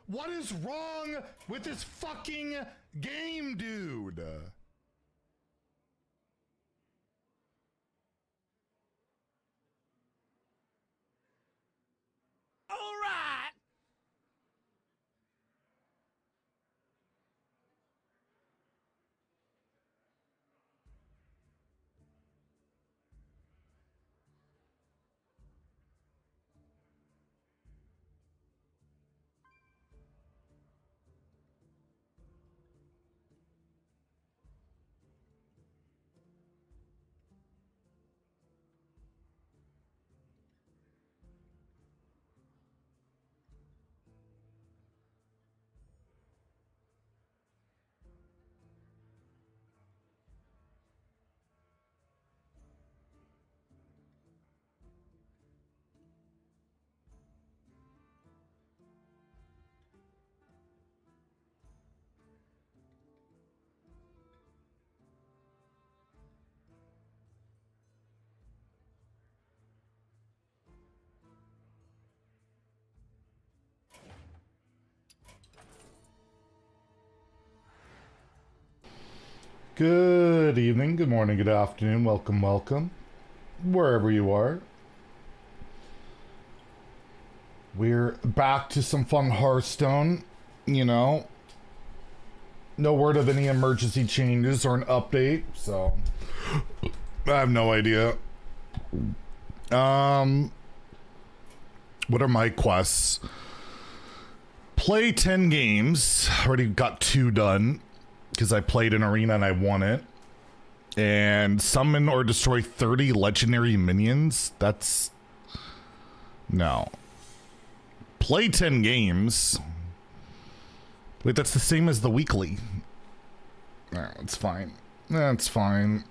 What is wrong with this fucking game, dude? All right. Good evening, good morning, good afternoon, welcome, welcome, wherever you are. We're back to some fun Hearthstone, you know. No word of any emergency changes or an update, so I have no idea. What are my quests? Play 10 games, already got 2 done. Because I played an arena and I won it. And summon or destroy 30 legendary minions? That's... No. Play 10 games. Wait, that's the same as the weekly. No, it's fine. That's fine.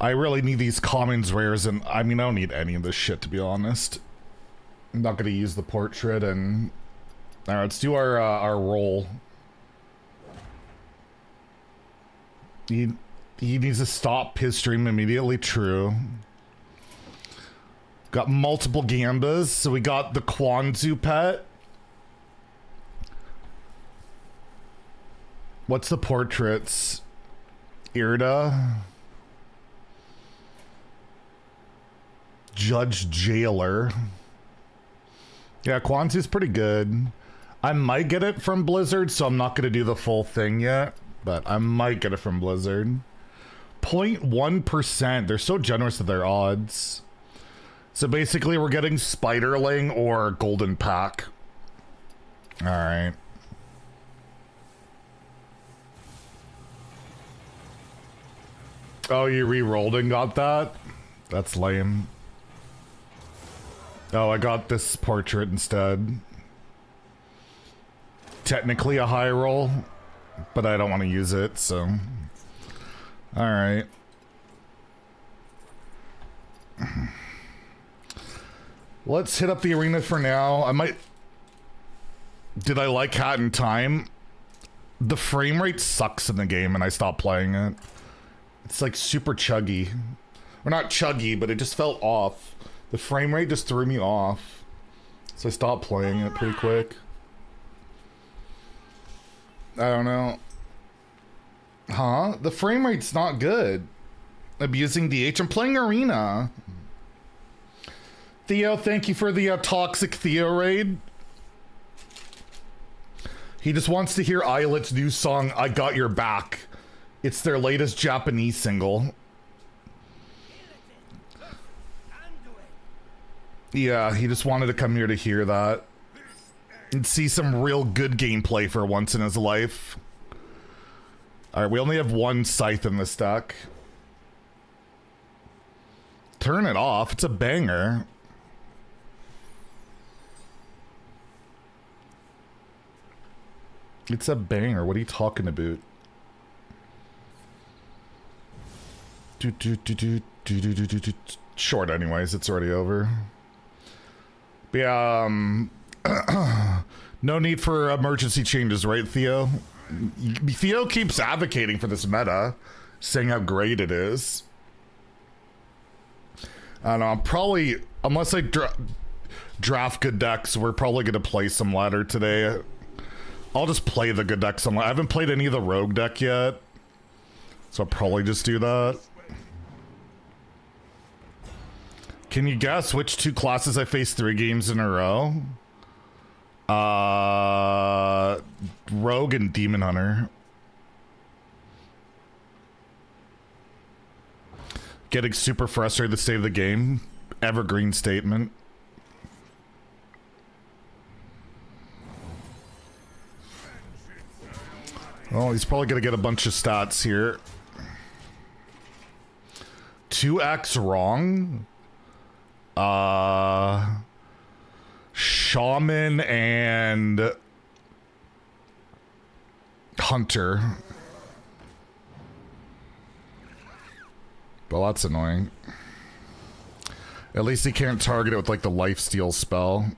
I really need these commons, rares, and... I mean, I don't need any of this shit, to be honest. I'm not going to use the portrait and... Alright, let's do our roll. He needs to stop his stream immediately. True. Got multiple Gambas. So we got the Kwanzu pet. What's the portraits? Irda. Judge Jailer. Yeah, Kwanzu's pretty good. I might get it from Blizzard, so I'm not going to do the full thing yet. But I might get it from Blizzard. 0.1%. They're so generous with their odds. So basically we're getting Spiderling or Golden Pack. Alright. Oh, you re-rolled and got that? That's lame. Oh, I got this portrait instead. Technically a high roll. But I don't want to use it, so... Alright. Let's hit up the arena for now. I might... Did I like Hat in Time? The frame rate sucks in the game and I stopped playing it. It's like super chuggy. Or not chuggy, but it just felt off. The frame rate just threw me off. So I stopped playing it pretty quick. I don't know. Huh? The frame rate's not good. Abusing DH. I'm playing Arena. Theo, thank you for the toxic Theo raid. He just wants to hear Islet's new song, I Got Your Back. It's their latest Japanese single. Yeah, he just wanted to come here to hear that. And see some real good gameplay for once in his life. Alright, we only have 1 scythe in this deck. Turn it off, it's a banger. It's a banger, what are you talking about? Short anyways, it's already over. But yeah, no need for emergency changes, right, Theo? Theo keeps advocating for this meta, saying how great it is. I don't know, probably, unless I draft good decks. We're probably going to play some ladder today. I'll just play the good decks. I haven't played any of the rogue deck yet, so I'll probably just do that. Can you guess which two classes I faced 3 games in a row? Rogue and Demon Hunter. Getting super frustrated to save the game. Evergreen statement. Oh, he's probably gonna get a bunch of stats here. 2x wrong. Shaman and Hunter. Well, that's annoying. At least he can't target it with like the lifesteal spell.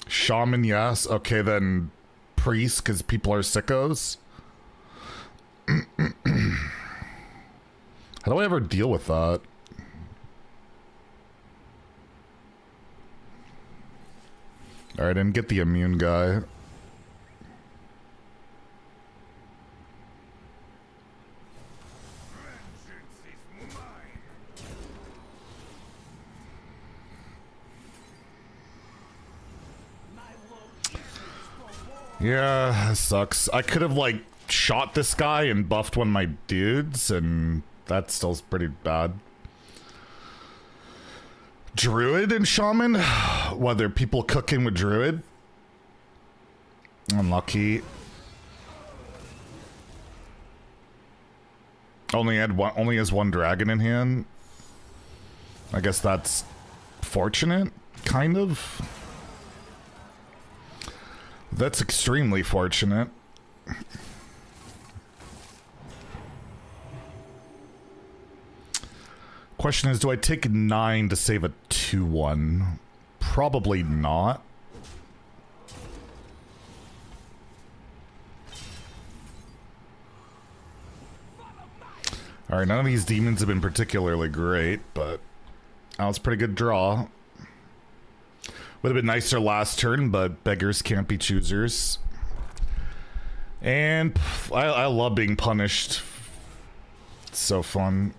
Shaman, yes. Okay, then priest, because people are sickos. How do I ever deal with that? Alright, and get the immune guy. Yeah, that sucks. I could have, like, shot this guy and buffed one of my dudes, and that still's pretty bad. Druid and Shaman? What, there are people cooking with Druid? Unlucky. Only has one dragon in hand. I guess that's fortunate, kind of. That's extremely fortunate. Question is, do I take 9 to save a 2-1? Probably not. Alright, none of these demons have been particularly great, but that was a pretty good draw. Would have been nicer last turn, but beggars can't be choosers. And I love being punished. It's so fun.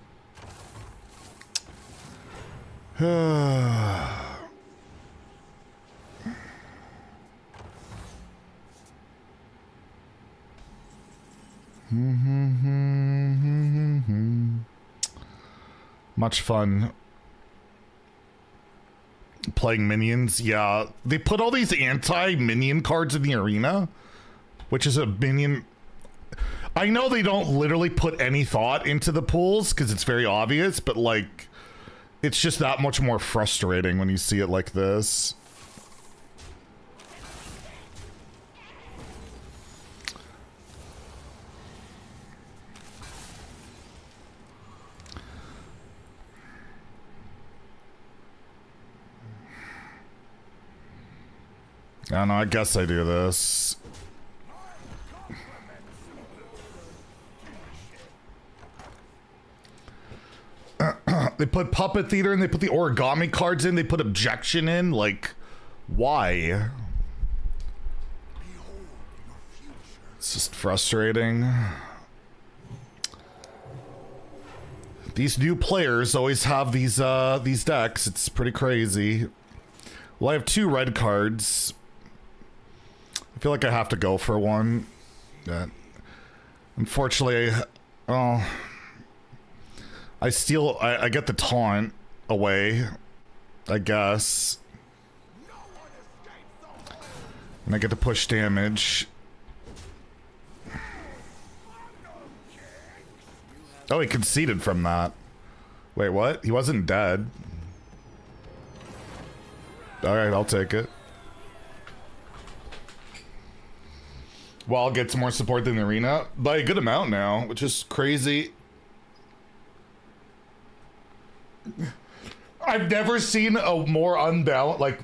Much fun. Playing minions, yeah. They put all these anti-minion cards in the arena, which is a minion. I know they don't literally put any thought into the pools because it's very obvious, but like, it's just that much more frustrating when you see it like this. I don't know, I guess I do this. They put Puppet Theater and they put the origami cards in, they put Objection in, like, why? It's just frustrating. These new players always have these decks, it's pretty crazy. Well, I have 2 red cards. I feel like I have to go for one. Unfortunately, I get the taunt away, I guess. And I get to push damage. Oh, he conceded from that. Wait, what? He wasn't dead. Alright, I'll take it. Well, I'll get some more support in the arena by a good amount now, which is crazy. I've never seen a more unbalanced, like,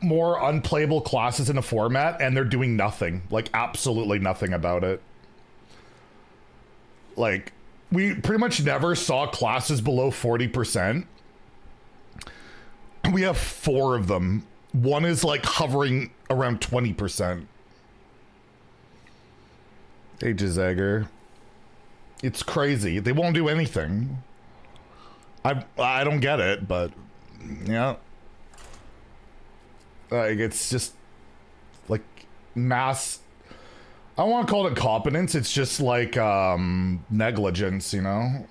more unplayable classes in a format, and they're doing nothing. Like, absolutely nothing about it. Like, we pretty much never saw classes below 40%. We have 4 of them. One is like hovering around 20%. Hey, Jizagger. It's crazy. They won't do anything. I don't get it, but yeah. Like, it's just like mass. I don't want to call it incompetence. It's just like negligence, you know?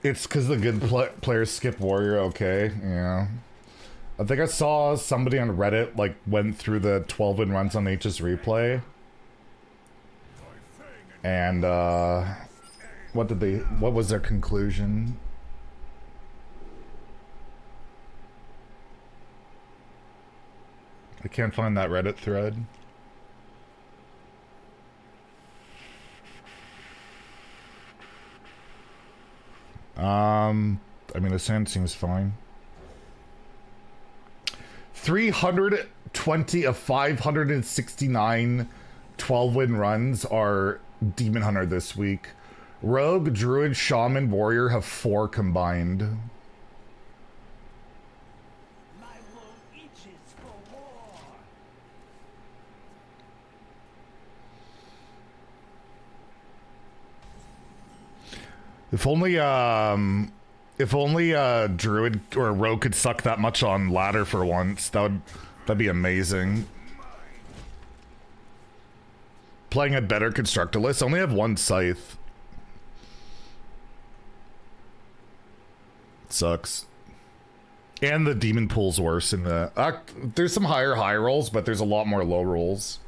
It's because the good players skip warrior. Okay, yeah. I think I saw somebody on Reddit like went through the 12-win runs on HS replay, and what was their conclusion? I can't find that Reddit thread. I mean, the sand seems fine. 320 of 569 12-win runs are Demon Hunter this week. Rogue, Druid, Shaman, Warrior have 4 combined. My woe itches for war. If only Druid or Rogue could suck that much on ladder for once, that'd be amazing. Playing a better constructor list. I only have 1 scythe. Sucks. And the demon pool's worse in the there's some high rolls, but there's a lot more low rolls.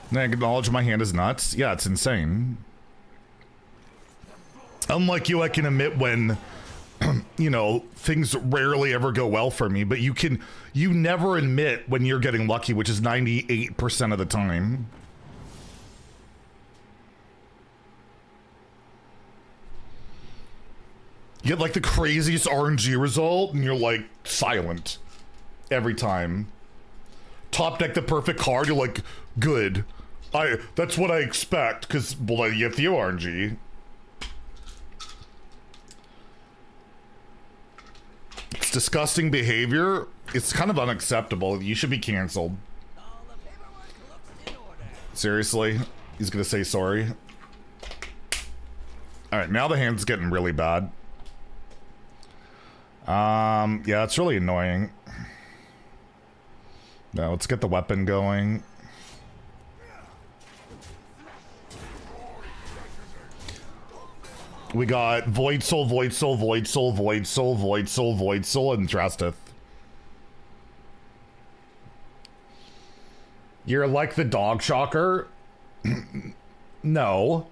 And I acknowledge my hand is nuts. Yeah, it's insane. Unlike you, I can admit when, you know, things rarely ever go well for me, but you never admit when you're getting lucky, which is 98% of the time. You get like the craziest RNG result and you're like silent every time. Top deck the perfect card, you're like, good. That's what I expect, because, well, you have the RNG. It's disgusting behavior. It's kind of unacceptable. You should be canceled. Seriously? He's gonna say sorry. Alright, now the hand's getting really bad. Yeah, it's really annoying. Now, let's get the weapon going. We got Void Soul, Void Soul, Void Soul, Void Soul, Void Soul, Void Soul, and Drasteth. You're like the dog shocker? No.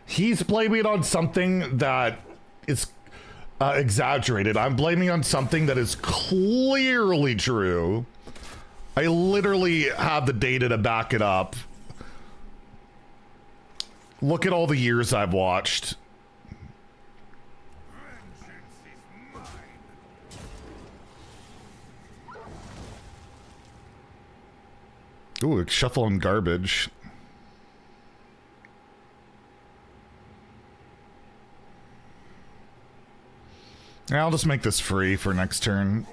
He's blaming on something that is exaggerated. I'm blaming on something that is clearly true. I literally have the data to back it up. Look at all the years I've watched. Ooh, it's shuffling garbage. Yeah, I'll just make this free for next turn.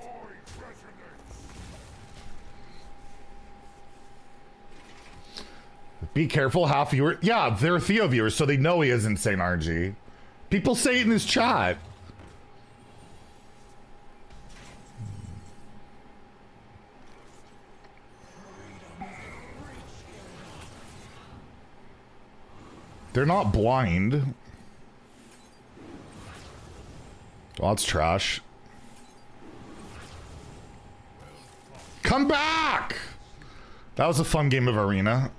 Be careful, half viewer. Yeah, they're Theo viewers, so they know he is insane RG. People say it in his chat. They're not blind. Well, that's trash. Come back! That was a fun game of Arena.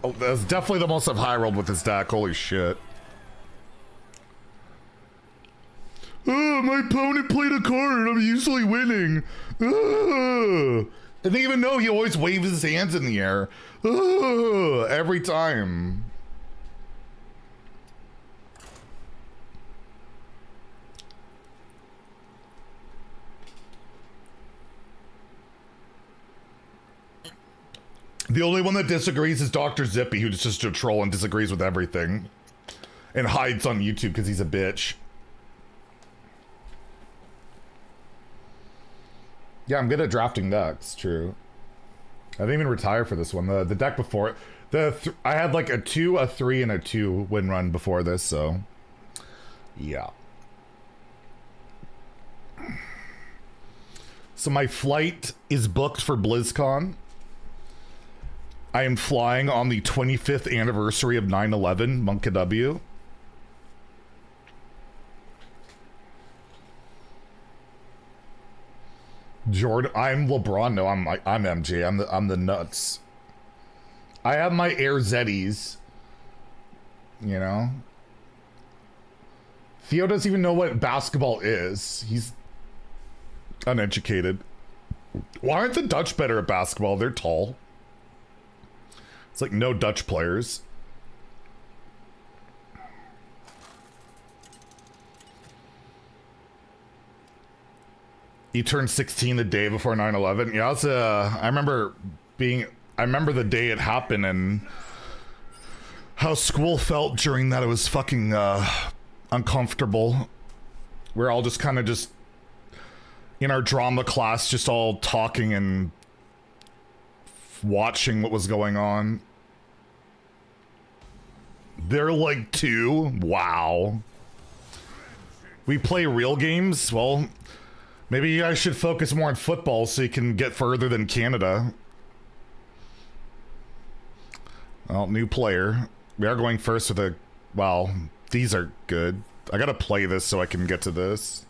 Oh, that's definitely the most I've high rolled with this deck. Holy shit. My opponent played a card. I'm usually winning. And they even know he always waves his hands in the air. Every time. The only one that disagrees is Dr. Zippy, who's just a troll and disagrees with everything. And hides on YouTube because he's a bitch. Yeah, I'm good at drafting decks, true. I didn't even retire for this one. The deck before, I had like a 2, a 3, and a 2 win run before this, so. Yeah. So my flight is booked for BlizzCon. I am flying on the 25th anniversary of 9/11, Monka W. Jordan, I'm LeBron. No, I'm MJ. I'm the nuts. I have my Air Zeddys. You know. Theo doesn't even know what basketball is. He's uneducated. Why aren't the Dutch better at basketball? They're tall. It's like no Dutch players. He turned 16 the day before 9/11. Yeah, it's I remember the day it happened and how school felt during that. It was fucking uncomfortable. We're all just kind of just in our drama class, just all talking and watching what was going on. They're like 2. Wow. We play real games? Well, maybe you guys should focus more on football so you can get further than Canada. Well, new player. We are going first with a... Wow, these are good. I gotta play this so I can get to this.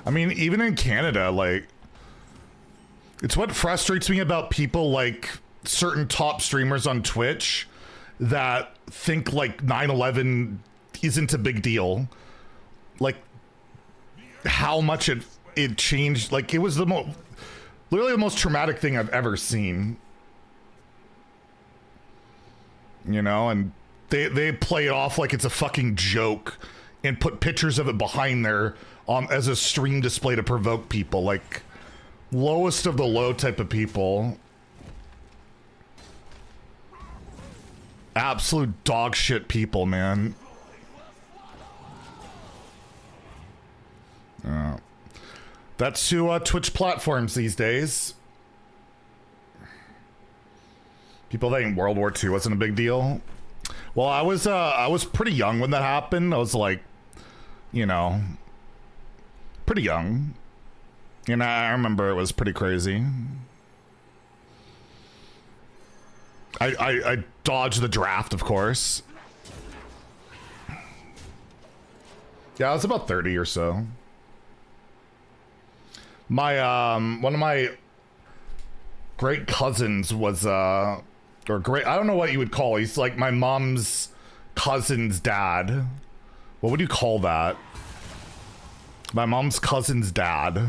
I mean, even in Canada, like... It's what frustrates me about people like certain top streamers on Twitch that think like 9/11 isn't a big deal. Like how much it changed. Like it was literally the most traumatic thing I've ever seen. You know, and they play it off like it's a fucking joke and put pictures of it behind there as a stream display to provoke people. Like lowest of the low type of people. Absolute dog shit people, man. That's who Twitch platforms these days. People think World War II wasn't a big deal. Well, I was pretty young when that happened. I was like, you know, pretty young. And I remember it was pretty crazy. I dodged the draft, of course. Yeah, I was about 30 or so. My one of my great cousins was or great, I don't know what you would call. He's like my mom's cousin's dad. What would you call that? My mom's cousin's dad.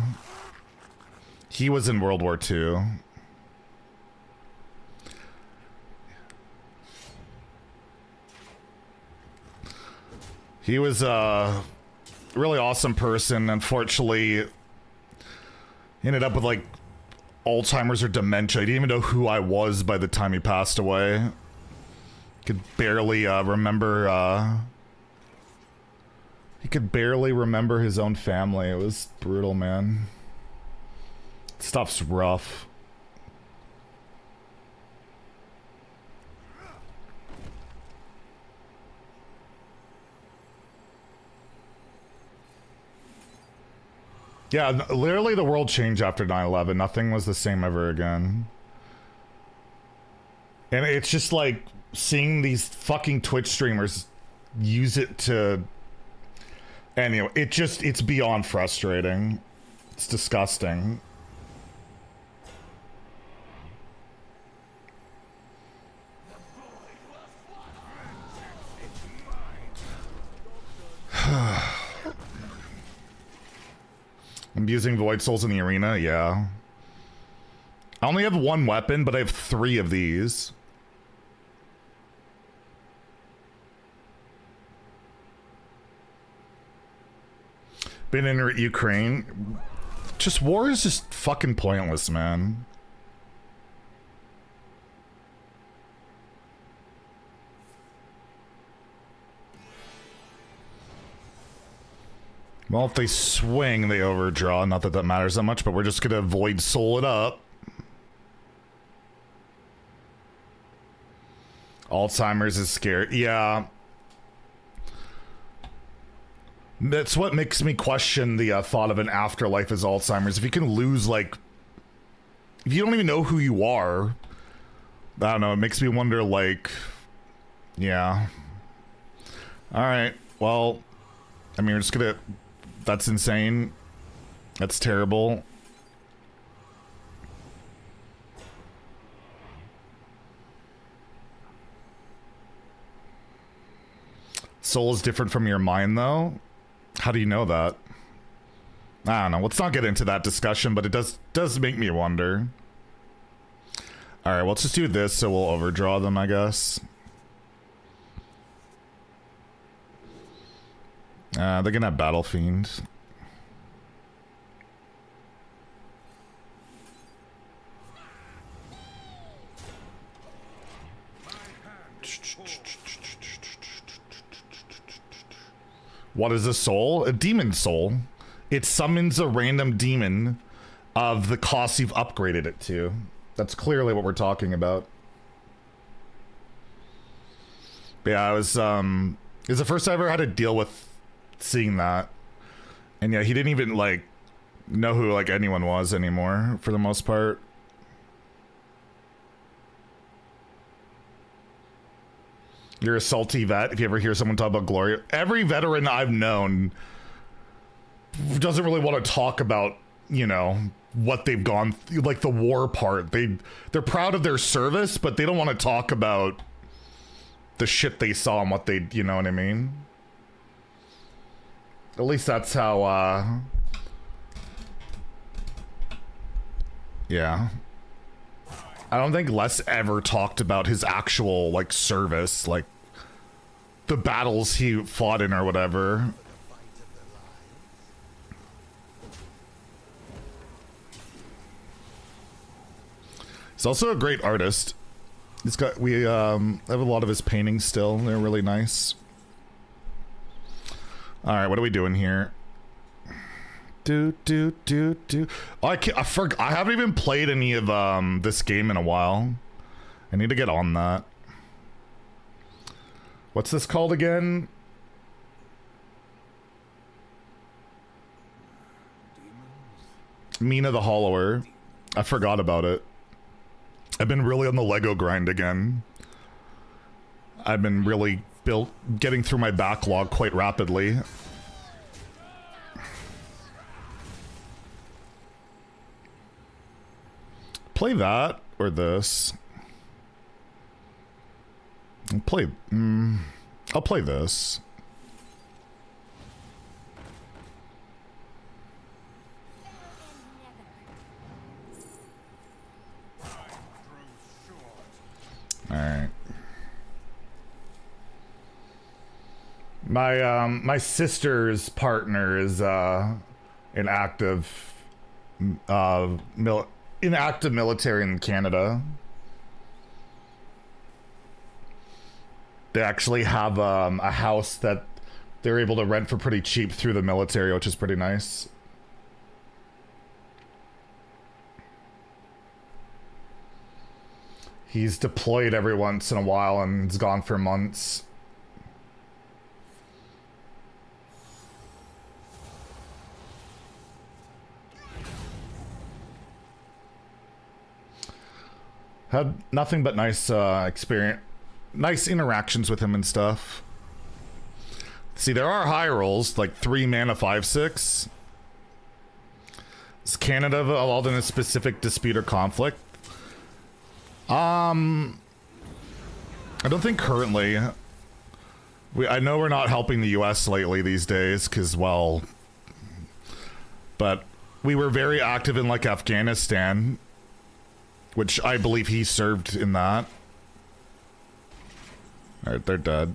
He was in World War II. He was a really awesome person. Unfortunately, he ended up with like Alzheimer's or dementia. He didn't even know who I was by the time he passed away. Could barely remember. He could barely remember his own family. It was brutal, man. Stuff's rough. Yeah, literally the world changed after 9/11. Nothing was the same ever again. And it's just like seeing these fucking Twitch streamers use it to... Anyway, it's beyond frustrating. It's disgusting. I'm using Void Souls in the arena, yeah. I only have one weapon, but I have 3 of these. Been in Ukraine. Just war is just fucking pointless, man. Well, if they swing, they overdraw. Not that that matters that much, but we're just gonna Void Soul it up. Alzheimer's is scary. Yeah. That's what makes me question the thought of an afterlife as Alzheimer's. If you can lose, like... If you don't even know who you are... I don't know, it makes me wonder, like... Yeah. Alright, well... I mean, we're just gonna... That's insane. That's terrible. Soul is different from your mind, though? How do you know that? I don't know. Let's not get into that discussion, but it does make me wonder. Alright, well, let's just do this, so we'll overdraw them, I guess. They're gonna have Battle Fiend. What is a soul? A demon soul. It summons a random demon of the cost you've upgraded it to. That's clearly what we're talking about. But yeah, it was the first I ever had to deal with seeing that. And yeah, he didn't even like know who like anyone was anymore for the most part. You're a salty vet if you ever hear someone talk about glory. Every veteran I've known doesn't really want to talk about, you know, what they've gone through, like the war part. They're proud of their service, but they don't want to talk about the shit they saw and what they, you know what I mean? At least that's how, yeah. I don't think Les ever talked about his actual, like, service, like, the battles he fought in or whatever. He's also a great artist. He's got, we have a lot of his paintings still. They're really nice. All right, what are we doing here? Oh, I haven't even played any of this game in a while. I need to get on that. What's this called again? Mina the Hollower. I forgot about it. I've been really on the Lego grind again. I've been really getting through my backlog quite rapidly. Play that or this. I'll play this. All right. My sister's partner is in active military in Canada. They actually have a house that they're able to rent for pretty cheap through the military, which is pretty nice. He's deployed every once in a while and is gone for months. Had nothing but nice experience, nice interactions with him and stuff. See, there are high rolls, like 3 mana 5/6. Is Canada involved in a specific dispute or conflict? I don't think currently. I know we're not helping the US lately these days, because, well... But we were very active in, like, Afghanistan, which I believe he served in that. Alright, they're dead.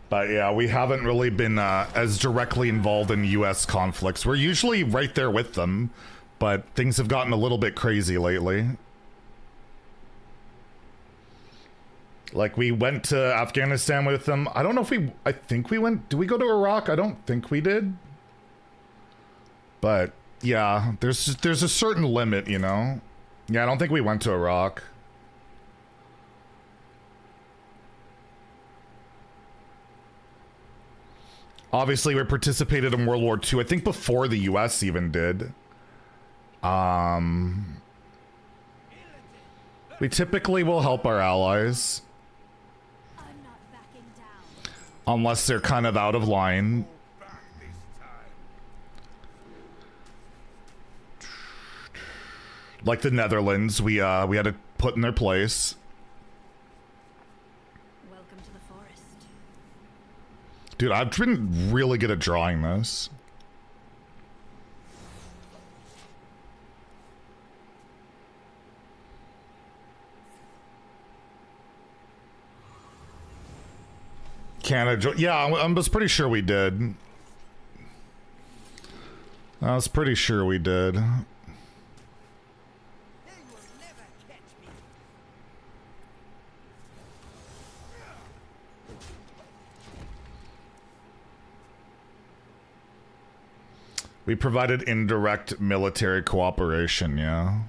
But yeah, we haven't really been as directly involved in US conflicts. We're usually right there with them, but things have gotten a little bit crazy lately. Like, we went to Afghanistan with them. I don't know if I think we went... Did we go to Iraq? I don't think we did. But, yeah, there's a certain limit, you know? Yeah, I don't think we went to Iraq. Obviously, we participated in World War II. I think before the US even did. We typically will help our allies. Unless they're kind of out of line. Like the Netherlands, we had to put in their place. Welcome to the forest. Dude, I've been really good at drawing this. Canada, yeah, I was pretty sure we did. I was pretty sure we did. They will never catch me. We provided indirect military cooperation, yeah.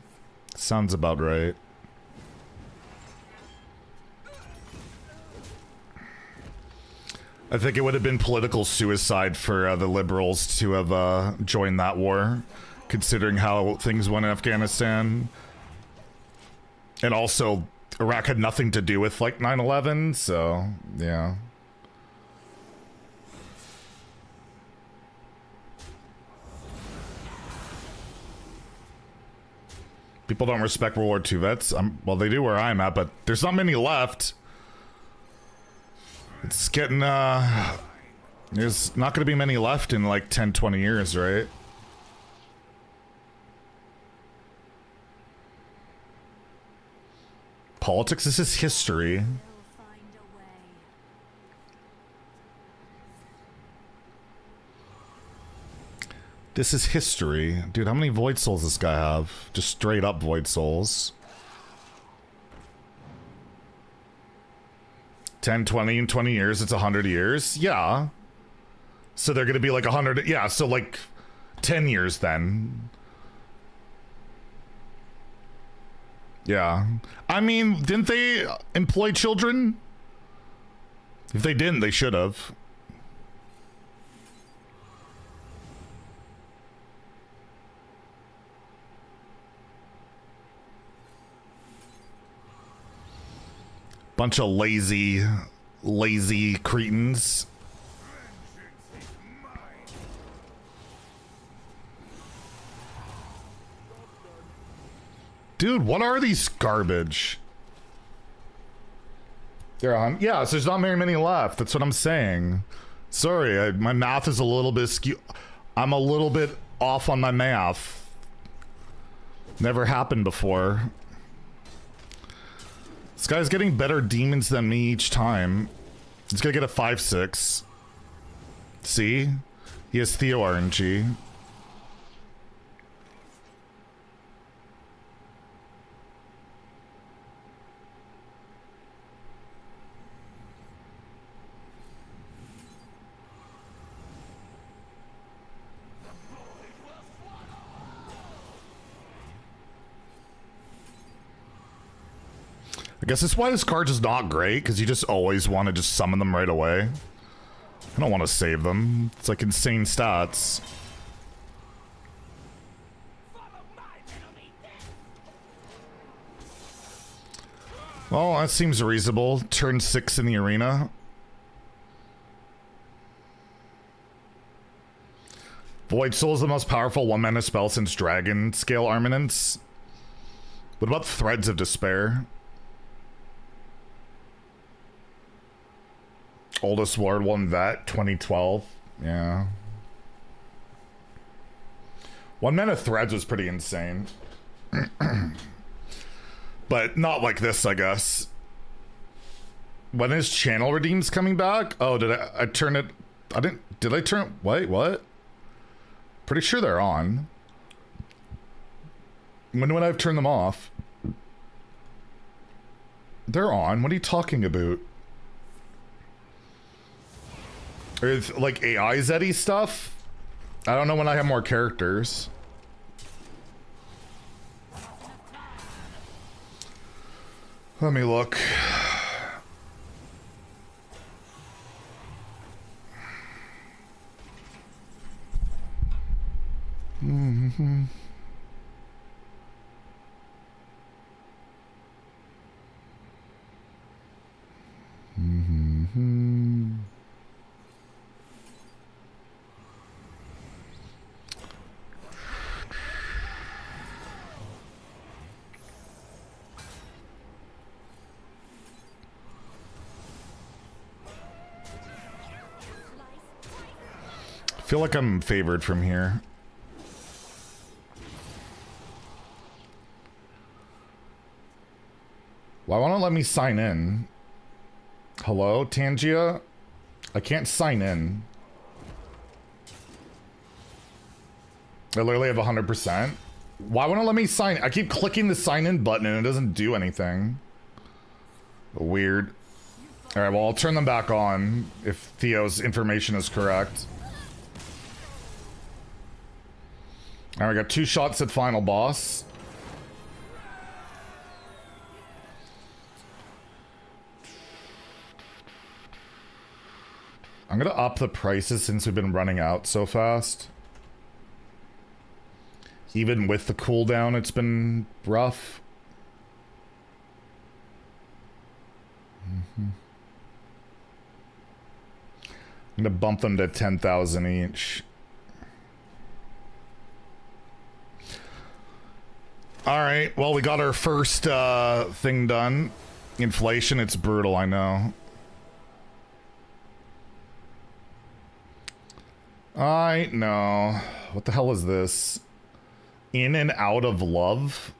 Sounds about right. I think it would have been political suicide for the liberals to have joined that war, considering how things went in Afghanistan. And also, Iraq had nothing to do with, like, 9/11, so, yeah. People don't respect World War II vets. Well, they do where I'm at, but there's not many left. It's getting, there's not going to be many left in like 10, 20 years, right? Politics, this is history. We'll find a way. This is history. Dude, how many Void Souls does this guy have? Just straight up Void Souls. 10, 20, and 20 years, it's 100 years. Yeah. So they're going to be like 100. Yeah, so like 10 years then. Yeah. I mean, didn't they employ children? If they didn't, they should have. Bunch of lazy cretins. Dude, what are these garbage? They're on. Yeah, so there's not very many left. That's what I'm saying. Sorry, my math is a little bit skewed. I'm a little bit off on my math. Never happened before. This guy's getting better demons than me each time. He's gonna get a 5/6. See? He has Theo RNG. I guess that's why this card is not great, because you just always want to just summon them right away. I don't want to save them. It's like insane stats. Well, that seems reasonable. Turn 6 in the arena. Void Soul is the most powerful one-mana spell since Dragon Scale Armaments. What about Threads of Despair? Oldest World One Vet, 2012. Yeah. 1 minute Threads was pretty insane. But not like this, I guess. When is channel redeems coming back? Oh, did I turn it? I didn't. Did I turn? Wait, what? Pretty sure they're on. When would I have turned them off? They're on. What are you talking about? Is like AI Zeddy stuff? I don't know when I have more characters. Let me look. Mm-hmm. Mm-hmm. I feel like I'm favored from here. Why won't it let me sign in? Hello, Tangia? I can't sign in. I literally have 100%. Why won't it let me sign? I keep clicking the sign in button and it doesn't do anything. Weird. Alright, well, I'll turn them back on if Theo's information is correct. Alright, we got 2 shots at final boss. I'm gonna up the prices since we've been running out so fast. Even with the cooldown, it's been rough. I'm gonna bump them to 10,000 each. Alright, well, we got our first thing done. Inflation, it's brutal, I know. I know. What the hell is this? In and Out of Love?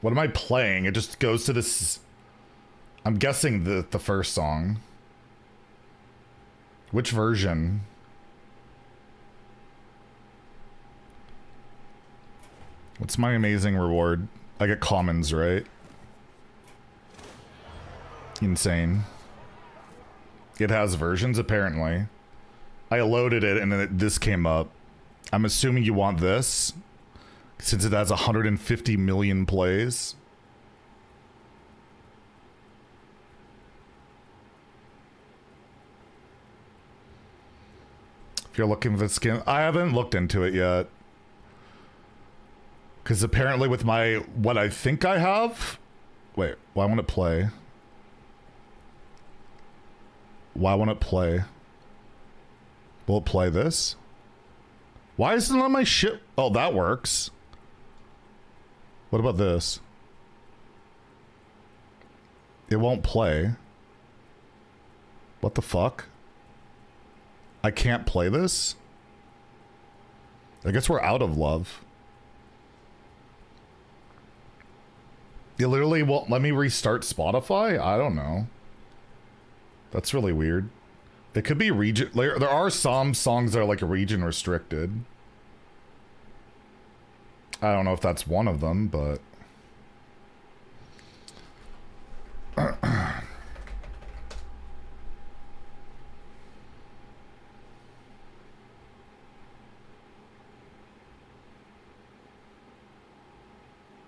What am I playing? It just goes to this... I'm guessing the first song. Which version? What's my amazing reward? I get commons, right? Insane. It has versions, apparently. I loaded it and then this came up. I'm assuming you want this, since it has 150 million plays. If you're looking for the skin, I haven't looked into it yet. Because apparently with my, what I think I have... Wait, why won't it play? Why won't it play? Will it play this? Why isn't it on my ship? Oh, that works. What about this? It won't play. What the fuck? I can't play this? I guess we're out of love. It literally won't let me restart Spotify? I don't know. That's really weird. It could be region... There are some songs that are like region restricted. I don't know if that's one of them, but...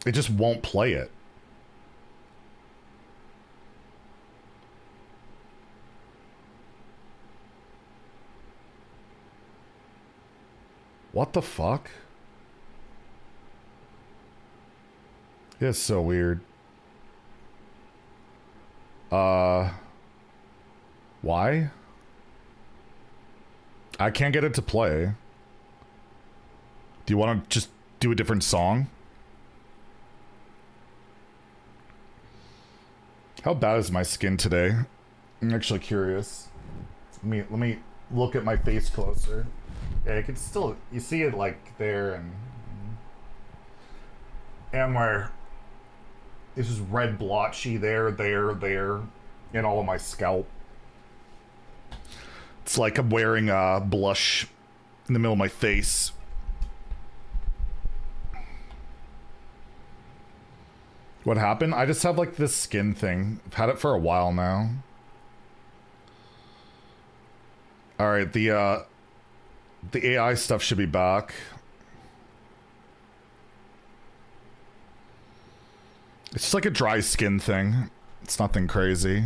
It just won't play it. What the fuck? It's so weird. Why? I can't get it to play. Do you want to just do a different song? How bad is my skin today? I'm actually curious. Let me look at my face closer. Yeah, you can still, you see it like there and where this is red blotchy there, and all of my scalp. It's like I'm wearing a blush in the middle of my face. What happened? I just have like this skin thing. I've had it for a while now. All right, the AI stuff should be back. It's just like a dry skin thing. It's nothing crazy.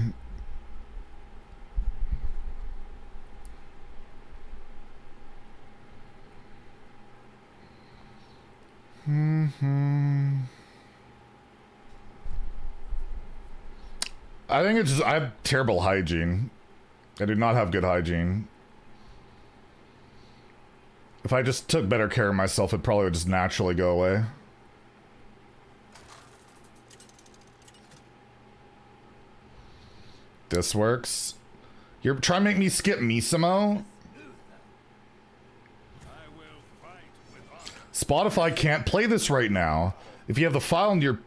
I think it's just, I have terrible hygiene. I do not have good hygiene. If I just took better care of myself, it probably would just naturally go away. This works. You're trying to make me skip Misamo? Spotify can't play this right now. If you have the file in your...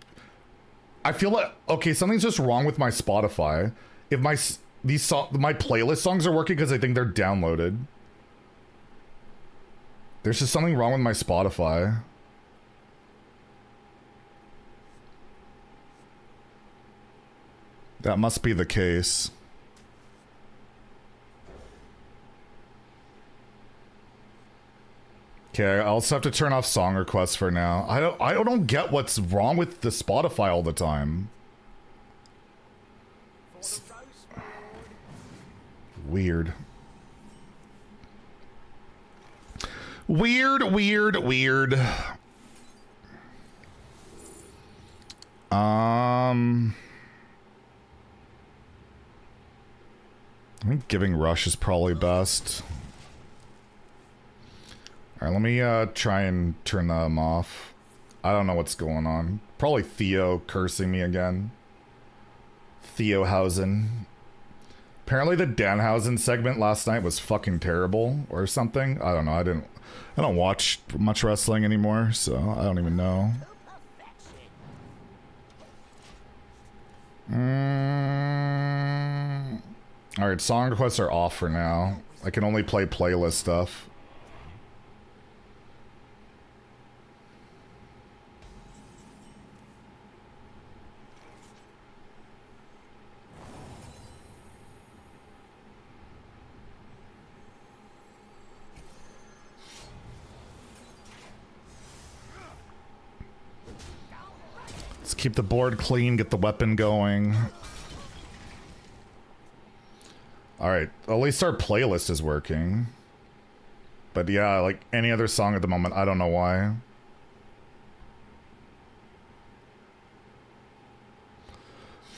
I feel like... Okay, something's just wrong with my Spotify. If my playlist songs are working because I think they're downloaded. There's just something wrong with my Spotify. That must be the case. Okay, I also have to turn off song requests for now. I don't get what's wrong with the Spotify all the time. Weird. Weird. I think giving Rush is probably best. Alright, let me try and turn them off. I don't know what's going on. Probably Theo cursing me again. Theohausen. Apparently the Danhausen segment last night was fucking terrible or something. I don't know. I don't watch much wrestling anymore, so I don't even know. Alright, song requests are off for now. I can only play playlist stuff. Let's keep the board clean, get the weapon going. Alright, at least our playlist is working. But yeah, like any other song at the moment, I don't know why.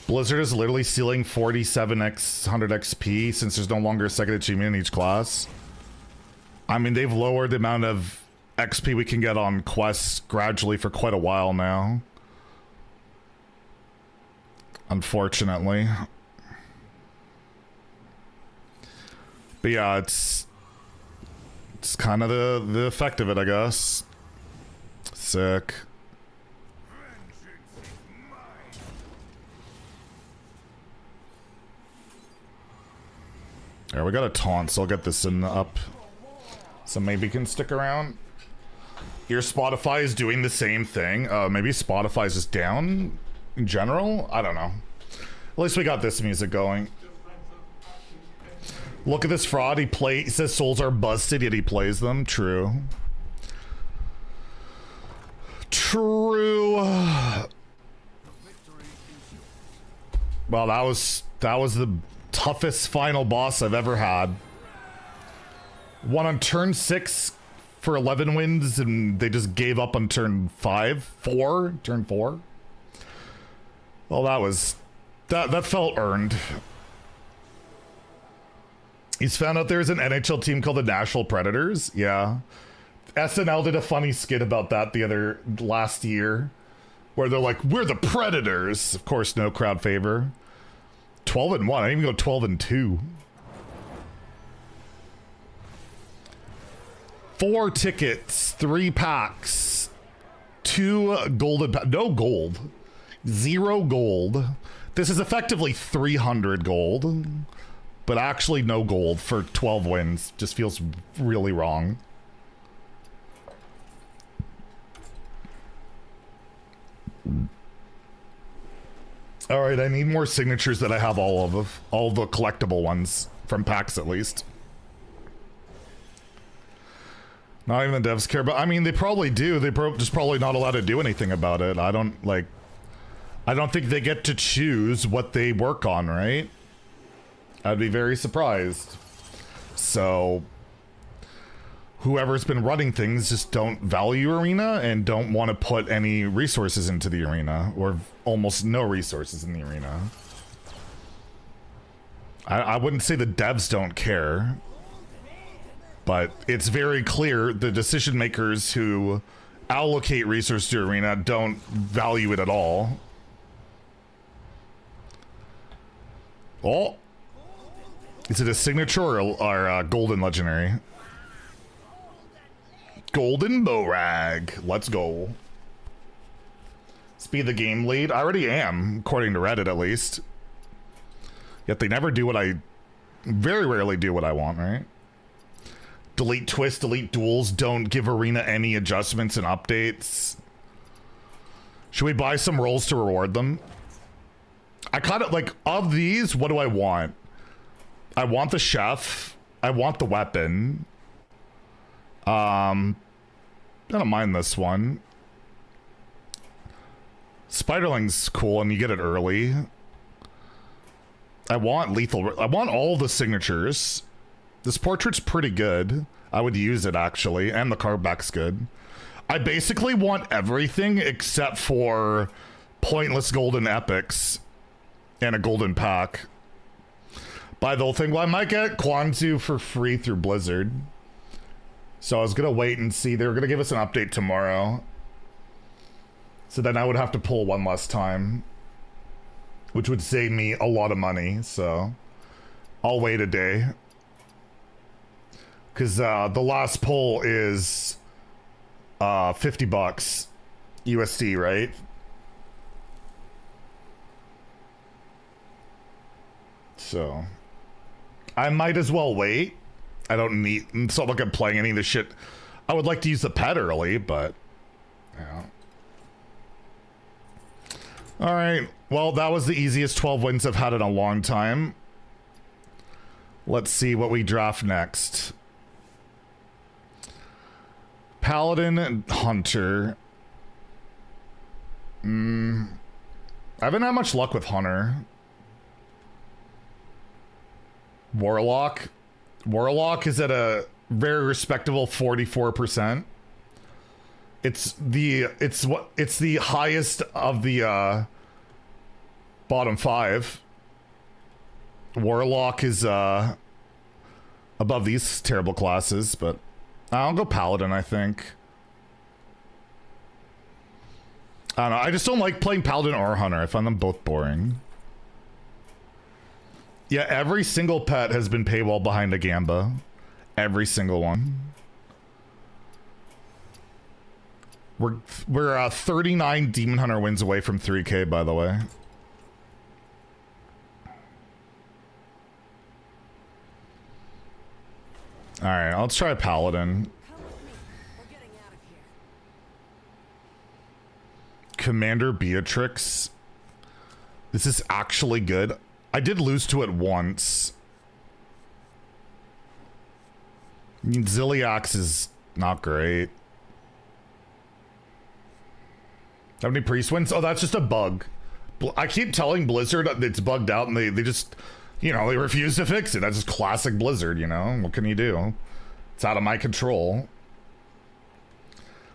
Blizzard is literally stealing 47x 100 XP since there's no longer a second achievement in each class. I mean, they've lowered the amount of XP we can get on quests gradually for quite a while now. Unfortunately. But yeah, it's kind of the effect of it, I guess. Sick. Alright, we got a taunt, so I'll get this in up. So maybe you can stick around. Your Spotify is doing the same thing. Maybe Spotify is just down in general? I don't know. At least we got this music going. Look at this fraud. He says souls are busted, yet he plays them. True. True. Well, that was the toughest final boss I've ever had. Won on turn 6 for 11 wins, and they just gave up on turn 4. Well, that felt earned. He's found out there's an NHL team called the Nashville Predators. Yeah. SNL did a funny skit about that last year, where they're like, we're the Predators. Of course, no crowd favor. 12 and 1. I didn't even go 12 and 2. 4 tickets, 3 packs, 2 golden no gold, 0 gold. This is effectively 300 gold, but actually no gold for 12 wins. Just feels really wrong. All right, I need more signatures that I have all the collectible ones from packs at least. Not even the devs care, but I mean, they probably do. They're just probably not allowed to do anything about it. I don't think they get to choose what they work on, right? I'd be very surprised. So, whoever's been running things just don't value Arena and don't want to put any resources into the Arena, or almost no resources in the Arena. I wouldn't say the devs don't care, but it's very clear the decision makers who allocate resources to Arena don't value it at all. Oh, is it a signature or a golden legendary? Golden Borag. Let's go. Speed the game lead. I already am, according to Reddit at least. Yet they never do what I... very rarely do what I want, right? Delete twists, delete duels. Don't give Arena any adjustments and updates. Should we buy some rolls to reward them? I kind of like, of these, what do I want? I want the chef. I want the weapon. I don't mind this one. Spiderling's cool and you get it early. I want lethal. I want all the signatures. This portrait's pretty good. I would use it actually, and the card back's good. I basically want everything except for pointless golden epics and a golden pack. Buy the whole thing. Well, I might get Kwanzu for free through Blizzard. So I was gonna wait and see. They were gonna give us an update tomorrow. So then I would have to pull one last time, which would save me a lot of money. So I'll wait a day. Because the last pull is $50 USD, right? So I might as well wait. I don't need, it's not like I'm playing any of this shit. I would like to use the pet early, but yeah. All right. Well, that was the easiest 12 wins I've had in a long time. Let's see what we draft next. Paladin and Hunter. I haven't had much luck with Hunter. Warlock. Warlock is at a very respectable 44%. It's the highest of the bottom 5. Warlock is above these terrible classes, but I'll go Paladin, I think. I don't know. I just don't like playing Paladin or Hunter. I find them both boring. Yeah, every single pet has been paywall behind a Gamba. Every single one. We're 39 Demon Hunter wins away from 3K, by the way. All right, let's try Paladin. Commander Beatrix. This is actually good. I did lose to it once. I mean, Ziliax is not great. How many priest wins? Oh, that's just a bug. I keep telling Blizzard it's bugged out, and they just, you know, they refuse to fix it. That's just classic Blizzard, you know? What can you do? It's out of my control.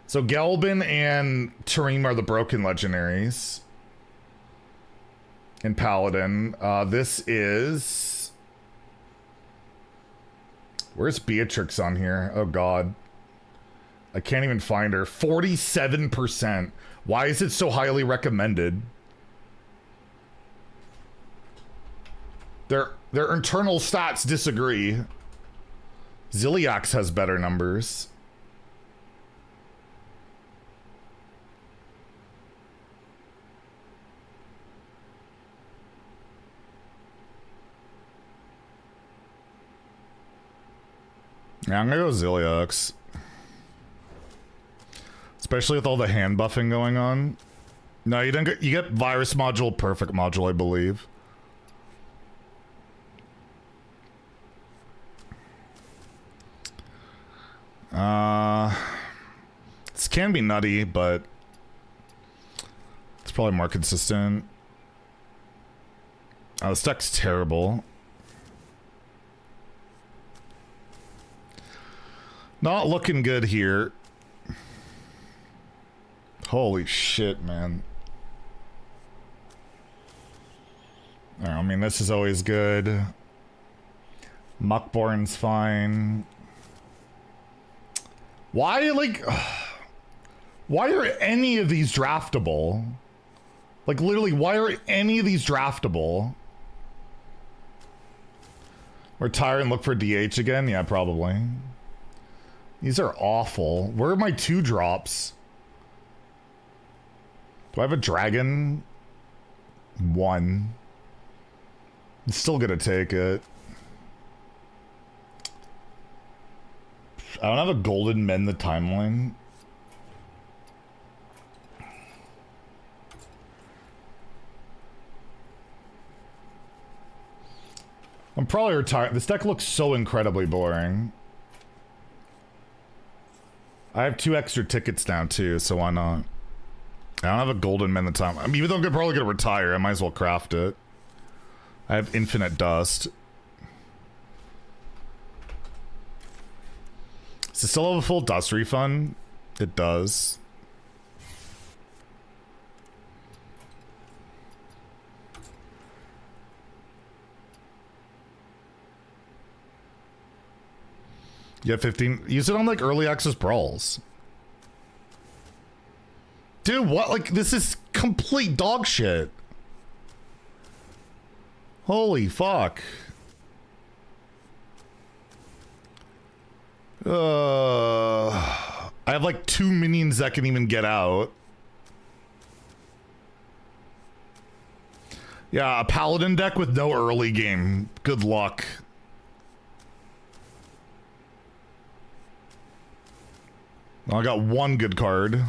So Gelbin and Tarim are the broken legendaries. In Paladin. This is... Where's Beatrix on here? Oh, God. I can't even find her. 47%. Why is it so highly recommended? Their internal stats disagree. Ziliax has better numbers. Yeah, I'm gonna go Ziliax. Especially with all the hand buffing going on. No, you don't get, you get virus module, perfect module, I believe. This can be nutty, but it's probably more consistent. Oh, this deck's terrible. Not looking good here. Holy shit, man. I mean, this is always good. Muckborn's fine. Why, like... Why are any of these draftable? Like, literally, why are any of these draftable? Retire and look for DH again? Yeah, probably. These are awful. Where are my 2 drops? Do I have a dragon? 1. I'm still gonna take it. I don't have a golden mend the timeline. I'm probably retired. This deck looks so incredibly boring. I have 2 extra tickets now too, so why not? I don't have a golden mend the time. I mean, even though I'm probably gonna retire, I might as well craft it. I have infinite dust. Does it still have a full dust refund? It does. Yeah, 15. Use it on like early access brawls. Dude, what? Like, this is complete dog shit. Holy fuck. I have like 2 minions that can even get out. Yeah, a paladin deck with no early game. Good luck. I got 1 good card.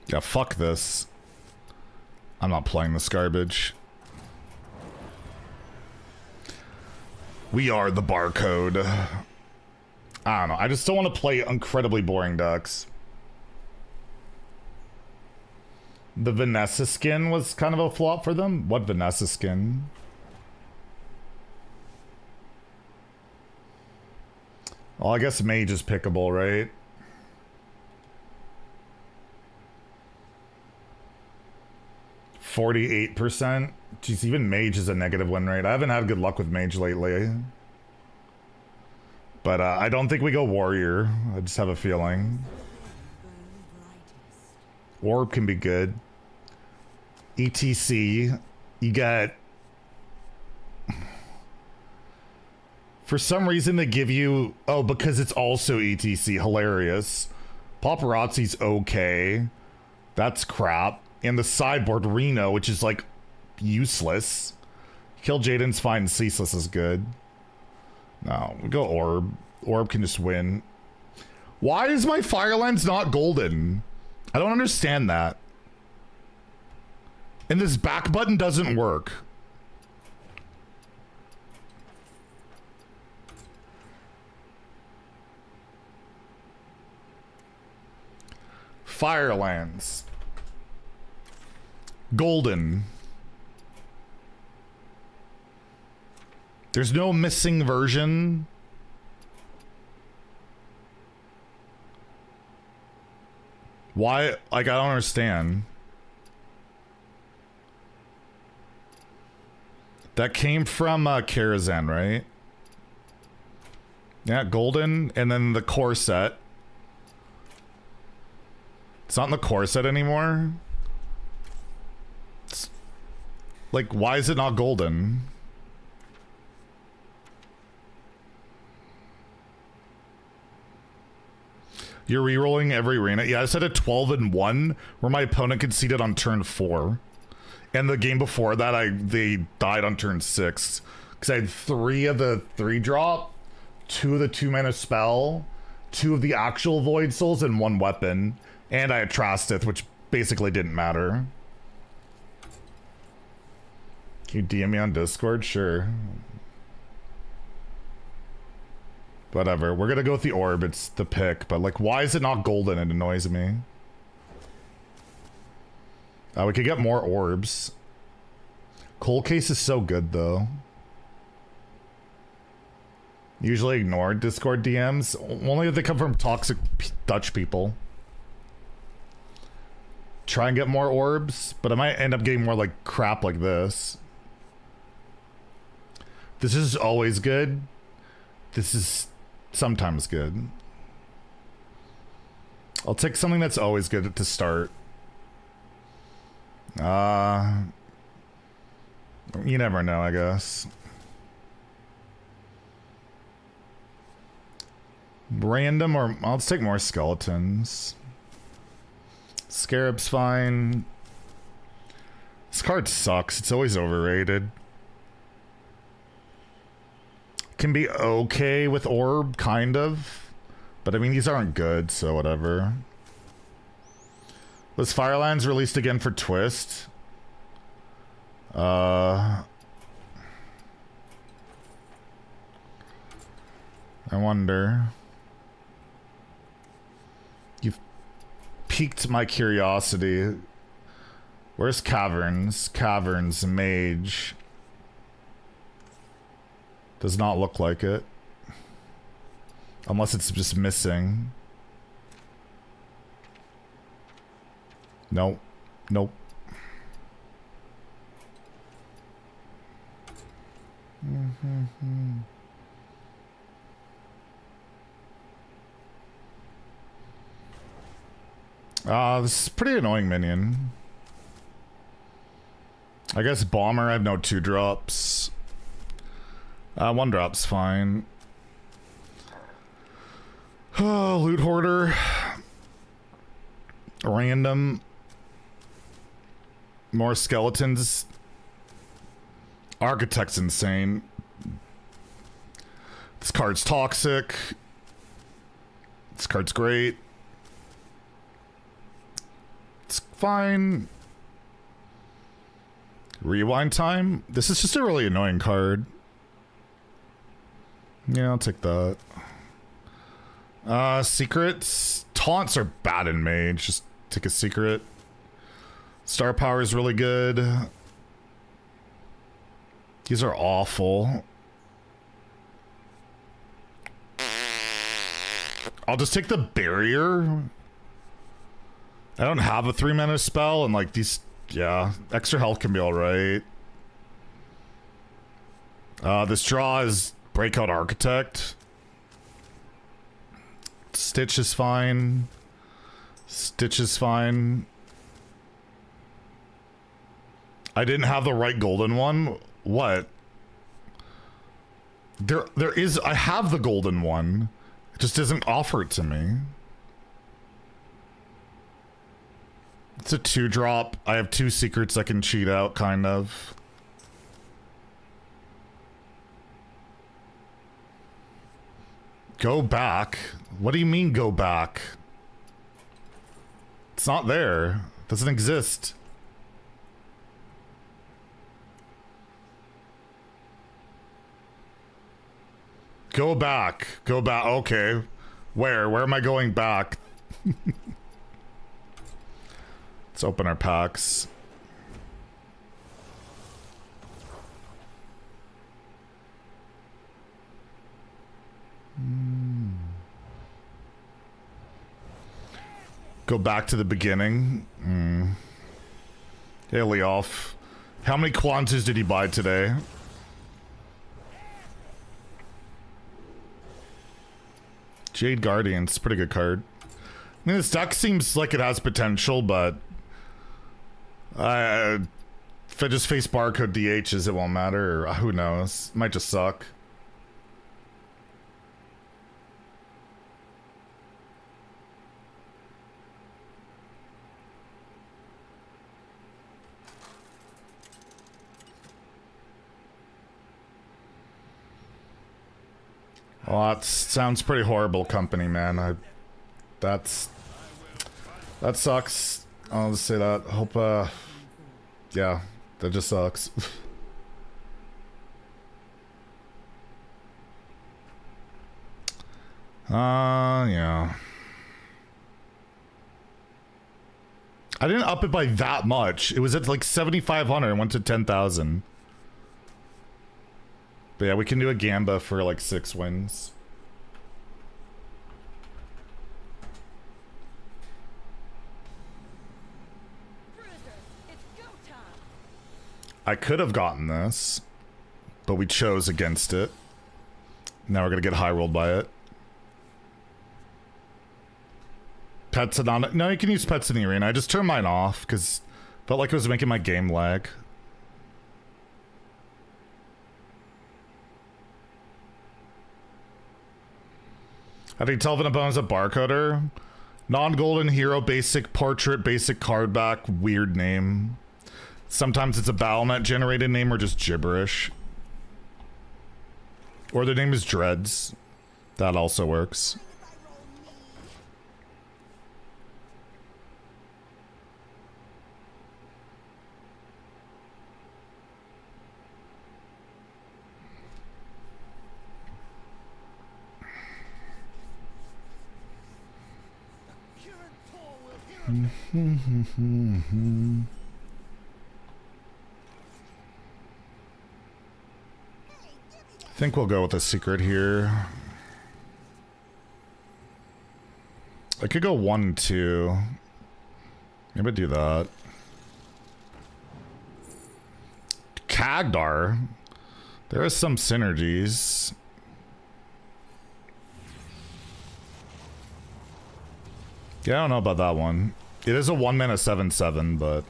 Yeah, fuck this. I'm not playing this garbage. We are the barcode. I don't know. I just don't want to play incredibly boring decks. The Vanessa skin was kind of a flop for them. What Vanessa skin? Well, I guess Mage is pickable, right? %. Jeez, even Mage is a negative win rate. I haven't had good luck with Mage lately. But I don't think we go Warrior. I just have a feeling. Orb can be good. ETC. You got... For some reason they give you... Oh, because it's also ETC. Hilarious. Paparazzi's okay. That's crap. And the sideboard Reno, which is like useless. Kill Jaden's fine. Ceaseless is good. No, we go Orb. Orb can just win. Why is my Fire Lens not golden? I don't understand that. And this back button doesn't work. Firelands. Golden. There's no missing version. Why? Like, I don't understand. That came from Karazhan, right? Yeah, golden, and then the core set. It's not in the core set anymore. It's, like, why is it not golden? You're re-rolling every arena? Yeah, I said a 12-1 where my opponent conceded on turn 4. And the game before that, they died on turn 6. Because I had 3 of the 3-drop, 2 of the 2-mana spell, 2 of the actual Void Souls, and 1 weapon. And I had Trastith, which basically didn't matter. Can you DM me on Discord? Sure. Whatever. We're gonna go with the orb. It's the pick. But, like, why is it not golden? It annoys me. We could get more orbs. Cold Case is so good, though. Usually ignore Discord DMs. Only if they come from toxic Dutch people. Try and get more orbs. But I might end up getting more, like, crap like this. This is always good. This is sometimes good. I'll take something that's always good to start. You never know, I guess. Random or let's take more skeletons. Scarab's fine. This card sucks. It's always overrated. Can be okay with orb, kind of. But I mean, these aren't good, so whatever. Was Firelands released again for Twist? I wonder. You've piqued my curiosity. Where's Caverns? Caverns, Mage. Does not look like it. Unless it's just missing. Nope. Nope. This is a pretty annoying minion. I guess Bomber, I have no 2-drops. 1-drop's fine. Loot Hoarder. Random. More skeletons. Architect's insane. This card's toxic. This card's great. It's fine. Rewind time. This is just a really annoying card. Yeah, I'll take that. Secrets. Taunts are bad in Mage. Just take a secret. Star Power is really good. These are awful. I'll just take the barrier. I don't have a 3-mana spell, and like these, yeah, extra health can be alright. This draw is Breakout Architect. Stitch is fine. Stitch is fine. I didn't have the right golden one. What? There is. I have the golden one. It just doesn't offer it to me. It's a 2-drop. I have 2 secrets I can cheat out, kind of. Go back? What do you mean go back? It's not there. It doesn't exist. Go back. Go back. Okay. Where? Where am I going back? Let's open our packs. Go back to the beginning. Hey, Leoff. How many Quantas did you buy today? Jade Guardian's pretty good card. mean, this deck seems like it has potential, but if I just face barcode DHs, it won't matter, or who knows? It might just suck. Well, that sounds pretty horrible, company, man. That sucks. I'll just say that. Hope, yeah, that just sucks. Yeah. I didn't up it by that much. It was at like 7,500 and went to 10,000. But yeah, we can do a Gamba for like 6 wins. I could have gotten this, but we chose against it. Now we're gonna get high rolled by it. Pets and on. No, you can use pets in the arena. I just turned mine off because felt like it was making my game lag. I think Telvin Abone's a barcoder. Non-golden hero, basic portrait, basic card back, weird name. Sometimes it's a Battlenet generated name or just gibberish. Or their name is Dreads. That also works. I think we'll go with a secret here. I could go 1-2. Maybe do that. Kagdar. There is some synergies. Yeah, I don't know about that one. It is a 1-mana 7/7, but...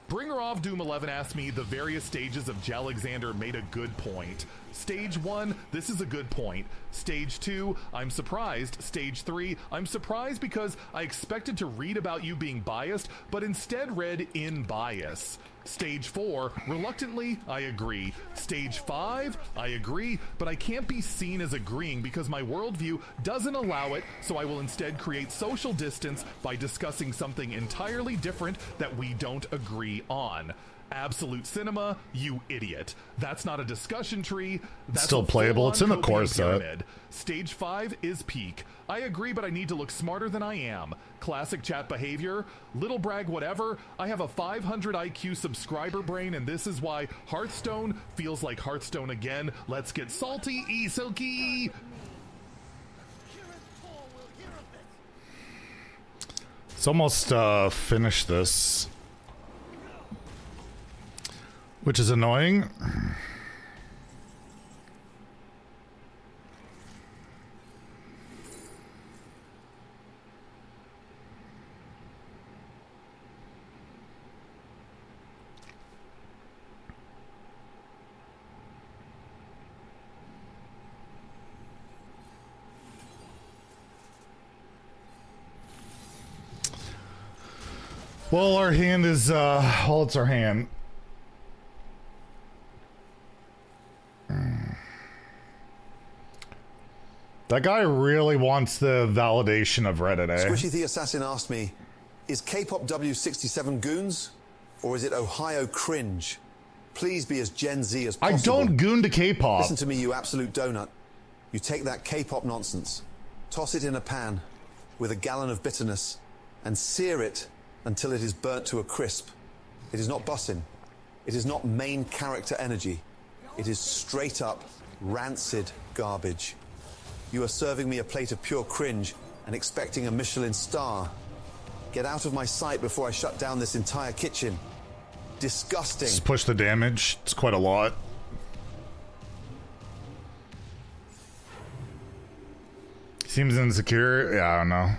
Bringer of Doom 11 asked me the various stages of Jalexander made a good point. Stage 1, this is a good point. Stage 2, I'm surprised. Stage 3, I'm surprised because I expected to read about you being biased, but instead read in bias. Stage 4, reluctantly, I agree. Stage 5, I agree, but I can't be seen as agreeing because my worldview doesn't allow it, so I will instead create social distance by discussing something entirely different that we don't agree on. Absolute cinema, you idiot. That's not a discussion tree. That's still playable. It's in the core set. pyramid. Stage 5 is peak. I agree, but I need to look smarter than I am. Classic chat behavior. Little brag whatever. I have a 500 IQ subscriber brain, and this is why Hearthstone feels like Hearthstone again. Let's get salty, Isoki! It's almost finished this. Which is annoying. Well, our hand is, well, it's our hand. That guy really wants the validation of Reddit, eh? Squishy the Assassin asked me, is K-pop W67 goons, or is it Ohio cringe? Please be as Gen Z as possible. I don't goon to K-pop. Listen to me, you absolute donut. You take that K-pop nonsense, toss it in a pan with a gallon of bitterness, and sear it until it is burnt to a crisp. It is not bussin'. It is not main character energy. It is straight up rancid garbage. You are serving me a plate of pure cringe and expecting a Michelin star. Get out of my sight before I shut down this entire kitchen. Disgusting. Just push the damage. It's quite a lot. Seems insecure. Yeah, I don't know.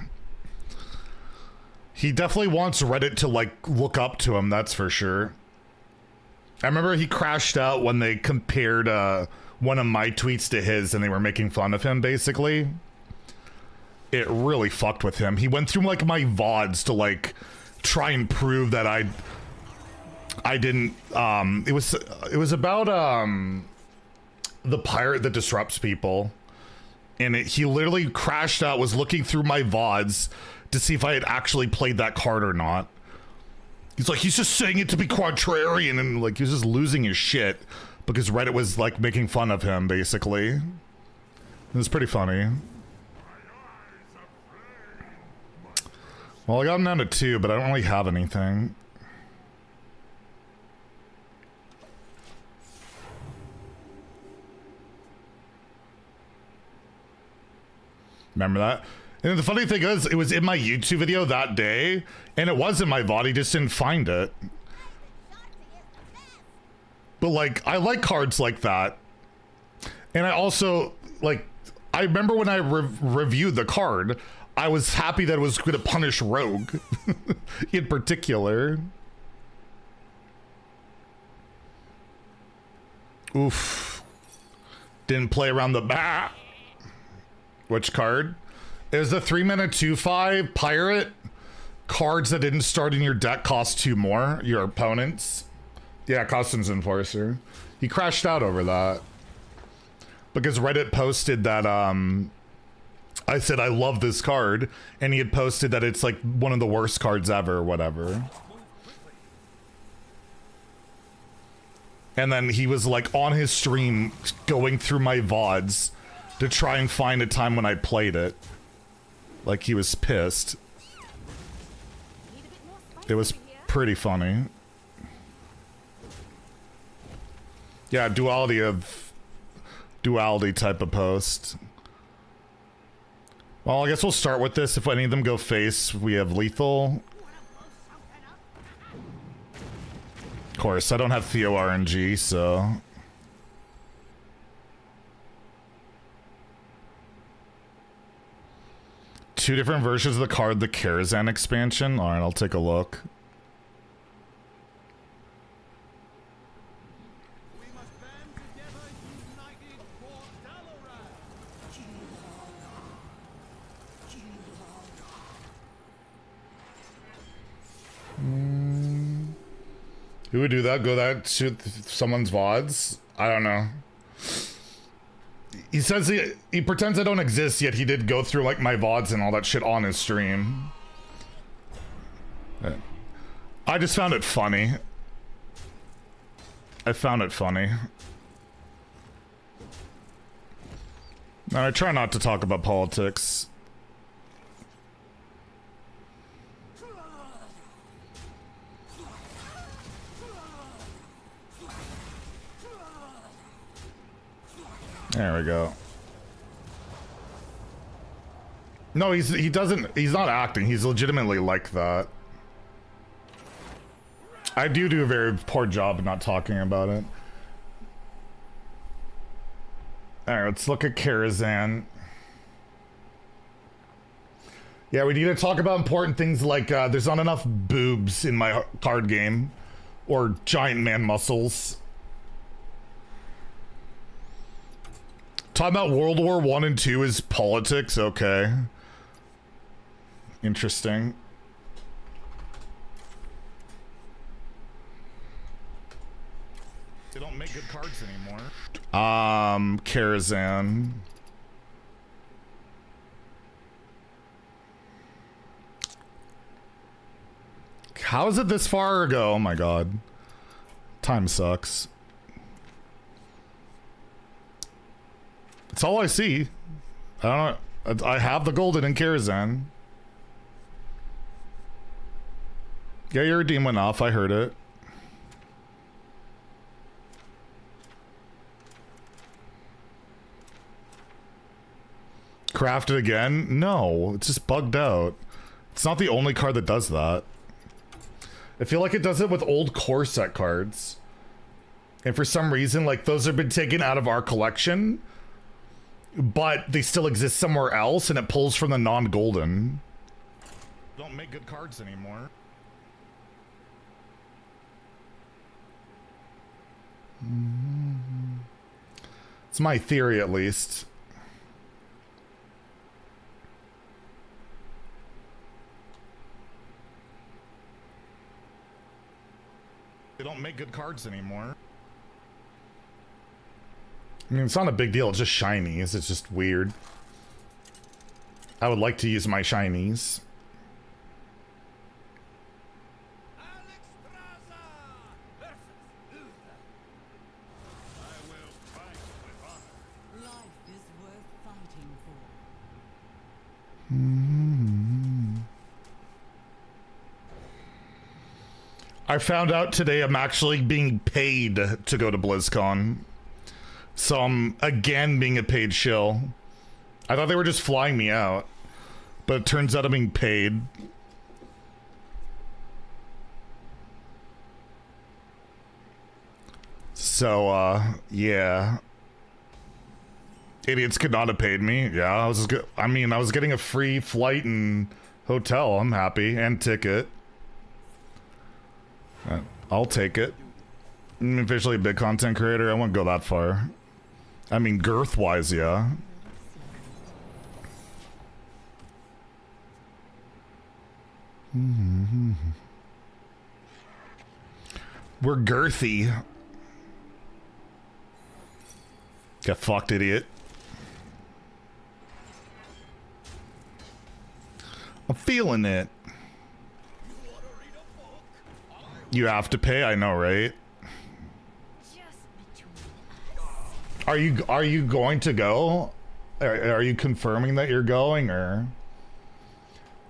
He definitely wants Reddit to like look up to him, that's for sure. I remember he crashed out when they compared one of my tweets to his and they were making fun of him, basically. It really fucked with him. He went through like my VODs to like try and prove that I didn't it was about the pirate that disrupts people. And he literally crashed out, was looking through my VODs to see if I had actually played that card or not. He's like, he's just saying it to be contrarian, and like, he was just losing his shit because Reddit was like making fun of him, basically. It was pretty funny. Well, I got him down to 2, but I don't really have anything. Remember that? And the funny thing is, it was in my YouTube video that day, and it was in my VOD, he just didn't find it. But like, I like cards like that. And I also, like, I remember when I reviewed the card, I was happy that it was going to punish Rogue, in particular. Oof. Didn't play around the back. Which card? It was the 3-mana 2/5 pirate. Cards that didn't start in your deck cost 2 more. Your opponents. Yeah, Customs Enforcer. He crashed out over that. Because Reddit posted that, I said I love this card, and he had posted that it's like one of the worst cards ever, or whatever. And then he was like on his stream going through my VODs to try and find a time when I played it. Like he was pissed. It was pretty funny. Yeah, duality type of post. Well, I guess we'll start with this. If any of them go face, we have lethal. Of course, I don't have Theo RNG, so... Two different versions of the card, the Karazhan expansion. Alright, I'll take a look. Who would do that? Go that to someone's VODs? I don't know. He says he pretends I don't exist, yet he did go through like my VODs and all that shit on his stream. I just found it funny. I found it funny. Now, I try not to talk about politics. There we go. No, he's not acting. He's legitimately like that. I do a very poor job of not talking about it. Alright, let's look at Karazhan. Yeah, we need to talk about important things like there's not enough boobs in my card game. Or giant man muscles. Talking about World War I and II is politics? Okay. Interesting. They don't make good cards anymore. Karazhan. How is it this far ago? Oh my god. Time sucks. That's all I see. I don't know. I have the golden in Karazhan. Yeah, your redeem went off. I heard it. Crafted again? No, it's just bugged out. It's not the only card that does that. I feel like it does it with old core set cards. And for some reason, like, those have been taken out of our collection, but they still exist somewhere else, and it pulls from the non-golden. Don't make good cards anymore. It's my theory, at least. They don't make good cards anymore. I mean, it's not a big deal. It's just shinies. It's just weird. I would like to use my shinies. Life is worth fighting for. I found out today I'm actually being paid to go to BlizzCon. So I'm again being a paid shill. I thought they were just flying me out. But it turns out I'm being paid. So, yeah. Idiots could not have paid me. Yeah, I was getting a free flight and hotel. I'm happy. And ticket. I'll take it. I'm officially a big content creator. I won't go that far. I mean, girth-wise, yeah. We're girthy. Get fucked, idiot. I'm feeling it. You have to pay, I know, right? Just between us. Are you going to go? Are you confirming that you're going, or?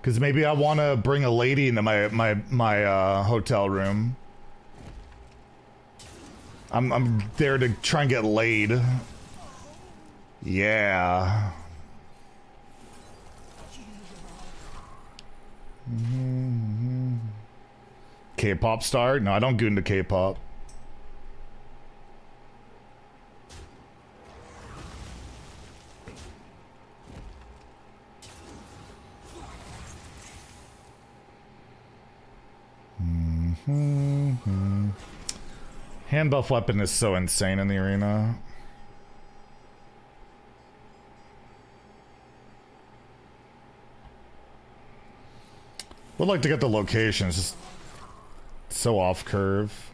Because maybe I want to bring a lady into my hotel room. I'm there to try and get laid. Yeah. K-pop star? No, I don't go into K-pop. Hand buff weapon is so insane in the arena. Would like to get the location. It's just so off curve.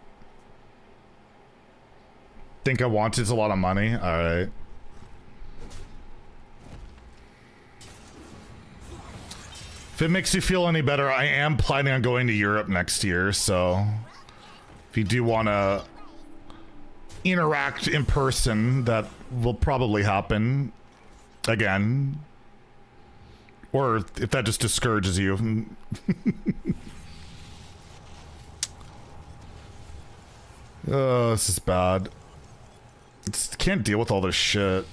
Think I want it. It's a lot of money. All right. If it makes you feel any better, I am planning on going to Europe next year. So if you do want to interact in person, that will probably happen again. Or if that just discourages you. Oh, this is bad. Can't deal with all this shit.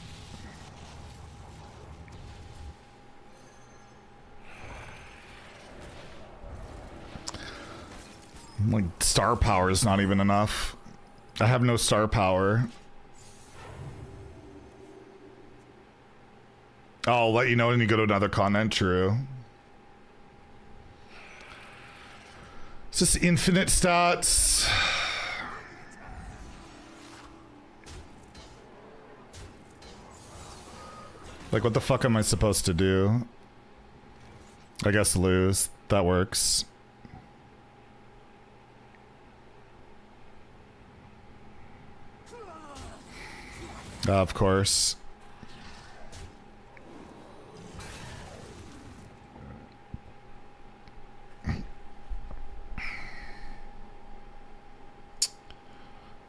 Like, star power is not even enough. I have no star power. I'll let you know when you go to another continent, true. It's just infinite stats. Like, what the fuck am I supposed to do? I guess lose. That works. Of course.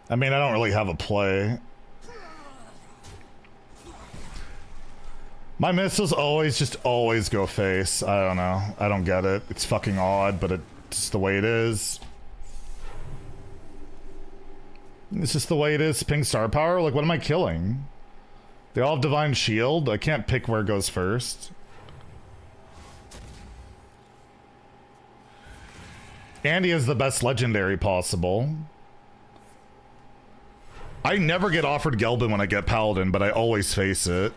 I mean, I don't really have a play. My missiles always go face. I don't know. I don't get it. It's fucking odd, but it's the way it is. It's just the way it is. Ping star power? Like, what am I killing? They all have divine shield? I can't pick where it goes first. Andy is the best legendary possible. I never get offered Gelbin when I get Paladin, but I always face it.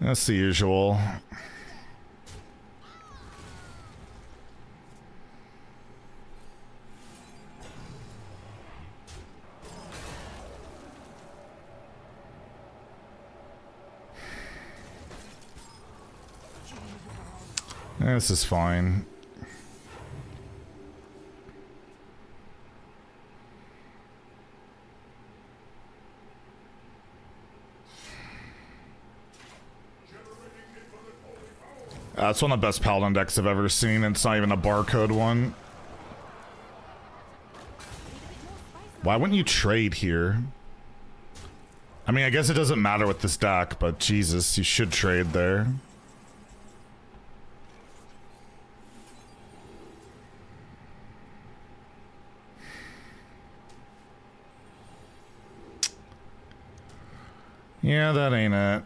That's the usual. This is fine. That's one of the best Paladin decks I've ever seen. It's not even a barcode one. Why wouldn't you trade here? I mean, I guess it doesn't matter with this deck, but Jesus, you should trade there. Yeah, that ain't it.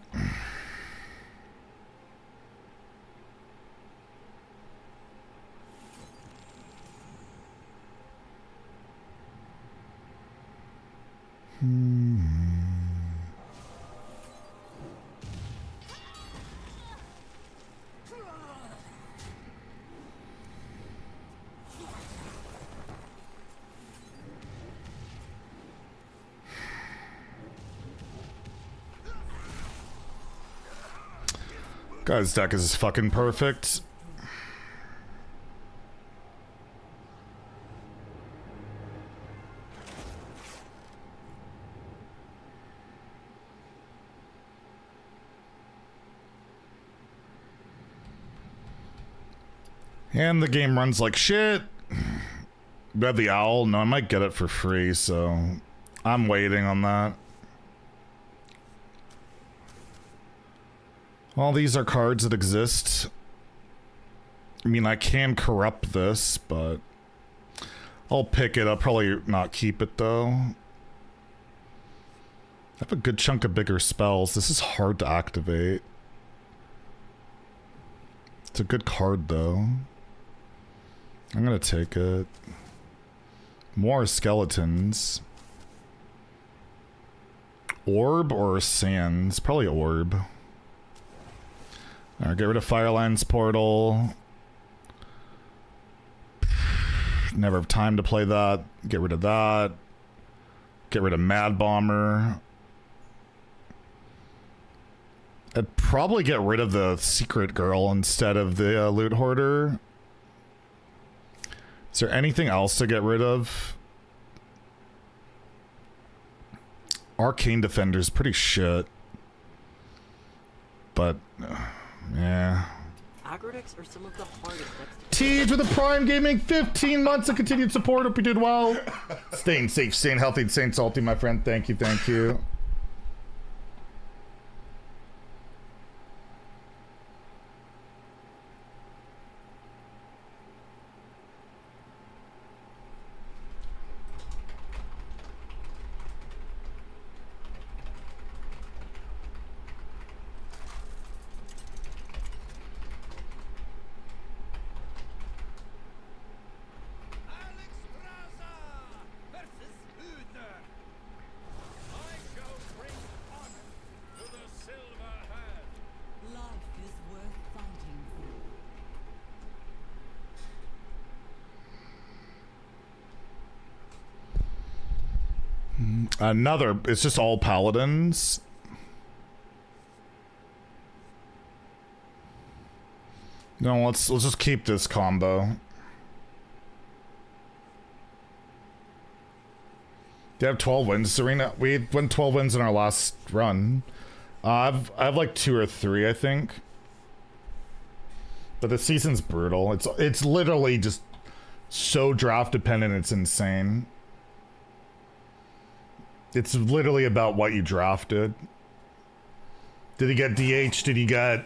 Guy's deck is fucking perfect. And the game runs like shit. Red the Owl? No, I might get it for free, so I'm waiting on that. All these are cards that exist. I mean, I can corrupt this, but I'll pick it. I'll probably not keep it, though. I have a good chunk of bigger spells. This is hard to activate. It's a good card, though. I'm gonna take it. More skeletons. Orb or sands? Probably orb. Alright, get rid of Firelands Portal. Never have time to play that. Get rid of that. Get rid of Mad Bomber. I'd probably get rid of the Secret Girl instead of the Loot Hoarder. Is there anything else to get rid of? Arcane Defender's pretty shit. But, yeah. Aggro decks are some of the hardest decks to Teej with the Prime Gaming, 15 months of continued support. Hope you did well. Staying safe, staying healthy, and staying salty, my friend. Thank you, thank you. Another, it's just all paladins. No, let's just keep this combo. They have 12 wins, Serena. We won 12 wins in our last run. I have like 2 or 3, I think. But the season's brutal. It's literally just so draft dependent. It's insane. It's literally about what you drafted. Did he get DH? Did he get...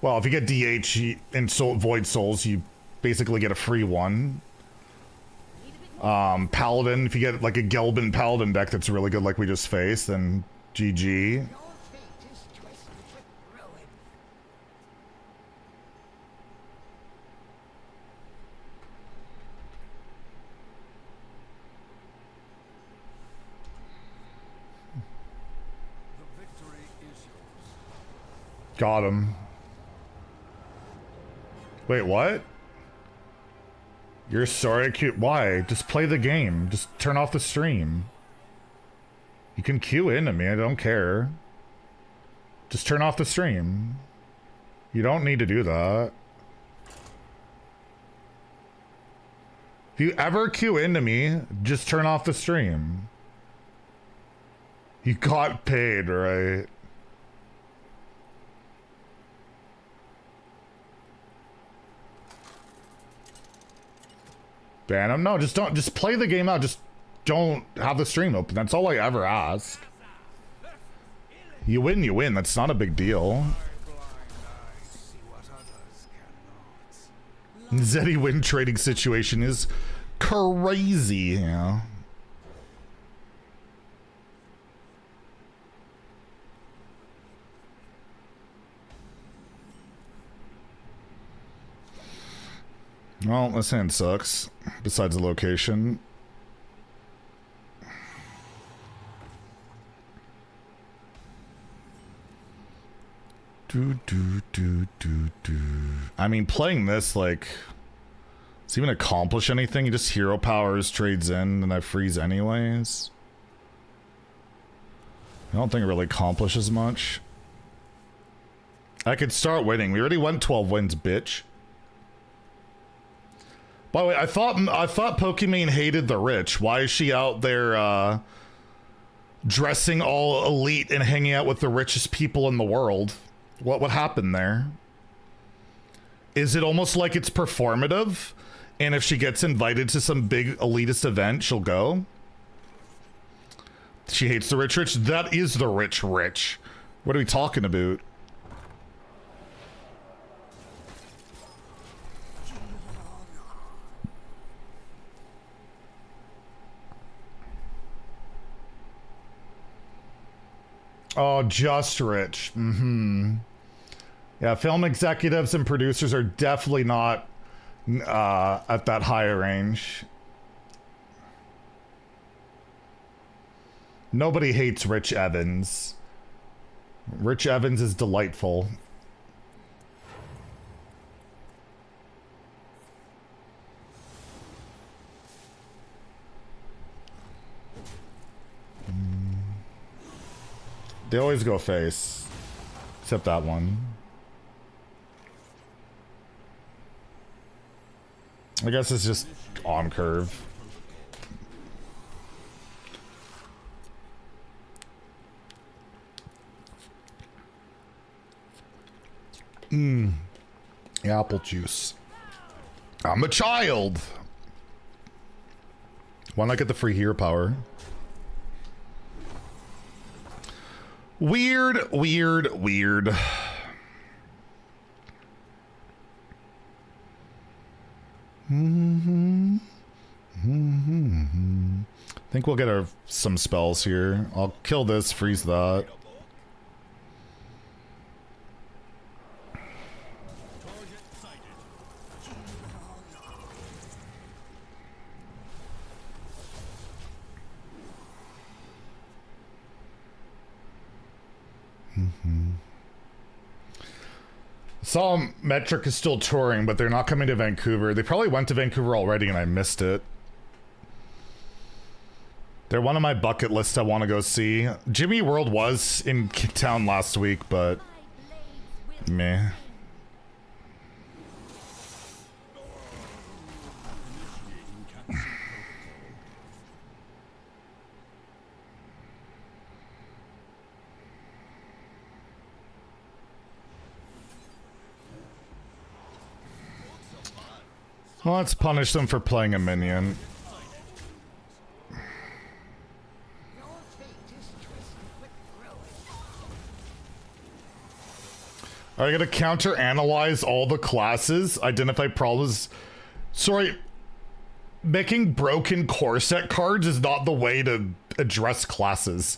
Well, if you get DH in Void Souls, you basically get a free one. Paladin, if you get like a Gelbin Paladin deck that's really good like we just faced, then GG. Got him. Wait, what? You're sorry, cute. Why? Just play the game. Just turn off the stream. You can queue into me. I don't care. Just turn off the stream. You don't need to do that. If you ever queue into me, just turn off the stream. You got paid, right? Ban him? No, just play the game out. Just don't have the stream open. That's all I ever ask. You win, you win. That's not a big deal. Zeddy win trading situation is crazy, yeah. Well, this hand sucks, besides the location. I mean, playing this, like, does it even accomplish anything? You just hero powers, trades in, and I freeze anyways. I don't think it really accomplishes much. I could start winning. We already went 12 wins, bitch. By the way, I thought Pokimane hated the rich. Why is she out there dressing all elite and hanging out with the richest people in the world? What happened there? Is it almost like it's performative? And if she gets invited to some big elitist event, she'll go? She hates the rich rich? That is the rich rich. What are we talking about? Oh, just rich. Mm-hmm. Yeah, film executives and producers are definitely not at that higher range. Nobody hates Rich Evans. Rich Evans is delightful. They always go face. Except that one. I guess it's just on curve. Apple juice. I'm a child. Why not get the free hero power? Weird, weird, weird. I think we'll get some spells here. I'll kill this, freeze that. Saw Metric is still touring, but they're not coming to Vancouver. They probably went to Vancouver already and I missed it. They're one of my bucket lists I want to go see. Jimmy World was in town last week, but meh. Well, let's punish them for playing a minion. Are you gonna counter-analyze all the classes? Identify problems? Sorry, making broken core set cards is not the way to address classes.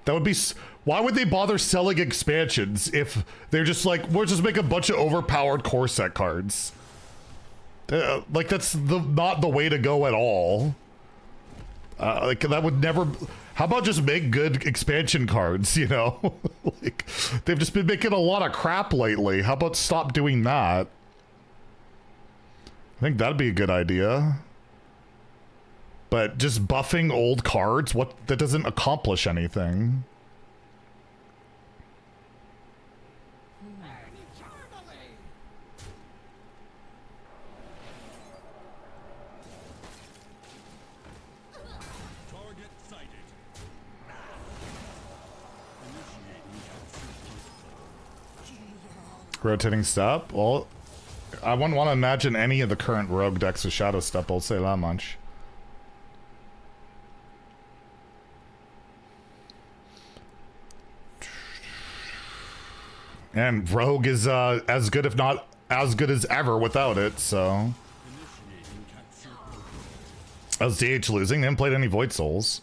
That would be... Why would they bother selling expansions if they're just like, we'll just make a bunch of overpowered core set cards? Like, that's not the way to go at all. Like that would never. How about just make good expansion cards? You know, like they've just been making a lot of crap lately. How about stop doing that? I think that'd be a good idea. But just buffing old cards, what that doesn't accomplish anything. Rotating step? Well, I wouldn't want to imagine any of the current rogue decks with Shadow Step, I'll say that much. And rogue is as good, if not as good as ever without it, so... How's DH losing? They haven't played any Void Souls.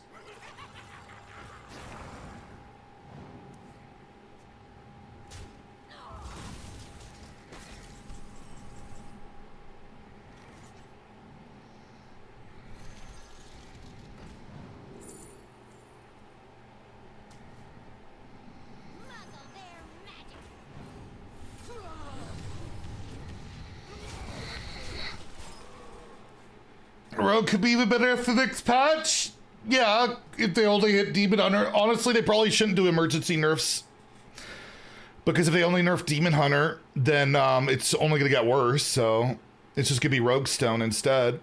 Rogue could be even better for the next patch. Yeah, if they only hit Demon Hunter. Honestly, they probably shouldn't do emergency nerfs. Because if they only nerf Demon Hunter, then it's only going to get worse. So it's just going to be Rogue Stone instead.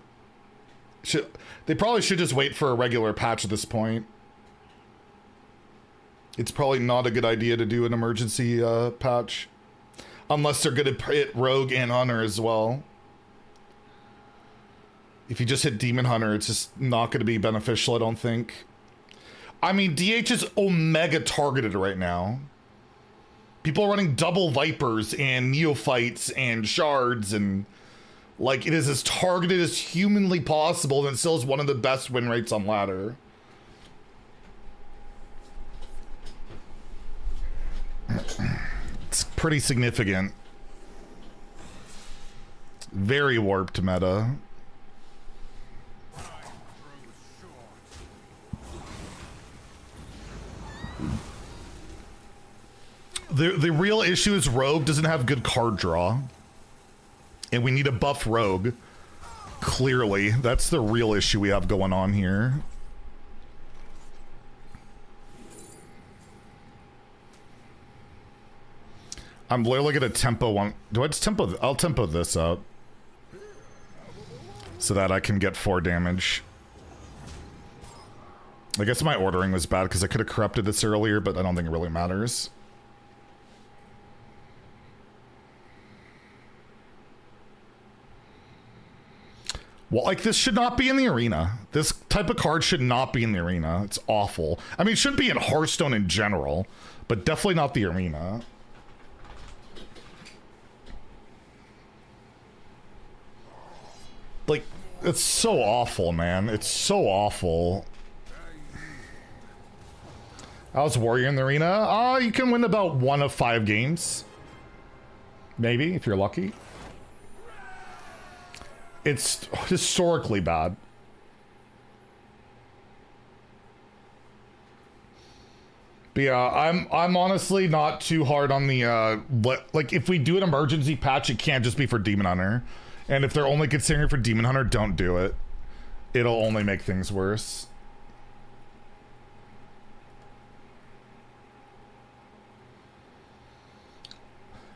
They probably should just wait for a regular patch at this point. It's probably not a good idea to do an emergency patch. Unless they're going to hit Rogue and Hunter as well. If you just hit Demon Hunter, it's just not going to be beneficial, I don't think. I mean, DH is Omega targeted right now. People are running double Vipers and Neophytes and Shards, and like, it is as targeted as humanly possible, and it still is one of the best win rates on ladder. It's pretty significant. Very warped meta. The real issue is Rogue doesn't have good card draw. And we need a buff Rogue. Clearly. That's the real issue we have going on here. I'm literally gonna tempo one. Do I just tempo? I'll tempo this up. So that I can get 4 damage. I guess my ordering was bad because I could have corrupted this earlier, but I don't think it really matters. Well, like, this should not be in the arena. This type of card should not be in the arena. It's awful. I mean, it should be in Hearthstone in general, but definitely not the arena. Like, it's so awful, man. It's so awful. How's Warrior in the arena? You can win about 1 of 5 games. Maybe, if you're lucky. It's historically bad. But yeah, I'm honestly not too hard on the like, if we do an emergency patch, it can't just be for Demon Hunter. And if they're only considering it for Demon Hunter, don't do it. It'll only make things worse.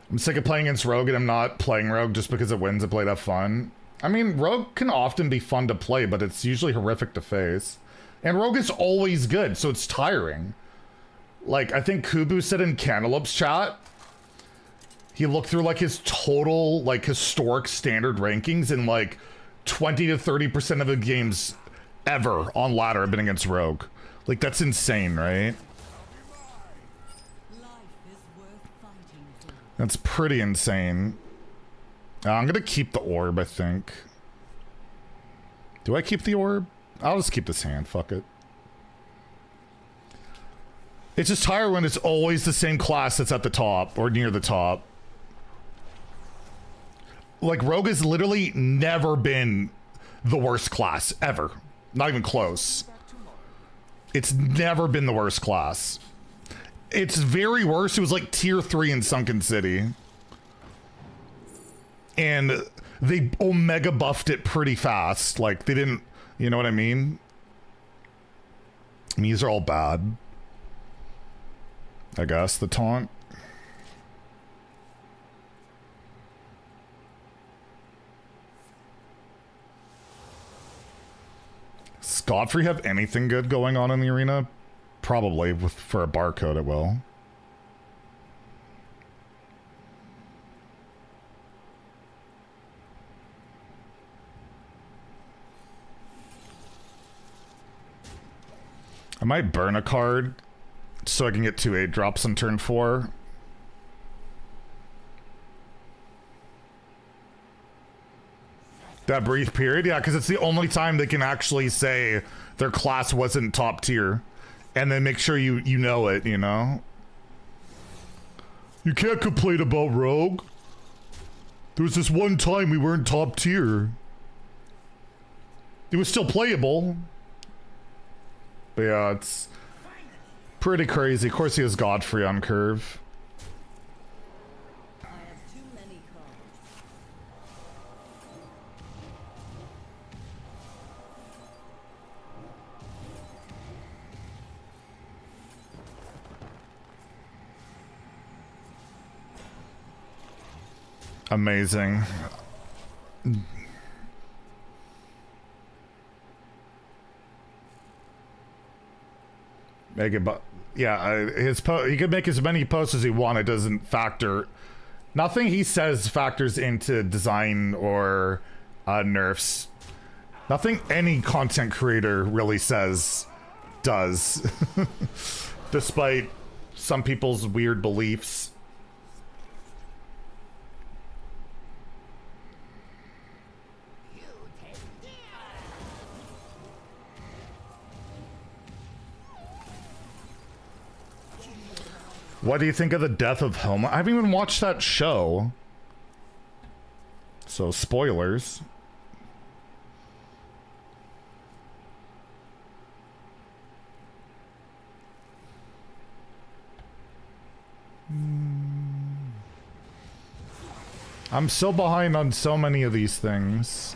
I'm sick of playing against Rogue, and I'm not playing Rogue just because it wins and play that fun. I mean, Rogue can often be fun to play, but it's usually horrific to face. And Rogue is always good, so it's tiring. Like, I think Kubu said in Cantaloupe's chat, he looked through, like, his total, like, historic standard rankings, and, like, 20 to 30% of the games ever on ladder have been against Rogue. Like, that's insane, right? That's pretty insane. I'm gonna keep the orb, I think. Do I keep the orb? I'll just keep this hand, fuck it. It's just tired when it's always the same class that's at the top, or near the top. Like, Rogue has literally never been the worst class, ever. Not even close. It's never been the worst class. It's very worse. It was like tier 3 in Sunken City. And they Omega buffed it pretty fast. Like, they didn't, you know what I mean? These are all bad. I guess, the taunt. Does Godfrey have anything good going on in the arena? Probably, for a barcode it will. I might burn a card so I can get 2 8-drops on turn 4. That brief period? Yeah, because it's the only time they can actually say their class wasn't top tier. And then make sure you know it, you know? You can't complain about Rogue. There was this one time we weren't top tier. It was still playable. But yeah, it's pretty crazy. Of course he has Godfrey on curve. I have too many cards. Amazing. Make it, but yeah, he could make as many posts as he want. It doesn't factor. Nothing he says factors into design or nerfs. Nothing any content creator really says does, despite some people's weird beliefs. What do you think of the death of Homer? I haven't even watched that show. So, spoilers. I'm so behind on so many of these things.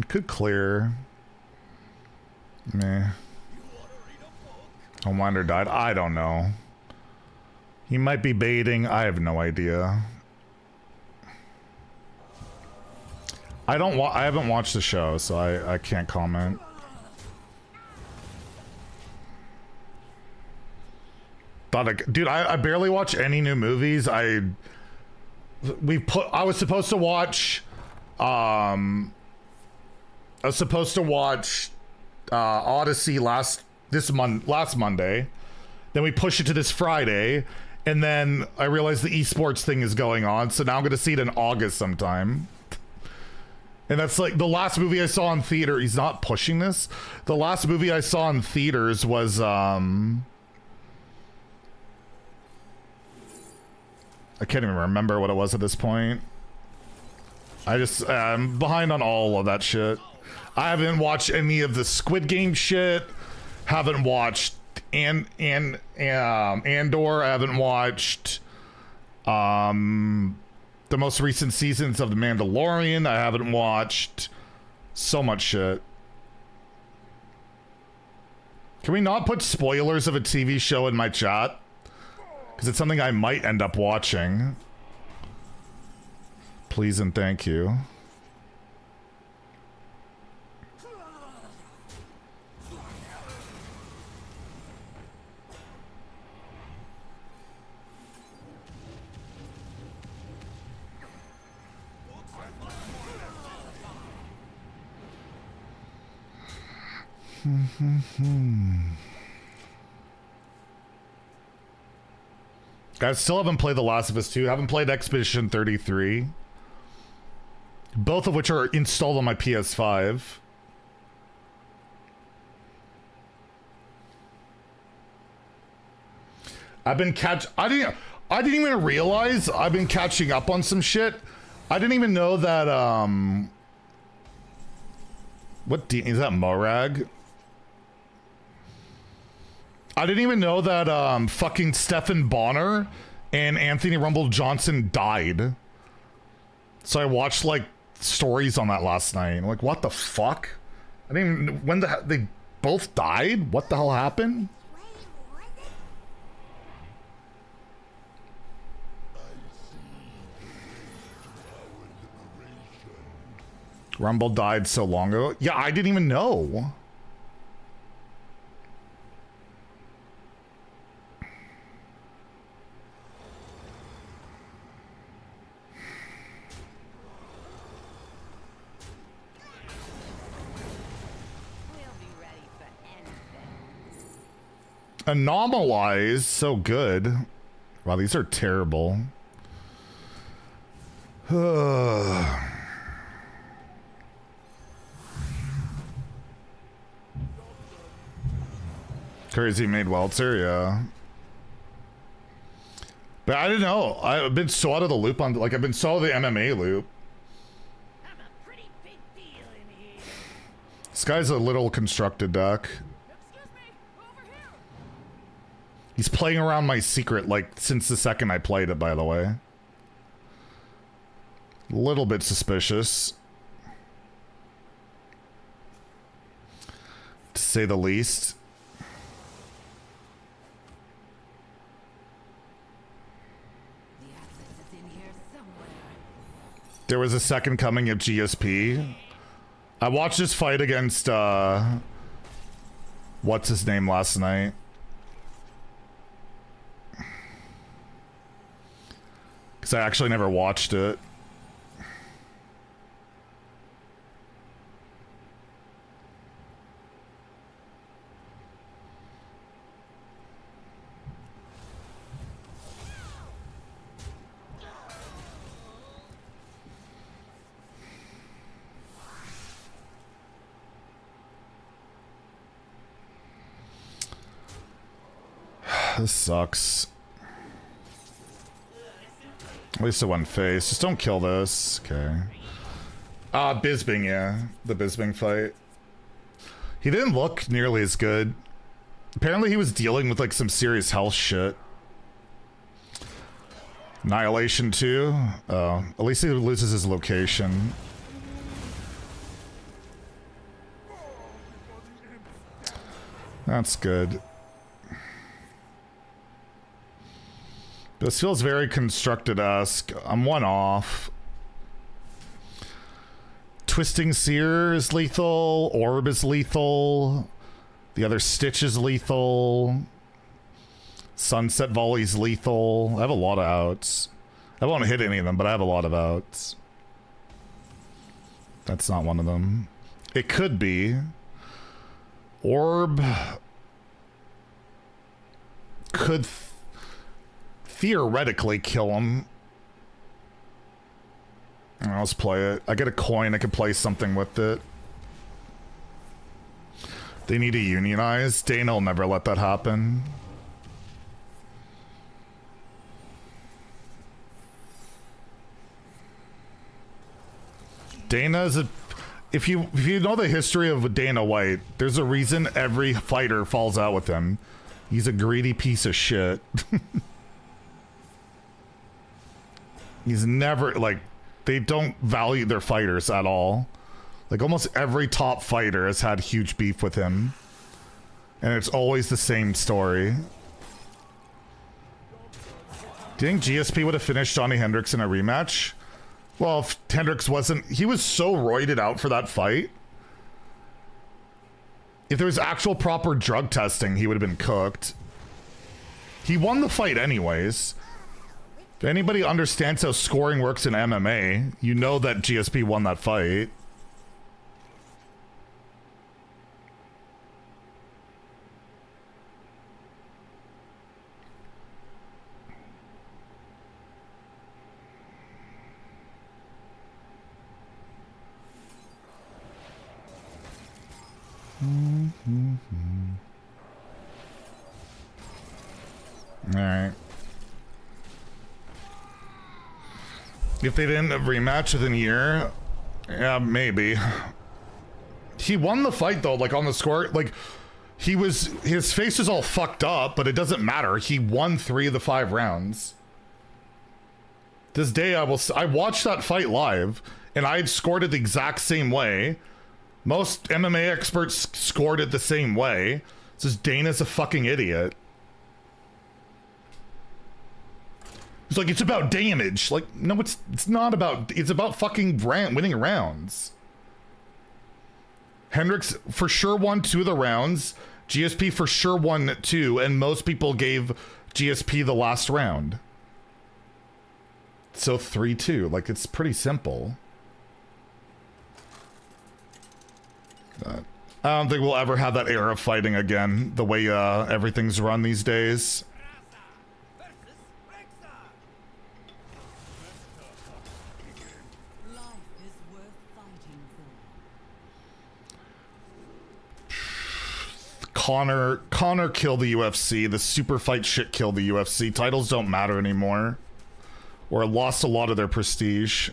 Could clear. Meh. Homelander died. I don't know. He might be baiting. I have no idea. I haven't watched the show, so I can't comment. Dude, I barely watch any new movies. I was supposed to watch Odyssey last Monday. Then we pushed it to this Friday, and then I realized the esports thing is going on, so now I'm gonna see it in August sometime. And that's like the last movie I saw in theater. He's not pushing this. The last movie I saw in theaters was I can't even remember what it was at this point. I'm behind on all of that shit. I haven't watched any of the Squid Game shit. Haven't watched Andor. I haven't watched the most recent seasons of The Mandalorian. I haven't watched so much shit. Can we not put spoilers of a TV show in my chat? Because it's something I might end up watching. Please and thank you. I still haven't played The Last of Us 2. Haven't played Expedition 33. Both of which are installed on my PS5. I didn't even realize I've been catching up on some shit. I didn't even know that, is that Morag? I didn't even know that, fucking Stephen Bonner and Anthony Rumble Johnson died. So I watched, like, stories on that last night. I'm like, what the fuck? I didn't even, when the hell, they both died? What the hell happened? Rumble died so long ago. Yeah, I didn't even know. Anomalize, so good. Wow, these are terrible. Crazy made Welter, yeah. But I didn't know. I've been so out of the loop on, like, I've been so out of the MMA loop. I'm a pretty big deal in here. This guy's a little constructed deck. Excuse me, over here. He's playing around my secret, like, since the second I played it, by the way. A little bit suspicious. To say the least. There was a second coming of GSP. I watched this fight against, what's his name last night? Because I actually never watched it. This sucks. At least it one face. Just don't kill this. Okay. Bisbing, yeah. The Bisbing fight. He didn't look nearly as good. Apparently he was dealing with like some serious health shit. Annihilation 2. Oh, at least he loses his location. That's good. This feels very constructed-esque. I'm one off. Twisting Seer is lethal. Orb is lethal. The other Stitch is lethal. Sunset Volley's lethal. I have a lot of outs. I won't hit any of them, but I have a lot of outs. That's not one of them. It could be. Orb could theoretically kill him. Let's play it. I get a coin, I can play something with it. They need to unionize. Dana will never let that happen. Dana is a... If you know the history of Dana White, there's a reason every fighter falls out with him. He's a greedy piece of shit. He's never, like, they don't value their fighters at all. Like, almost every top fighter has had huge beef with him. And it's always the same story. Do you think GSP would have finished Johnny Hendricks in a rematch? Well, if Hendricks wasn't... He was so roided out for that fight. If there was actual proper drug testing, he would have been cooked. He won the fight anyways. If anybody understands how scoring works in MMA, you know that GSP won that fight. All right. If they didn't rematch within a year, yeah, maybe. He won the fight though, like on the score, like his face is all fucked up, but it doesn't matter. He won 3 of the 5 rounds. This day I watched that fight live and I had scored it the exact same way. Most MMA experts scored it the same way. It's just Dana's a fucking idiot. It's like, it's about damage. Like, no, it's not about, it's about fucking winning rounds. Hendricks for sure won 2 of the rounds. GSP for sure won 2, and most people gave GSP the last round. So 3-2, like, it's pretty simple. I don't think we'll ever have that era of fighting again, the way everything's run these days. Connor killed the UFC. The super fight shit killed the UFC. Titles don't matter anymore. Or it lost a lot of their prestige.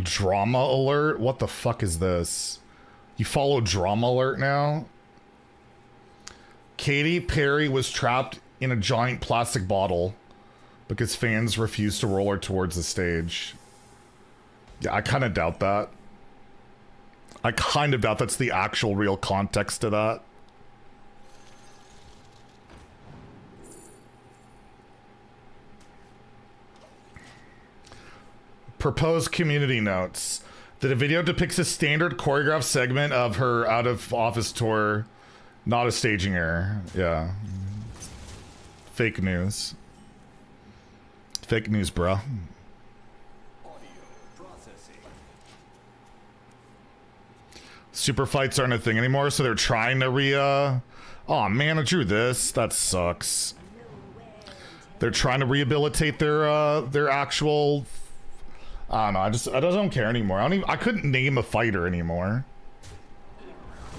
Drama alert? What the fuck is this? You follow Drama Alert now? Katy Perry was trapped in a giant plastic bottle because fans refused to roll her towards the stage. Yeah, I kind of doubt that. I kind of doubt that's the actual real context to that. Proposed community notes. The video depicts a standard choreographed segment of her out of office tour, not a staging error. Yeah. Fake news. Fake news, bro. Super fights aren't a thing anymore, so they're trying to oh man, I drew this. That sucks. They're trying to rehabilitate their actual. I don't know. I don't care anymore. I couldn't name a fighter anymore.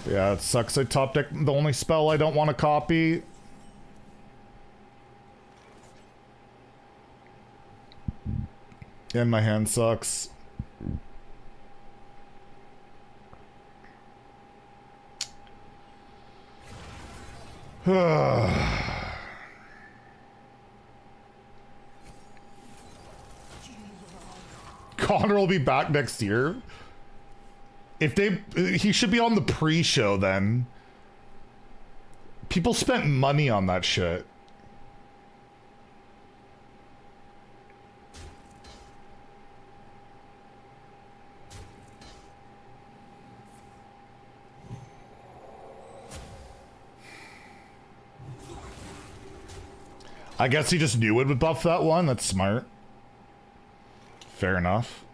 Yeah, it sucks. I top deck the only spell I don't want to copy. And my hand sucks. Connor will be back next year. He should be on the pre-show then. People spent money on that shit. I guess he just knew it would buff that one. That's smart. Fair enough.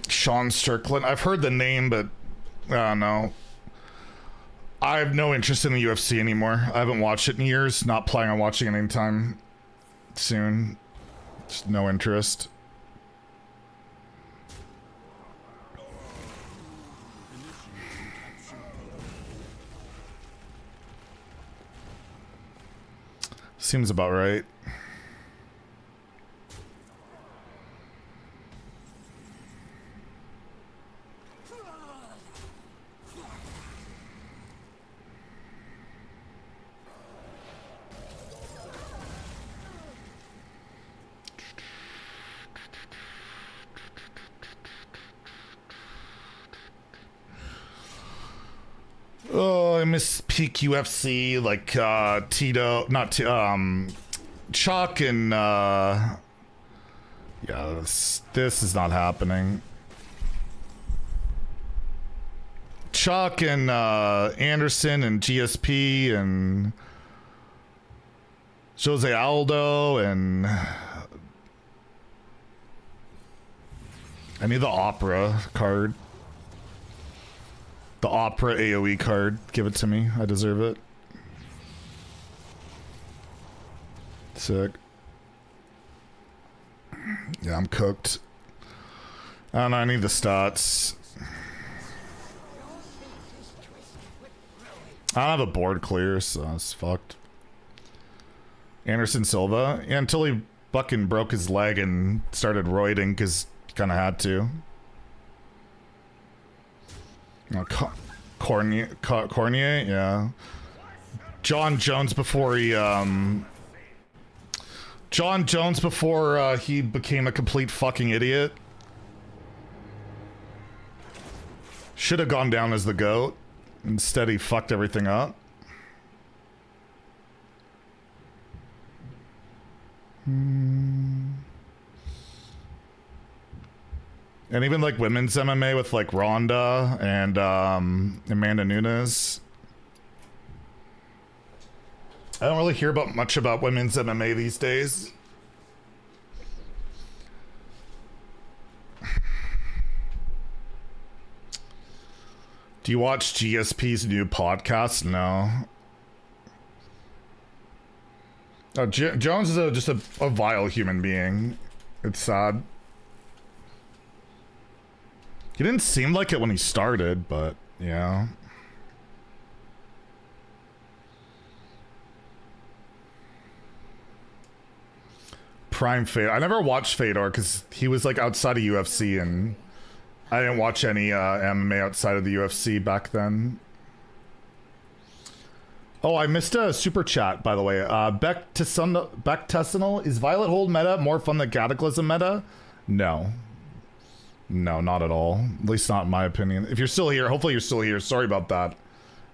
Sean Strickland. I've heard the name, but I don't know. I have no interest in the UFC anymore. I haven't watched it in years. Not planning on watching it anytime soon. Just no interest. Seems about right. Oh, I miss peak UFC, like Tito, not Chuck, and yeah, this is not happening. Chuck and Anderson and GSP and Jose Aldo, and I need the Opera card. The Opera AoE card. Give it to me. I deserve it. Sick. Yeah, I'm cooked. I don't know, I need the stats. I don't have a board clear, so it's fucked. Anderson Silva? Yeah, until he fucking broke his leg and started roiding because he kind of had to. Cornier, yeah. John Jones before he he became a complete fucking idiot. Should have gone down as the GOAT. Instead he fucked everything up. And even like women's MMA with like Ronda and Amanda Nunes. I don't really hear about much about women's MMA these days. Do you watch GSP's new podcast? No. Oh, Jones is just a vile human being. It's sad. He didn't seem like it when he started, but yeah. Prime Fedor. I never watched Fedor because he was like outside of UFC, and I didn't watch any MMA outside of the UFC back then. Oh, I missed a super chat, by the way. Beck Tessinal, is Violet Hold meta more fun than Cataclysm meta? No. No, not at all. At least not in my opinion. If you're still here, hopefully you're still here. Sorry about that.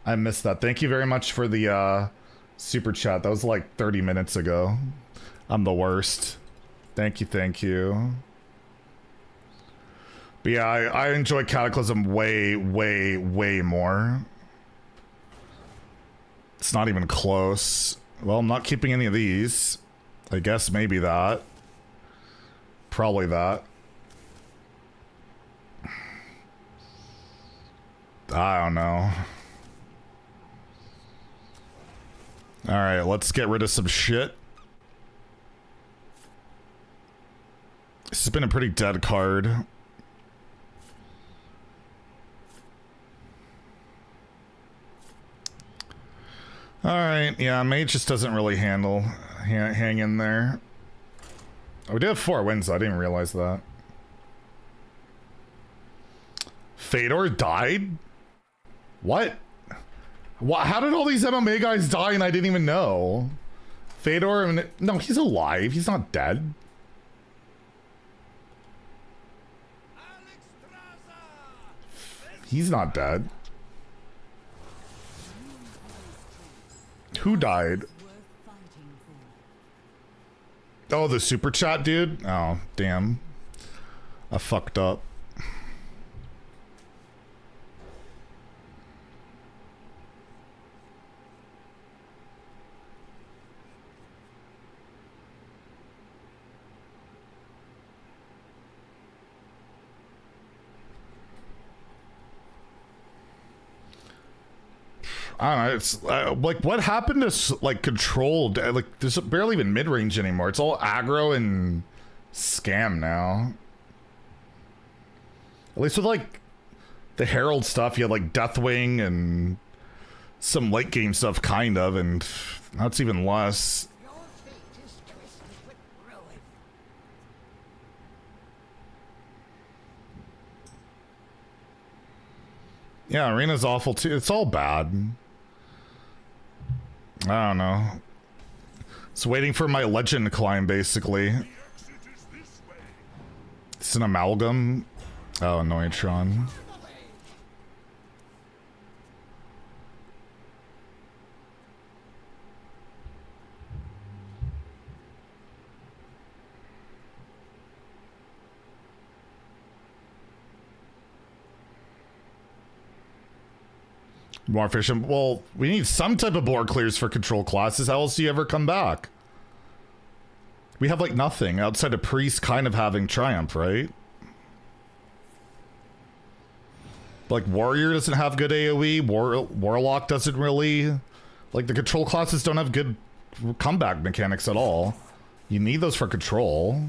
I missed that. Thank you very much for the super chat. That was like 30 minutes ago. I'm the worst. Thank you, thank you. But yeah, I enjoy Cataclysm way, way, way more. It's not even close. Well, I'm not keeping any of these. I guess maybe that. Probably that. I don't know. Alright, let's get rid of some shit. This has been a pretty dead card. Alright, yeah, Mage just doesn't really hang in there. Oh, we did have 4 wins, though. I didn't realize that. Fedor died? What? How did all these MMA guys die and I didn't even know? Fedor, no, he's alive. He's not dead. He's not dead. Who died? Oh, the super chat dude? Oh, damn. I fucked up. I don't know, it's like what happened to like controlled, like there's barely even mid-range anymore. It's all aggro and scam now. At least with like the Herald stuff, you had like Deathwing and some late game stuff kind of, and now it's even less. Yeah, Arena's awful too. It's all bad. I don't know. It's waiting for my legend to climb, basically. It's an amalgam. Oh, Noitron. More efficient. Well, we need some type of board clears for control classes. How else do you ever come back? We have like nothing outside of Priest kind of having Triumph, right? Like Warrior doesn't have good AoE. Warlock doesn't really. Like the control classes don't have good comeback mechanics at all. You need those for control.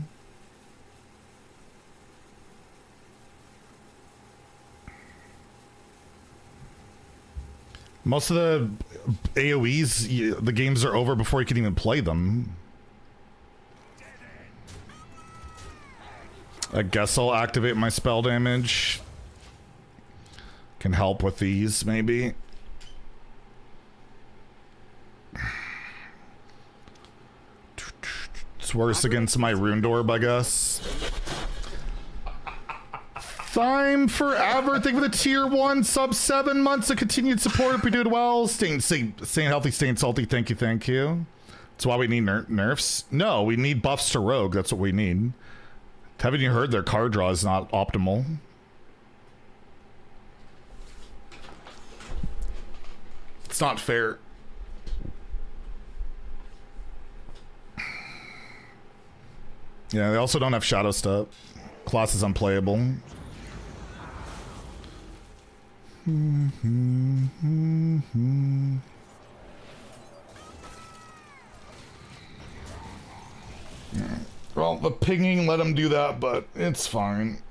Most of the AoEs, the games are over before you can even play them. I guess I'll activate my spell damage. Can help with these, maybe. It's worse against my Rune Orb, I guess. Time forever. Thank you for the tier 1 sub 7 months of continued support. If we do it well. Staying healthy, staying salty. Thank you, thank you. That's why we need nerfs. No, we need buffs to Rogue. That's what we need. Haven't you heard their card draw is not optimal? It's not fair. Yeah, they also don't have Shadow Step. Class is unplayable. Well, the pinging let him do that, but it's fine.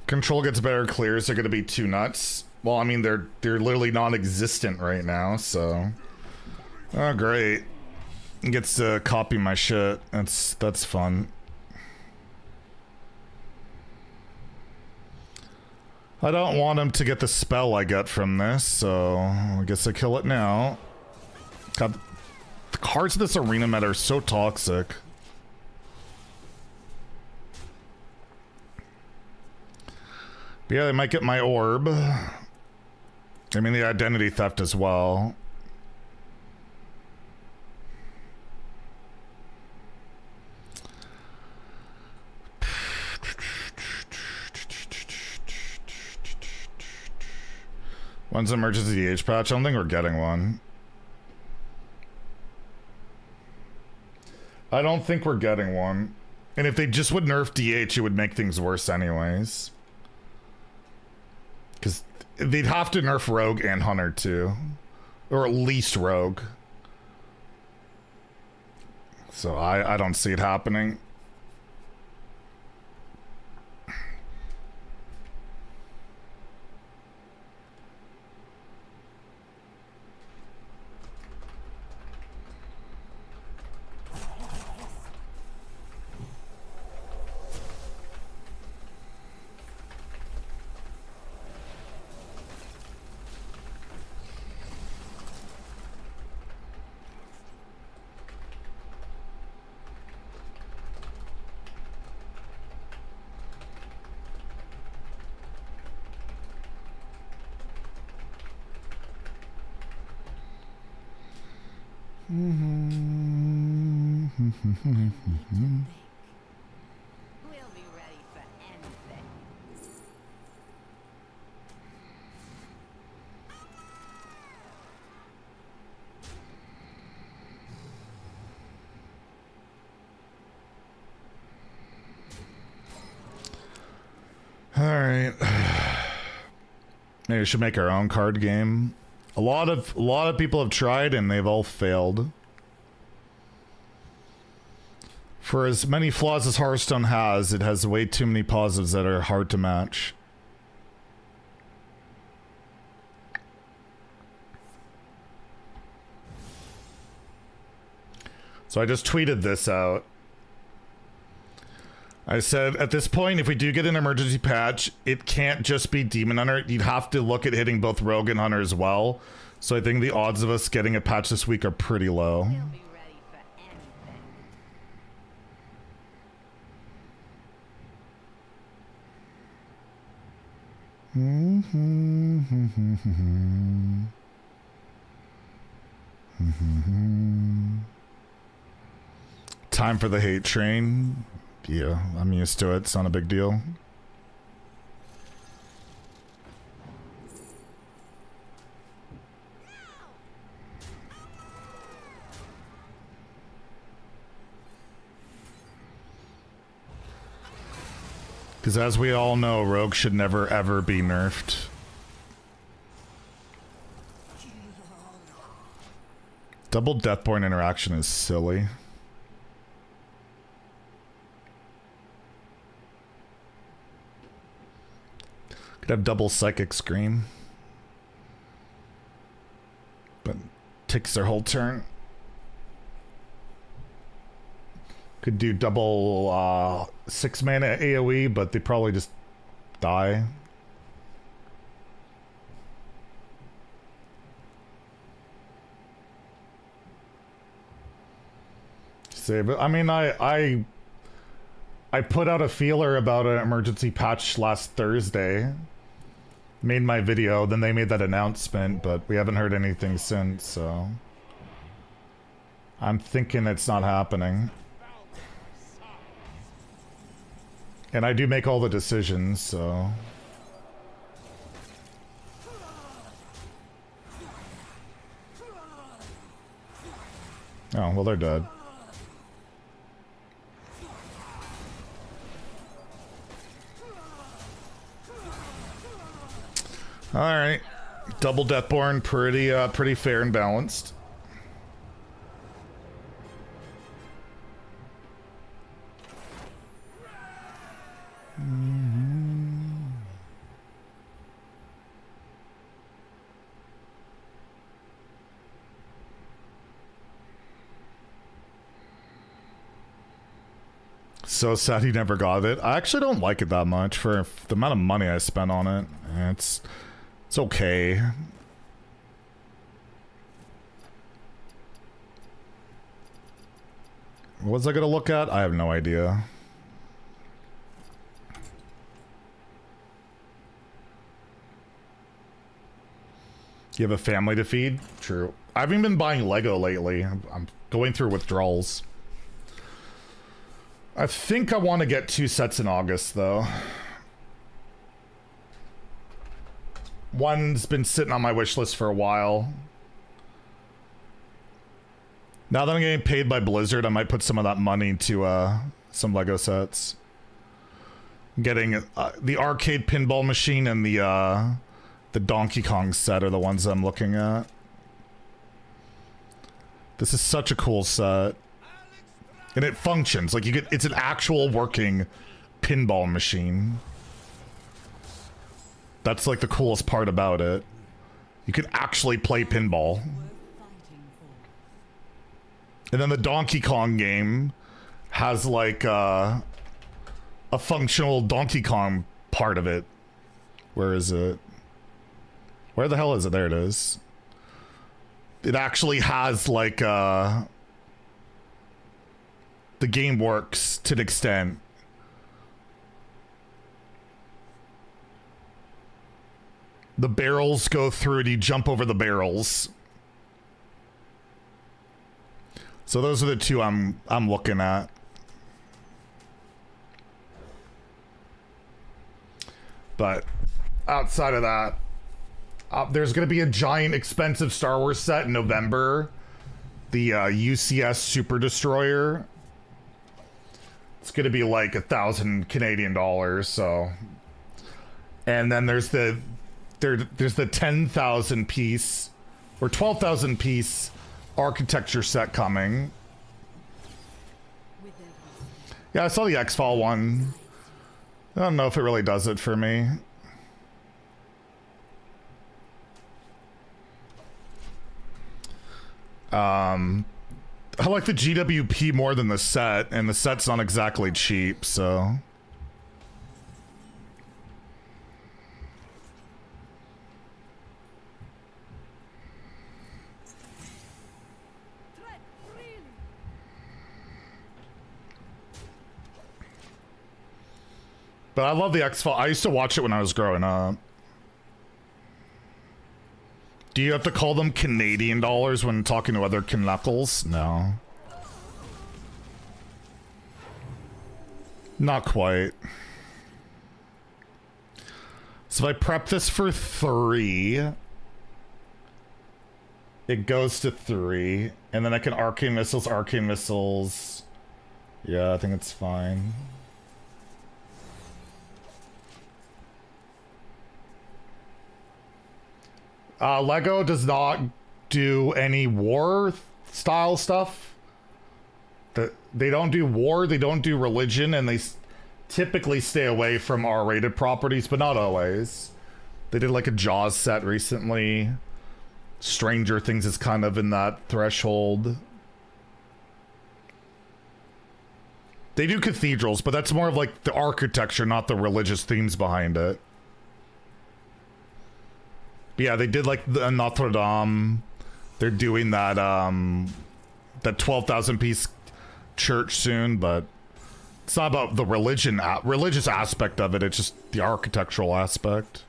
Control gets better clears, they're gonna be too nuts. Well, I mean, they're literally non-existent right now, so. Oh, great. He gets to copy my shit. That's fun. I don't want him to get the spell I get from this, so I guess I kill it now. God, the cards in this arena meta are so toxic. But yeah, they might get my orb. I mean, the identity theft as well. When's the emergency DH patch? I don't think we're getting one. I don't think we're getting one. And if they just would nerf DH, it would make things worse anyways. Because they'd have to nerf Rogue and Hunter too. Or at least Rogue. So I don't see it happening. We'll be ready for anything. All right. Maybe we should make our own card game. A lot of people have tried and they've all failed. For as many flaws as Hearthstone has, it has way too many positives that are hard to match. So I just tweeted this out. I said, at this point, if we do get an emergency patch, it can't just be Demon Hunter. You'd have to look at hitting both Rogue and Hunter as well. So I think the odds of us getting a patch this week are pretty low. We'll be ready for anything. Time for the hate train. Yeah, I'm used to it. It's not a big deal. Because as we all know, Rogue should never ever be nerfed. Double Deathborn interaction is silly. Could have double Psychic Scream. But takes their whole turn. Could do double 6 mana AoE, but they probably just die. Save it. I mean, I put out a feeler about an emergency patch last Thursday. Made my video, then they made that announcement, but we haven't heard anything since, so I'm thinking it's not happening. And I do make all the decisions, so... Oh, well, they're dead. Alright. Double Deathborn, pretty fair and balanced. So sad he never got it. I actually don't like it that much for the amount of money I spent on it. It's okay. What was I gonna look at? I have no idea. You have a family to feed? True. I haven't been buying Lego lately. I'm going through withdrawals. I think I want to get 2 sets in August, though. One's been sitting on my wish list for a while. Now that I'm getting paid by Blizzard, I might put some of that money to some Lego sets. Getting the arcade pinball machine and the Donkey Kong set are the ones I'm looking at. This is such a cool set. And it functions. Like, it's an actual working pinball machine. That's like the coolest part about it. You can actually play pinball. And then the Donkey Kong game has like a functional Donkey Kong part of it. Where is it? Where the hell is it? There it is. It actually has like the game works to an extent. The barrels go through and you jump over the barrels. So those are the two I'm looking at. But outside of that, there's going to be a giant expensive Star Wars set in November. The UCS Super Destroyer. It's going to be like 1,000 Canadian dollars, so. And then there's the 10,000 piece or 12,000 piece architecture set coming. Yeah, I saw the X-File one. I don't know if it really does it for me. I like the GWP more than the set, and the set's not exactly cheap, so. But I love the X-File. I used to watch it when I was growing up. Do you have to call them Canadian dollars when talking to other Knuckles? No. Not quite. So if I prep this for 3, it goes to 3, and then I can arcane missiles. Yeah, I think it's fine. Lego does not do any war style stuff. They don't do war, they don't do religion, and they typically stay away from R-rated properties, but not always. They did like a Jaws set recently. Stranger Things is kind of in that threshold. They do cathedrals, but that's more of like the architecture, not the religious themes behind it. But yeah, they did like the Notre Dame. They're doing that that 12,000 piece church soon, but it's not about the religious aspect of it. It's just the architectural aspect.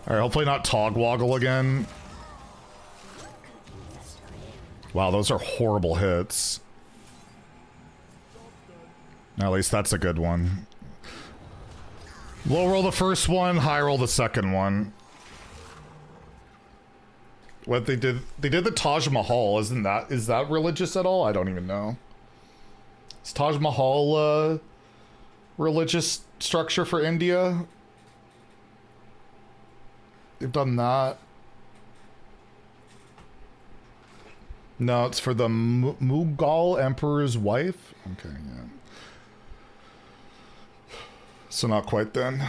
All right, hopefully not Togwoggle again. Wow, those are horrible hits. At least that's a good one. Low roll the first one, high roll the second one. What they did the Taj Mahal. Is that religious at all? I don't even know. Is Taj Mahal religious structure for India? They've done that. No, it's for the Mughal emperor's wife. Okay, yeah. So not quite then.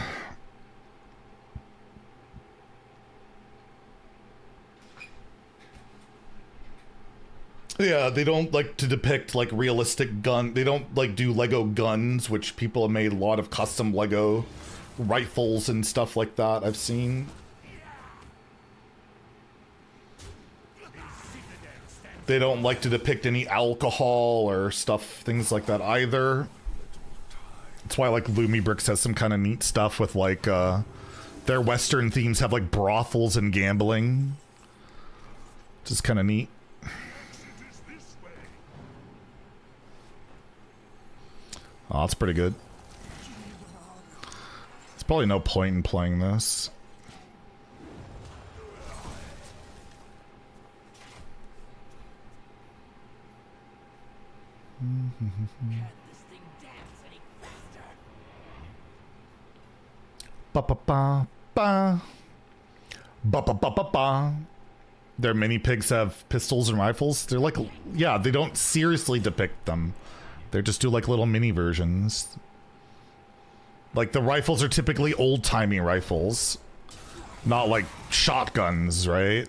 Yeah, they don't like to depict like realistic gun. They don't like do Lego guns, which people have made a lot of custom Lego rifles and stuff like that. I've seen. They don't like to depict any alcohol or stuff, things like that either. That's why like Lumi Bricks has some kind of neat stuff with like their Western themes have like brothels and gambling. Which is kind of neat. Oh, that's pretty good. There's probably no point in playing this. Ba ba ba ba. Ba ba ba ba ba. Their mini pigs have pistols and rifles. They're like, yeah, they don't seriously depict them. They just do like little mini versions. Like the rifles are typically old-timey rifles, not like shotguns, right?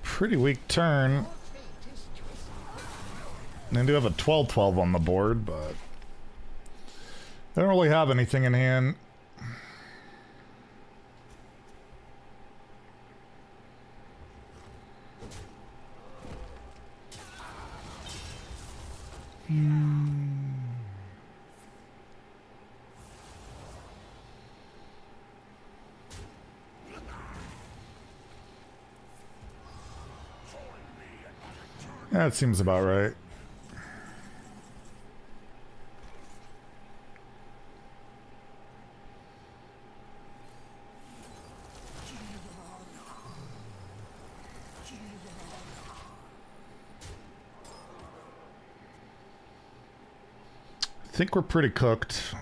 Pretty weak turn. They do have a 12-12 on the board, but they don't really have anything in hand. That seems about right. I think we're pretty cooked.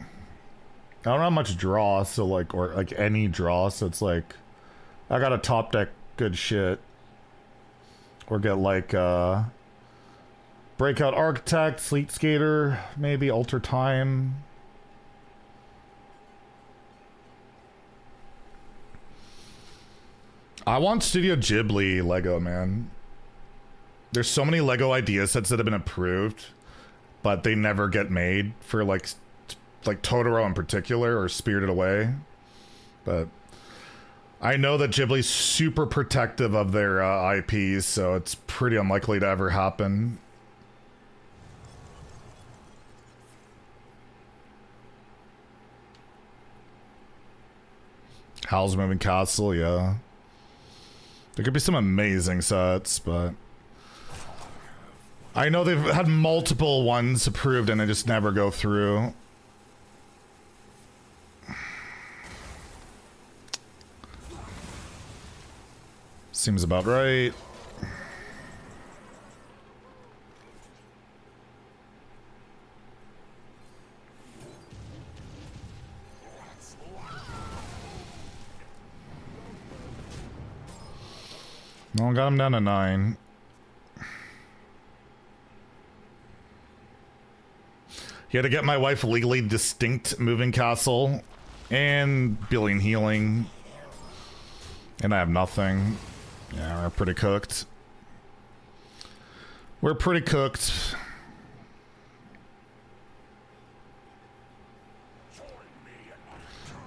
I don't have much draw, so like, or like any draw, so it's like, I gotta top deck good shit. Or get like Breakout Architect, Sleet Skater, maybe Alter Time. I want Studio Ghibli Lego, man. There's so many Lego idea sets that have been approved, but they never get made for like Totoro in particular or Spirited Away. But I know that Ghibli's super protective of their IPs, so it's pretty unlikely to ever happen. Howl's Moving Castle, yeah. There could be some amazing sets, but I know they've had multiple ones approved and they just never go through. Seems about right. No, got him down to 9. He had to get my wife legally distinct moving castle and billion healing. And I have nothing. Yeah, we're pretty cooked. We're pretty cooked.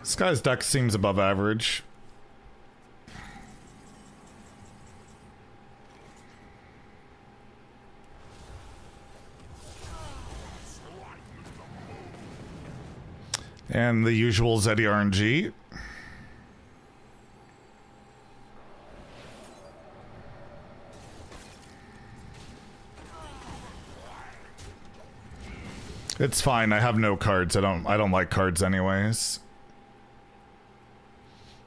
This guy's deck seems above average. And the usual Zeddy RNG. It's fine. I have no cards. I don't like cards anyways.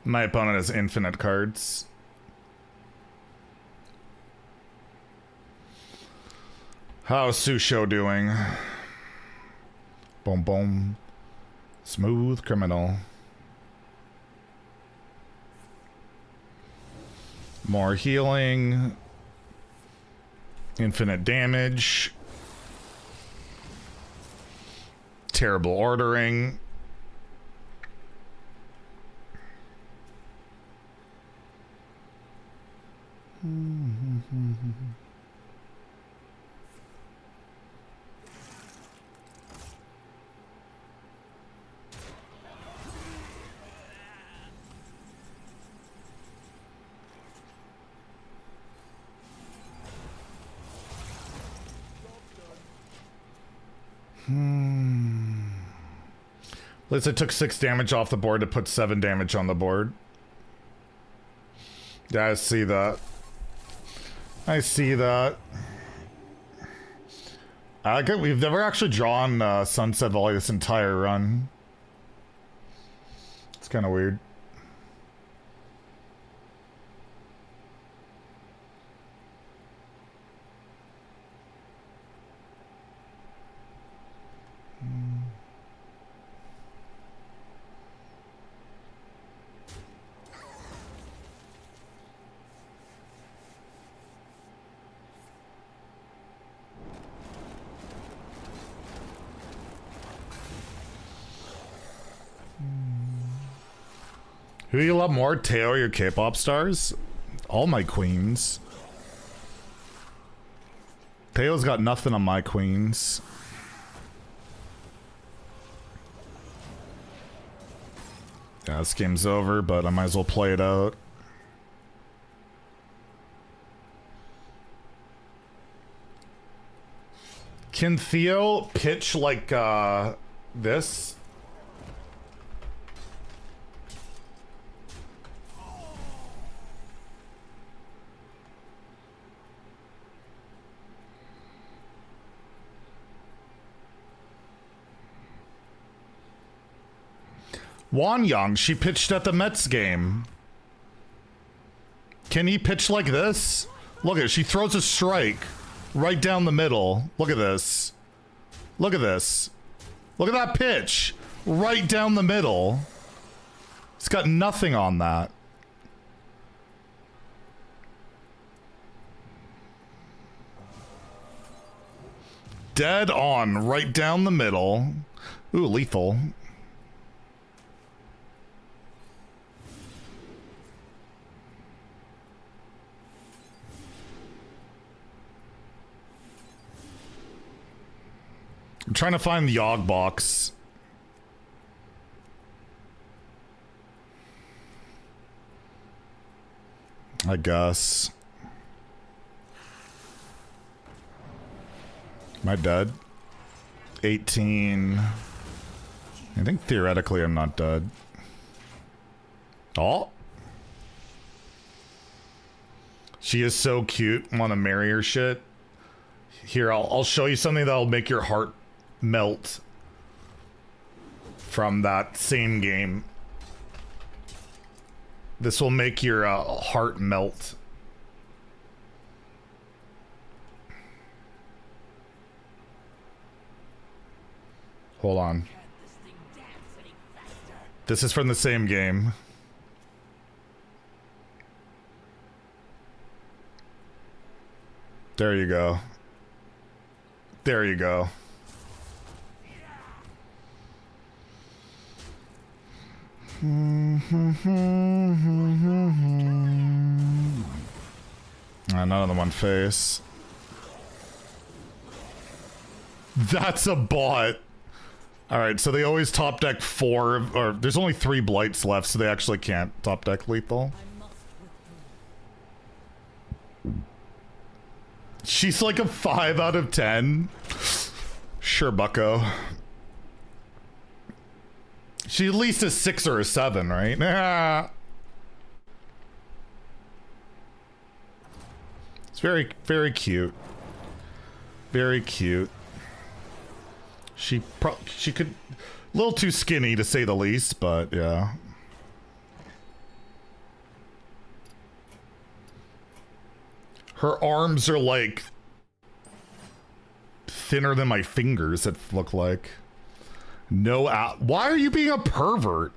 My opponent has infinite cards. How's Susho doing? Boom boom. Smooth criminal. More healing. Infinite damage. Terrible ordering. At least I took 6 damage off the board to put 7 damage on the board. Yeah, I see that. I see that. We've never actually drawn Sunset Valley this entire run. It's kind of weird. Who you love more, Teo or your K-pop stars? All my queens. Teo's got nothing on my queens. Yeah, this game's over, but I might as well play it out. Can Theo pitch like this? Wanyang, she pitched at the Mets game. Can he pitch like this? Look at it, she throws a strike right down the middle. Look at this. Look at this. Look at that pitch. Right down the middle. It's got nothing on that. Dead on, right down the middle. Ooh, lethal. I'm trying to find the Yogg box. I guess. Am I dead? 18. I think theoretically I'm not dead. Oh. She is so cute. Want to marry her shit? Here, I'll show you something that'll make your heart melt from that same game. This will make your heart melt. Hold on. This is from the same game. There you go. There you go. None of them on face. That's a bot. Alright, so they always top deck 4, or there's only 3 blights left, so they actually can't top deck lethal. She's like a 5 out of 10. Sure, bucko. She at least a 6 or a 7, right? Nah. It's very, very cute. Very cute. She could... A little too skinny, to say the least, but yeah. Her arms are like... thinner than my fingers, it look like. No out. Why are you being a pervert?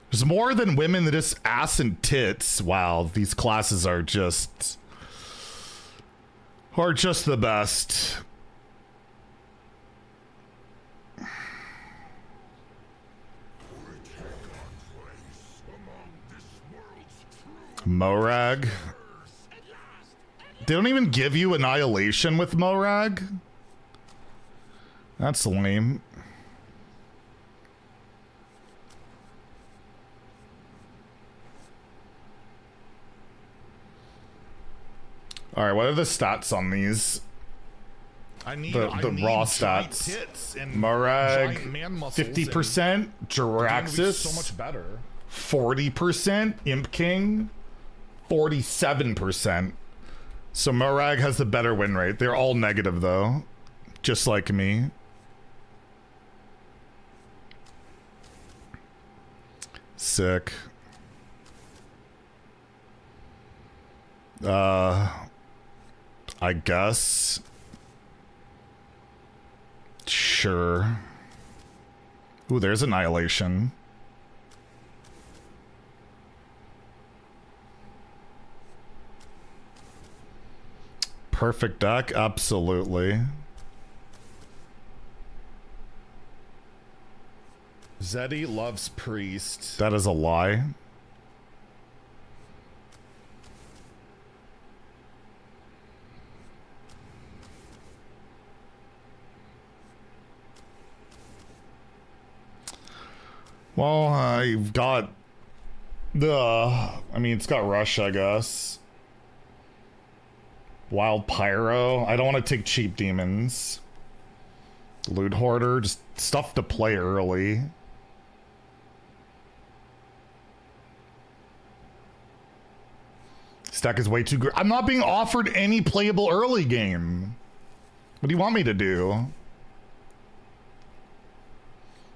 There's more than women than just ass and tits. Wow, these classes are just the best. Morag. They don't even give you Annihilation with Morag? That's lame. Alright, what are the stats on these? I need The raw giant stats. tits and Morag, giant man muscles 50%. and the game would be Jiraxis, so much better. 40%. Imp King, 47%. So Morag has the better win rate. They're all negative though. Just like me. Sick. I guess. Sure. Ooh, there's Annihilation. Perfect deck, absolutely. Zeddy loves Priest. That is a lie. Well, you've got the... I mean, it's got Rush, I guess. Wild Pyro. I don't want to take cheap demons. Loot Hoarder. Just stuff to play early. Stack is way too good. I'm not being offered any playable early game. What do you want me to do?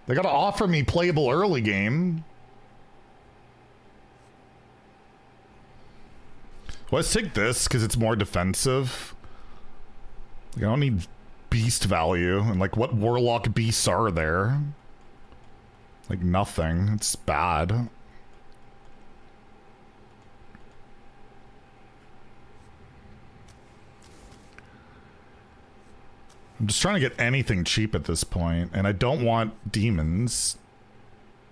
They gotta offer me playable early game. Well, let's take this because it's more defensive. I don't need beast value. And like, what warlock beasts are there? Like nothing. It's bad. I'm just trying to get anything cheap at this point, and I don't want demons,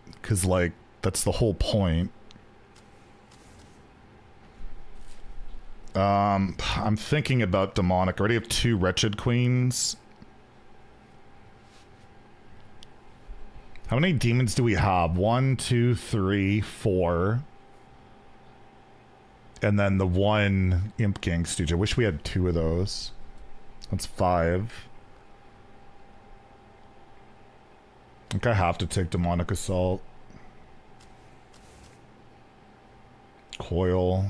because like that's the whole point. I'm thinking about demonic. I already have 2 wretched queens. How many demons do we have? 1, 2, 3, 4. And then the 1 Imp King Stooge. I wish we had 2 of those. That's 5. think I have to take Demonic Assault. Coil.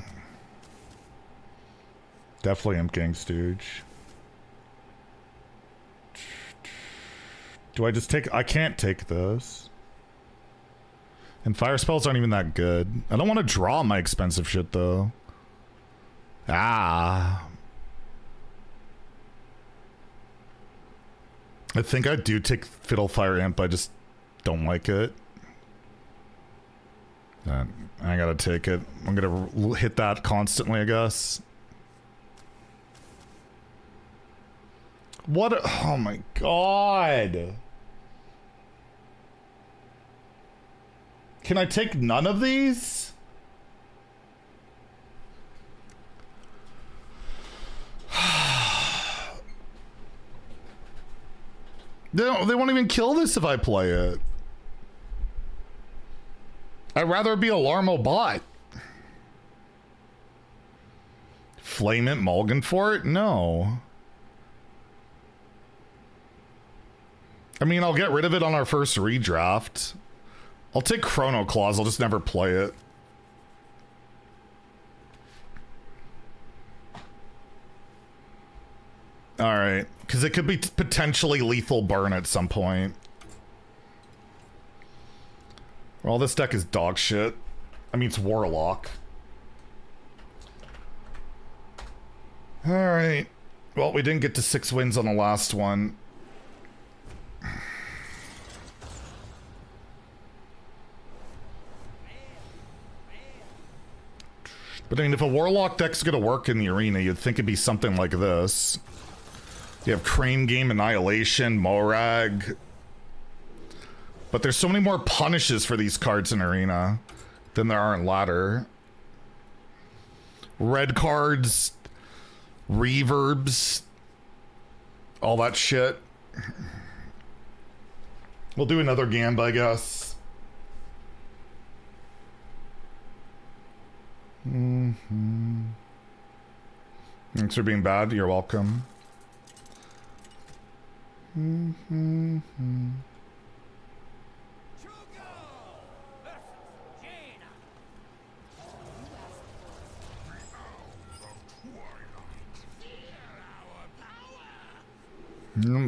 Definitely Imp Gang Stooge. Do I just take... I can't take this. And fire spells aren't even that good. I don't want to draw my expensive shit, though. Ah. I think I do take Fiddle Fire Imp. I just don't like it. I gotta take it. I'm gonna hit that constantly, I guess. What? Oh my god. Can I take none of these? They won't even kill this if I play it. I'd rather be a Larmo bot. Flame it, Mulligan for it? No. I mean, I'll get rid of it on our first redraft. I'll take Chrono Claws, I'll just never play it. Alright, because it could be potentially lethal burn at some point. Well, this deck is dog shit. I mean, it's Warlock. Alright. Well, we didn't get to 6 wins on the last one. But I mean, if a Warlock deck's gonna work in the arena, you'd think it'd be something like this. You have Crane Game, Annihilation, Morag. But there's so many more punishes for these cards in arena than there are in ladder. Red cards, reverbs, all that shit. We'll do another Gamba, I guess. Thanks for being bad. You're welcome.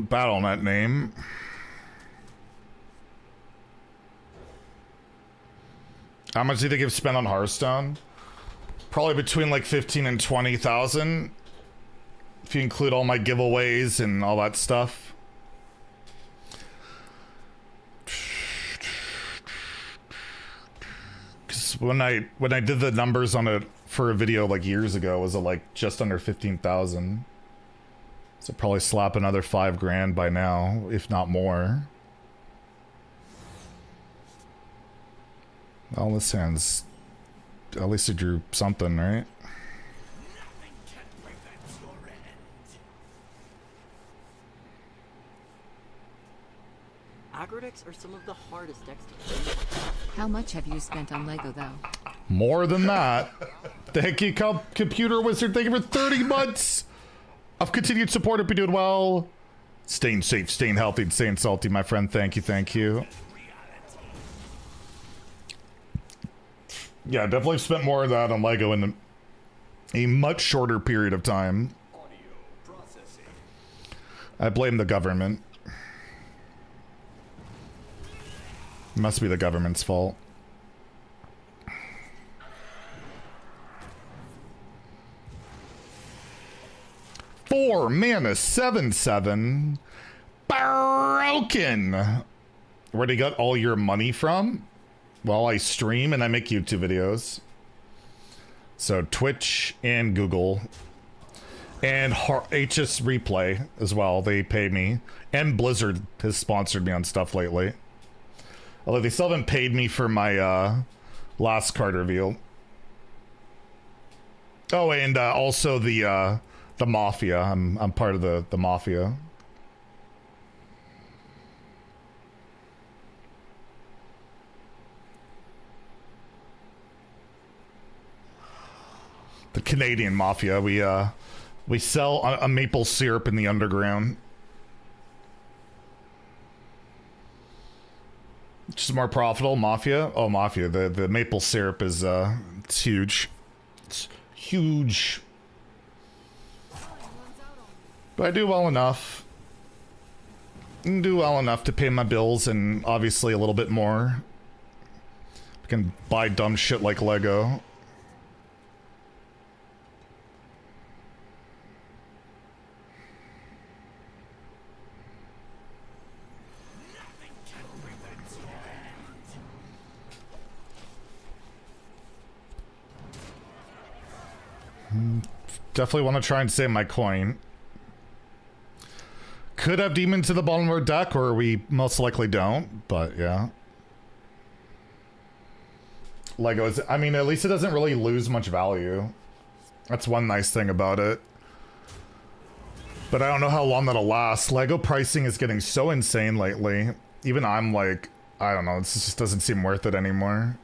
Battle on that name. How much do you think you've spent on Hearthstone? Probably between like 15 and 20,000. If you include all my giveaways and all that stuff. Cause when I did the numbers on it for a video like years ago, it was like just under 15,000. So probably slap another 5 grand by now, if not more. Well, this hand's... At least it drew something, right? Nothing can prevent your end. Aggro decks are some of the hardest decks to play. How much have you spent on Lego, though? More than that. Thank you, Computer Wizard. Thank you for 30 months of continued support. Hope you're doing well. Staying safe, staying healthy, and staying salty, my friend. Thank you, thank you. Yeah, definitely spent more of that on Lego in a much shorter period of time. I blame the government. It must be the government's fault. Four mana, 7/7. Broken. Where do you get all your money from? Well, I stream and I make YouTube videos. So Twitch and Google. And HS Replay as well. They pay me. And Blizzard has sponsored me on stuff lately. Although they still haven't paid me for my last card reveal. Oh, and also the Mafia. I'm part of the Mafia. The Canadian Mafia. We sell a maple syrup in the underground. Which is more profitable? Mafia? Oh, Mafia. The maple syrup is, it's huge. It's huge. But I do well enough. Do well enough to pay my bills and obviously a little bit more. I can buy dumb shit like Lego. Definitely want to try and save my coin. Could have demons to the bottom of our deck, or we most likely don't, but yeah. Lego is, I mean, at least it doesn't really lose much value. That's one nice thing about it. But I don't know how long that'll last. Lego pricing is getting so insane lately. Even I'm like, I don't know, it just doesn't seem worth it anymore.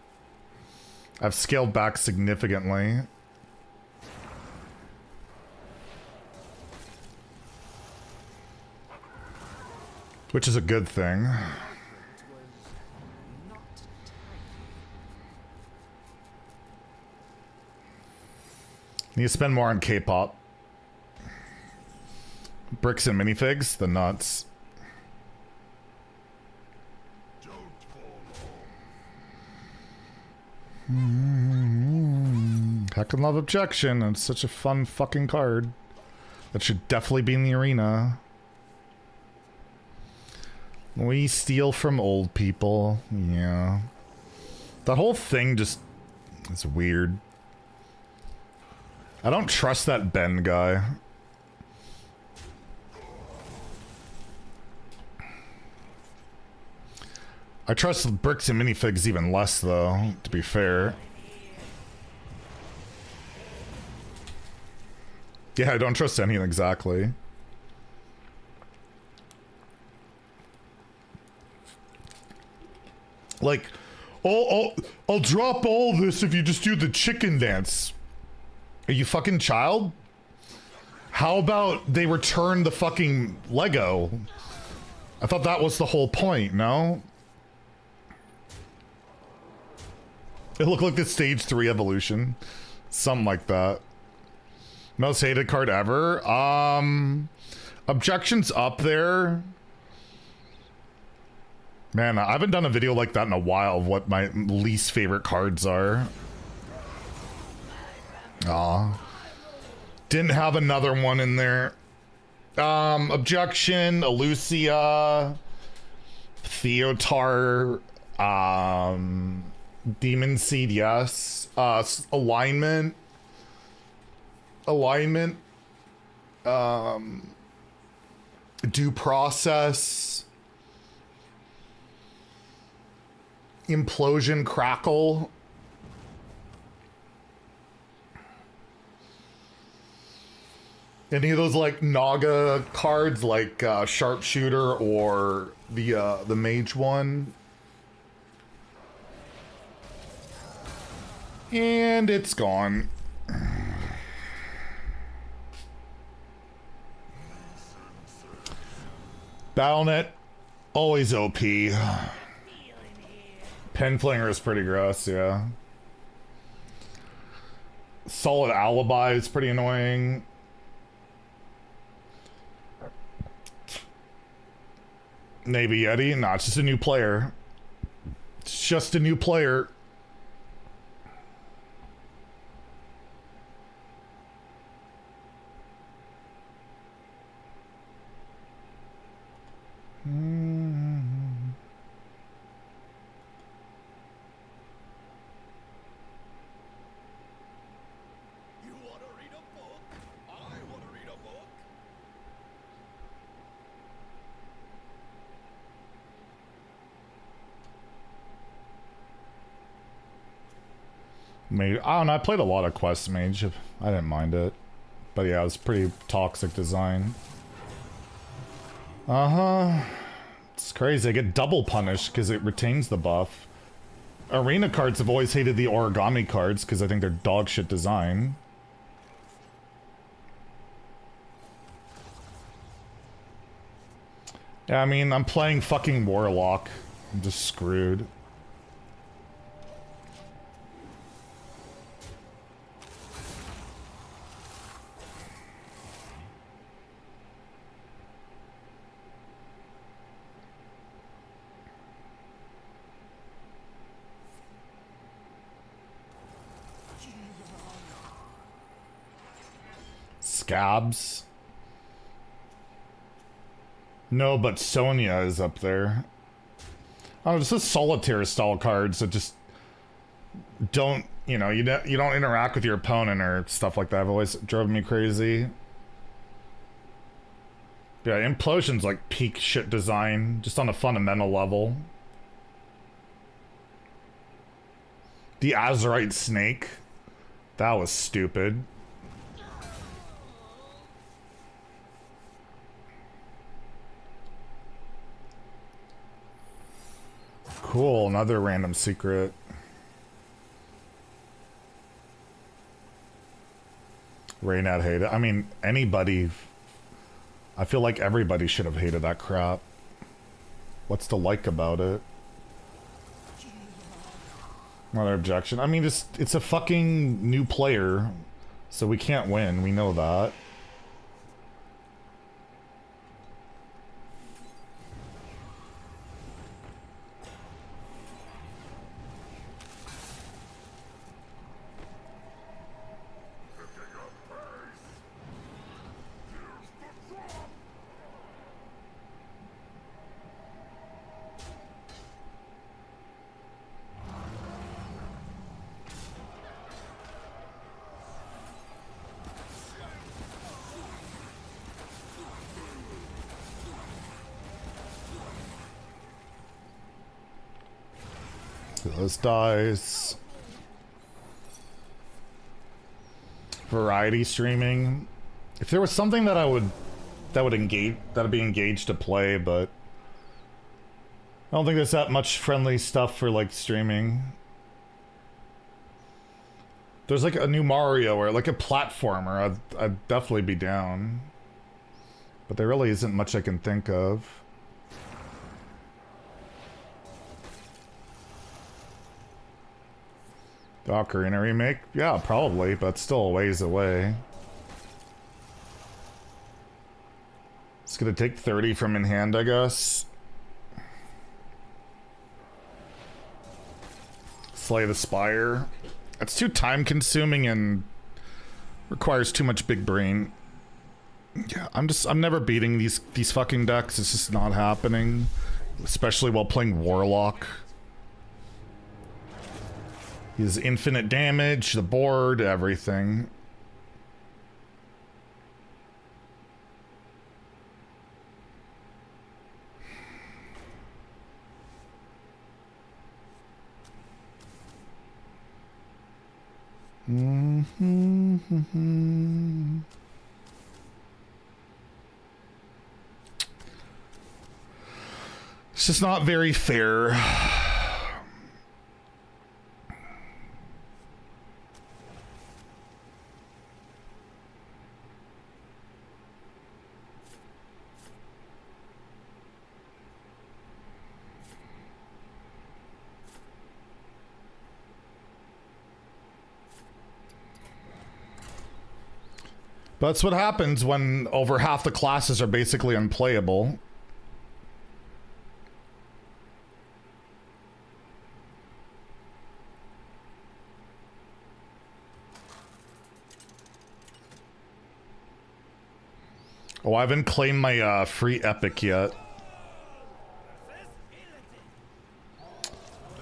I've scaled back significantly. Which is a good thing. Need to spend more on K-pop. Bricks and minifigs, the nuts. Heck and love objection. It's such a fun fucking card. That should definitely be in the arena. We steal from old people. Yeah. That whole thing just is weird. I don't trust that Ben guy. I trust bricks and minifigs even less, though, to be fair. Yeah, I don't trust anything exactly. Like, I'll drop all this if you just do the chicken dance. Are you fucking child? How about they return the fucking Lego? I thought that was the whole point, no? It looked like the stage 3 evolution. Something like that. Most hated card ever? Objections up there. Man, I haven't done a video like that in a while of what my least favorite cards are. Aw. Didn't have another one in there. Objection, Elucia, Theotar, Demon Seed, yes. Alignment. Due process. Implosion, Crackle. Any of those like Naga cards, like Sharpshooter or the Mage one. And it's gone. Battle.net, always OP. Penflinger is pretty gross, yeah. Solid Alibi is pretty annoying. Maybe Yeti? Nah, it's just a new player. It's just a new player. I don't know, I played a lot of Quest Mage. I didn't mind it. But yeah, it was pretty toxic design. Uh-huh. It's crazy. I get double punished because it retains the buff. Arena cards have always hated the origami cards because I think they're dog shit design. Yeah, I mean, I'm playing fucking Warlock. I'm just screwed. Scabs? No, but Sonya is up there. Oh, it's just solitaire style cards that just don't, you know, you don't interact with your opponent or stuff like that. Have always drove me crazy. Yeah, Implosion's like peak shit design, just on a fundamental level. The Azurite Snake. That was stupid. Cool, another random secret. Raynad hated. I mean, anybody. I feel like everybody should have hated that crap. What's to like about it? Another objection. I mean, it's a fucking new player, so we can't win. We know that. Those dice. Variety streaming. If there was something that that'd be engaged to play, but I don't think there's that much friendly stuff for like streaming. There's like a new Mario or like a platformer, I'd definitely be down. But there really isn't much I can think of. The Ocarina remake? Yeah, probably, but still a ways away. It's gonna take 30 from in hand, I guess. Slay the Spire. It's too time consuming and requires too much big brain. Yeah, I'm never beating these fucking decks. It's just not happening. Especially while playing Warlock. He has infinite damage, the board, everything. It's just not very fair. But that's what happens when over half the classes are basically unplayable. Oh, I haven't claimed my free epic yet.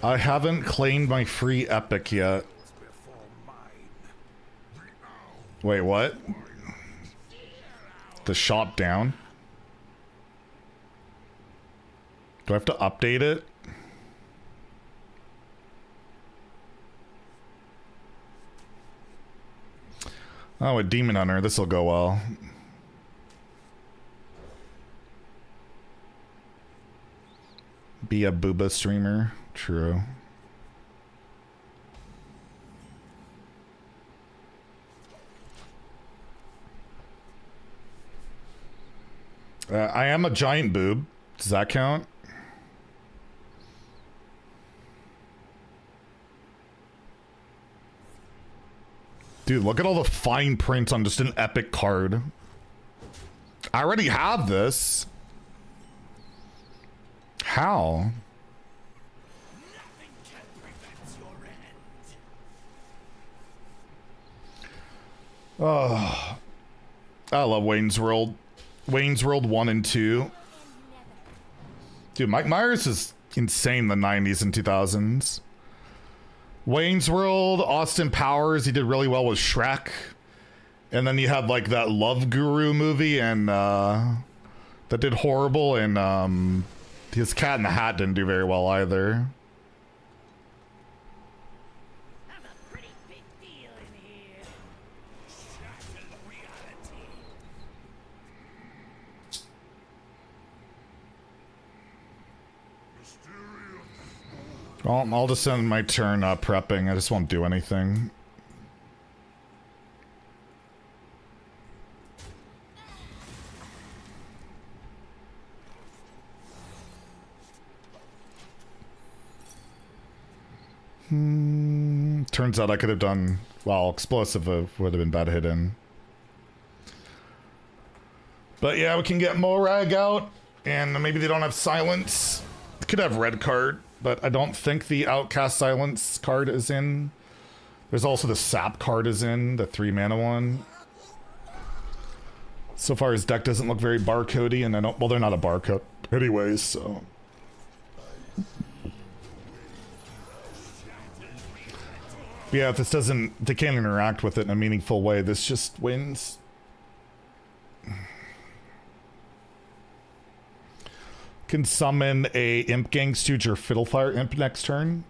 I haven't claimed my free epic yet. Wait, what? The shop down? Do I have to update it? Oh, a Demon Hunter. This'll go well. Be a booba streamer. True. I am a giant boob. Does that count? Dude, look at all the fine print on just an epic card. I already have this. How? Nothing can prevent your end. Oh, I love Wayne's World. Wayne's World 1 and 2. Dude, Mike Myers is insane in the 90s and 2000s. Wayne's World, Austin Powers, he did really well with Shrek. And then you had like that Love Guru movie and that did horrible, and his Cat in the Hat didn't do very well either. I'm a pretty big deal in here. Shatter reality. Well, I'll just spend my turn prepping. I just won't do anything. Turns out I could have done, well, explosive would have been bad hidden. But yeah, we can get Morag out, and maybe they don't have silence. Could have red card, but I don't think the Outcast Silence card is in. There's also the Sap card is in, the 3-mana one. So far his deck doesn't look very barcodey, and I don't, well, they're not a barcode anyways, so. Yeah, if this doesn't, they can't interact with it in a meaningful way, this just wins. Can summon a Imp Gang Stooge or Fiddlefire Imp next turn.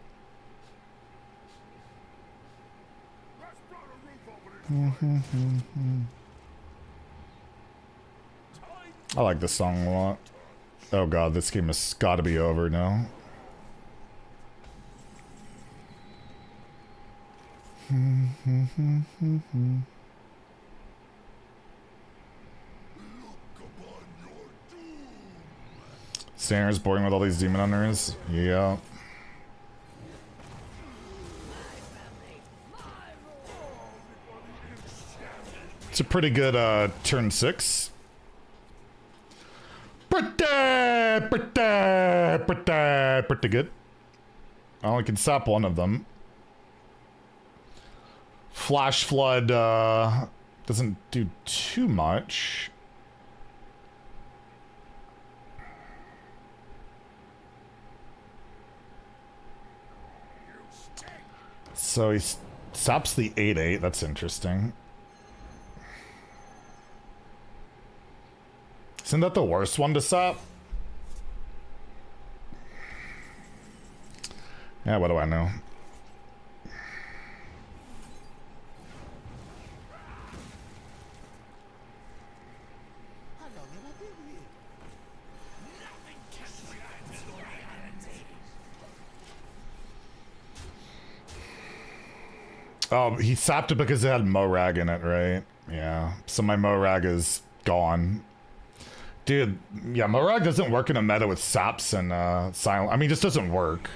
I like this song a lot. Oh god, this game has gotta be over now. Standard's boring with all these demon hunters. Yeah. It's a pretty good turn 6. Pretty good. I only can sap one of them. Flash Flood doesn't do too much. So he saps the 8/8. That's interesting. Isn't that the worst one to sap? Yeah, what do I know? Oh, he sapped it because it had Morag in it, right? Yeah. So my Morag is gone. Dude, yeah, Morag doesn't work in a meta with saps and silent. I mean, it just doesn't work.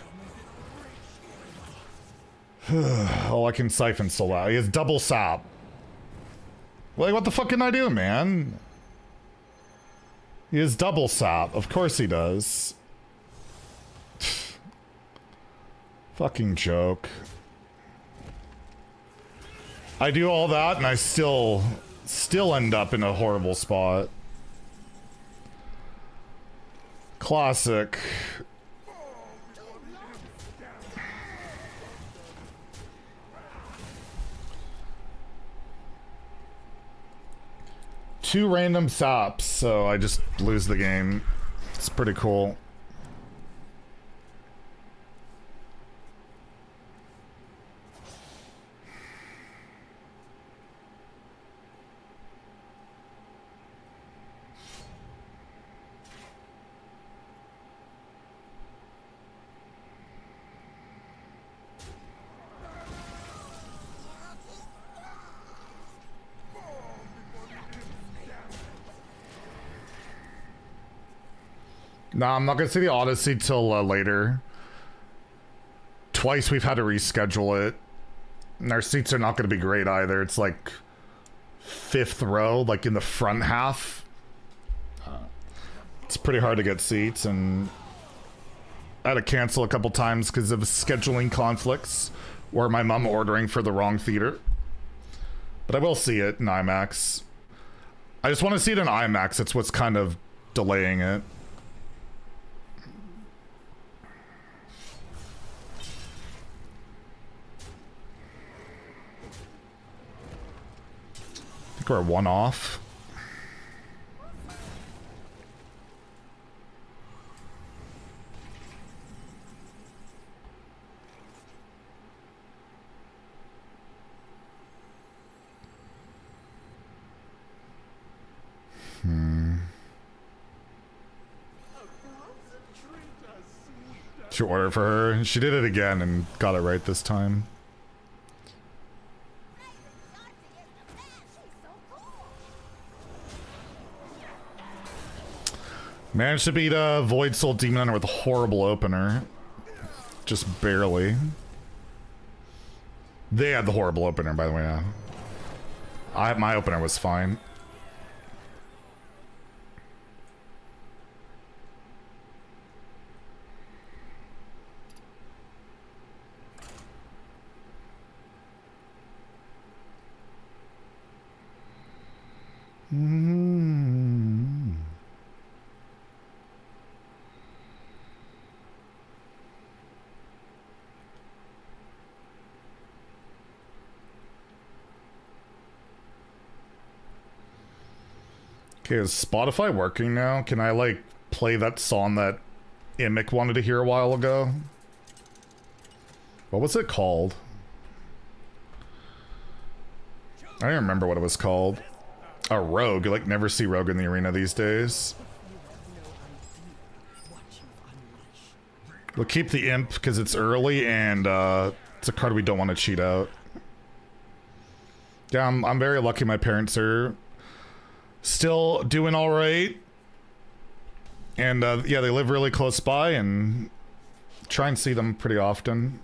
Oh, I can siphon soul out. He has double sap. Like, what the fuck can I do, man? He has double sap. Of course he does. Fucking joke. I do all that and I still end up in a horrible spot. Classic. Two random saps, so I just lose the game. It's pretty cool. No, I'm not gonna see the Odyssey till later. Twice we've had to reschedule it. And our seats are not going to be great either. It's like 5th row, like in the front half. It's pretty hard to get seats, and I had to cancel a couple times because of scheduling conflicts or my mom ordering for the wrong theater. But I will see it in IMAX. I just want to see it in IMAX. It's what's kind of delaying it. I think we're 1 off. Should order for her. She did it again and got it right this time. Managed to beat a Void Soul Demon Hunter with a horrible opener. Just barely. They had the horrible opener, by the way. My opener was fine. Okay, is Spotify working now? Can I, like, play that song that Imic wanted to hear a while ago? What was it called? I don't even remember what it was called. A Rogue. You, like, never see Rogue in the arena these days. We'll keep the Imp because it's early and it's a card we don't want to cheat out. Yeah, I'm very lucky my parents are still doing all right, and yeah, they live really close by, and try and see them pretty often.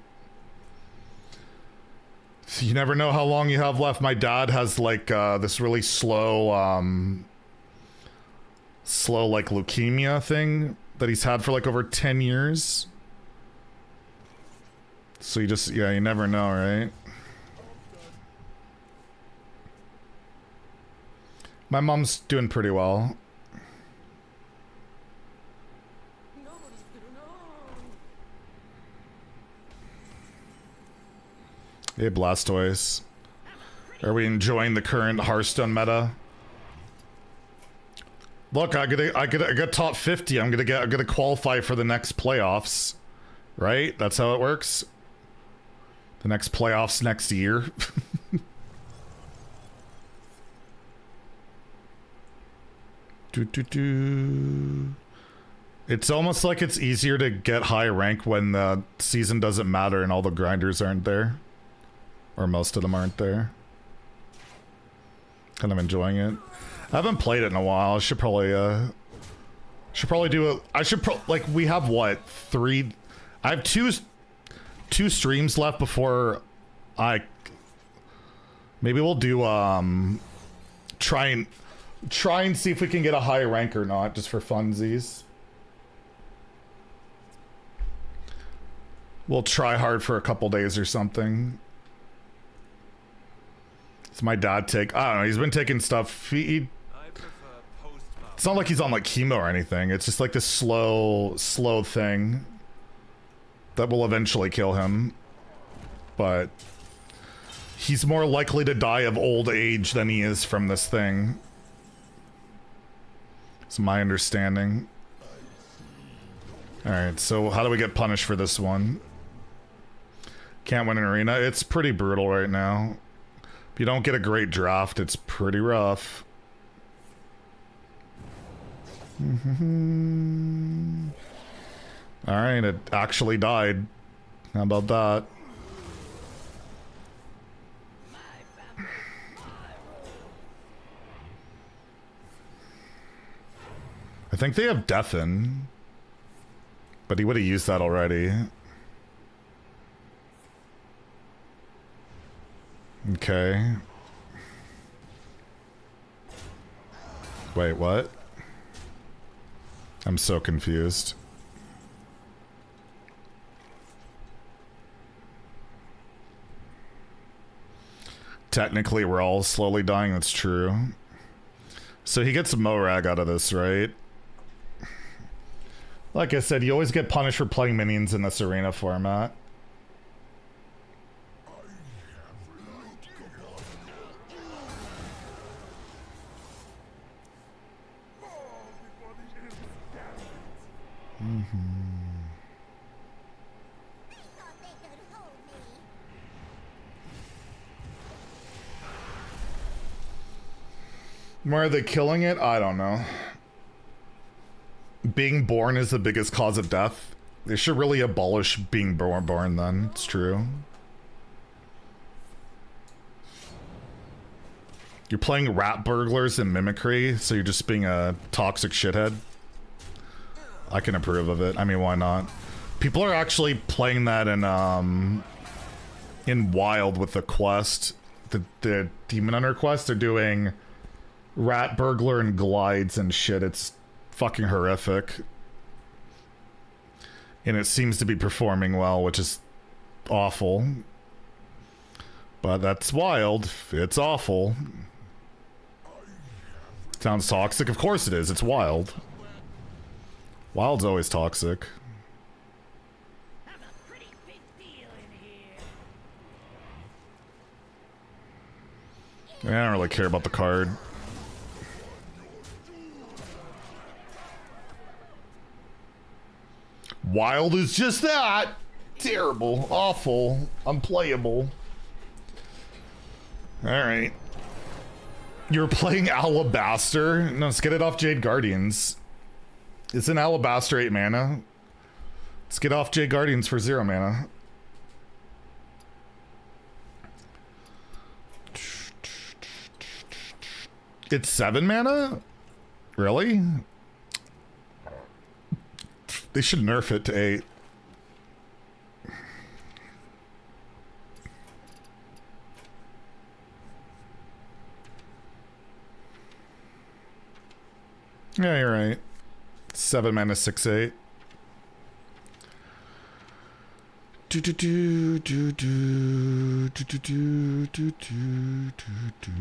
So you never know how long you have left. My dad has like this really slow like leukemia thing that he's had for like over 10 years. So you never know, right? My mom's doing pretty well. Hey, Blastoise. Are we enjoying the current Hearthstone meta? Look, I got top 50. I'm gonna qualify for the next playoffs, right? That's how it works. The next playoffs next year. It's almost like it's easier to get high rank when the season doesn't matter and all the grinders aren't there. Or most of them aren't there. Kind of enjoying it. I haven't played it in a while. I should probably do it. Like, we have what? 3... I have two streams left before maybe we'll do, try and see if we can get a high rank or not, just for funsies. We'll try hard for a couple days or something. It's my dad take. I don't know. He's been taking stuff. It's not like he's on like chemo or anything. It's just like this slow thing that will eventually kill him. But he's more likely to die of old age than he is from this thing. It's my understanding. Alright, so how do we get punished for this one? Can't win an arena. It's pretty brutal right now. If you don't get a great draft, it's pretty rough. Alright, it actually died. How about that? I think they have Deafen, but he would have used that already. Okay. Wait, what? I'm so confused. Technically, we're all slowly dying. That's true. So he gets a Morag out of this, right? Like I said, you always get punished for playing minions in this arena format. Why are they killing it? I don't know. Being born is the biggest cause of death. They should really abolish being born then. It's true. You're playing rat burglars and mimicry, so you're just being a toxic shithead. I can approve of it. I mean, why not? People are actually playing that in Wild with the quest. The Demon Hunter quest, they're doing rat burglar and glides and shit. It's fucking horrific. And it seems to be performing well, which is awful. But that's Wild. It's awful. Sounds toxic? Of course it is. It's Wild. Wild's always toxic. I'm a pretty big deal in here. I don't really care about the card. Wild is just that. Terrible, awful, unplayable. Alright. You're playing Alabaster? No, let's get it off Jade Guardians. Isn't Alabaster 8 mana? Let's get off Jade Guardians for 0 mana. It's 7 mana? Really? They should nerf it to 8. Yeah, you're right. 7 mana, 6/8. Do do do do do do do do do do do.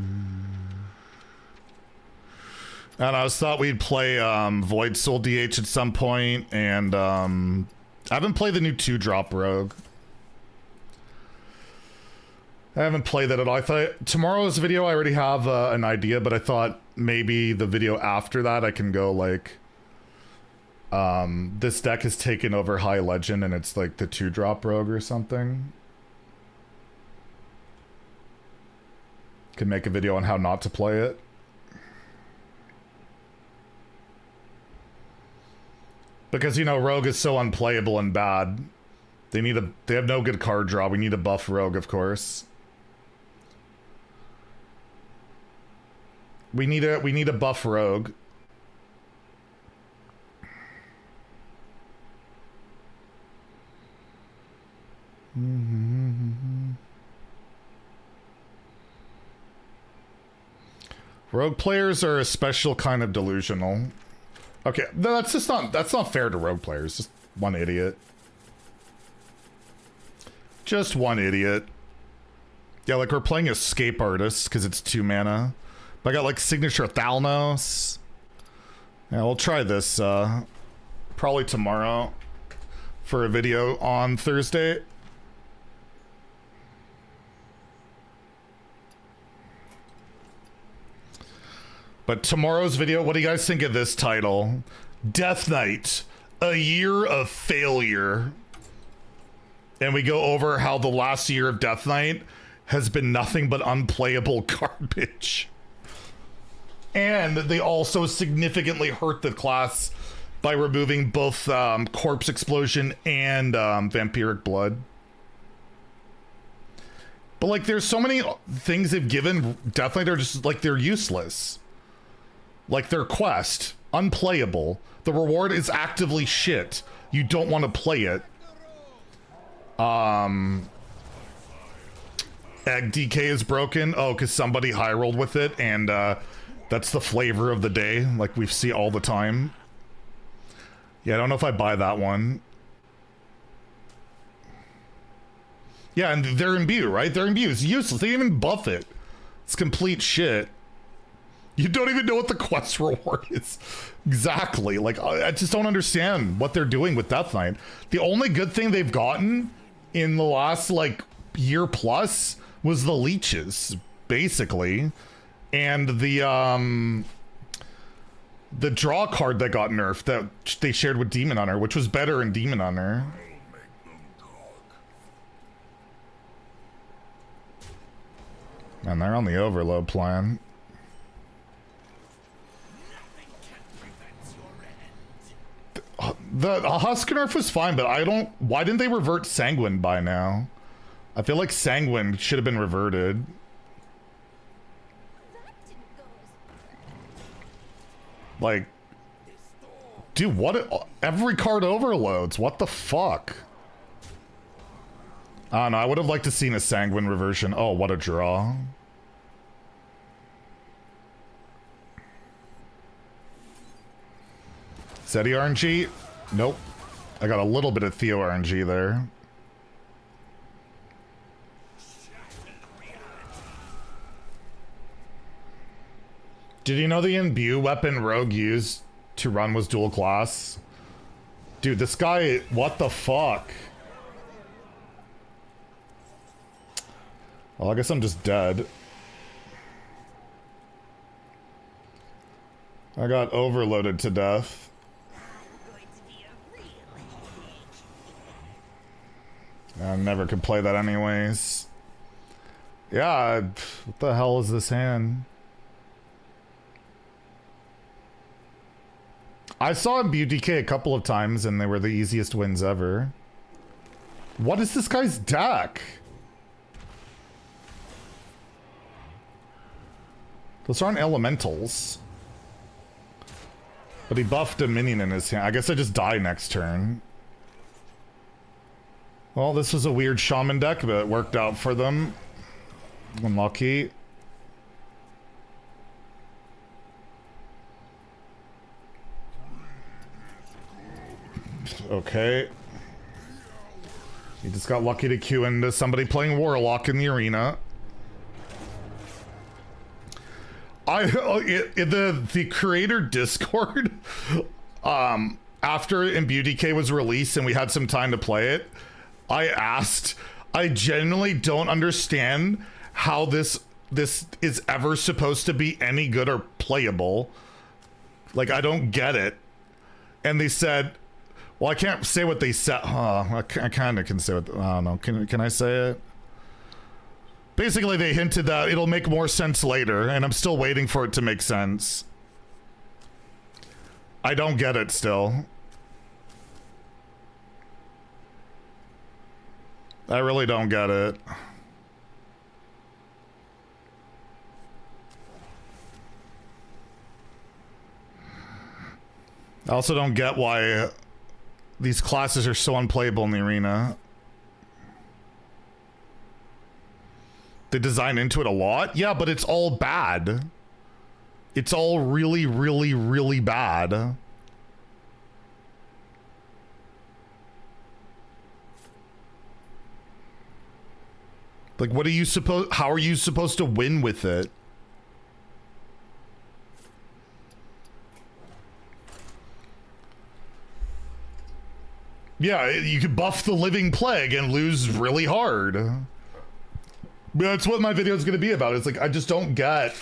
And I just thought we'd play Void Soul DH at some point, and I haven't played the new 2-drop Rogue. I haven't played that at all. I thought tomorrow's video I already have an idea, but I thought maybe the video after that I can go like, this deck has taken over High Legend and it's like the 2-drop Rogue or something. Can make a video on how not to play it. Because, you know, Rogue is so unplayable and bad. They have no good card draw. We need to buff Rogue, of course. We need a buff Rogue. Rogue players are a special kind of delusional. Okay, that's not fair to Rogue players. Just one idiot. Just one idiot. Yeah, like we're playing Escape Artist because it's 2 mana. But I got like Signature Thalnos. Yeah, we'll try this probably tomorrow for a video on Thursday. But tomorrow's video, what do you guys think of this title? Death Knight, a year of failure. And we go over how the last year of Death Knight has been nothing but unplayable garbage. And they also significantly hurt the class by removing both Corpse Explosion and Vampiric Blood. But like, there's so many things they've given Death Knight are just like, they're useless. Like their quest, unplayable. The reward is actively shit. You don't want to play it. Egg DK is broken. Oh, because somebody high rolled with it, and that's the flavor of the day, like we see all the time. Yeah, I don't know if I buy that one. Yeah, and they're imbue, right? They're imbue. It's useless. They didn't even buff it. It's complete shit. You don't even know what the quest reward is. Exactly. Like, I just don't understand what they're doing with Death Knight. The only good thing they've gotten in the last, like, year plus was the leeches, basically. And the draw card that got nerfed that they shared with Demon Hunter, which was better in Demon Hunter. And they're on the overload plan. The Husk nerf was fine, but I don't... Why didn't they revert Sanguine by now? I feel like Sanguine should have been reverted. Like... Dude, what... Every card overloads. What the fuck? I don't know. I would have liked to seen a Sanguine reversion. Oh, what a draw. Zeddy RNG? Nope. I got a little bit of Theo RNG there. Did you know the imbue weapon Rogue used to run was dual class? Dude, this guy, what the fuck? Well, I guess I'm just dead. I got overloaded to death. I never could play that anyways. Yeah, what the hell is this hand? I saw him DK a couple of times and they were the easiest wins ever. What is this guy's deck? Those aren't elementals. But he buffed a minion in his hand. I guess I just die next turn. Well, this was a weird shaman deck, but it worked out for them. Unlucky. Okay. He just got lucky to queue into somebody playing Warlock in the arena. The creator Discord, after Imbue DK was released and we had some time to play it, I genuinely don't understand how this is ever supposed to be any good or playable. Like, I don't get it. And they said, well, I can't say what they said. I kind of can say what, I don't know. Can I say it? Basically, they hinted that it'll make more sense later, and I'm still waiting for it to make sense. I don't get it still. I really don't get it. I also don't get why these classes are so unplayable in the arena. They design into it a lot. Yeah, but it's all bad. It's all really, really, really bad. Like, what are you supposed... How are you supposed to win with it? Yeah, you could buff the Living Plague and lose really hard. That's what my video is going to be about. It's like, I just don't get...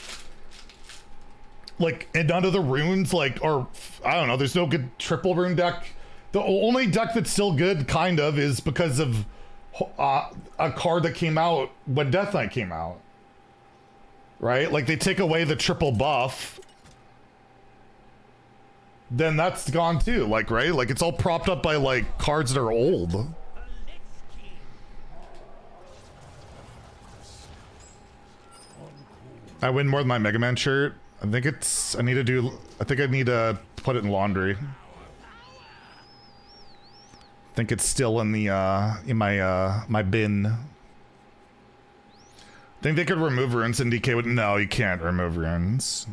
Like, and none of the runes, like, or... I don't know, there's no good triple rune deck. The only deck that's still good, kind of, is because of... a card that came out when Death Knight came out, right? Like, they take away the triple buff, then that's gone too, like, right? Like, it's all propped up by, like, cards that are old. I win more than my Mega Man shirt. I think it's, I need to put it in laundry. I think it's still in the in my my bin. Think they could remove runes in DK with... No, you can't remove runes.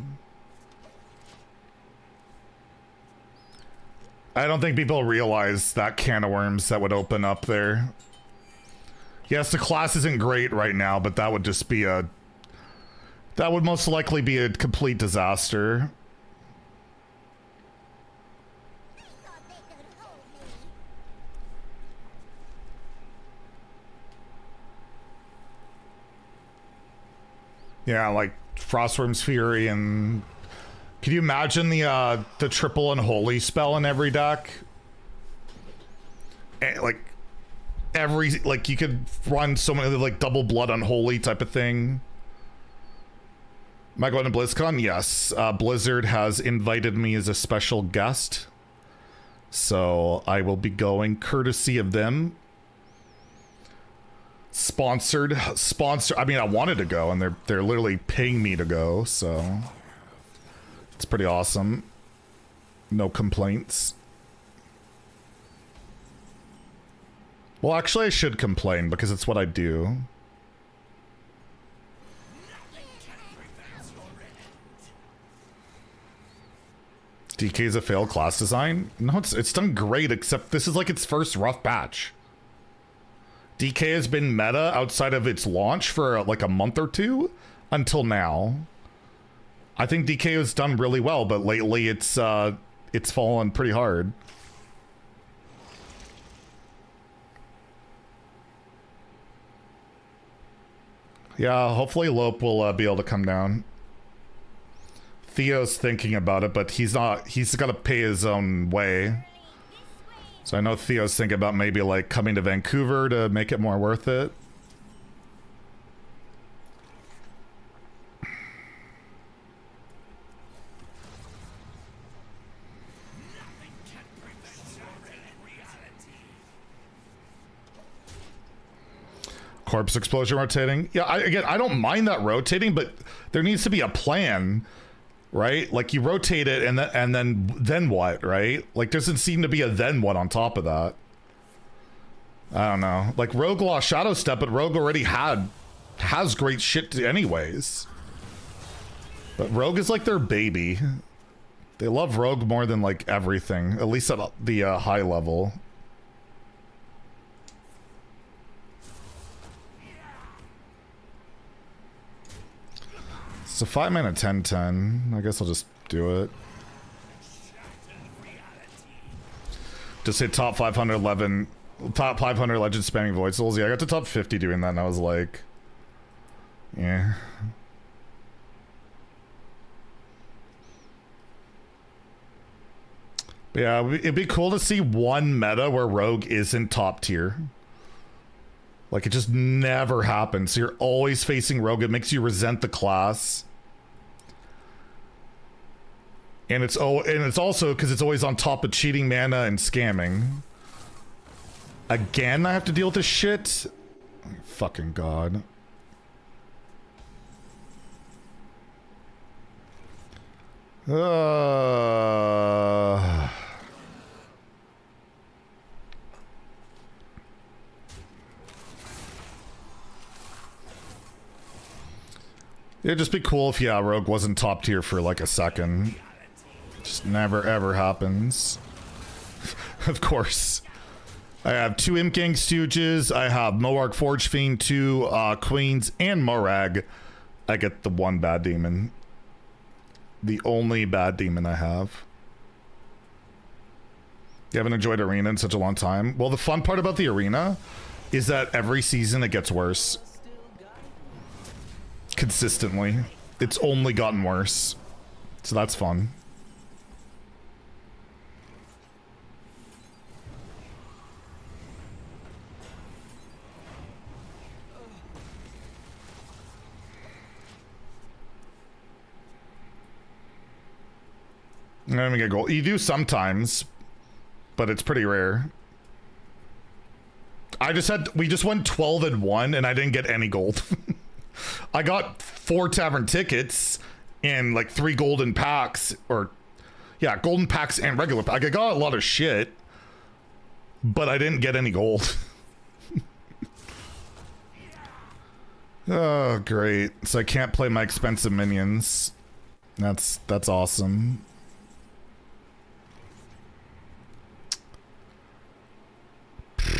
I don't think people realize that can of worms that would open up there. Yes, the class isn't great right now, but that would just be a... That would most likely be a complete disaster. Yeah, like Frostworm's Fury and... Can you imagine the triple unholy spell in every deck? Like you could run so many like double blood unholy type of thing. Am I going to BlizzCon? Yes. Blizzard has invited me as a special guest. So I will be going courtesy of them. Sponsored. I mean, I wanted to go and they're literally paying me to go, so it's pretty awesome. No complaints. Well, actually I should complain because it's what I do. DK's a failed class design? No, it's done great, except this is like its first rough patch. DK has been meta outside of its launch for like a month or two until now. I think DK has done really well, but lately it's fallen pretty hard. Yeah, hopefully Lope will be able to come down. Theo's thinking about it, but he's not. He's got to pay his own way. So I know Theo's thinking about maybe like coming to Vancouver to make it more worth it. Corpse explosion rotating. Yeah, I don't mind that rotating, but there needs to be a plan, right? Like you rotate it and then what, right? Like doesn't seem to be a then what on top of that. I don't know. Like Rogue lost Shadow Step, but Rogue already has great shit anyways. But Rogue is like their baby. They love Rogue more than like everything, at least at the high level. It's a 5-mana 10/10. I guess I'll just do it. Just hit top 500 legend spamming Void Souls. Yeah, I got to top 50 doing that and I was like, yeah. But yeah, it'd be cool to see one meta where Rogue isn't top tier. Like, it just never happens. So you're always facing Rogue. It makes you resent the class. And it's also because it's always on top of cheating mana and scamming. Again, I have to deal with this shit? Fucking God. It'd just be cool if, yeah, Rogue wasn't top tier for like a second. Just never ever happens. Of course. I have 2 Imp Gang Stooges. I have Moarg Forge Fiend, 2 Queens, and Morag. I get the 1 bad demon. The only bad demon I have. You haven't enjoyed Arena in such a long time? Well, the fun part about the Arena is that every season it gets worse. Consistently. It's only gotten worse. So that's fun. Let me get gold. You do sometimes, but it's pretty rare. We just went 12-1 and I didn't get any gold. I got 4 tavern tickets and like 3 golden packs, or yeah, golden packs and regular packs. I got a lot of shit, but I didn't get any gold. Oh, great. So I can't play my expensive minions. That's awesome. I'm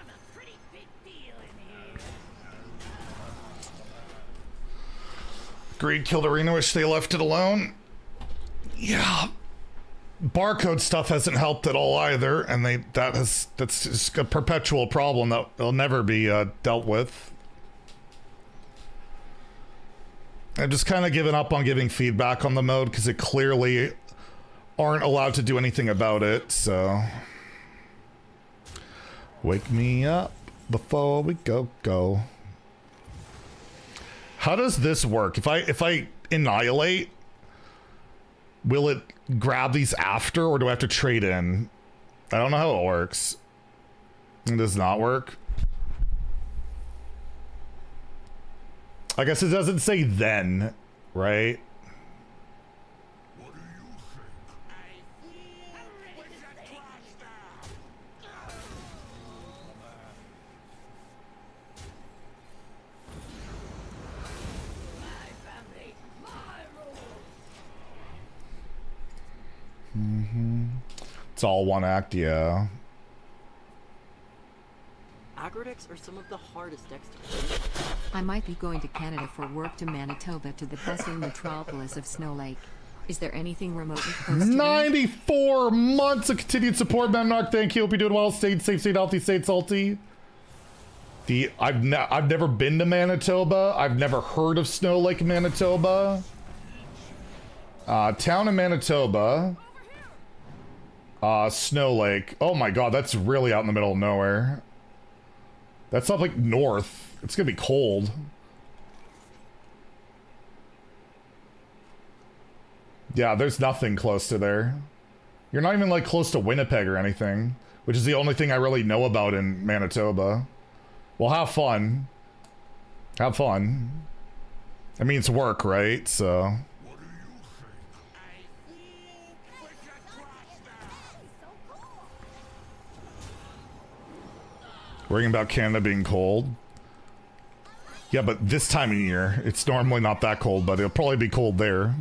a pretty big deal in here. Greed killed Arena, wish they left it alone. Yeah. Barcode stuff hasn't helped at all either, and that's just a perpetual problem that will never be dealt with. I've just kind of given up on giving feedback on the mode because it clearly aren't allowed to do anything about it, so wake me up before we go. How does this work? If I annihilate, will it grab these after, or do I have to trade in? I don't know how it works. It does not work. I guess it doesn't say then, right? It's all one act, yeah. Aggro decks are some of the hardest decks to play. I might be going to Canada for work to Manitoba to the bustling metropolis of Snow Lake. Is there anything remotely close to me? 94 months of continued support, Memnock. Thank you. Hope you're doing well. Stay safe, stay healthy, stay salty. I've never been to Manitoba. I've never heard of Snow Lake, Manitoba. Town in Manitoba. Snow Lake. Oh my god, that's really out in the middle of nowhere. That's up like north. It's gonna be cold. Yeah, there's nothing close to there. You're not even like close to Winnipeg or anything, which is the only thing I really know about in Manitoba. Well, have fun. Have fun. That means work, right? So. Worrying about Canada being cold. Yeah, but this time of year, it's normally not that cold, but it'll probably be cold there.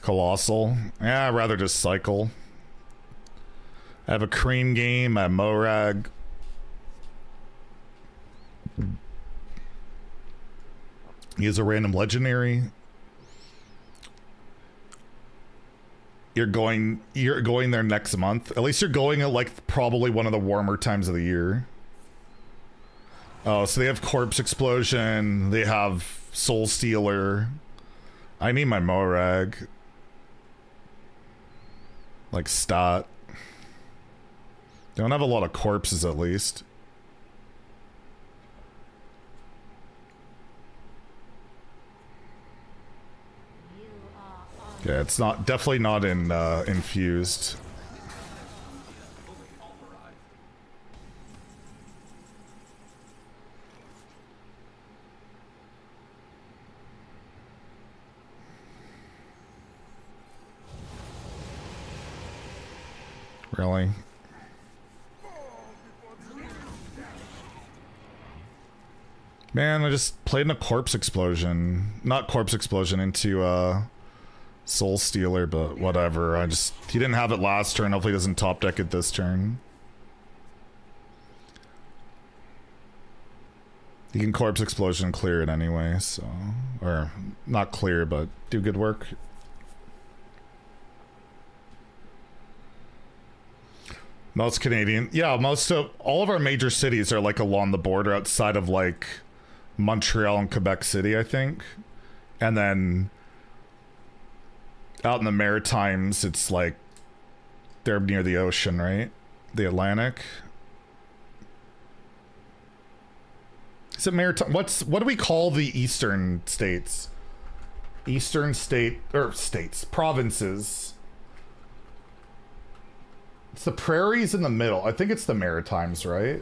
Colossal. Yeah, I'd rather just cycle. I have a Cream game, I have Morag. He is a random legendary. You're going there next month. At least you're going at like probably one of the warmer times of the year. Oh, so they have Corpse Explosion. They have Soul Stealer. I need my Morag. Like stat. They don't have a lot of corpses at least. Yeah, it's not definitely not in infused. Really? Man, I just played in a Corpse Explosion. Not Corpse Explosion, into Soul Stealer, but whatever. He didn't have it last turn. Hopefully he doesn't top deck it this turn. You can Corpse Explosion and clear it anyway, so. Or, not clear, but do good work. Most Canadian. Yeah, all of our major cities are like along the border outside of like Montreal and Quebec City, I think. And then out in the Maritimes, it's like they're near the ocean, right? The Atlantic. Is it maritime? What do we call the eastern states? Eastern state or states, provinces. It's the prairies in the middle. I think it's the Maritimes, right?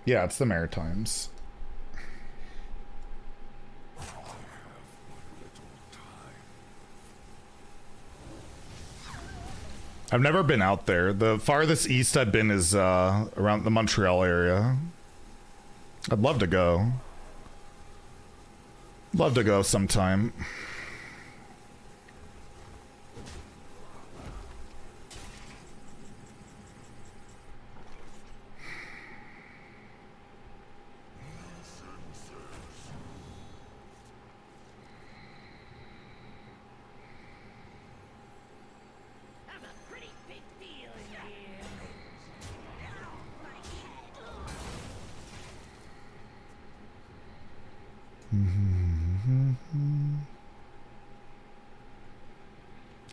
Yeah, it's the Maritimes. I've never been out there. The farthest east I've been is around the Montreal area. I'd love to go. Love to go sometime. I'm a pretty big deal in here.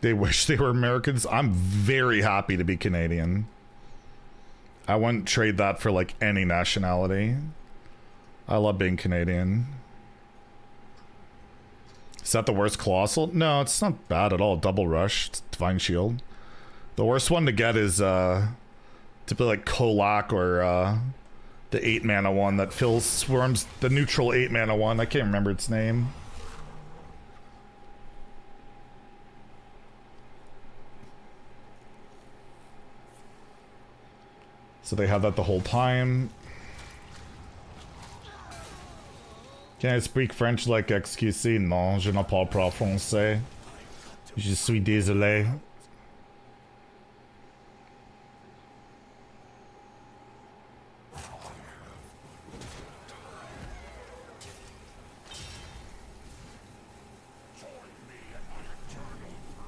They wish they were Americans. I'm very happy to be Canadian. I wouldn't trade that for like any nationality. I love being Canadian. Is that the worst Colossal? No, it's not bad at all. Double Rush, it's Divine Shield. The worst one to get is typically like Kolak or the 8 mana one that fills Swarms, the neutral 8 mana one. I can't remember its name. So they had that the whole time. Can I speak French like XQC? Non, je ne parle pas français. Je suis désolé.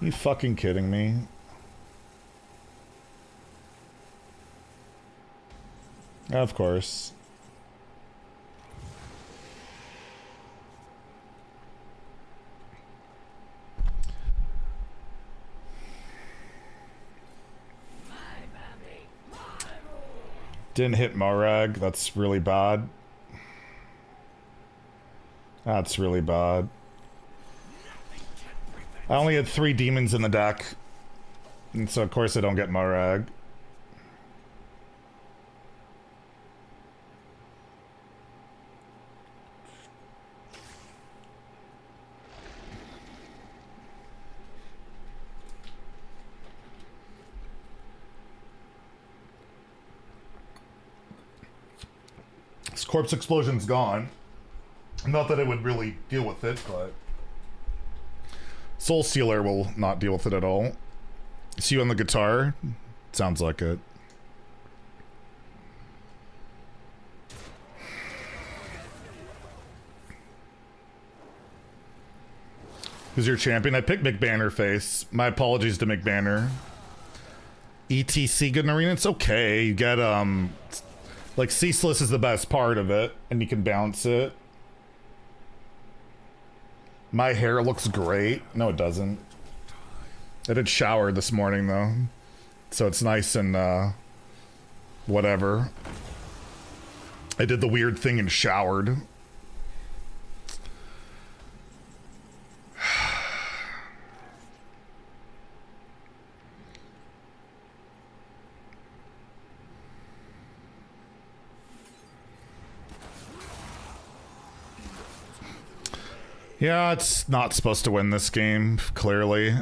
You fucking kidding me? Of course. Didn't hit Morag. That's really bad. That's really bad. I only had 3 demons in the deck. And so of course I don't get Morag. This Corpse Explosion's gone. Not that it would really deal with it, but Soul Stealer will not deal with it at all. See you on the guitar? Sounds like it. Who's your champion? I picked McBannerface. My apologies to McBanner. ETC good in Arena? It's okay. You get, like, Ceaseless is the best part of it, and you can bounce it. My hair looks great. No, it doesn't. I did shower this morning, though. So it's nice and, whatever. I did the weird thing and showered. Yeah, it's not supposed to win this game, clearly.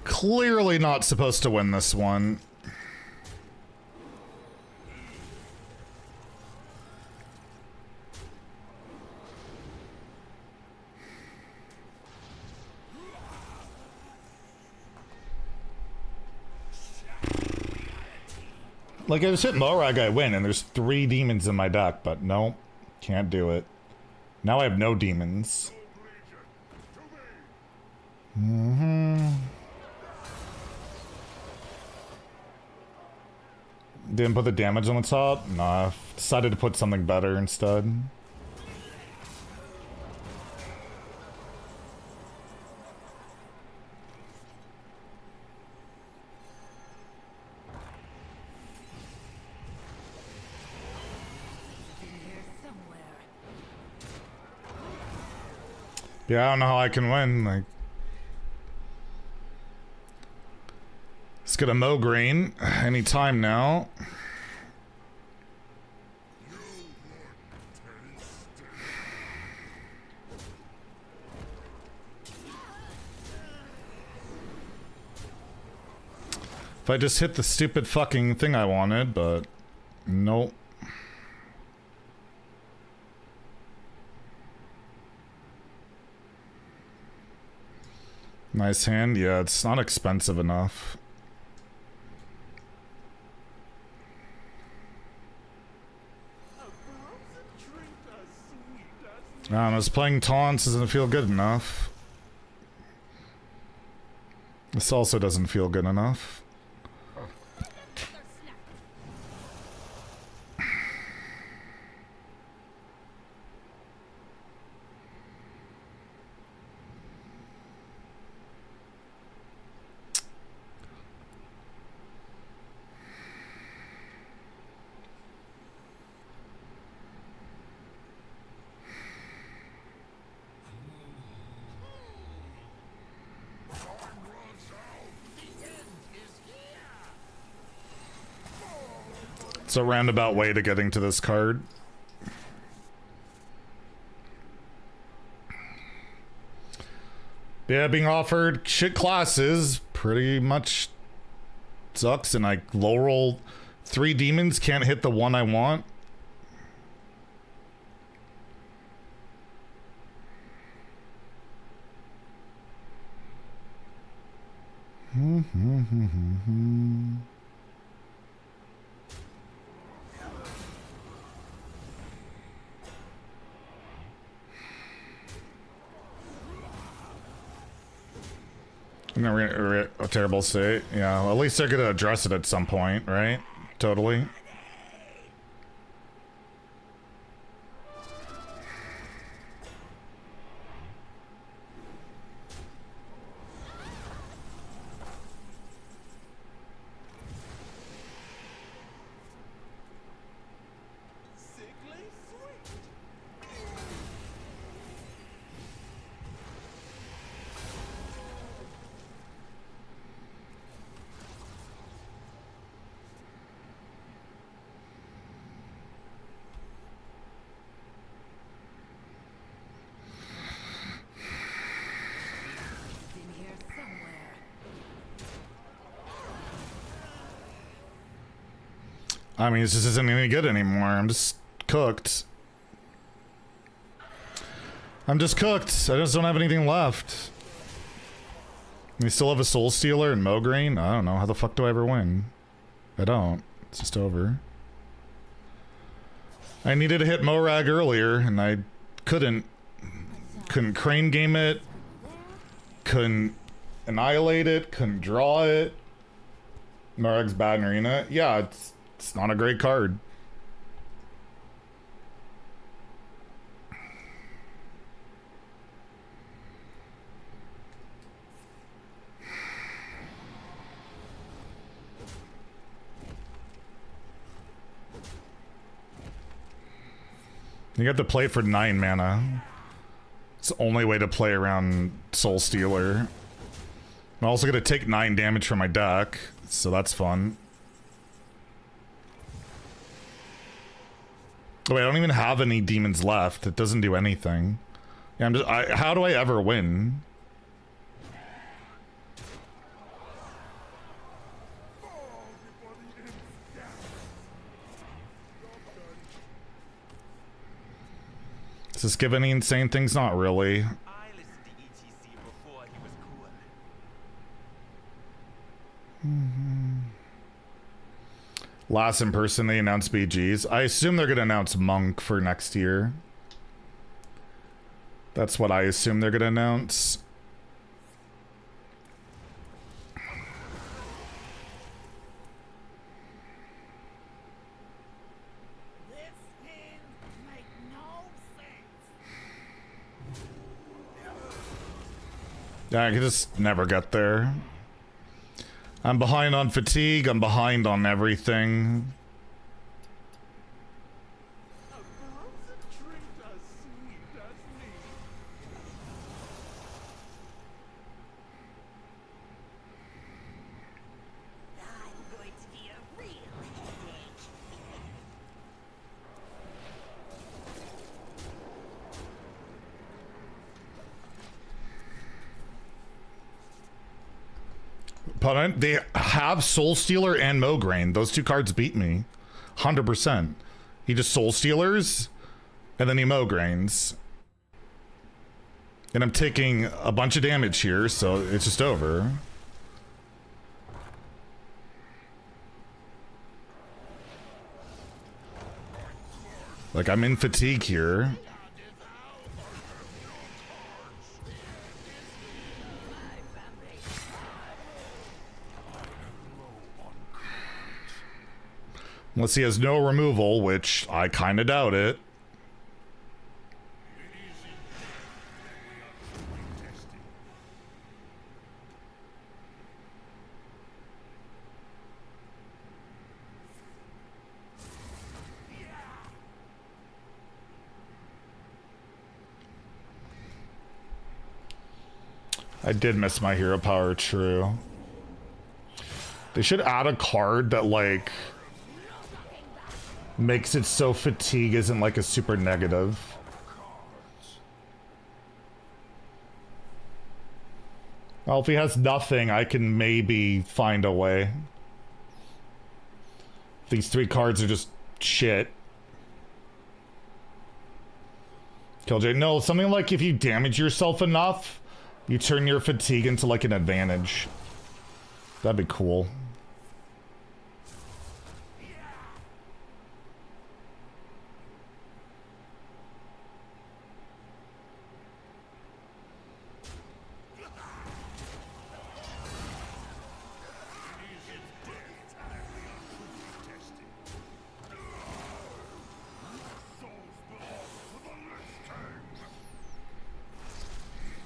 Clearly not supposed to win this one. Like, I just hit Morag, I win, and there's 3 demons in my deck, but no, can't do it. Now I have no demons. Didn't put the damage on the top? Nah, decided to put something better instead. Yeah, I don't know how I can win. Like, this get a Mograine anytime now. If I just hit the stupid fucking thing I wanted, but nope. Nice hand. Yeah, it's not expensive enough. I was playing taunts doesn't feel good enough. This also doesn't feel good enough. It's a roundabout way to getting to this card. Yeah, being offered shit classes pretty much sucks, and I low roll 3 demons, can't hit the one I want. A terrible state. Yeah, well, at least they're gonna address it at some point, right? Totally. I mean, this just isn't any good anymore. I'm just cooked. I'm just cooked. I just don't have anything left. We still have a Soul Stealer and Mograine? I don't know. How the fuck do I ever win? I don't. It's just over. I needed to hit Morag earlier, and I couldn't. Couldn't crane game it. Couldn't annihilate it. Couldn't draw it. Morag's bad in Arena. Yeah, it's not a great card. You got to play for 9 mana. It's the only way to play around Soul Stealer. I'm also going to take 9 damage from my deck, so that's fun. Oh, wait, I don't even have any demons left. It doesn't do anything. Yeah, I'm just. How do I ever win? Does this give any insane things? Not really. I listened to ETC before he was cool. Last in person, they announced BGs. I assume they're going to announce Monk for next year. That's what I assume they're going to announce. This hand make no sense. Yeah, I could just never get there. I'm behind on fatigue. I'm behind on everything. A frozen treat as sweet as me. But they have Soul Stealer and Mograine. Those two cards beat me. 100%. He just Soul Stealers, and then he Mograines. And I'm taking a bunch of damage here, so it's just over. Like, I'm in fatigue here. Unless he has no removal, which I kind of doubt it. I did miss my hero power, true. They should add a card that, like, makes it so fatigue isn't, like, a super negative. Well, if he has nothing, I can maybe find a way. These three cards are just shit. Killjoy, no, something like if you damage yourself enough, you turn your fatigue into, like, an advantage. That'd be cool.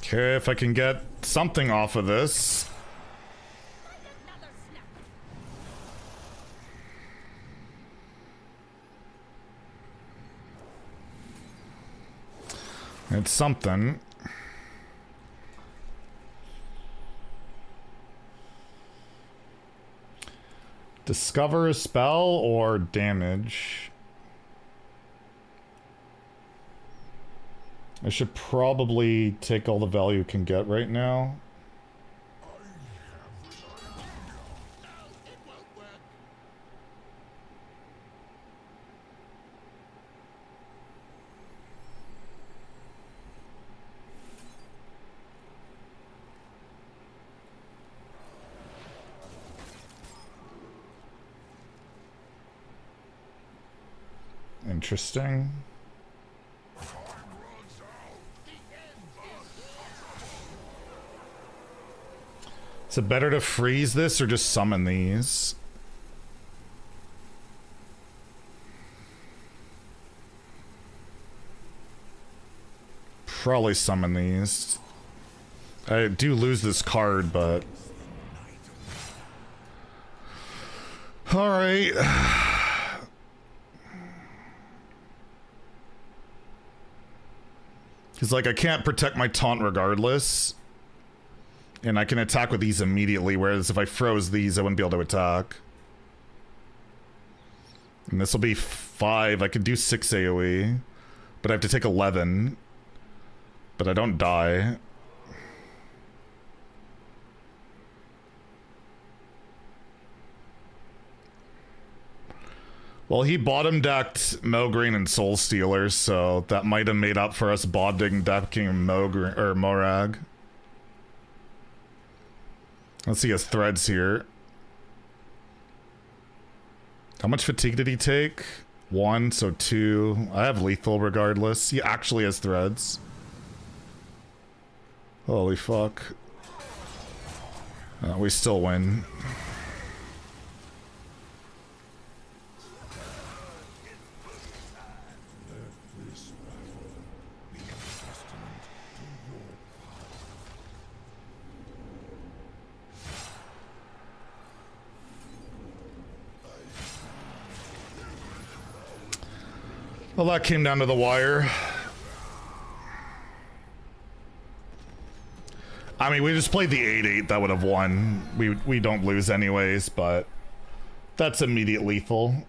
Okay, if I can get something off of this. It's something. Discover a spell or damage. I should probably take all the value it can get right now. Interesting. Is it better to freeze this or just summon these? Probably summon these. I do lose this card, but... Alright. Because, like, I can't protect my taunt regardless. And I can attack with these immediately, whereas if I froze these, I wouldn't be able to attack. And this will be 5. I could do 6 AoE. But I have to take 11. But I don't die. Well, he bottom decked Mograine and Soul Stealer, so that might have made up for us bottom decking Mograine or Morag. Let's see his threads here. How much fatigue did he take? 1, so 2. I have lethal regardless. He actually has threads. Holy fuck. We still win. Well, that came down to the wire. I mean, we just played the 8-8 that would have won. We don't lose anyways, but that's immediate lethal.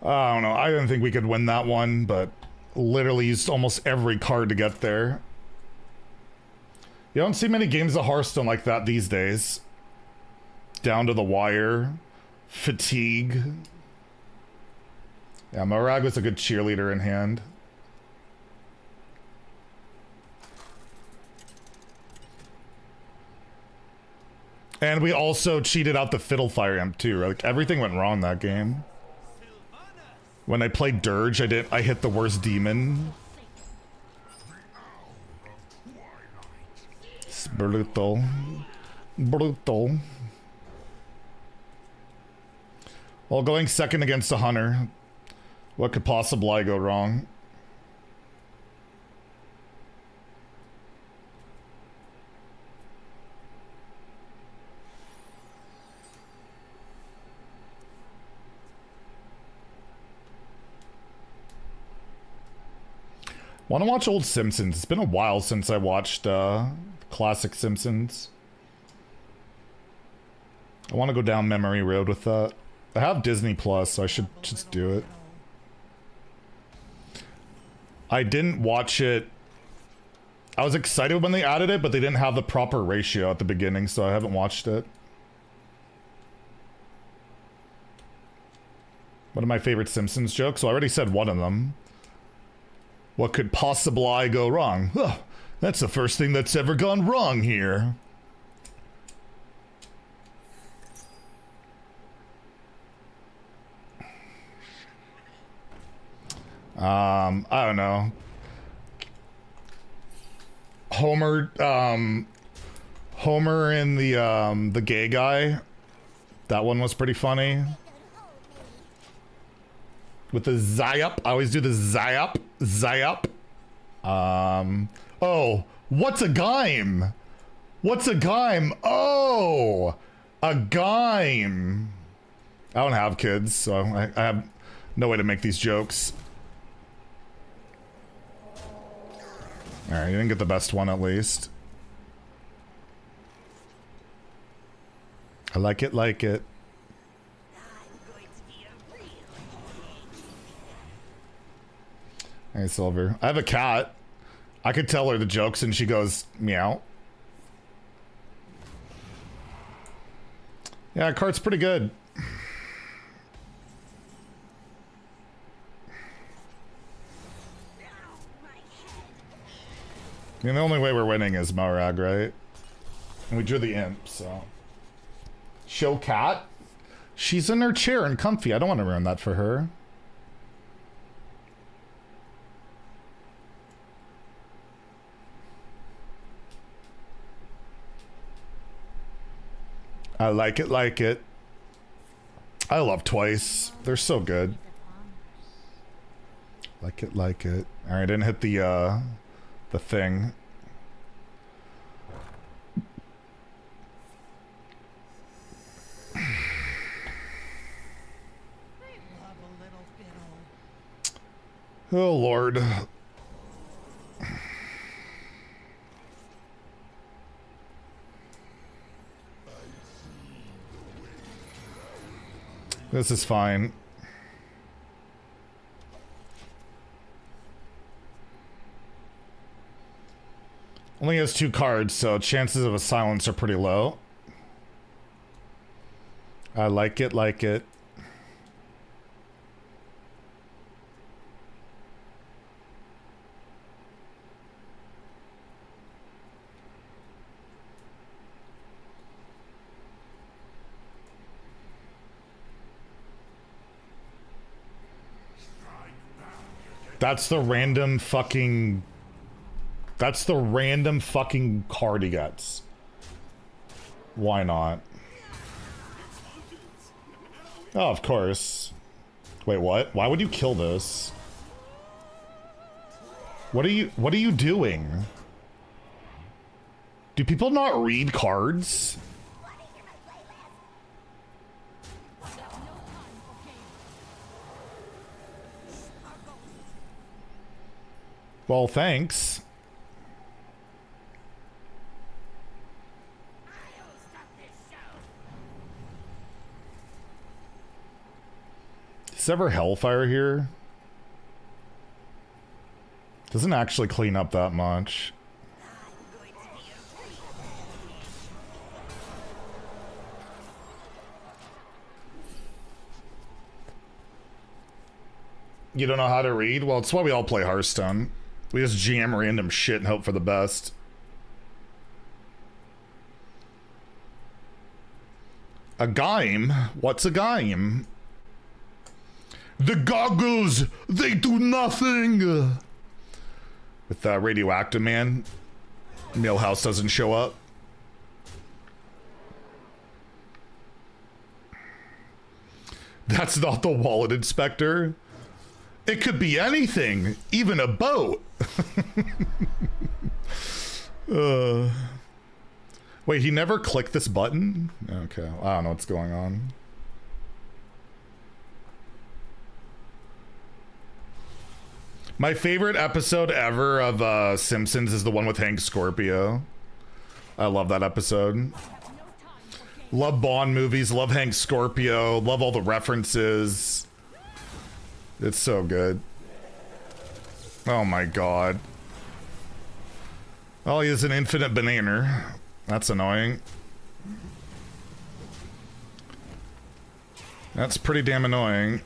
I don't know. I didn't think we could win that one, but literally used almost every card to get there. You don't see many games of Hearthstone like that these days. Down to the wire. Fatigue. Yeah, Morag was a good cheerleader in hand. And we also cheated out the Fiddlefire Imp too. Like everything went wrong that game. When I played Dirge, I hit the worst demon. It's brutal. Brutal. Well, going second against a hunter. What could possibly go wrong? Want to watch old Simpsons? It's been a while since I watched classic Simpsons. I want to go down memory road with that. I have Disney Plus, so I should just do it. I didn't watch it. I was excited when they added it, but they didn't have the proper ratio at the beginning, so I haven't watched it. One of my favorite Simpsons jokes. So I already said one of them. What could possibly go wrong? Huh, that's the first thing that's ever gone wrong here. I don't know. Homer and the gay guy. That one was pretty funny. With the Zyup. I always do the Zyup. Zyup. Oh, what's a gime? What's a gime? Oh, a gime. I don't have kids, so I have no way to make these jokes. Alright, you didn't get the best one at least. I like it, like it. Hey, Silver. I have a cat. I could tell her the jokes and she goes, meow. Yeah, cart's pretty good. I mean, the only way we're winning is Morag, right? And we drew the imp, so. Show cat? She's in her chair and comfy. I don't want to ruin that for her. I like it, like it. I love Twice. They're so good. Like it, like it. All right, didn't hit the thing. Oh, Lord. This is fine. Only has 2 cards, so chances of a silence are pretty low. I like it, like it. That's the random fucking... That's the random fucking card he gets. Why not? Oh, of course. Wait, what? Why would you kill this? What are you doing? Do people not read cards? Well, thanks. Is ever Hellfire here? Doesn't actually clean up that much. You don't know how to read? Well, it's why we all play Hearthstone. We just jam random shit and hope for the best. A game? What's a game? The goggles! They do nothing! With Radioactive Man, Millhouse doesn't show up. That's not the wallet inspector. It could be anything, even a boat. Wait, he never clicked this button? Okay, I don't know what's going on. My favorite episode ever of Simpsons is the one with Hank Scorpio. I love that episode. Love Bond movies, love Hank Scorpio, love all the references. It's so good. Oh my god. Oh, he is an infinite banana. That's annoying. That's pretty damn annoying.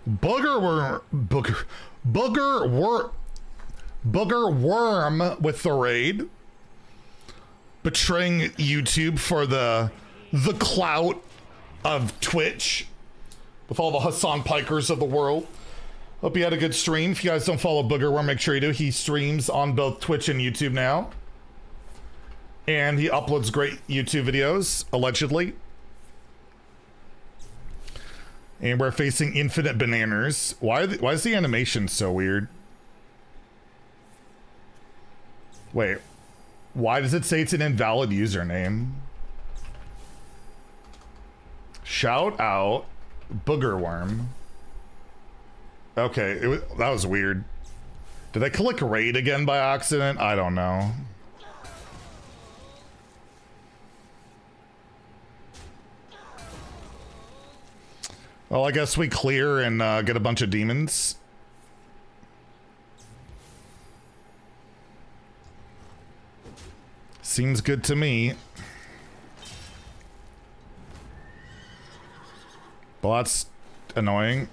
Booger Worm with the raid, betraying YouTube for the clout of Twitch with all the Hassan Pikers of the world. Hope you had a good stream. If you guys don't follow Booger Worm, make sure you do. He streams on both Twitch and YouTube now, and he uploads great YouTube videos, allegedly. And we're facing infinite bananas. Why is the animation so weird? Wait, why does it say it's an invalid username? Shout out Booger Worm. Okay, that was weird. Did I click raid again by accident? I don't know. Well, I guess we clear and get a bunch of demons. Seems good to me. Well, that's annoying.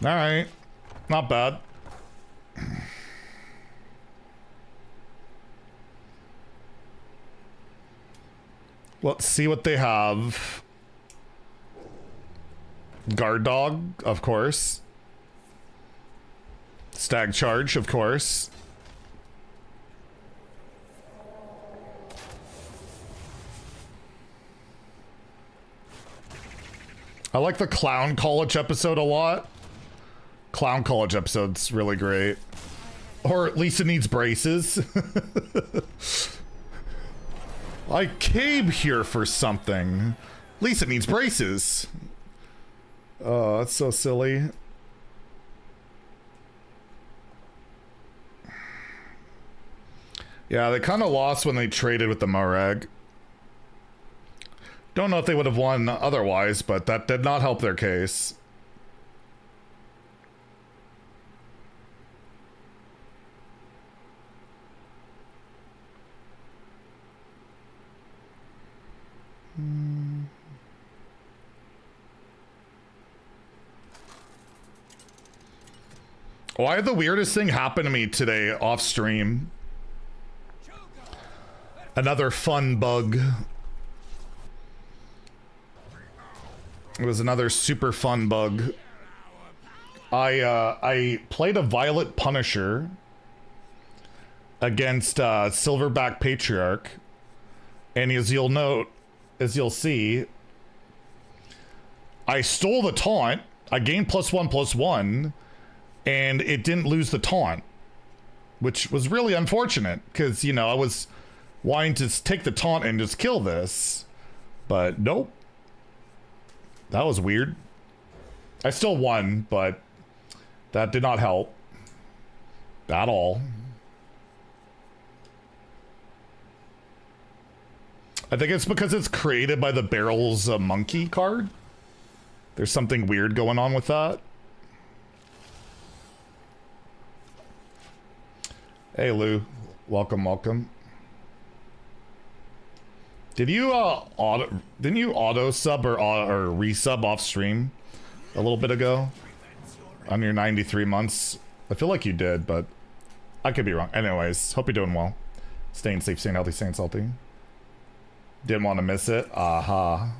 All right, not bad. Let's see what they have. Guard Dog, of course. Stag Charge, of course. I like the Clown College episode a lot. Clown College episode's really great. Or Lisa Needs Braces. I came here for something. Lisa needs braces. Oh, that's so silly. Yeah, they kind of lost when they traded with the Morag. Don't know if they would have won otherwise, but that did not help their case. Oh, I had the weirdest thing happen to me today off stream. Another fun bug. It was another super fun bug. I played a Violet Punisher against Silverback Patriarch, and as you'll note, as you'll see, I stole the taunt. I gained +1/+1, and it didn't lose the taunt. which was really unfortunate because, you know, I was wanting to take the taunt and just kill this, but nope. That was weird. I still won, but that did not help at all. I think it's because it's created by the Barrel's monkey card. There's something weird going on with that. Hey Lou, welcome, welcome. Did you didn't you auto sub or resub off stream a little bit ago on your 93 months? I feel like you did, but I could be wrong. Anyways, hope you're doing well. Staying safe, staying healthy, staying salty. Didn't want to miss it. Aha.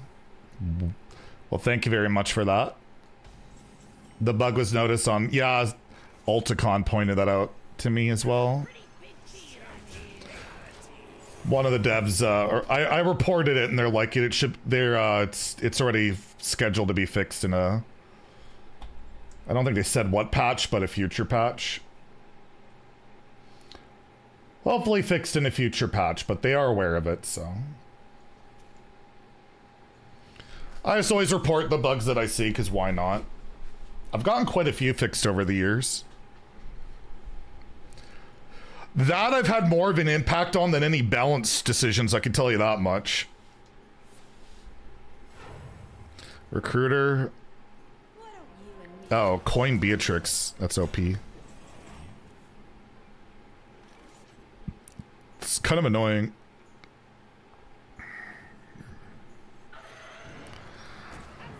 Well, thank you very much for that. The bug was noticed on, yeah, Ulticon pointed that out to me as well. One of the devs, or I reported it, and they're like, it's already scheduled to be fixed in a, I don't think they said what patch, but a future patch. Hopefully fixed in a future patch, but they are aware of it, so. I just always report the bugs that I see, because why not? I've gotten quite a few fixed over the years. That I've had more of an impact on than any balance decisions, I can tell you that much. Recruiter. Oh, Coin Beatrix. That's OP. It's kind of annoying.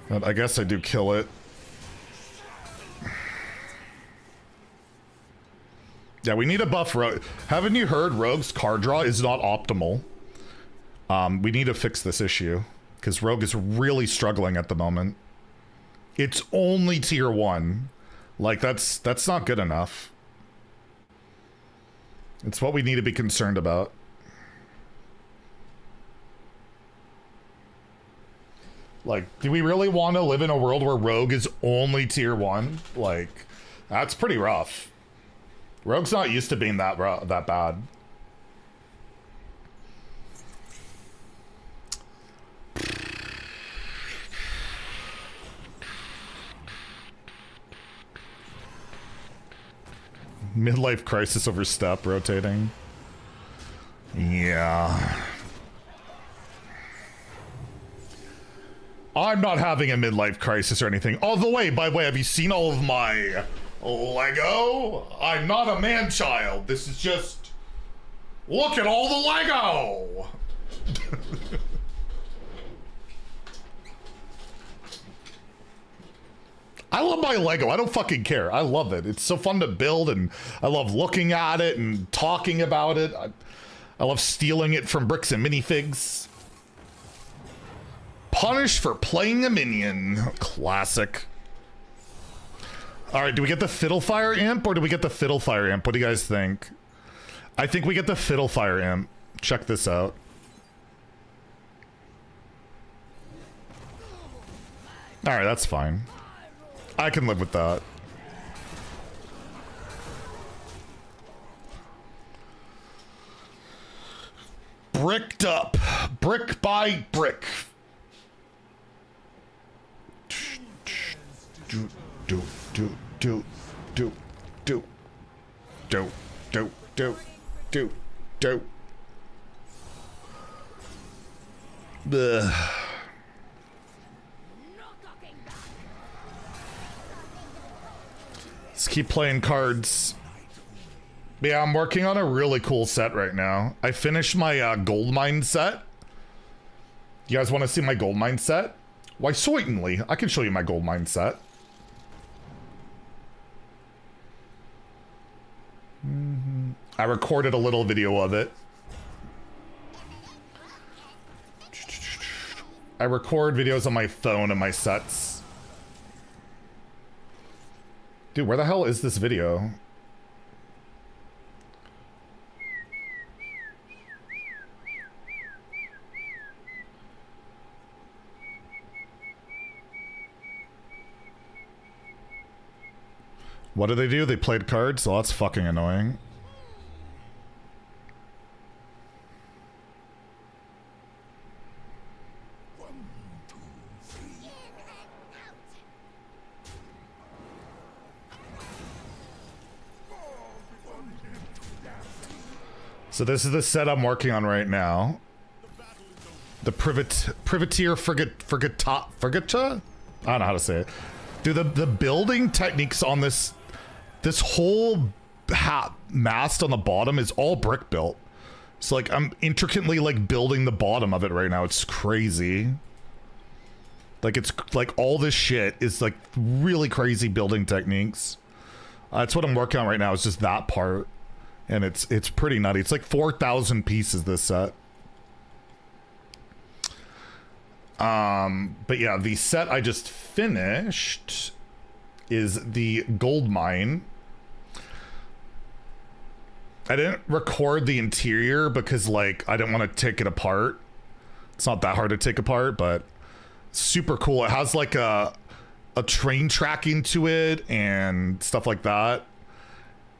But I guess I do kill it. Yeah, we need a buff Rogue. Haven't you heard Rogue's card draw is not optimal? We need to fix this issue because Rogue is really struggling at the moment. It's only tier 1. Like that's not good enough. It's what we need to be concerned about. Like, do we really want to live in a world where Rogue is only tier 1? Like, that's pretty rough. Rogue's not used to being that bad. Midlife crisis over step rotating. Yeah. I'm not having a midlife crisis or anything. By the way, have you seen all of my Lego? I'm not a man-child. This is just... Look at all the Lego! I love my Lego. I don't fucking care. I love it. It's so fun to build, and I love looking at it and talking about it. I love stealing it from bricks and minifigs. Punished for playing a minion. Classic. Alright, do we get the Fiddlefire Imp or do we get the Fiddlefire Imp? What do you guys think? I think we get the Fiddlefire Imp. Check this out. Alright, that's fine. I can live with that. Bricked up. Brick by brick. Do. Let's keep playing cards. Yeah, I'm working on a really cool set right now. I finished my gold mine set. You guys want to see my gold mine set? Why, certainly. I can show you my gold mine set. I recorded a little video of it. I record videos on my phone and my sets. Dude, where the hell is this video? What did they do? They played cards? So that's fucking annoying. So this is the set I'm working on right now. The privateer frigata? I don't know how to say it. Dude, the building techniques on this whole mast on the bottom is all brick built. So like I'm intricately like building the bottom of it right now. It's crazy. Like it's like all this shit is like really crazy building techniques. That's what I'm working on right now. It's just that part, and it's pretty nutty. It's like 4,000 pieces this set. But yeah, the set I just finished is the gold mine. I didn't record the interior because like I didn't want to take it apart. It's not that hard to take apart, but super cool. It has like a train track into it and stuff like that.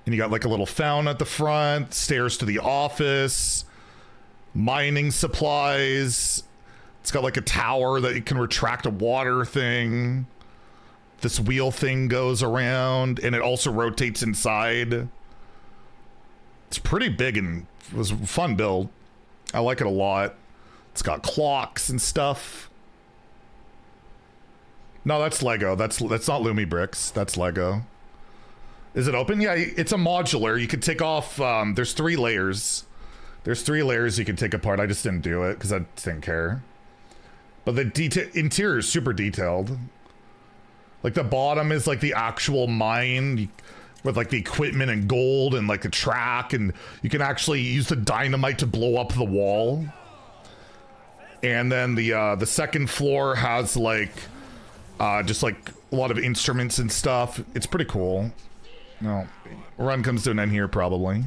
And you got like a little fountain at the front, stairs to the office, mining supplies. It's got like a tower that you can retract a water thing. This wheel thing goes around and it also rotates inside. It's pretty big and it was a fun build. I like it a lot. It's got clocks and stuff. No, that's Lego. That's not Lumi bricks. That's Lego. Is it open? Yeah, it's a modular. You can take off. There's 3 layers. There's 3 layers you can take apart. I just didn't do it because I didn't care. But the interior is super detailed. Like the bottom is like the actual mine with like the equipment and gold and like the track, and you can actually use the dynamite to blow up the wall. And then the second floor has like just like a lot of instruments and stuff. It's pretty cool. No, run comes to an end here probably.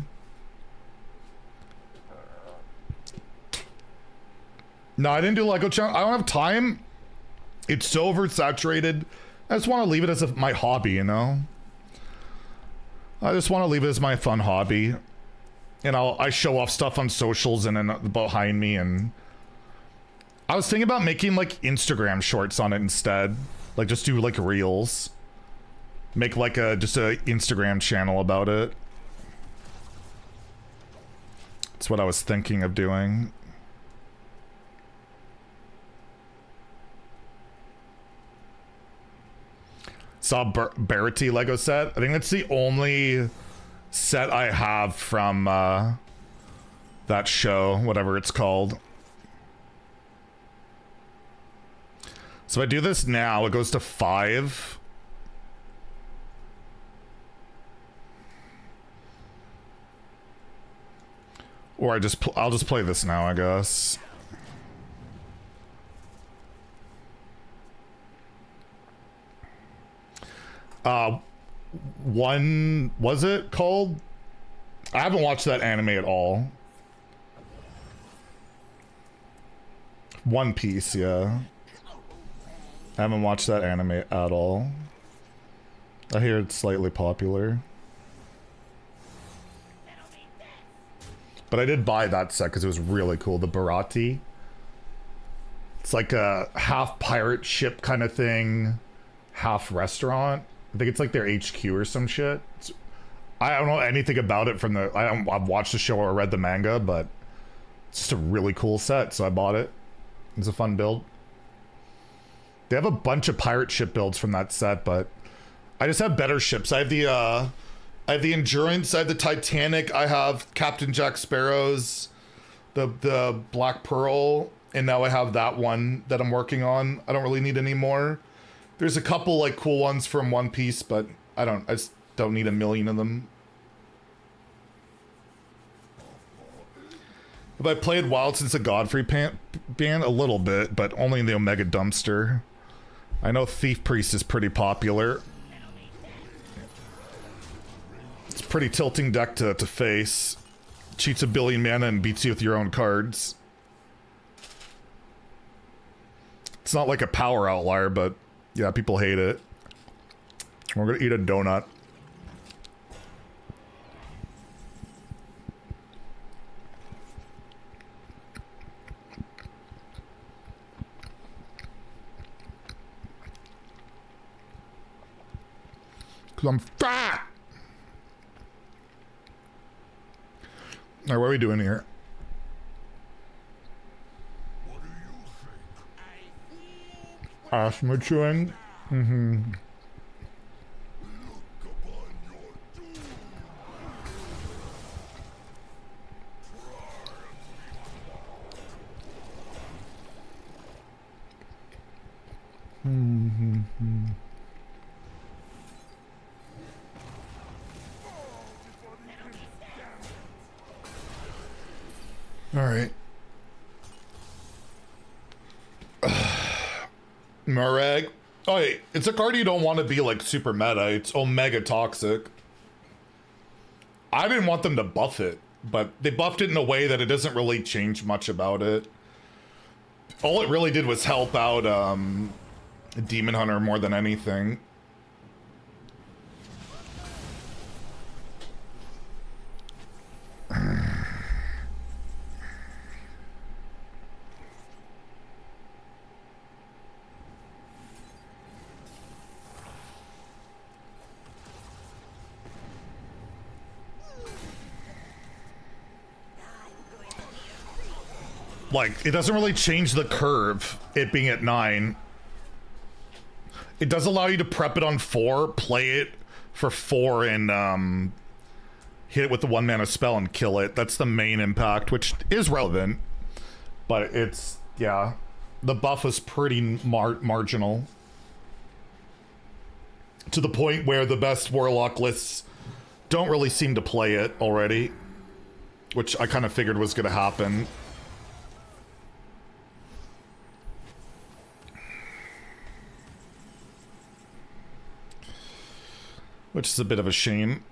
No, I didn't do Lego challenge. I don't have time. It's so oversaturated. I just want to leave it as my hobby, you know? I just want to leave it as my fun hobby. And I show off stuff on socials and then behind me, and I was thinking about making like Instagram shorts on it instead. Like just do like reels. Make like just a Instagram channel about it. That's what I was thinking of doing. Saw Barity Lego set. I think that's the only set I have from that show, whatever it's called. So if I do this now, it goes to 5. Or I'll just play this now, I guess. One, was it called? I haven't watched that anime at all. One Piece, yeah. I haven't watched that anime at all. I hear it's slightly popular. But I did buy that set because it was really cool. The Barati. It's like a half pirate ship kind of thing, half restaurant. I think it's like their HQ or some shit. I don't know anything about it from the... I've watched the show or read the manga, but it's just a really cool set, so I bought it. It's a fun build. They have a bunch of pirate ship builds from that set, but I just have better ships. I have the Endurance, I have the Titanic, I have Captain Jack Sparrow's, the Black Pearl, and now I have that one that I'm working on. I don't really need any more. There's a couple like cool ones from One Piece, but I just don't need a million of them. Have I played Wild since the Godfrey band? A little bit, but only in the Omega Dumpster. I know Thief Priest is pretty popular. It's pretty tilting deck to face. Cheats a billion mana and beats you with your own cards. It's not like a power outlier, but yeah, people hate it. We're gonna eat a donut. Cause I'm fat! All right, what are we doing here? Asthma chewing? Mm-hmm. Mm-hmm. All right. Murag. Oh, wait. It's a card you don't want to be like super meta. It's omega toxic. I didn't want them to buff it, but they buffed it in a way that it doesn't really change much about it. All it really did was help out Demon Hunter more than anything. Like, it doesn't really change the curve, it being at 9. It does allow you to prep it on 4, play it for 4, and hit it with the 1 mana spell and kill it. That's the main impact, which is relevant. But it's, yeah, the buff is pretty marginal. To the point where the best Warlock lists don't really seem to play it already. Which I kind of figured was going to happen. Which is a bit of a shame.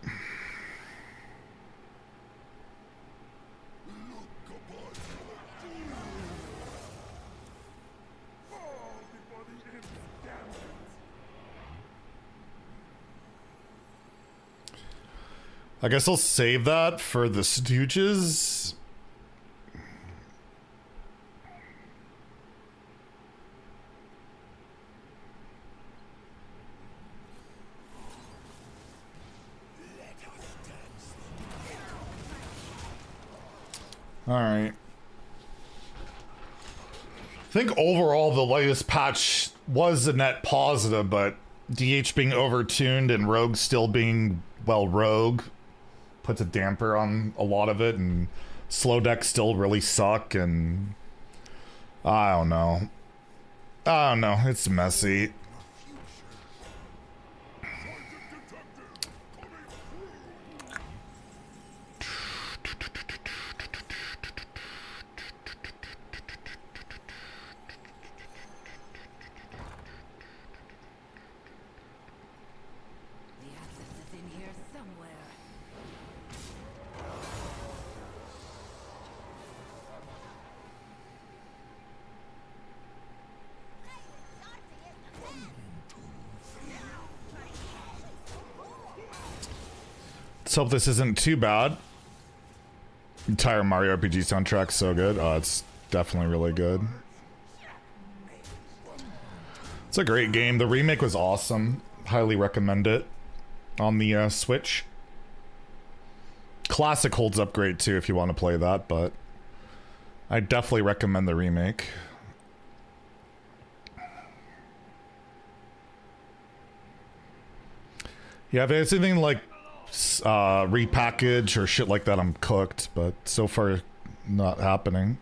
I guess I'll save that for the Stooges. All right. I think overall the latest patch was a net positive, but DH being overtuned and Rogue still being, well, Rogue puts a damper on a lot of it, and slow decks still really suck, and I don't know. It's messy. Let's hope this isn't too bad. Entire Mario RPG soundtrack's so good. Oh, it's definitely really good. It's a great game. The remake was awesome. Highly recommend it on the Switch. Classic holds up great too if you want to play that, but I definitely recommend the remake. Yeah, if it's anything like repackage or shit like that, I'm cooked, but so far not happening.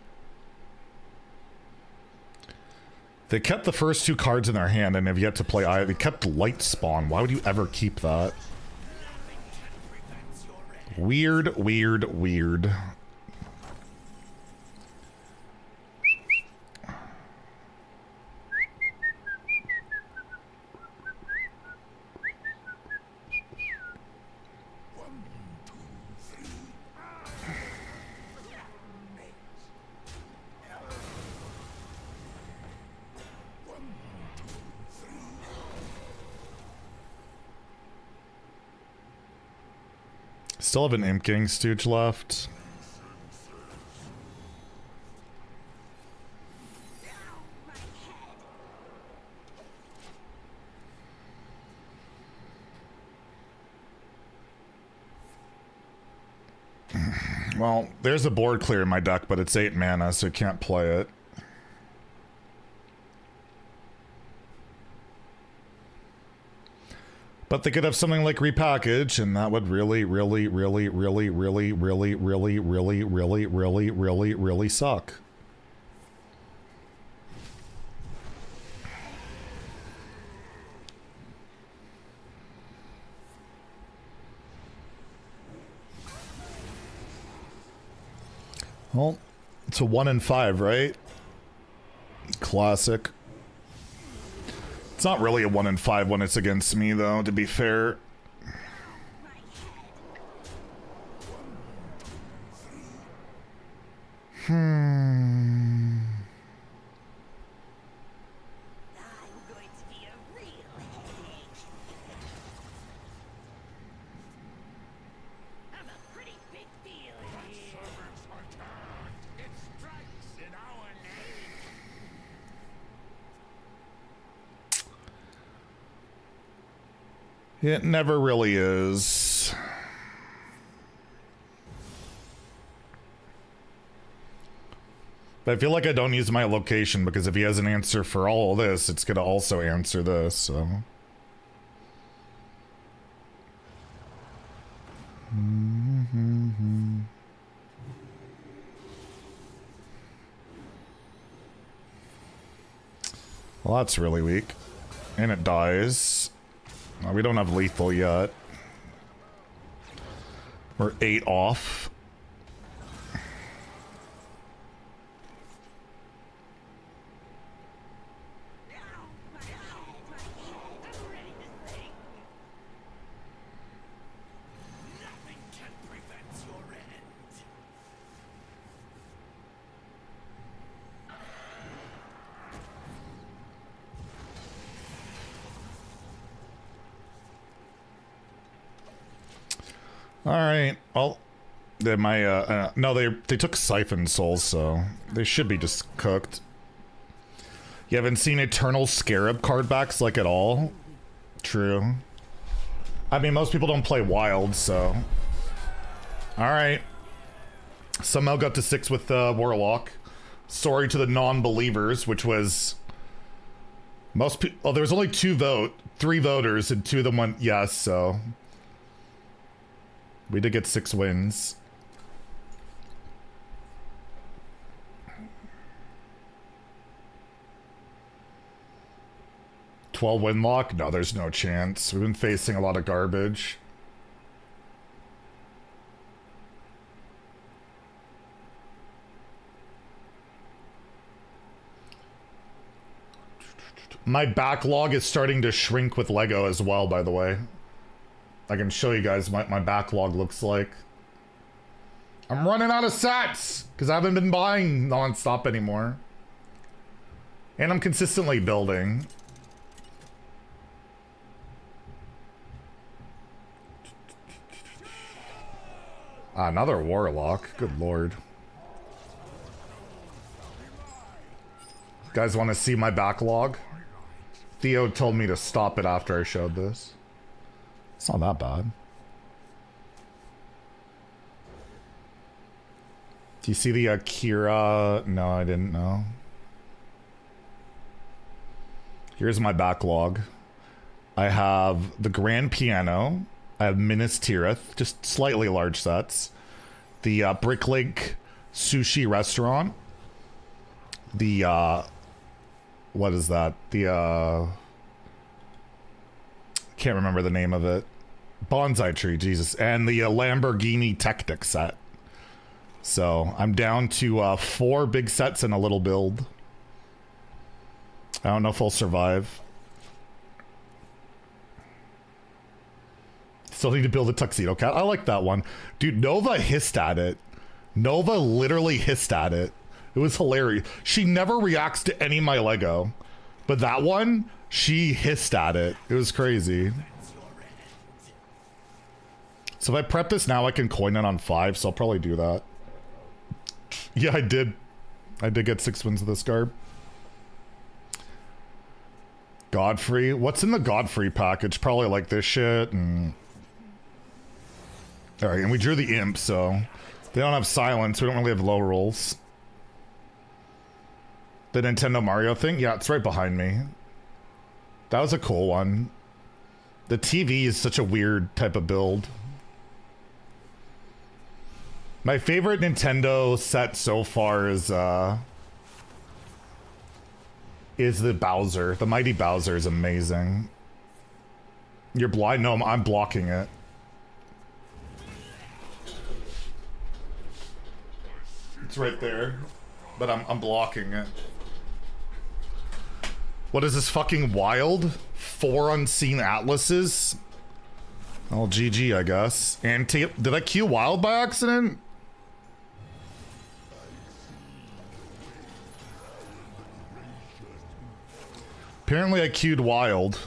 They kept the first 2 cards in their hand and have yet to play either. They kept Light Spawn. Why would you ever keep that? Weird, weird, weird. Still have an Imp King Stooge left. Well, there's a board clear in my deck, but it's 8 mana, so I can't play it. But they could have something like repackage, and that would really suck. Well, it's a 1 in 5, right? Classic. It's not really a 1 in 5 when it's against me, though, to be fair. I'm going to be a real headache. I'm a pretty big deal in here. It strikes in our name. It never really is. But I feel like I don't use my location because if he has an answer for all of this, it's going to also answer this, so. Well, that's really weak. And it dies. We don't have lethal yet. We're 8 off. I'm ready to think. Nothing can prevent your end. All right. Well, no, they took Siphon Souls, so they should be just cooked. You haven't seen Eternal Scarab card backs like at all? True. I mean, most people don't play Wild, so. All right. Somehow got to 6 with Warlock. Sorry to the non-believers, which was most people. Well, there was only 3 voters, and 2 of them went yes. So we did get 6 wins. $12 win lock? No, there's no chance. We've been facing a lot of garbage. My backlog is starting to shrink with Lego as well, by the way. I can show you guys what my backlog looks like. I'm running out of sets because I haven't been buying non-stop anymore. And I'm consistently building. Another Warlock. Good lord. Guys want to see my backlog? Theo told me to stop it after I showed this. It's not that bad. Do you see the Akira? No, I didn't know. Here's my backlog. I have the Grand Piano. I have Minas Tirith, just slightly large sets. The Bricklink Sushi Restaurant. The, what is that? The, can't remember the name of it. Bonsai Tree, Jesus. And the Lamborghini Technic set. So I'm down to 4 big sets and a little build. I don't know if I'll survive. Still need to build a tuxedo cat. I like that one. Dude, Nova hissed at it. Nova literally hissed at it. It was hilarious. She never reacts to any of my Lego. But that one, she hissed at it. It was crazy. So if I prep this now, I can coin it on 5, so I'll probably do that. Yeah, I did. I did get 6 wins of this garb. Godfrey. What's in the Godfrey package? Probably like this shit. And... Alright, and we drew the imp, so... They don't have silence. We don't really have low rolls. The Nintendo Mario thing? Yeah, it's right behind me. That was a cool one. The TV is such a weird type of build. My favorite Nintendo set so far is the Bowser. The Mighty Bowser is amazing. You're blind? No, I'm blocking it. It's right there, but I'm blocking it. What is this fucking wild? 4 unseen atlases? Oh, GG, I guess. Did I queue wild by accident? Apparently I queued wild.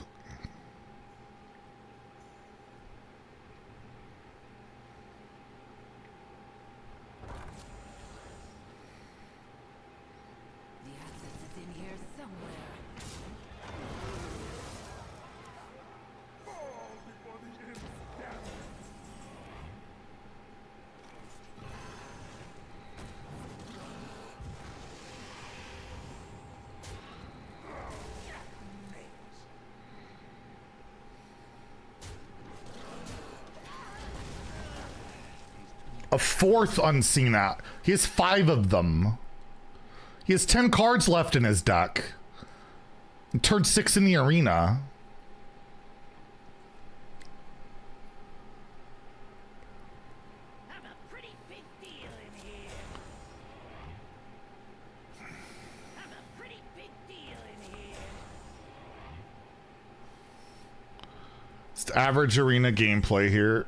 The access is in here somewhere. A 4th unseen at. He has 5 of them. He has 10 cards left in his deck. He turned 6 in the arena. I'm a pretty big deal in here. I'm a pretty big deal in here. Just average arena gameplay here.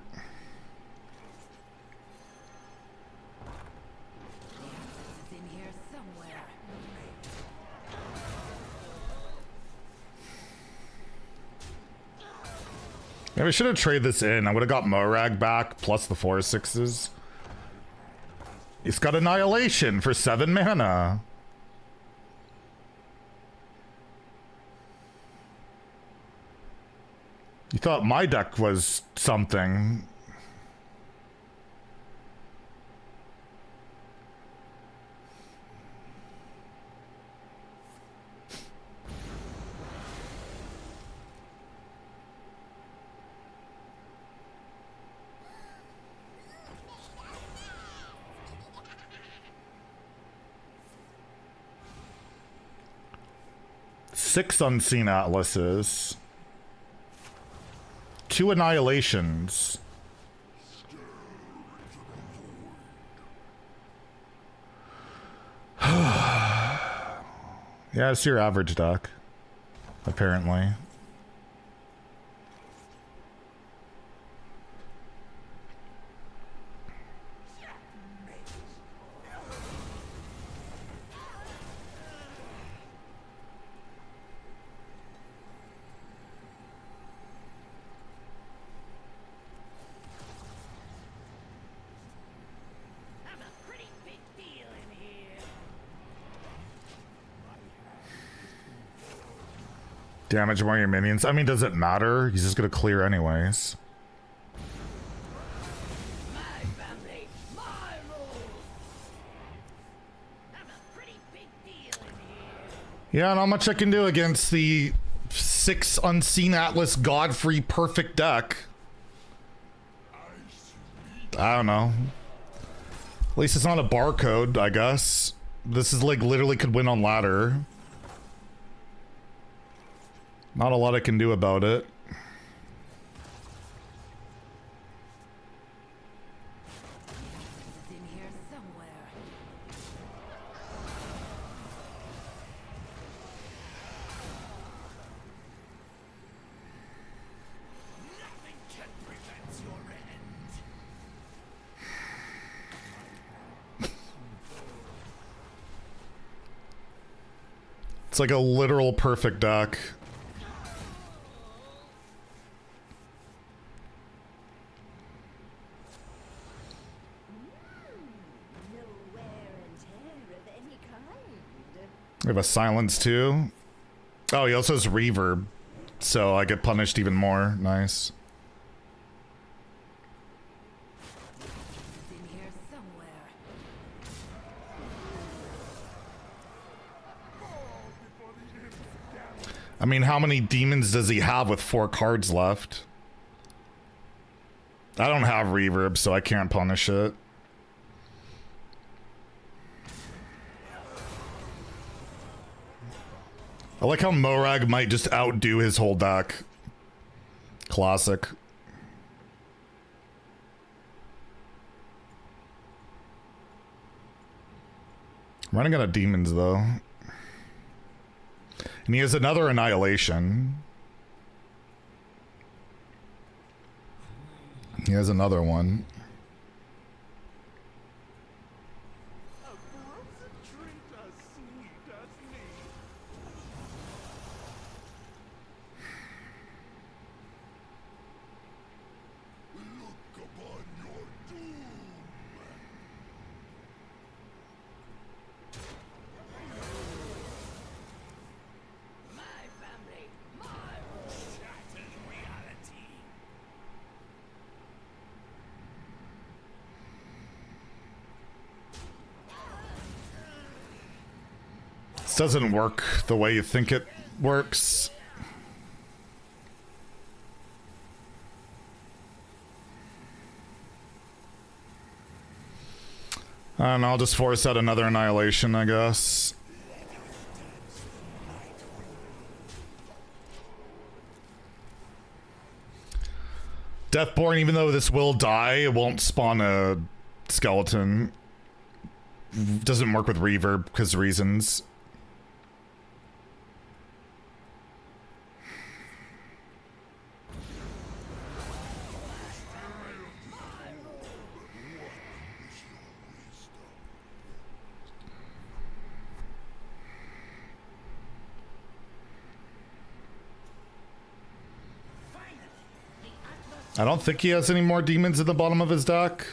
The access is in here somewhere. Maybe I should have traded this in. I would have got Morag back plus the 4/6s. He's got Annihilation for 7 mana. You thought my deck was something. Six unseen atlases. 2 annihilations. Yeah, it's your average deck. Apparently. I'm a pretty big deal in here. Damage one of your minions. I mean, does it matter? He's just gonna clear anyways. My family, my rules. I'm a pretty big deal in here. Yeah, not much I can do against the 6 unseen atlas Godfrey perfect deck. I don't know. At least it's not a barcode, I guess. This is like literally could win on ladder. Not a lot I can do about it. It's in here somewhere. Nothing can prevent your end. It's like a literal perfect deck. No wear and tear of any kind. We have a silence too. Oh, he also has reverb. So I get punished even more. Nice. It's in here somewhere. I mean, how many demons does he have with 4 cards left? I don't have reverb, so I can't punish it. I like how Morag might just outdo his whole deck. Classic. I'm running out of demons, though. And he has another Annihilation. He has another one. Doesn't work the way you think it works. And I'll just force out another Annihilation, I guess. Deathborn, even though this will die, it won't spawn a skeleton. Doesn't work with reverb because reasons. I don't think he has any more demons at the bottom of his deck.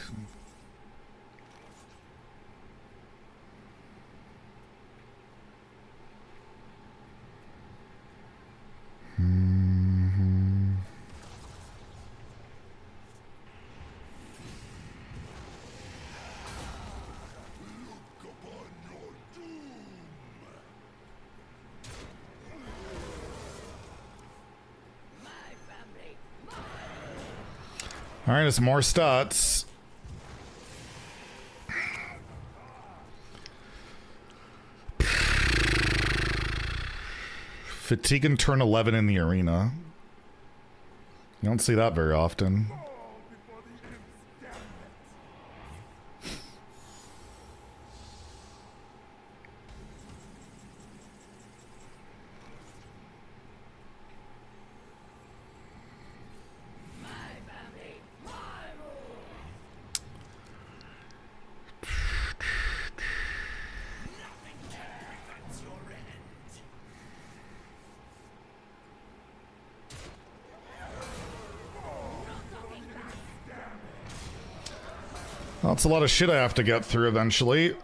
All right, it's more stats. Fatigue and turn 11 in the arena. You don't see that very often. That's a lot of shit I have to get through eventually.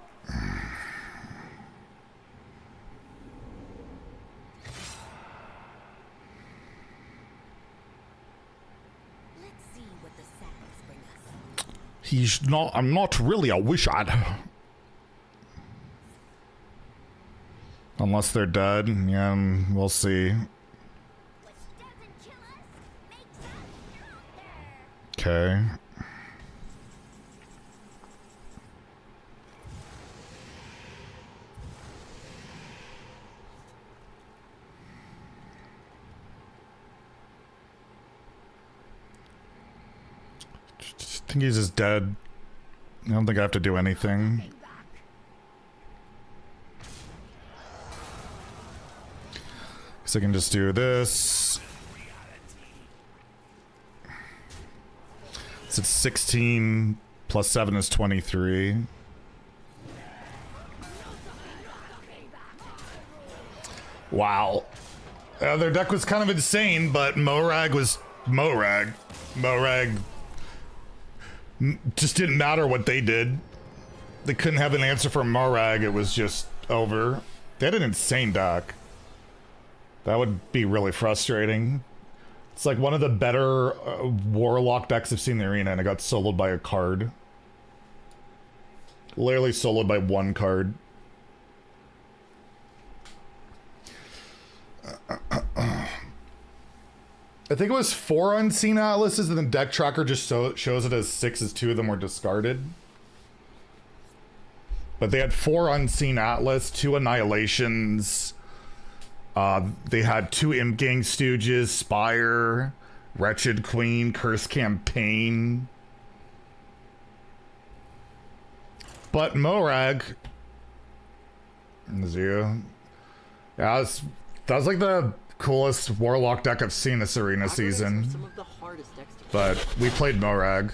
He's not, I'm not really a wizard. Unless they're dead, yeah, we'll see. Okay. I think he's just dead. I don't think I have to do anything. So I can just do this. So it's 16 plus 7 is 23. Wow. Their deck was kind of insane, but Morag was Morag. Morag just didn't matter what they did. They couldn't have an answer for Morag. It was just over. They had an insane deck. That would be really frustrating. It's like one of the better Warlock decks I've seen in the arena, and it got soloed by a card. Literally soloed by one card. I think it was 4 unseen atlases, and then deck tracker just shows it as 6 as 2 of them were discarded. But they had 4 unseen atlas, 2 annihilations. They had 2 Imp Gang Stooges, Spire, Wretched Queen, Curse Campaign. But Morag, 0. Yeah, that was like the coolest Warlock deck I've seen this arena season. Some of the hardest decks to But we played Morag.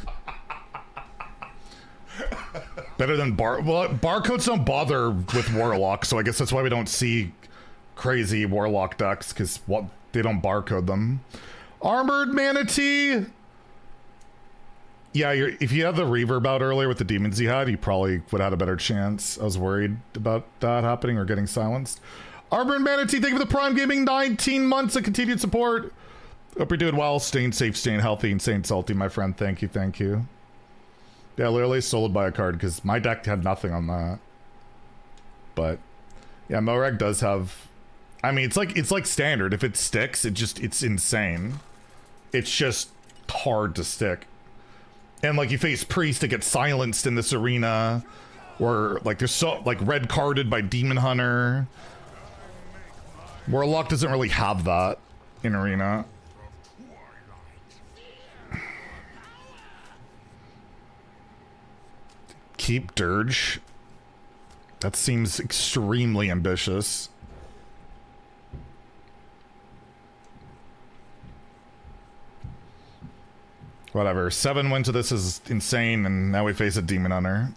Better than barcodes don't bother with Warlock, so I guess that's why we don't see crazy Warlock decks, because they don't barcode them. Armored Manatee. Yeah, if you had the reverb out earlier with the demons you had, you probably would have had a better chance. I was worried about that happening or getting silenced. Armored Manatee, thank you for the Prime Gaming 19 months of continued support. Hope you're doing well, staying safe, staying healthy, and staying salty, my friend. Thank you, thank you. Yeah, literally soloed by a card because my deck had nothing on that. But yeah, Morag does have. I mean, it's like standard. If it sticks, it's insane. It's just hard to stick. And like you face priest that gets silenced in this arena, or like there's so like red carded by Demon Hunter. Warlock doesn't really have that in arena. Keep Dirge. That seems extremely ambitious. Whatever. 7 wins to this is insane, and now we face a Demon Hunter.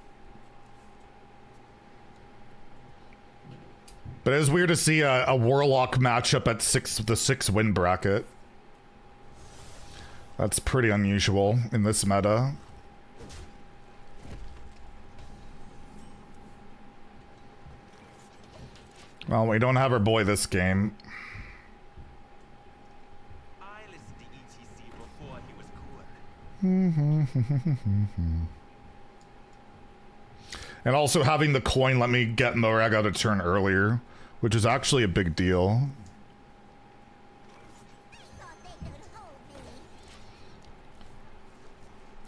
But it was weird to see a Warlock matchup at the 6 win bracket. That's pretty unusual in this meta. Well, we don't have our boy this game. I listened to ETC before he was good. And also having the coin let me get Morag out a turn earlier, which is actually a big deal.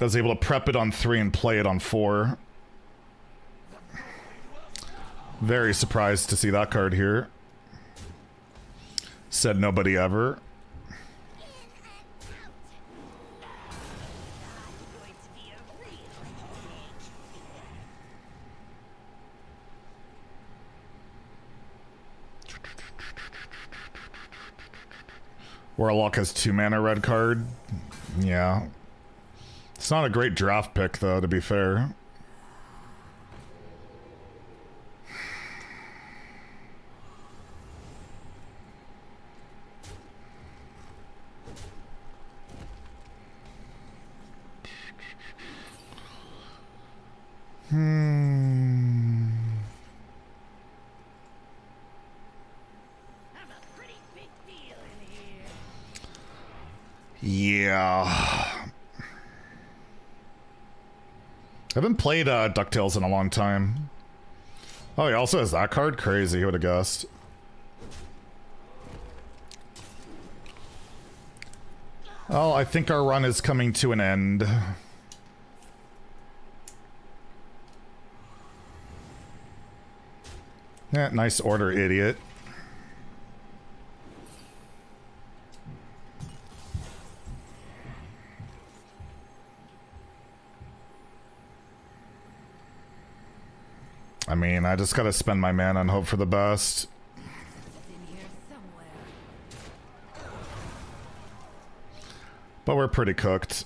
I was able to prep it on 3 and play it on 4. Very surprised to see that card here. Said nobody ever. Warlock has 2 mana red card. Yeah. It's not a great draft pick, though, to be fair. I'm a pretty big deal in here. Yeah. I haven't played DuckTales in a long time. Oh, he also has that card? Crazy, who would have guessed? Oh, I think our run is coming to an end. Yeah, nice order, idiot. I mean, I just gotta spend my mana and hope for the best. In here somewhere. But we're pretty cooked.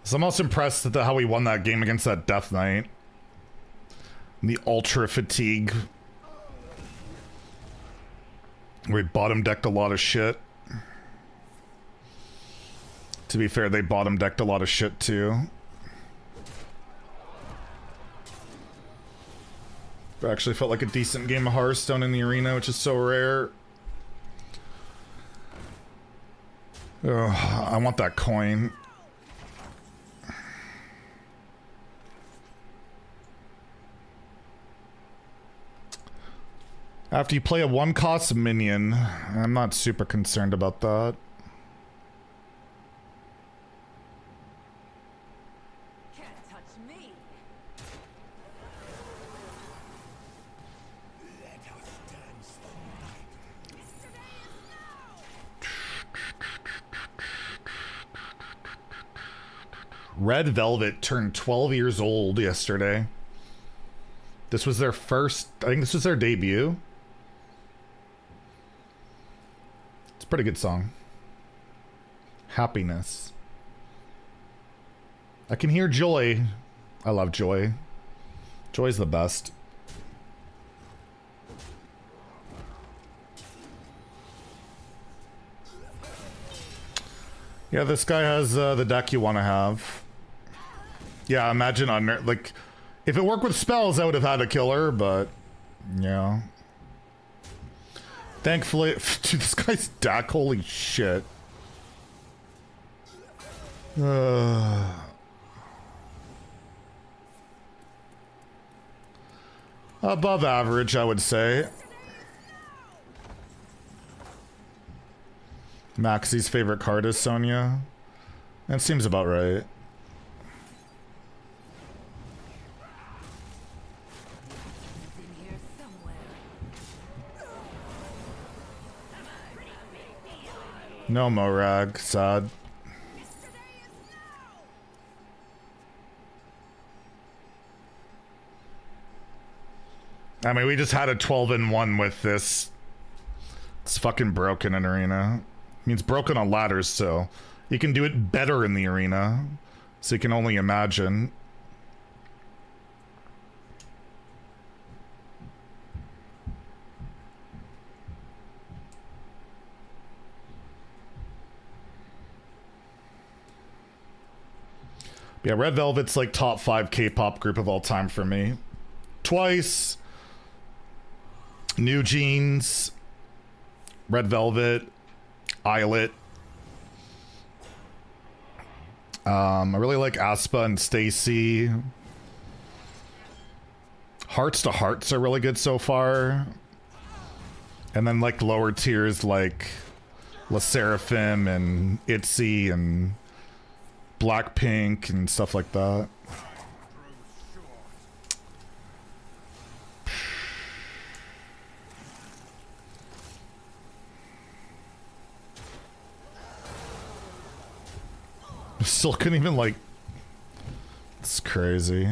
So I'm most impressed at how we won that game against that Death Knight. The Ultra Fatigue. We bottom decked a lot of shit. To be fair, they bottom decked a lot of shit too. It actually felt like a decent game of Hearthstone in the arena, which is so rare. Ugh, I want that coin. After you play a one-cost minion, I'm not super concerned about that. Can't touch me. Red Velvet turned 12 years old yesterday. This was their first, I think this was their debut. It's a pretty good song. Happiness. I can hear Joy. I love Joy. Joy's the best. Yeah, this guy has the deck you want to have. Yeah, imagine on like, if it worked with spells, I would have had a killer, but yeah. Thankfully, dude, this guy's deck, holy shit. Above average, I would say. Maxie's favorite card is Sonya. That seems about right. In here somewhere. No Morag, sad. I mean, we just had a 12-1 with this. It's fucking broken in arena. I mean, it's broken on ladders, so you can do it better in the arena. So you can only imagine. Yeah, Red Velvet's like top 5 K-pop group of all time for me. Twice. New Jeans. Red Velvet. Islet. I really like Aspa and Stacy. Hearts to Hearts are really good so far. And then like lower tiers like La Seraphim and ITZY and Blackpink and stuff like that. Still couldn't even like. It's crazy.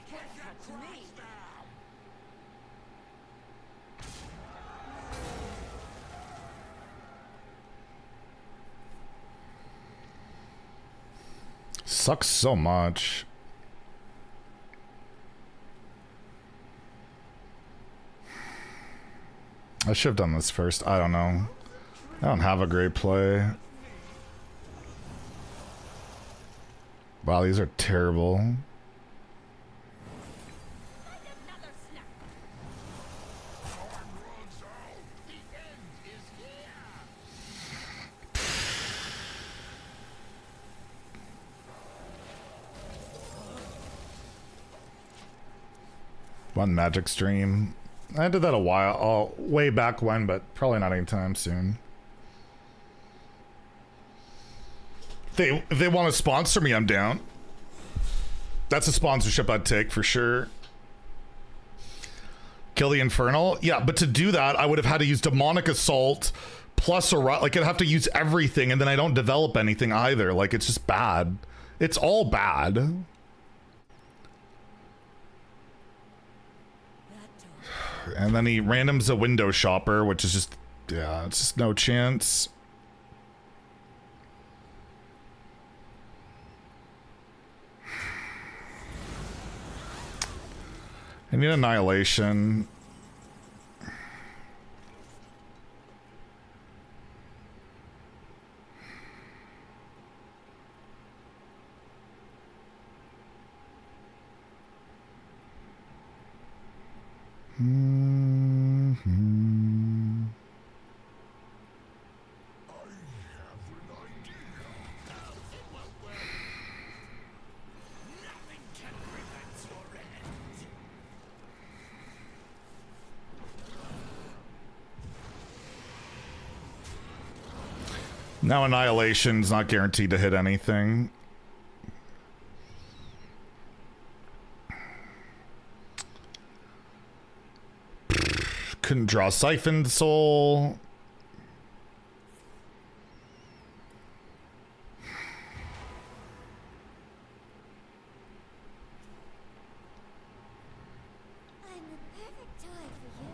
Can't touch me. Sucks so much. I should have done this first. I don't know. I don't have a great play. Wow, these are terrible. Another snap. The end is here. One Magic Stream. I did that a while, way back when, but probably not anytime soon. If they want to sponsor me, I'm down. That's a sponsorship I'd take for sure. Kill the Infernal? Yeah, but to do that, I would have had to use Demonic Assault plus a... Like, I'd have to use everything, and then I don't develop anything either. Like, it's just bad. It's all bad. And then he randoms a Window Shopper, which is just... Yeah, it's just no chance. I need Annihilation. Now Annihilation's not guaranteed to hit anything. Couldn't draw Siphoned Soul. I'm the perfect toy for you.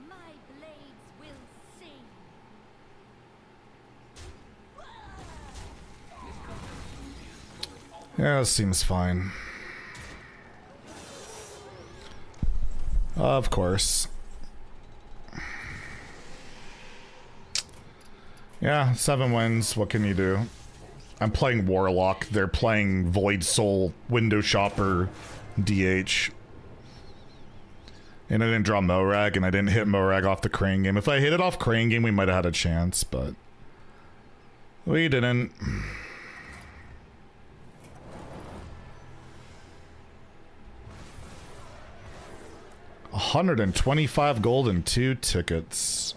My blades will sing. Yeah, this seems fine. Of course. Yeah, 7 wins. What can you do? I'm playing Warlock. They're playing Void Soul, Window Shopper, DH. And I didn't draw Morag, and I didn't hit Morag off the Crane game. If I hit it off Crane game, we might have had a chance, but we didn't. $125 gold and 2 tickets.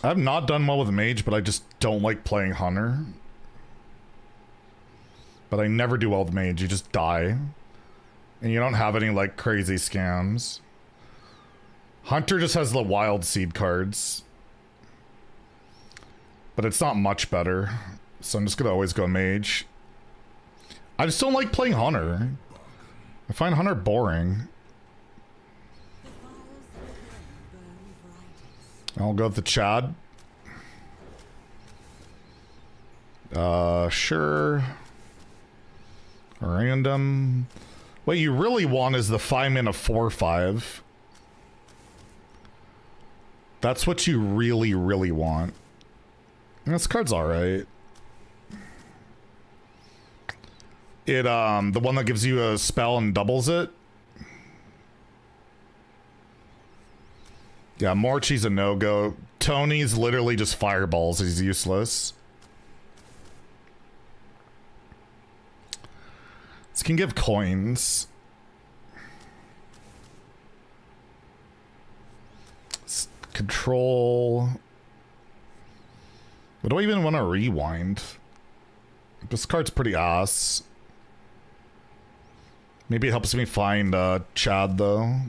I've not done well with Mage, but I just don't like playing Hunter. But I never do well with Mage. You just die. And you don't have any, like, crazy scams. Hunter just has the Wild Seed cards. But it's not much better. So I'm just gonna always go Mage. I just don't like playing Hunter. I find Hunter boring. I'll go with the Chad. Sure. Random. What you really want is the 5-mana 4/5. That's what you really, really want. And this card's alright. It, the one that gives you a spell and doubles it. Yeah, Morchi's a no-go. Tony's literally just fireballs. He's useless. This can give coins. Control. What do I even want to rewind? This card's pretty ass. Maybe it helps me find Chad, though.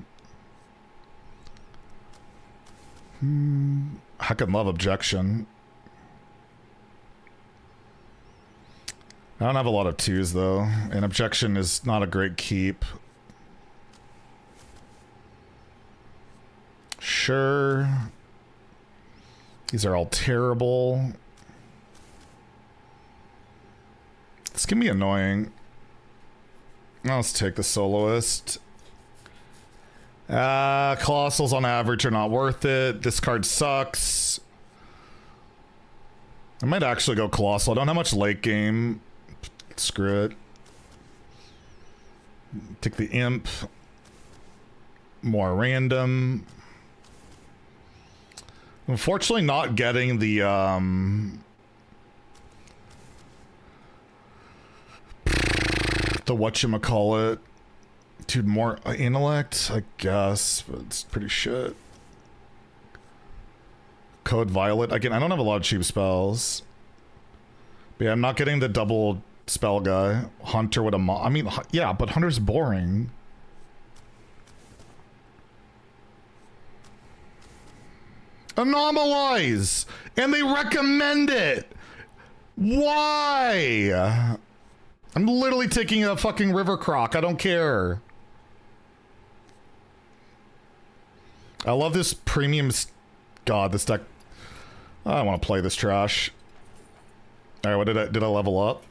I could love Objection. I don't have a lot of 2s, though. And Objection is not a great keep. Sure. These are all terrible. This can be annoying. Now let's take the Soloist. Colossals on average are not worth it. This card sucks. I might actually go Colossal. I don't have much late game. Screw it. Take the Imp. More random. Unfortunately not getting the whatchamacallit. Dude, more intellect, I guess, but it's pretty shit. Code Violet. Again, I don't have a lot of cheap spells. But yeah, I'm not getting the double spell guy. Hunter with a I mean, yeah, but Hunter's boring. Anomalize! And they recommend it! Why? I'm literally taking a fucking River Croc. I don't care. I love this premium... God, this deck... I don't want to play this trash. Alright, what did I level up?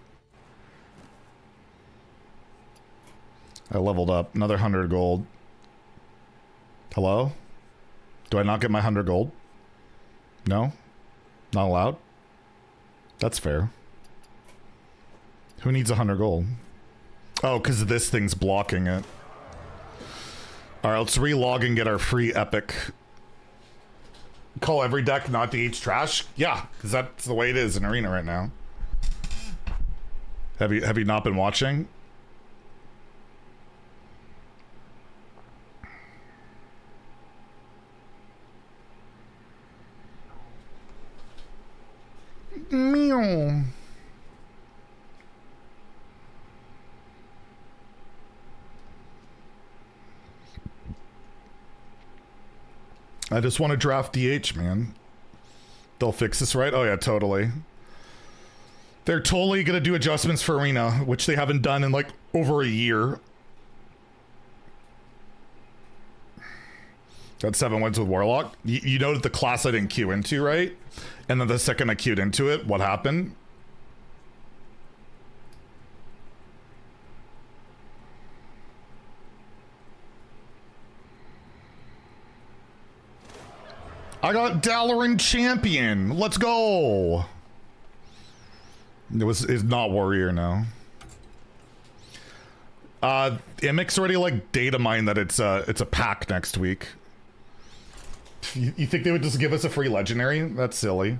I leveled up. Another 100 gold. Hello? Do I not get my 100 gold? No? Not allowed? That's fair. Who needs 100 gold? Oh, because this thing's blocking it. All right, let's relog and get our free epic. Call every deck not DH trash? Yeah, because that's the way it is in Arena right now. Have you not been watching? Meow. I just want to draft DH, man. They'll fix this, right? Oh yeah, totally. They're totally gonna do adjustments for Arena, which they haven't done in like over a year. Got 7 wins with Warlock. You know that the class I didn't queue into, right? And then the second I queued into it, what happened? I got Dalaran champion. Let's go. It's not warrior now. Imix already like data mine that it's a pack next week. You think they would just give us a free legendary? That's silly.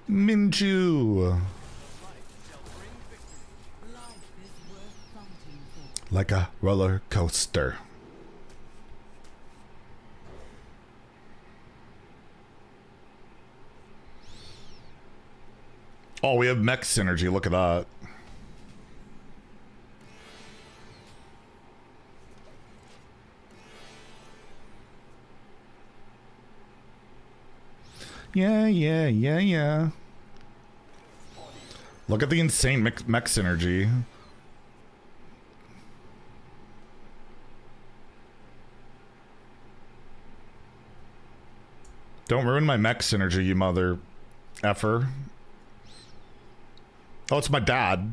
Minju. Like a roller coaster. Oh, we have mech synergy. Look at that. Yeah. Look at the insane mech synergy. Don't ruin my mech synergy, you mother effer. Oh, it's my dad.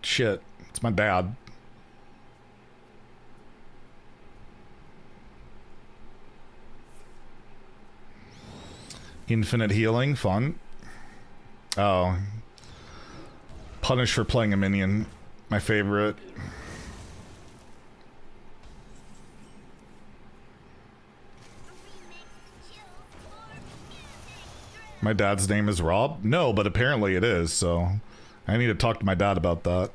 Shit, it's my dad. Infinite healing, fun. Oh. Punish for playing a minion. My favorite. My dad's name is Rob? No, but apparently it is, so I need to talk to my dad about that.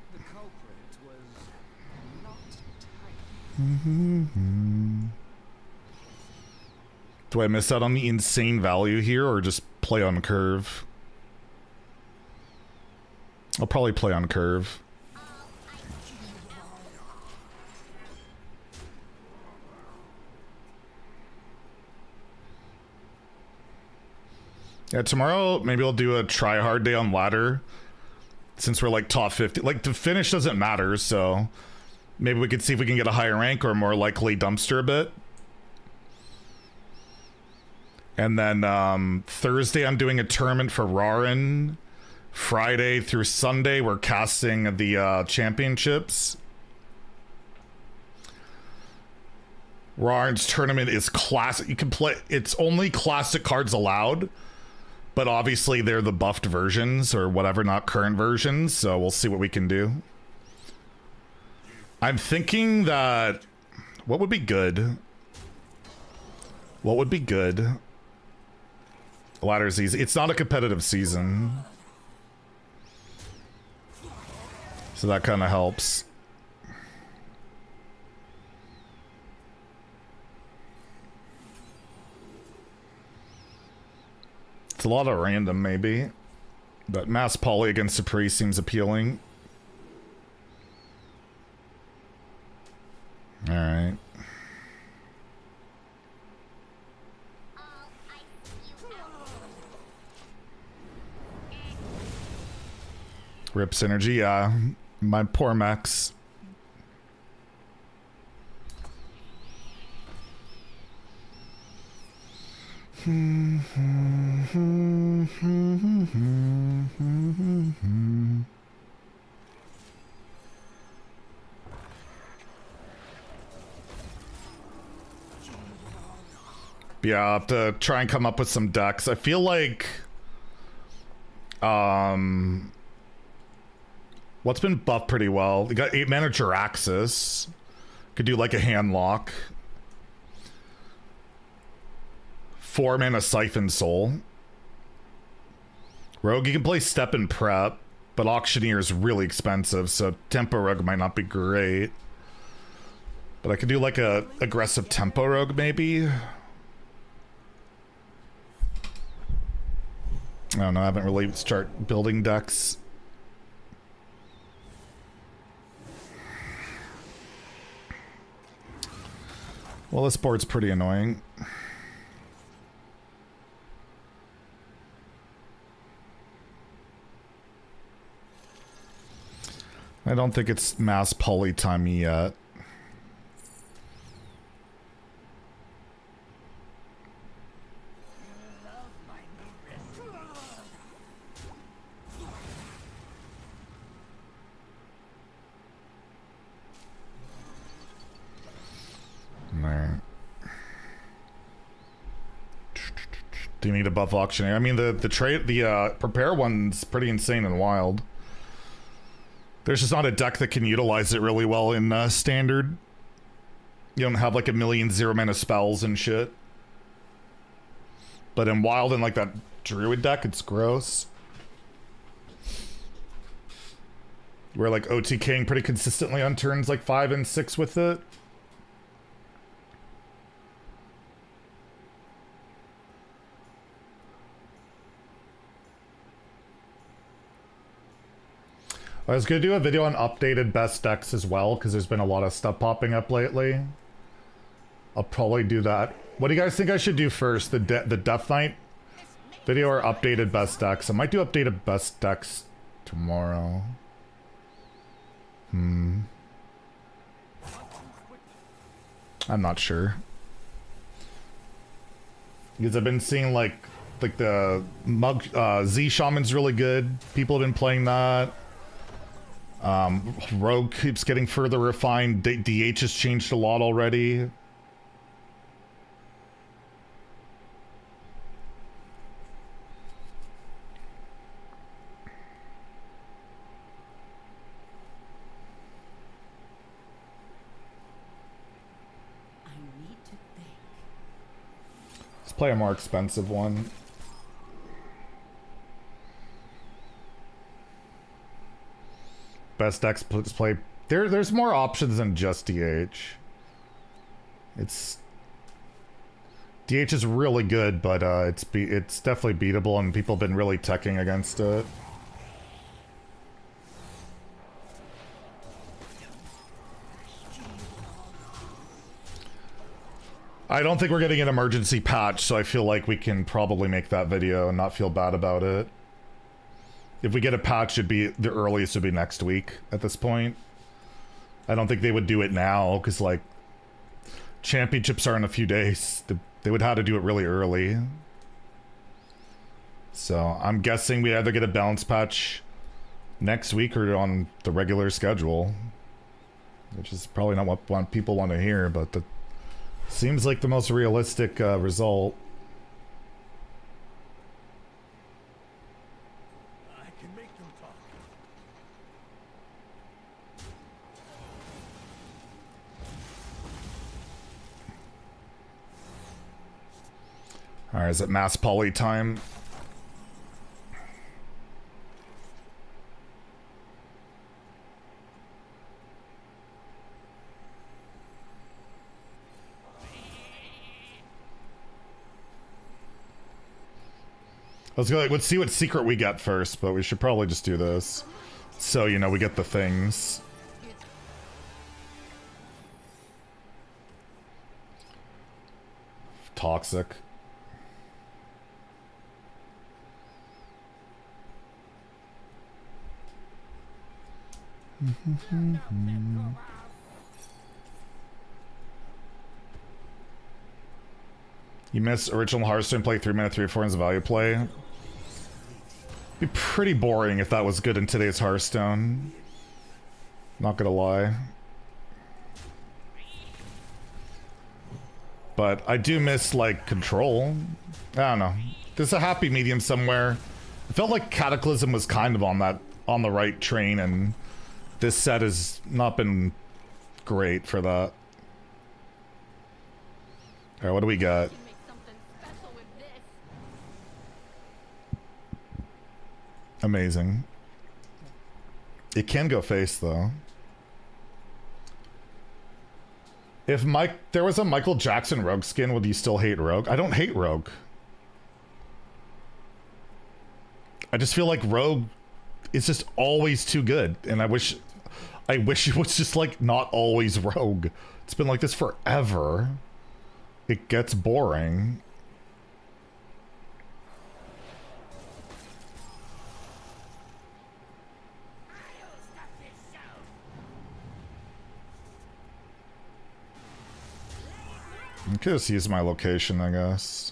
Do I miss out on the insane value here or just play on curve? I'll probably play on curve. Yeah, tomorrow maybe I'll do a try hard day on ladder since we're like top 50. Like the finish doesn't matter, so maybe we could see if we can get a higher rank or more likely dumpster a bit. And then Thursday I'm doing a tournament for Rarin. Friday through Sunday we're casting the championships. Rarin's tournament is classic. You can play, it's only classic cards allowed. But obviously they're the buffed versions or whatever, not current versions. So we'll see what we can do. I'm thinking that... What would be good? What would be good? Ladder's easy. It's not a competitive season. So that kind of helps. It's a lot of random, maybe. But mass poly against Supreme seems appealing. Alright. Rip synergy, yeah. My poor Max. Yeah, I'll have to try and come up with some decks. I feel like what's been buffed pretty well? We got 8 mana Jiraxis. Could do like a hand lock. 4 mana Siphon Soul. Rogue, you can play Step and Prep, but Auctioneer is really expensive, so Tempo Rogue might not be great. But I could do like a aggressive Tempo Rogue maybe. I don't know, I haven't really started building decks. Well, this board's pretty annoying. I don't think it's mass poly time yet. There. Do you need a buff auctioneer? I mean, the prepare one's pretty insane and wild. There's just not a deck that can utilize it really well in standard. You don't have like a million 0 mana spells and shit. But in wild and like that druid deck, it's gross. We're like OTKing pretty consistently on turns like 5 and 6 with it. I was going to do a video on updated best decks as well, because there's been a lot of stuff popping up lately. I'll probably do that. What do you guys think I should do first? The Death Knight video or updated best decks? I might do updated best decks tomorrow. I'm not sure. Because I've been seeing like the Z Shaman's really good. People have been playing that. Rogue keeps getting further refined. DH has changed a lot already. I need to think. Let's play a more expensive one. Best decks play. There's more options than just DH. DH is really good, but it's definitely beatable, and people have been really teching against it. I don't think we're getting an emergency patch, so I feel like we can probably make that video and not feel bad about it. If we get a patch, it'd be the earliest would be next week at this point. I don't think they would do it now, because like championships are in a few days. They would have to do it really early. So I'm guessing we either get a balance patch next week or on the regular schedule, which is probably not what people want to hear, but that seems like the most realistic result. Alright, is it mass poly time? Let's see what secret we get first, but we should probably just do this. So, you know, we get the things. Toxic. You miss original Hearthstone play 3 minute 3 or 4 as a value play. Be pretty boring if that was good in today's Hearthstone. Not gonna lie. But I do miss, like, Control. I don't know. There's a happy medium somewhere. I felt like Cataclysm was kind of on the right train, and this set has not been great for that. Alright, what do we got? Make something special with this. Amazing. It can go face, though. If there was a Michael Jackson Rogue skin, would you still hate Rogue? I don't hate Rogue. I just feel like Rogue is just always too good, and I wish it was just like not always Rogue. It's been like this forever. It gets boring. I'll stop this show. I could just use my location, I guess.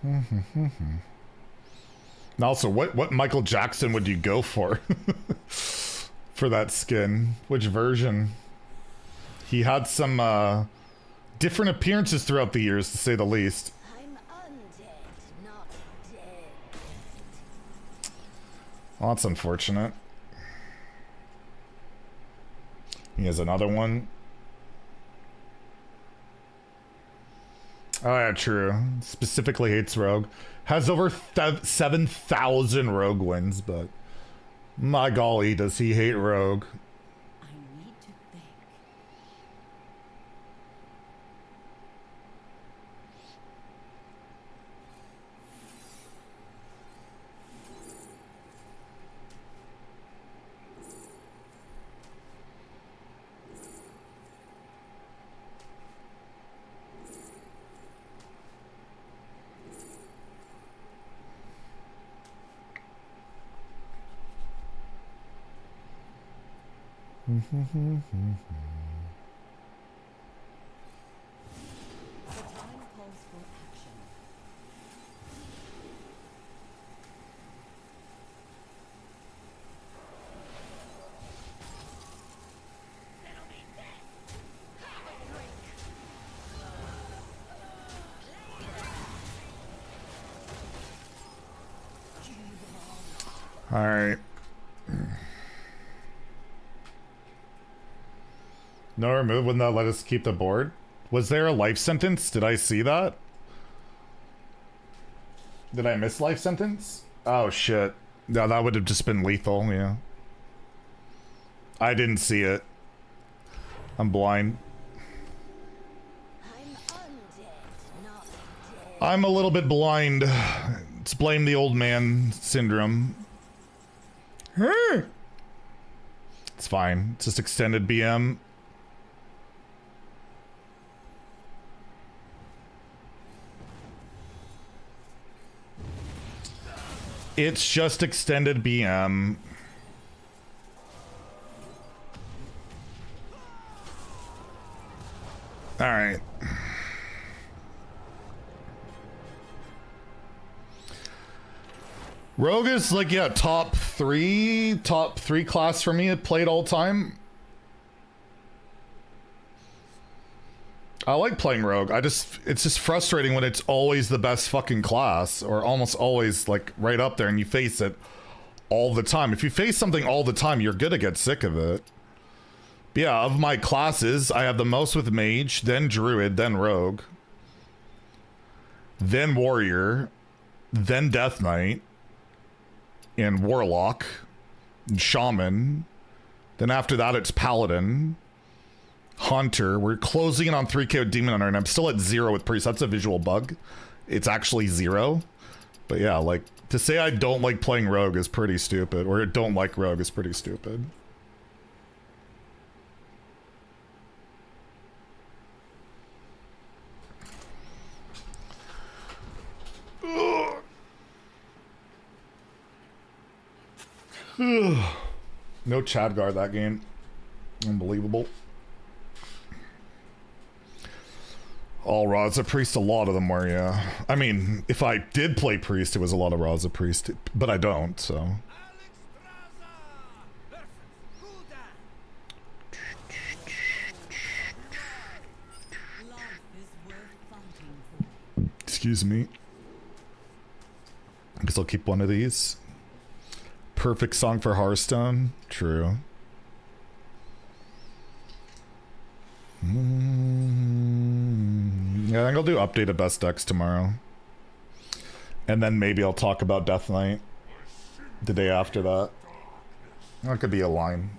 And also, what Michael Jackson would you go for? For that skin? Which version? He had some different appearances throughout the years, to say the least. I'm undead, not dead. Well, that's unfortunate. He has another one. Oh yeah, true. Specifically hates Rogue. Has over 7,000 Rogue wins, but my golly, does he hate Rogue. I need to think. The time calls for action. That'll be this. Have a drink. All right. No remove, wouldn't that let us keep the board? Was there a life sentence? Did I see that? Did I miss life sentence? Oh shit. No, that would have just been lethal, yeah. I didn't see it. I'm blind. I'm undead, not dead. I'm a little bit blind. It's blame the old man syndrome. It's fine. It's just extended BM. It's just extended BM. All right. Rogue is like, yeah, top three class for me. It played all time. I like playing Rogue. It's just frustrating when it's always the best fucking class, or almost always like right up there, and you face it all the time. If you face something all the time, you're gonna get sick of it. But yeah, of my classes, I have the most with Mage, then Druid, then Rogue, then Warrior, then Death Knight, and Warlock, and Shaman. Then after that, it's Paladin, Hunter. We're closing in on 3k with Demon Hunter, and I'm still at 0 with Priest. That's a visual bug. It's actually 0. But yeah, like, to say I don't like playing Rogue is pretty stupid, or don't like Rogue is pretty stupid. No Chad guard that game. Unbelievable. All Raza Priest, a lot of them were, yeah. I mean, if I did play Priest, it was a lot of Raza Priest, but I don't, so. Excuse me. I guess I'll keep one of these. Perfect song for Hearthstone. True. Yeah, I think I'll do updated best decks tomorrow. And then maybe I'll talk about Death Knight the day after that. That could be a line.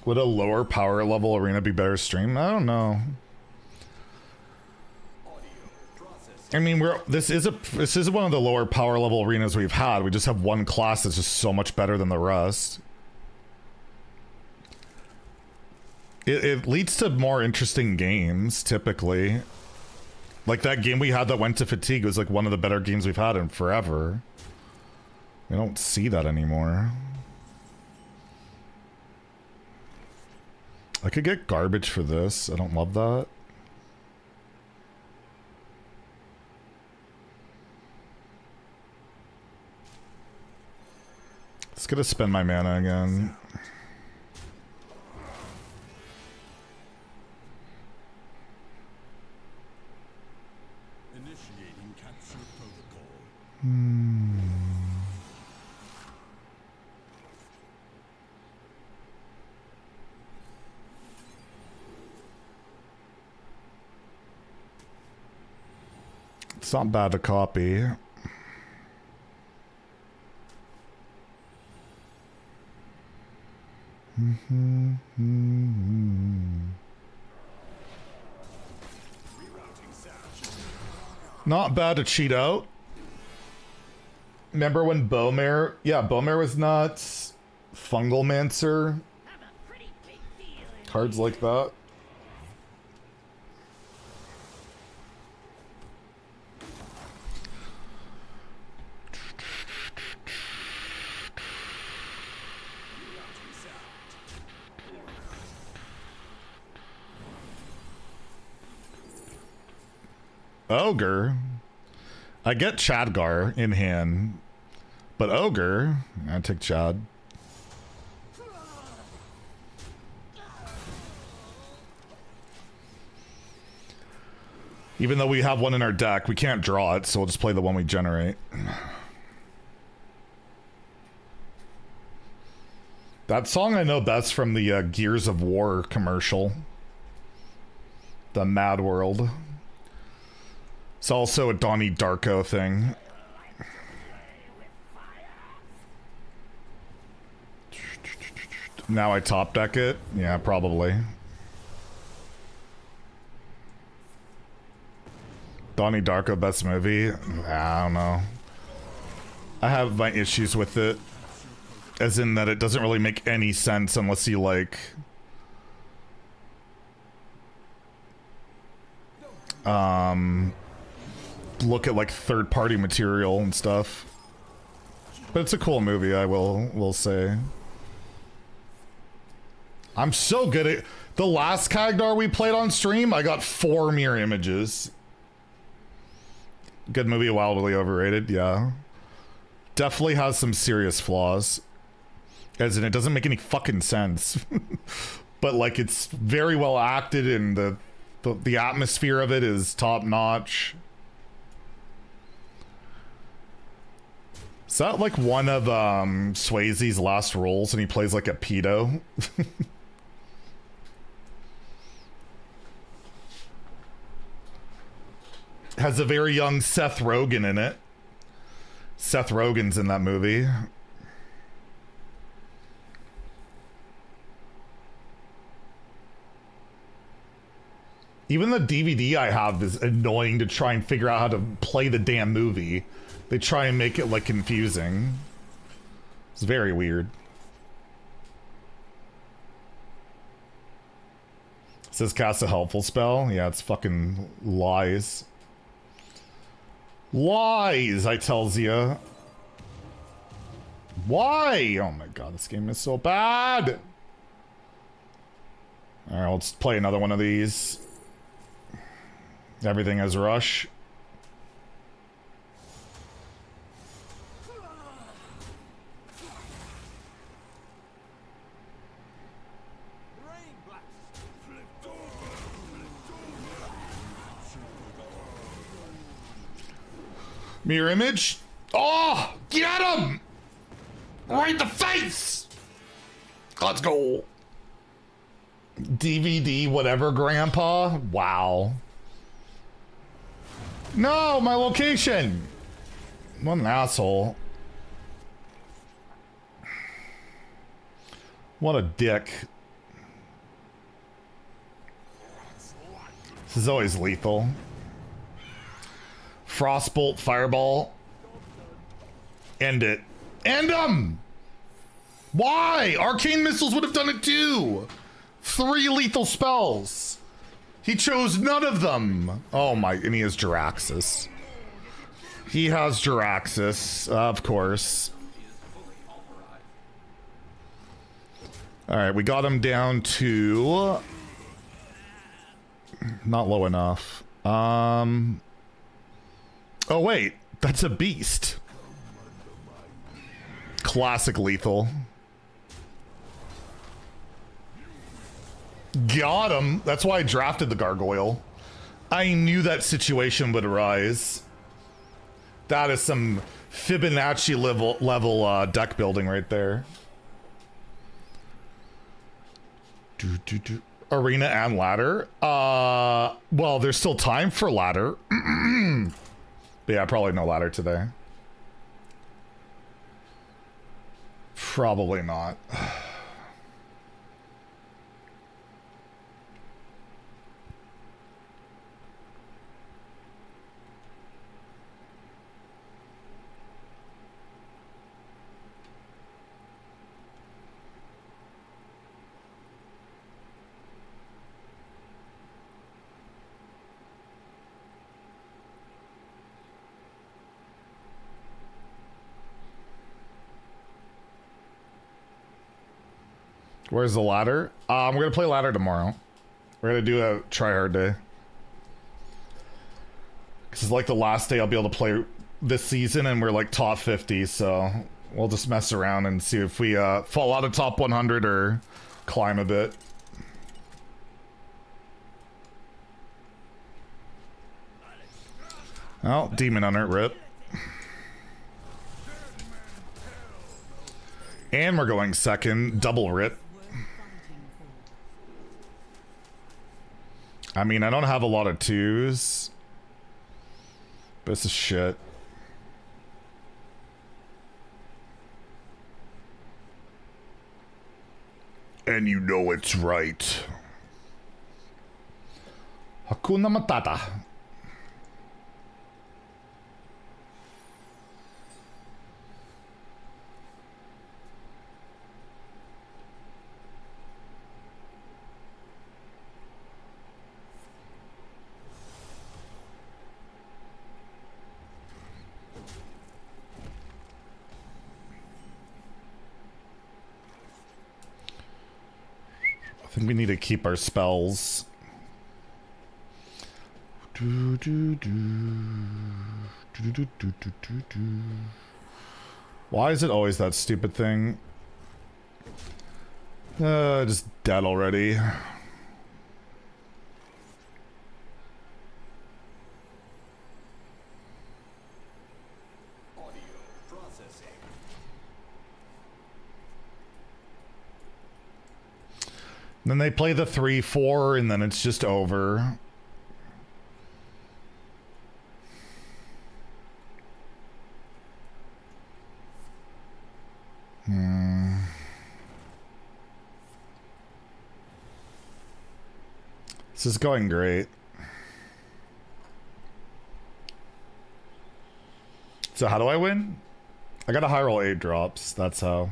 Would a lower power level arena be better stream? I don't know. I mean, this is one of the lower power level arenas we've had. We just have one class that's just so much better than the rest. It leads to more interesting games, typically. Like that game we had that went to fatigue was like one of the better games we've had in forever. We don't see that anymore. I could get garbage for this. I don't love that. It's gonna spend my mana again. Initiating capture protocol. It's not bad to copy. Not bad to cheat out. Remember when Bowmare? Yeah, Bowmare was nuts. Fungalmancer. I'm a pretty big deal in Cards like that. Ogre. I get Chadgar in hand, but Ogre, I take Chad. Even though we have one in our deck, we can't draw it, so we'll just play the one we generate. That song I know best from the Gears of War commercial. The Mad World. It's also a Donnie Darko thing. Now I top deck it? Yeah, probably. Donnie Darko best movie? I don't know. I have my issues with it. As in that it doesn't really make any sense unless you like... look at like third-party material and stuff. But it's a cool movie, I will say. I'm so good at... The last Kagdar we played on stream, I got 4 mirror images. Good movie, wildly overrated, yeah. Definitely has some serious flaws. As in, it doesn't make any fucking sense. But like, it's very well acted and the atmosphere of it is top-notch. Is that like one of Swayze's last roles and he plays like a pedo? Has a very young Seth Rogen in it. Seth Rogen's in that movie. Even the DVD I have is annoying to try and figure out how to play the damn movie. They try and make it like confusing. It's very weird. says cast a helpful spell. Yeah, it's fucking lies. Lies, I tells ya. Why? Oh my god, this game is so bad. Alright, let's play another one of these. Everything has rush. Mirror image. Oh, get him! Right in the face! Let's go. DVD, whatever, Grandpa. Wow. No, my location. What an asshole. What a dick. This is always lethal. Frostbolt, Fireball. End it. End them! Why? Arcane Missiles would have done it too! 3 lethal spells. He chose none of them. Oh my, and he has Jiraxis. He has Jiraxis, of course. Alright, we got him down to... Not low enough. Oh wait, that's a beast. Classic lethal. Got him. That's why I drafted the gargoyle. I knew that situation would arise. That is some Fibonacci level deck building right there. Arena and ladder. Well, there's still time for ladder. But yeah, probably no ladder today. Probably not. Where's the ladder? We're gonna play ladder tomorrow. We're gonna do a try hard day. Cause it's like the last day I'll be able to play this season, and we're like top 50, so we'll just mess around and see if we fall out of top 100 or climb a bit. Oh, Demon Hunter, rip. And we're going second, double rip. I mean, I don't have a lot of 2s. But this is shit. And you know it's right. Hakuna Matata. I think we need to keep our spells. Why is it always that stupid thing? Just dead already. Then they play the 3-4 and then it's just over. This is going great. So how do I win? I got a high roll 8 drops. That's how.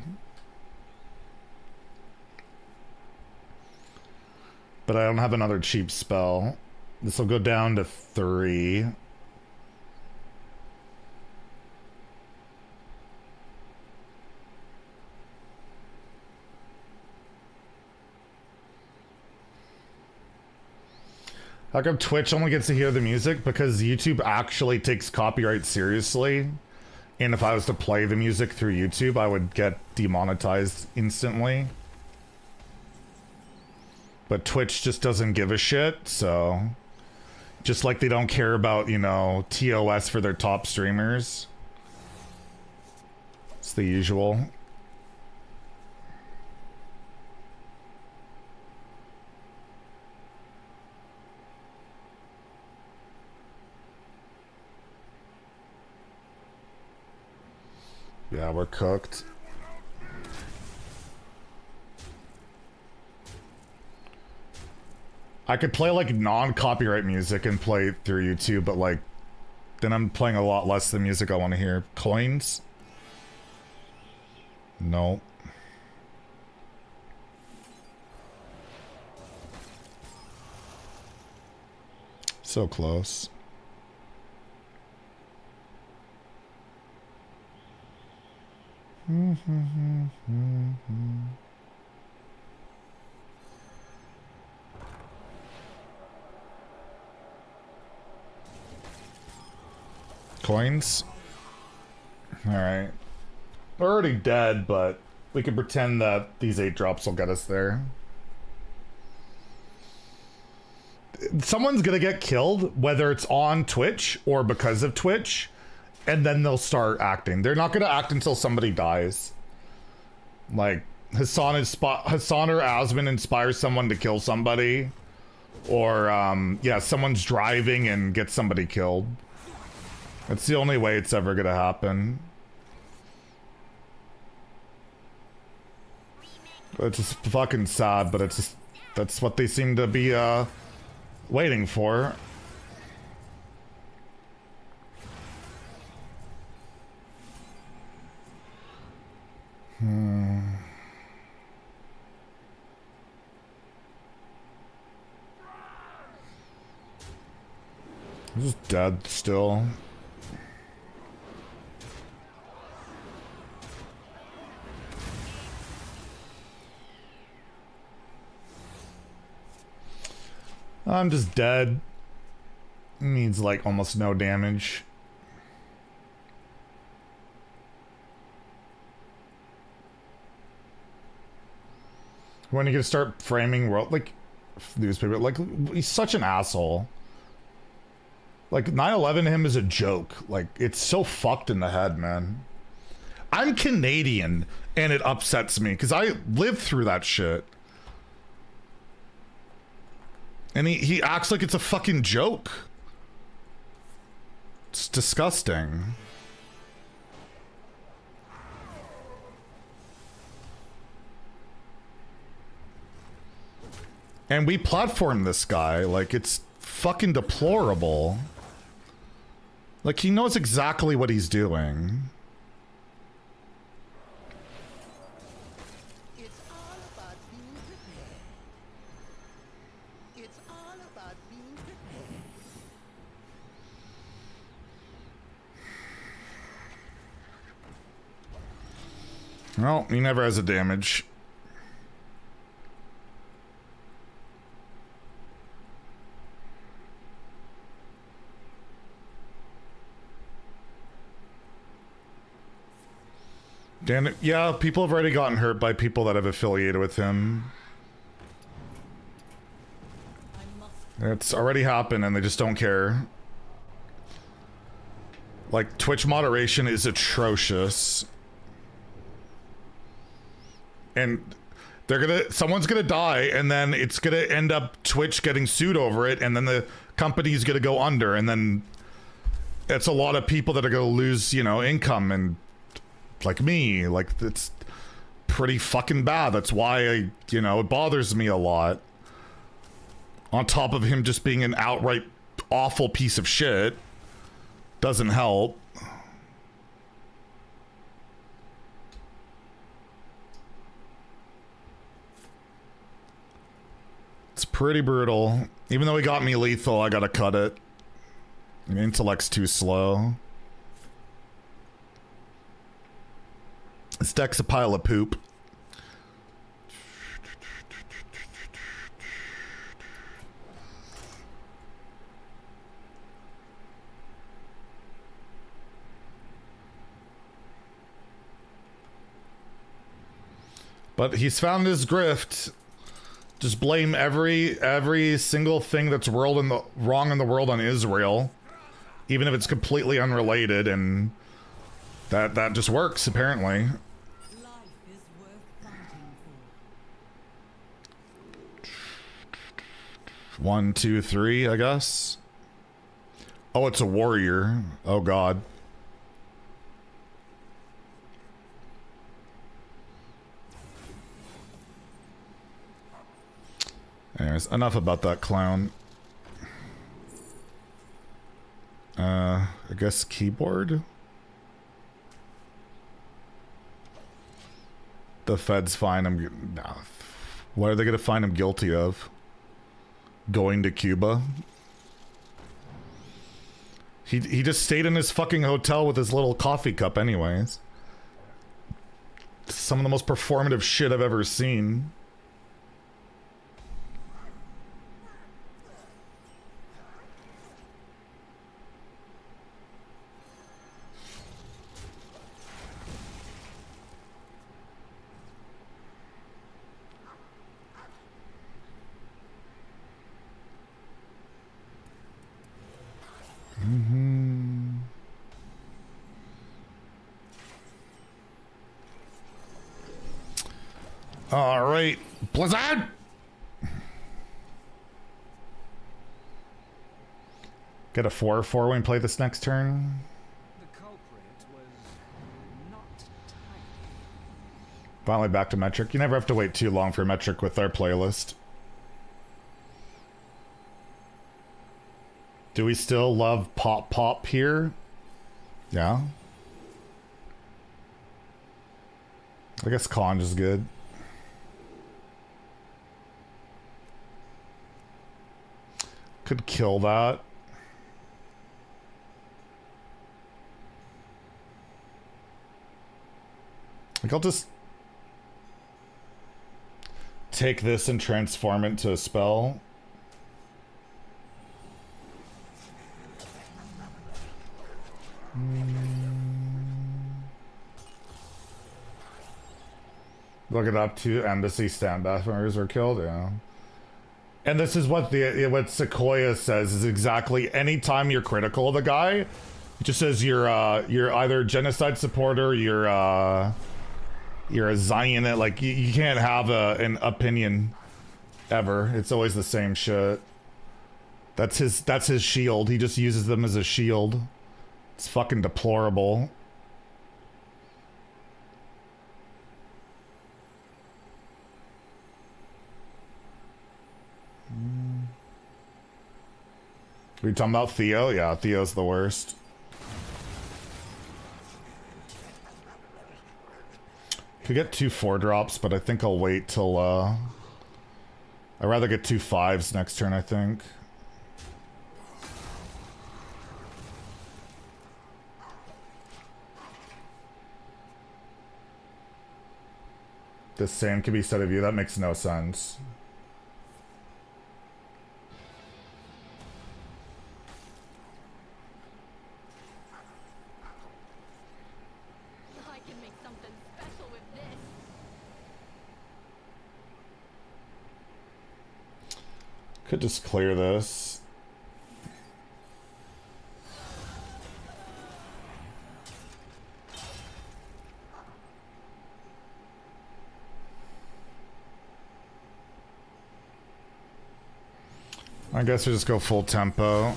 But I don't have another cheap spell. This will go down to 3. How come Twitch only gets to hear the music? Because YouTube actually takes copyright seriously. And if I was to play the music through YouTube, I would get demonetized instantly. But Twitch just doesn't give a shit, so... Just like they don't care about, you know, TOS for their top streamers. It's the usual. Yeah, we're cooked. I could play like non-copyright music and play it through YouTube, but like then I'm playing a lot less than music I want to hear. Coins? No. So close. Coins? Alright. We're already dead, but we can pretend that these 8 drops will get us there. Someone's gonna get killed, whether it's on Twitch or because of Twitch, and then they'll start acting. They're not gonna act until somebody dies. Like, Hassan or Asmon inspires someone to kill somebody, or, yeah, someone's driving and gets somebody killed. That's the only way it's ever gonna happen. It's just fucking sad, but it's just, that's what they seem to be, waiting for. This is dead still. I'm just dead. Needs like almost no damage. When you gonna start framing world like newspaper, like he's such an asshole. Like 9/11 to him is a joke. Like it's so fucked in the head, man. I'm Canadian and it upsets me because I lived through that shit. And he acts like it's a fucking joke. It's disgusting. And we platform this guy. Like, it's fucking deplorable. Like, he knows exactly what he's doing. It's all about being prepared. It's all about being prepared. Well, he never has a damage. Damn it. Yeah, people have already gotten hurt by people that have affiliated with him. It's already happened and they just don't care. Like, Twitch moderation is atrocious. And someone's gonna die and then it's gonna end up Twitch getting sued over it and then the company's gonna go under and then it's a lot of people that are gonna lose, you know, income and like me, like it's pretty fucking bad. That's why you know, it bothers me a lot. On top of him just being an outright awful piece of shit. Doesn't help. It's pretty brutal. Even though he got me lethal, I gotta cut it. Intellect's too slow. This deck's a pile of poop. But he's found his grift. Just blame every single thing that's wrong in the world on Israel, even if it's completely unrelated, and that just works apparently. Life is worth fighting for. 1, 2, 3, I guess. Oh, it's a warrior. Oh God. Anyways, enough about that clown. I guess keyboard? The Fed's fine him. Nah. What are they gonna find him guilty of? Going to Cuba? He just stayed in his fucking hotel with his little coffee cup anyways. Some of the most performative shit I've ever seen. All right, Blizzard. Get a 4/4 when we play this next turn. The culprit was not tidy. Finally back to metric. You never have to wait too long for metric with our playlist. Do we still love pop here? Yeah. I guess Conj is good. Could kill that. Like, I'll just take this and transform it to a spell. Look it up, 2 embassy standoff members were killed, yeah. And this is what what Sequoia says is exactly anytime you're critical of the guy, it just says you're either a genocide supporter, you're a Zionist, like you can't have an opinion ever. It's always the same shit. That's his shield. He just uses them as a shield. It's fucking deplorable. Are we talking about Theo? Yeah, Theo's the worst. Could get 2 4-drops, but I think I'll wait till I'd rather get 2 5s next turn, I think. The same can be said of you. That makes no sense. I can make something special with this. Could just clear this. I guess we just go full tempo.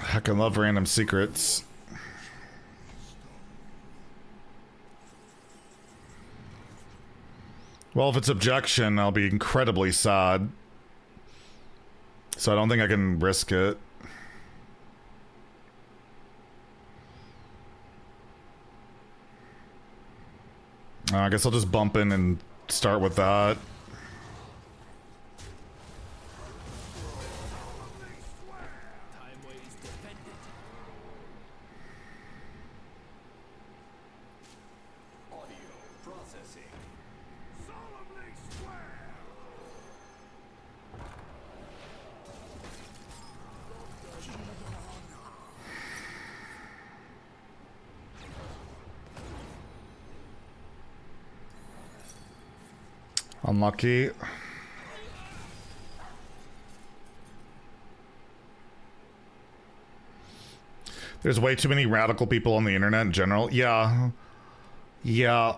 Heck, I love random secrets. Well, if it's objection, I'll be incredibly sad. So I don't think I can risk it. I guess I'll just bump in and start with that. Unlucky. There's way too many radical people on the internet in general. Yeah. Yeah.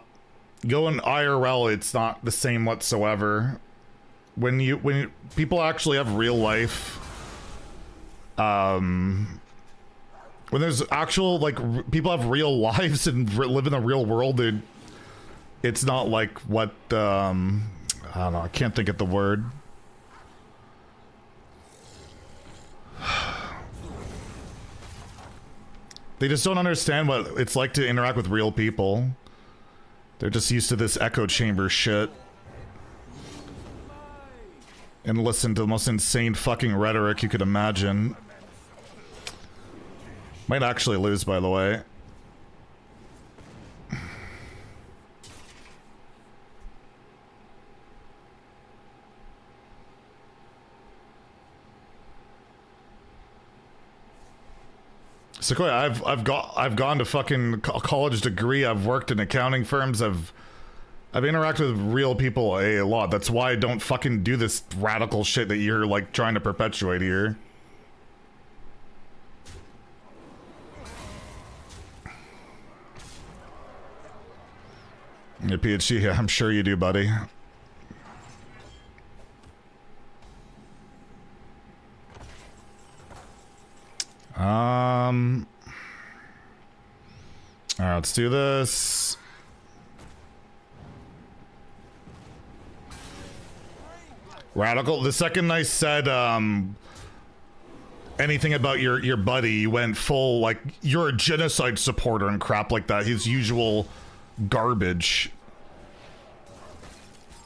Go in IRL, it's not the same whatsoever. When people actually have real life, when there's actual, like, people have real lives and live in the real world, it's not like what, I don't know, I can't think of the word. They just don't understand what it's like to interact with real people. They're just used to this echo chamber shit. And listen to the most insane fucking rhetoric you could imagine. Might actually lose, by the way. Sequoia, I've gone to fucking college degree. I've worked in accounting firms. I've interacted with real people a lot. That's why I don't fucking do this radical shit that you're like trying to perpetuate here. Your PhD, yeah, I'm sure you do, buddy. Alright, let's do this. Radical. The second I said anything about your buddy, you went full like you're a genocide supporter and crap like that. His usual garbage.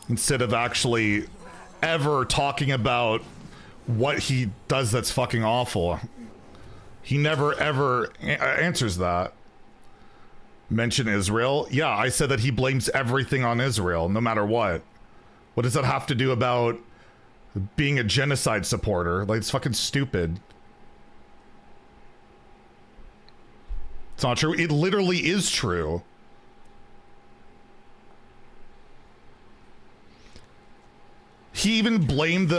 Instead of actually ever talking about what he does that's fucking awful. He never ever answers that. Mention Israel. Yeah, I said that he blames everything on Israel, no matter what. What does that have to do about being a genocide supporter? Like, it's fucking stupid. It's not true. It literally is true. He even blamed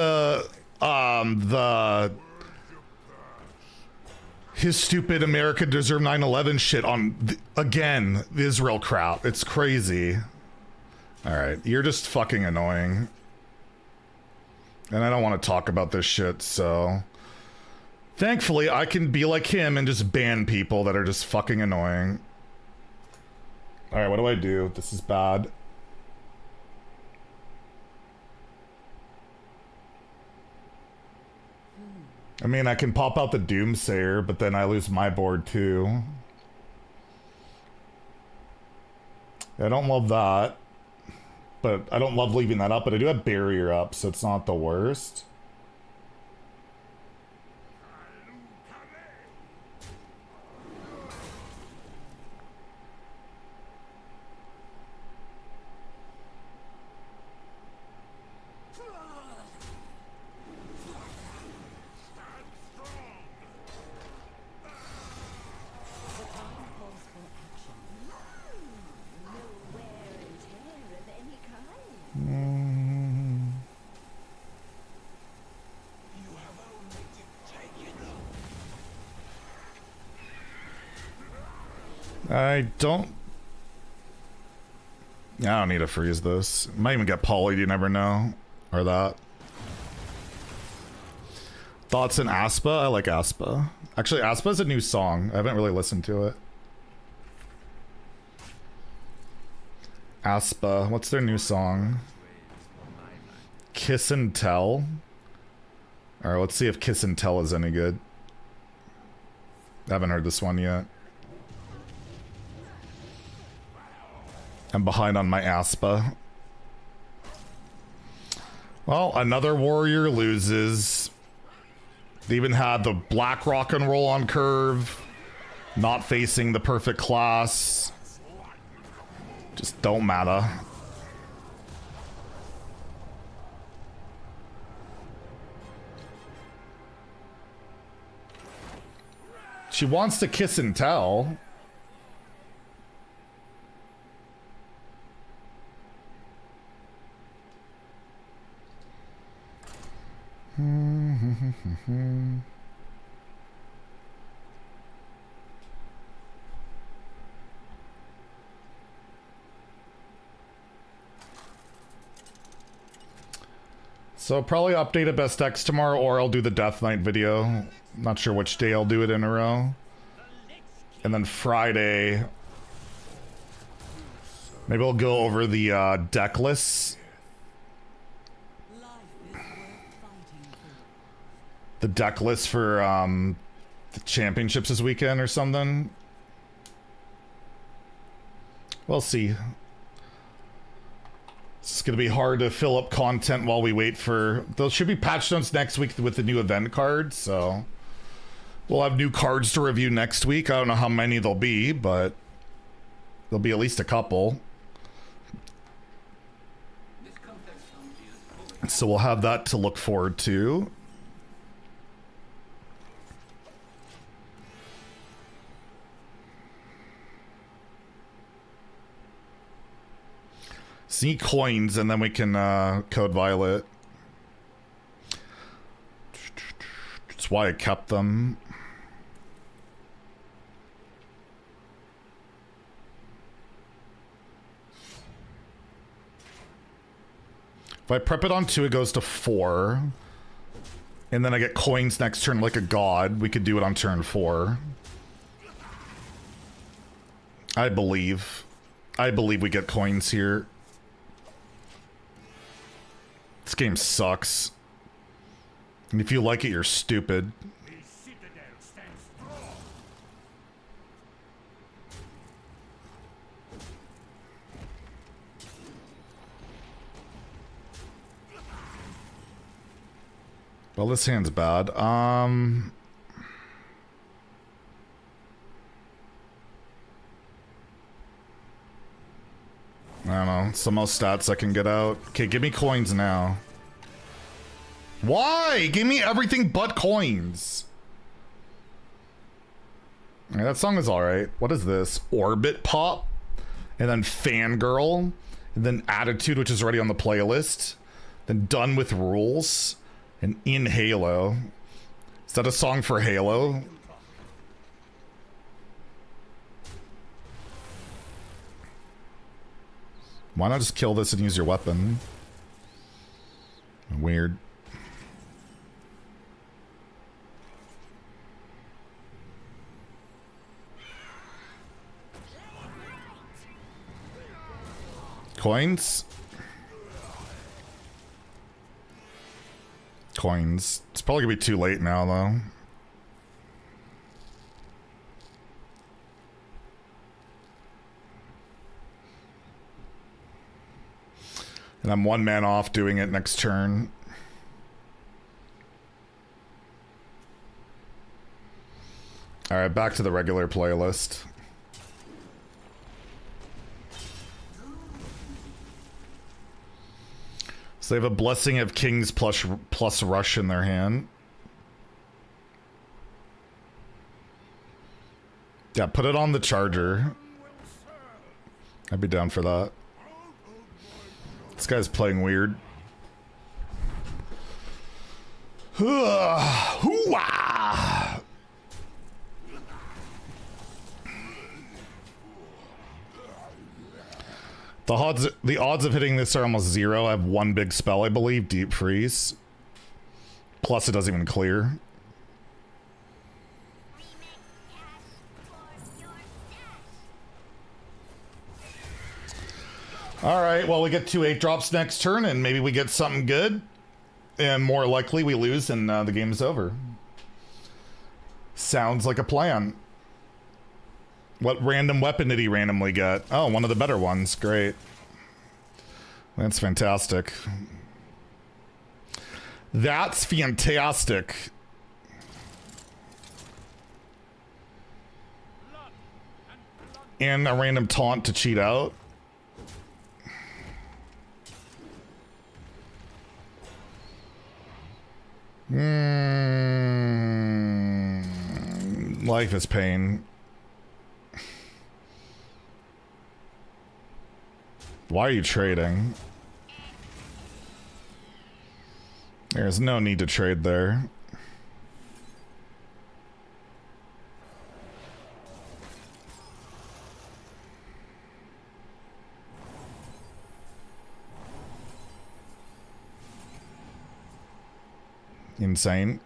his stupid America deserve 9/11 shit on, again, the Israel crap. It's crazy. Alright, you're just fucking annoying. And I don't want to talk about this shit, so... Thankfully, I can be like him and just ban people that are just fucking annoying. Alright, what do I do? This is bad. I mean, I can pop out the Doomsayer, but then I lose my board too. I don't love that. But I don't love leaving that up, but I do have Barrier up, so it's not the worst. I don't need to freeze this. Might even get polyed, you never know. Or that. Thoughts in Aspa? I like Aspa. Actually, Aspa's a new song. I haven't really listened to it. Aspa. What's their new song? Kiss and Tell. Alright, let's see if Kiss and Tell is any good. I haven't heard this one yet. I'm behind on my Aspa. Well, another warrior loses. They even had the black rock and roll on curve. Not facing the perfect class. Just don't matter. She wants to kiss and tell. So probably update a best X tomorrow, or I'll do the Death Knight video. Not sure which day I'll do it in a row. And then Friday, maybe we'll go over the deck lists. Life is worth fighting for. The deck list for the championships this weekend or something. We'll see. It's going to be hard to fill up content while we wait for... There should be patch notes next week with the new event cards, so... We'll have new cards to review next week. I don't know how many there'll be, but... There'll be at least a couple. So we'll have that to look forward to. See coins, and then we can code Violet. That's why I kept them. If I prep it on 2, it goes to 4. And then I get coins next turn like a god. We could do it on turn 4. I believe we get coins here. This game sucks. And if you like it, you're stupid. Well, this hand's bad. I don't know. Some more stats I can get out. Okay, give me coins now. Why? Give me everything but coins. Yeah, that song is alright. What is this? Orbit Pop? And then Fangirl? And then Attitude, which is already on the playlist. Then Done with Rules. And In Halo. Is that a song for Halo? Why not just kill this and use your weapon? Weird. Coins? Coins. It's probably gonna be too late now, though. And I'm 1 man off doing it next turn. Alright, back to the regular playlist. So they have a Blessing of Kings plus Rush in their hand. Yeah, put it on the charger. I'd be down for that. This guy's playing weird. Hoo-ah! The odds of hitting this are almost 0. I have 1 big spell, I believe, Deep Freeze. Plus it doesn't even clear. Alright, well, we get 2 8-drops next turn, and maybe we get something good. and more likely we lose and the game is over. Sounds like a plan. What random weapon did he randomly get? Oh, one of the better ones. Great. That's fantastic. That's fantastic. And a random taunt to cheat out. Life is pain. Why are you trading? There's no need to trade there. Insane.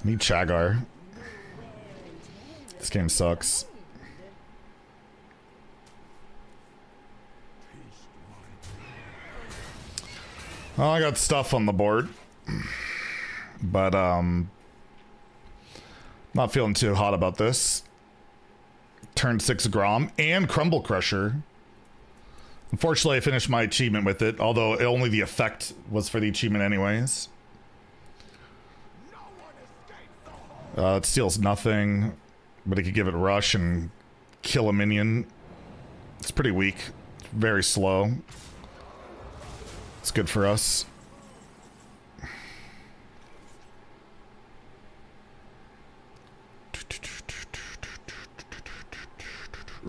Need Chagar. This game sucks. Well, I got stuff on the board. But, not feeling too hot about this. Turn 6 Grom and Crumble Crusher. Unfortunately, I finished my achievement with it, although only the effect was for the achievement anyways. It steals nothing, but it could give it rush and kill a minion. It's pretty weak. It's very slow. It's good for us.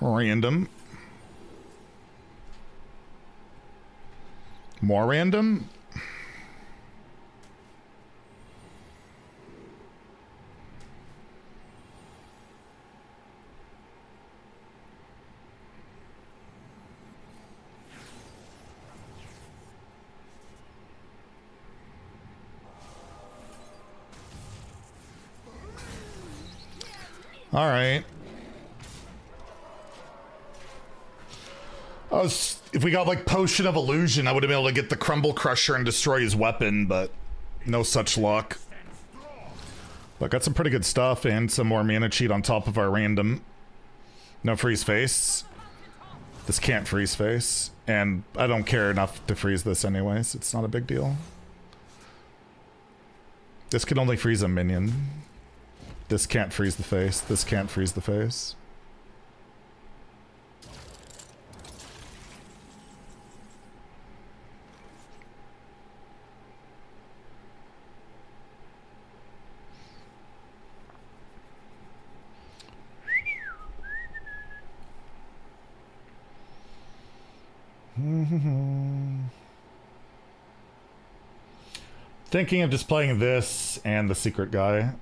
Random. More random. All right. If we got like Potion of Illusion, I would have been able to get the Crumble Crusher and destroy his weapon, but no such luck. But got some pretty good stuff and some more mana cheat on top of our random. No freeze face. This can't freeze face. And I don't care enough to freeze this anyways. It's not a big deal. This can only freeze a minion. This can't freeze the face. This can't freeze the face. Thinking of just playing this and the secret guy.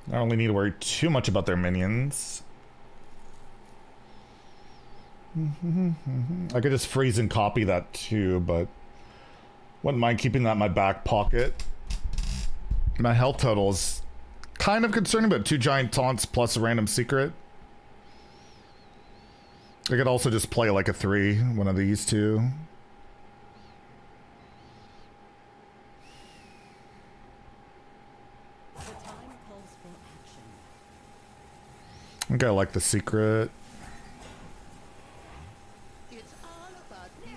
I don't really need to worry too much about their minions. I could just freeze and copy that too, but wouldn't mind keeping that in my back pocket. My health total is kind of concerning, but 2 giant taunts plus a random secret. I could also just play like a 3, one of these two. I think I like the secret. It's all about you.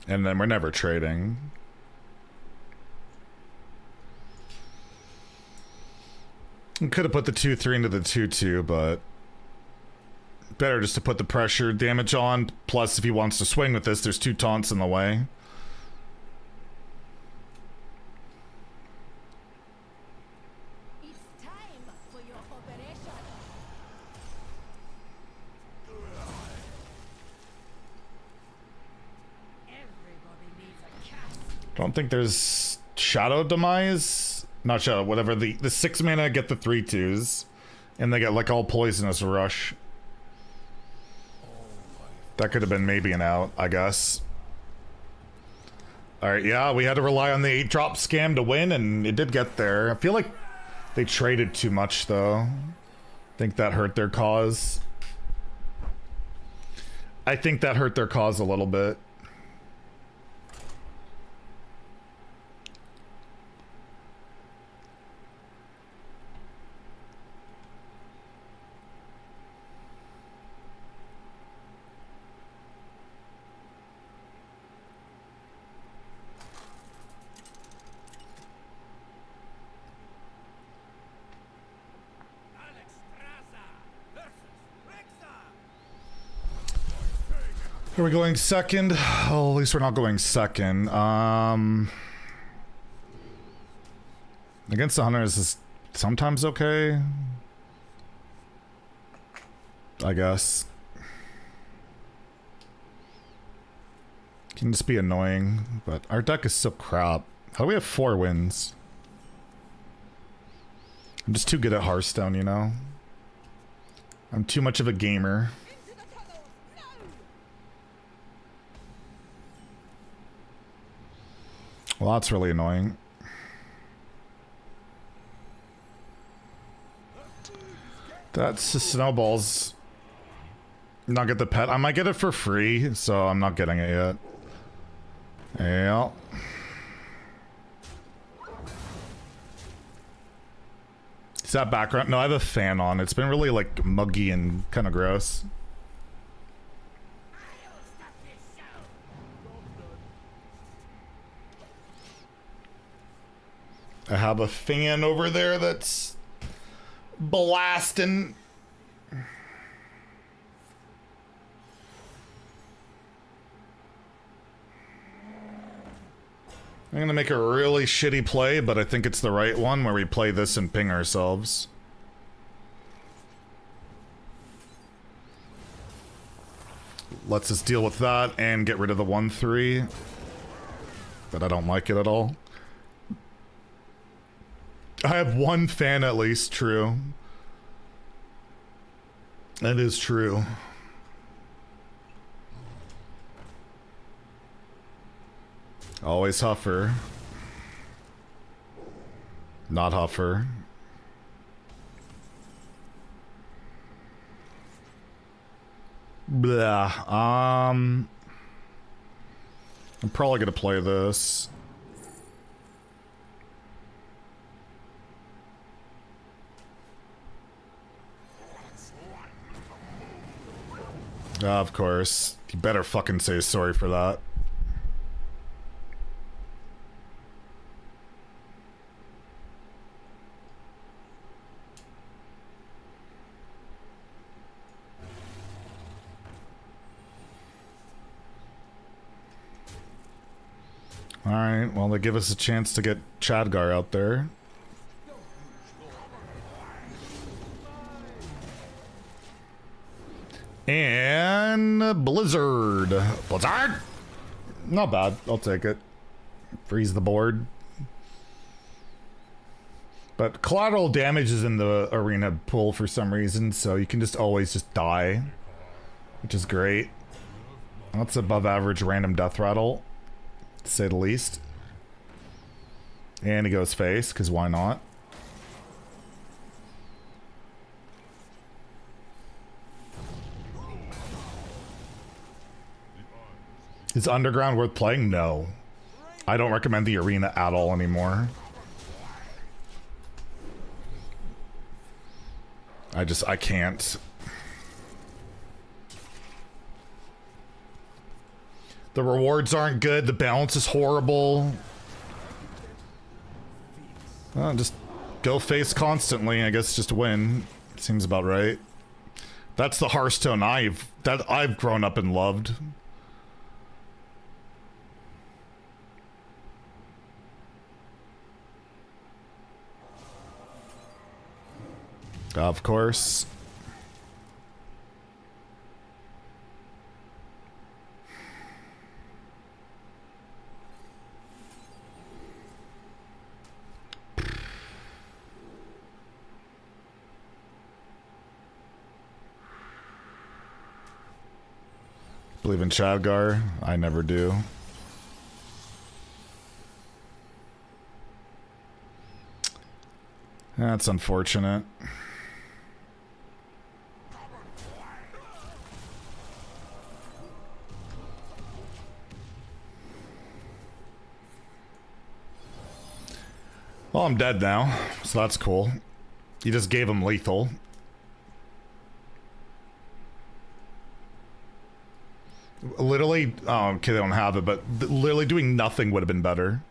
And then we're never trading. Could have put the 2-3 into the 2-2, but better just to put the pressure damage on. Plus, if he wants to swing with this, there's 2 taunts in the way. It's time for your operation. Everybody needs a cat. Don't think there's Shadow Demise. Not Shadow, whatever. The 6 mana get the 3/2s. And they get like all poisonous rush. That could have been maybe an out, I guess. Alright, yeah, we had to rely on the 8-drop scam to win, and it did get there. I feel like they traded too much, though. I think that hurt their cause. I think that hurt their cause a little bit. Are we going second? Oh, at least we're not going second. Against the Hunters is sometimes okay. I guess. Can just be annoying, but our deck is so crap. How do we have 4 wins? I'm just too good at Hearthstone, you know? I'm too much of a gamer. Well, that's really annoying. That's just snowballs. Not get the pet. I might get it for free, so I'm not getting it yet. Yeah. Is that background? No, I have a fan on. It's been really like muggy and kind of gross. I have a fan over there that's blasting. I'm gonna make a really shitty play, but I think it's the right one where we play this and ping ourselves. Let's just deal with that and get rid of the 1-3. But I don't like it at all. I have one fan at least, true. That is true. Always Huffer. Not Huffer. Blah. I'm probably gonna play this. Of course. You better fucking say sorry for that. Alright, well, they give us a chance to get Chadgar out there. And Blizzard. Blizzard! Not bad. I'll take it. Freeze the board. But collateral damage is in the arena pool for some reason, so you can just always just die. Which is great. That's above average random death rattle, to say the least. And he goes face, because why not? Is Underground worth playing? No. I don't recommend the arena at all anymore. I can't. The rewards aren't good. The balance is horrible. Just go face constantly. I guess just win. Seems about right. That's the Hearthstone I've grown up and loved. Of course. Believe in Chadgar? I never do. That's unfortunate. Well, I'm dead now, so that's cool. You just gave him lethal. Literally, oh, okay, they don't have it, but literally doing nothing would have been better.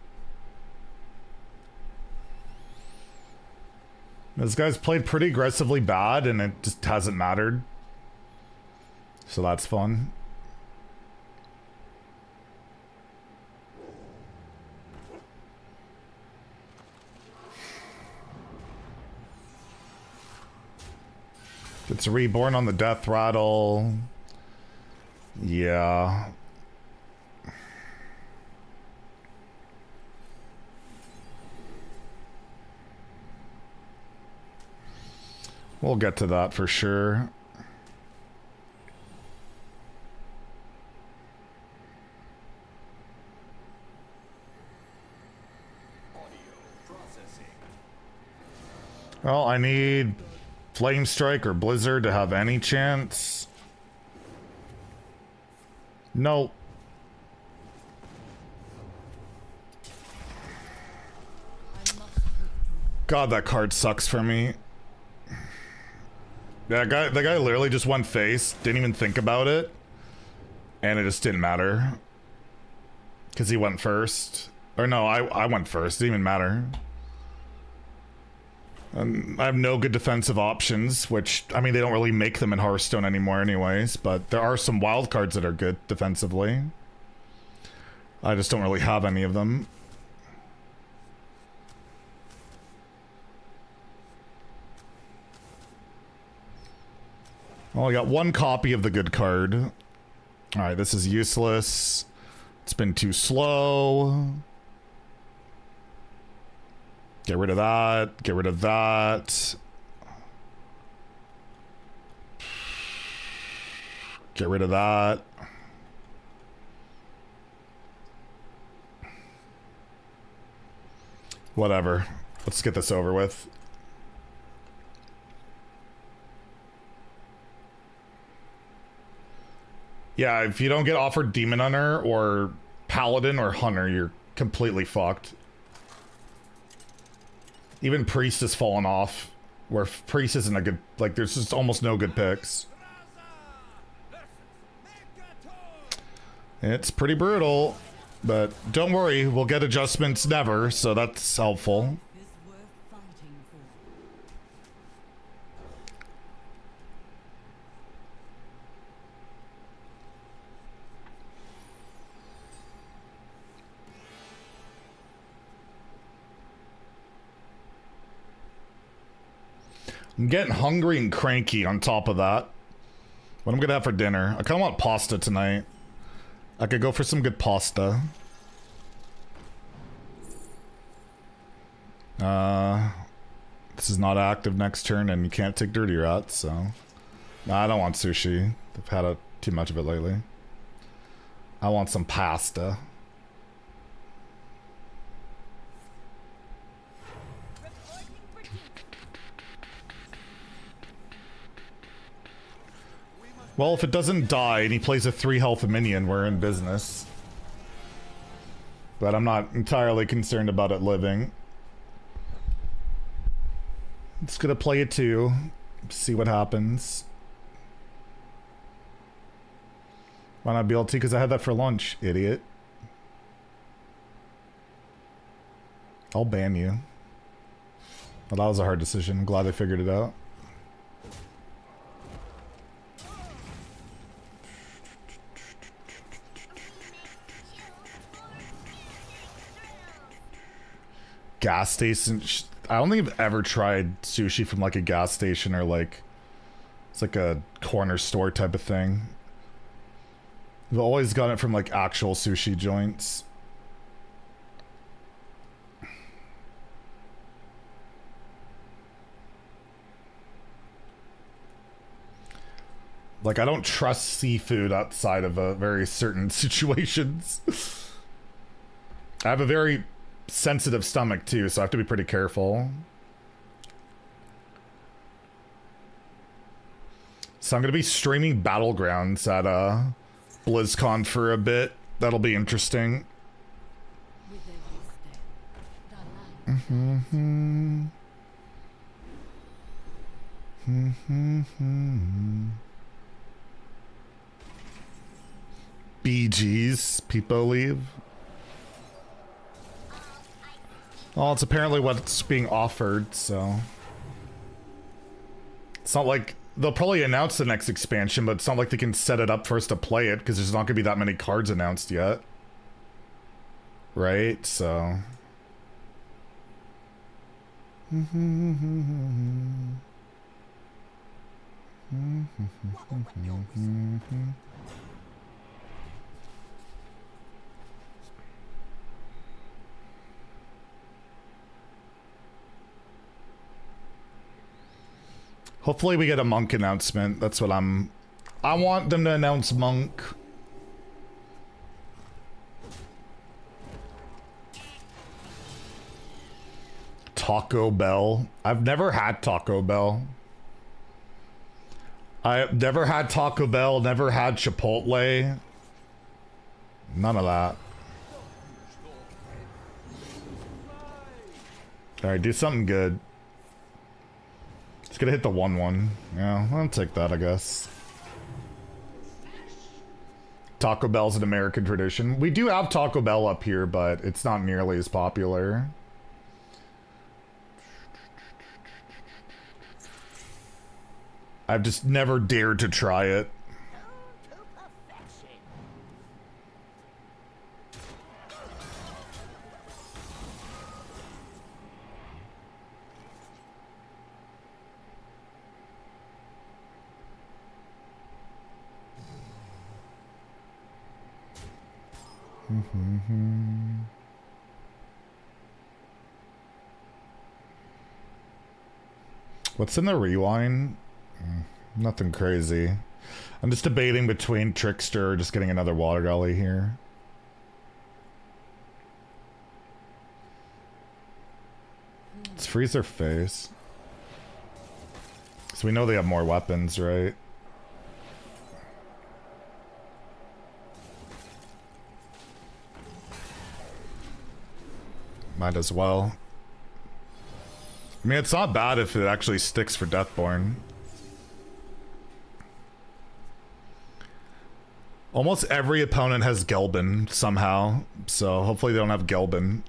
This guy's played pretty aggressively bad, and it just hasn't mattered. So that's fun. It's reborn on the death rattle. Yeah. We'll get to that for sure. Well, I need Flame Strike or Blizzard to have any chance. No. God, that card sucks for me. That guy literally just went face, didn't even think about it, and it just didn't matter. Because he went first. Or no, I went first, didn't even matter. I have no good defensive options, which, I mean, they don't really make them in Hearthstone anymore anyways, but there are some wild cards that are good defensively. I just don't really have any of them. Well, I got one copy of the good card. Alright, this is useless. It's been too slow. Get rid of that. Get rid of that. Get rid of that. Whatever. Let's get this over with. Yeah, if you don't get offered Demon Hunter or Paladin or Hunter, you're completely fucked. Even Priest has fallen off, where Priest isn't a good, like, there's just almost no good picks. It's pretty brutal, but don't worry, we'll get adjustments never, so that's helpful. Is worth fighting for. I'm getting hungry and cranky on top of that. What I'm gonna have for dinner? I kinda want pasta tonight. I could go for some good pasta. This is not active next turn, and you can't take dirty rats, so... Nah, I don't want sushi. I've had too much of it lately. I want some pasta. Well, if it doesn't die and he plays a 3 health minion, we're in business. But I'm not entirely concerned about it living. It's gonna play it 2. See what happens. Why not BLT? Because I had that for lunch, idiot. I'll ban you. Well, that was a hard decision. I'm glad they figured it out. Gas station. I don't think I've ever tried sushi from like a gas station or like it's like a corner store type of thing. I've always gotten it from like actual sushi joints. Like, I don't trust seafood outside of very certain situations. I have a very sensitive stomach too, so I have to be pretty careful. So I'm gonna be streaming Battlegrounds at BlizzCon for a bit. That'll be interesting. With every step, the light BG's, people leave. Well, it's apparently what's being offered, so. It's not like they'll probably announce the next expansion, but it's not like they can set it up for us to play it because there's not gonna be that many cards announced yet. Right? So. Hopefully we get a Monk announcement. That's what I want them to announce Monk. Taco Bell. I've never had Taco Bell. I've never had Taco Bell, never had Chipotle. None of that. Alright, do something good. It's gonna hit the 1-1. Yeah, I'll take that, I guess. Taco Bell's an American tradition. We do have Taco Bell up here, but it's not nearly as popular. I've just never dared to try it. To perfection. What's in the rewind? Nothing crazy. I'm just debating between Trickster or just getting another Water Gully here. Let's freeze their face. So we know they have more weapons, right? Might as well. I mean, it's not bad if it actually sticks for Deathborn. Almost every opponent has Gelbin somehow, so hopefully they don't have Gelbin.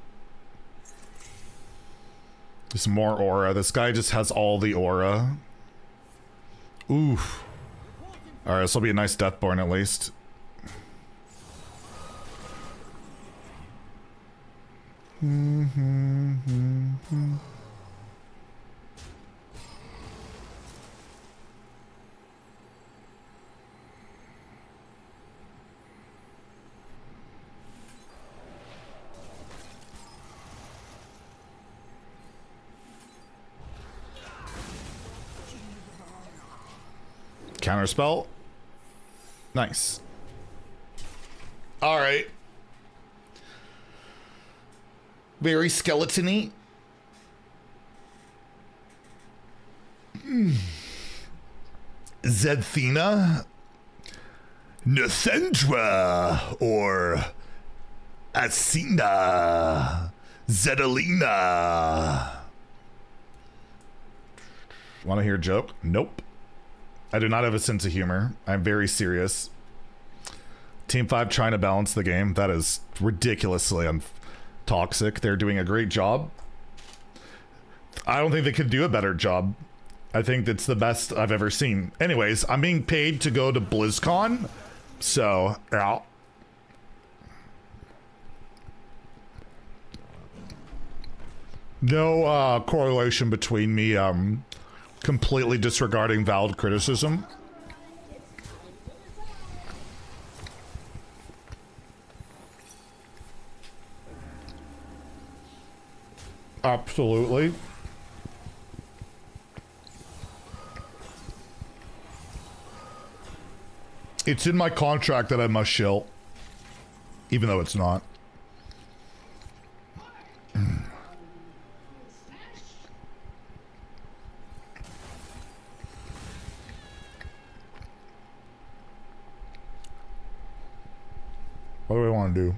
Just more aura. This guy just has all the aura. Oof. Alright, this will be a nice Deathborn at least. Counterspell. Nice. Alright. Very skeleton-y. Zedthina. Nathendra. Or Asina. Zedalina. Want to hear a joke? Nope. I do not have a sense of humor. I'm very serious. Team 5 trying to balance the game. That is ridiculously toxic. They're doing a great job. I don't think they could do a better job. I think it's the best I've ever seen. Anyways, I'm being paid to go to BlizzCon. So, yeah. No correlation between me completely disregarding valid criticism. Absolutely. It's in my contract that I must shill. Even though it's not. What do we want to do?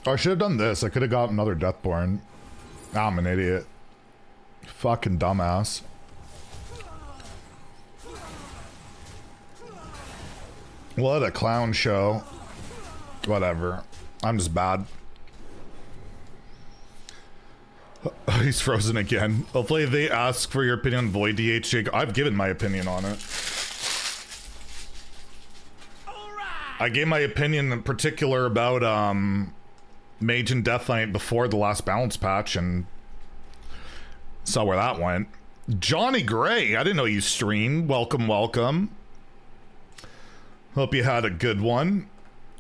Oh, I should have done this. I could have got another Deathborn. I'm an idiot. Fucking dumbass. What a clown show. Whatever. I'm just bad. He's frozen again. Hopefully they ask for your opinion on Void DH. I've given my opinion on it. I gave my opinion in particular about Mage and Death Knight before the last balance patch and saw where that went. Johnny Gray, I didn't know you streamed. Welcome, welcome. Hope you had a good one.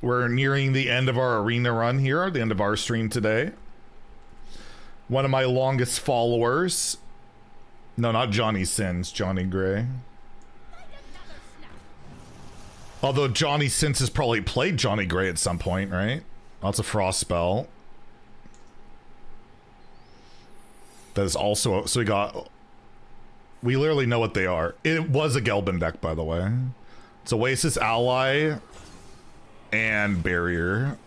We're nearing the end of our arena run here, the end of our stream today. One of my longest followers. No, not Johnny Sins, Johnny Gray. Although Johnny Sins has probably played Johnny Gray at some point, right? That's a frost spell. That is also... So we got... We literally know what they are. It was a Gelbin deck, by the way. It's Oasis Ally and Barrier.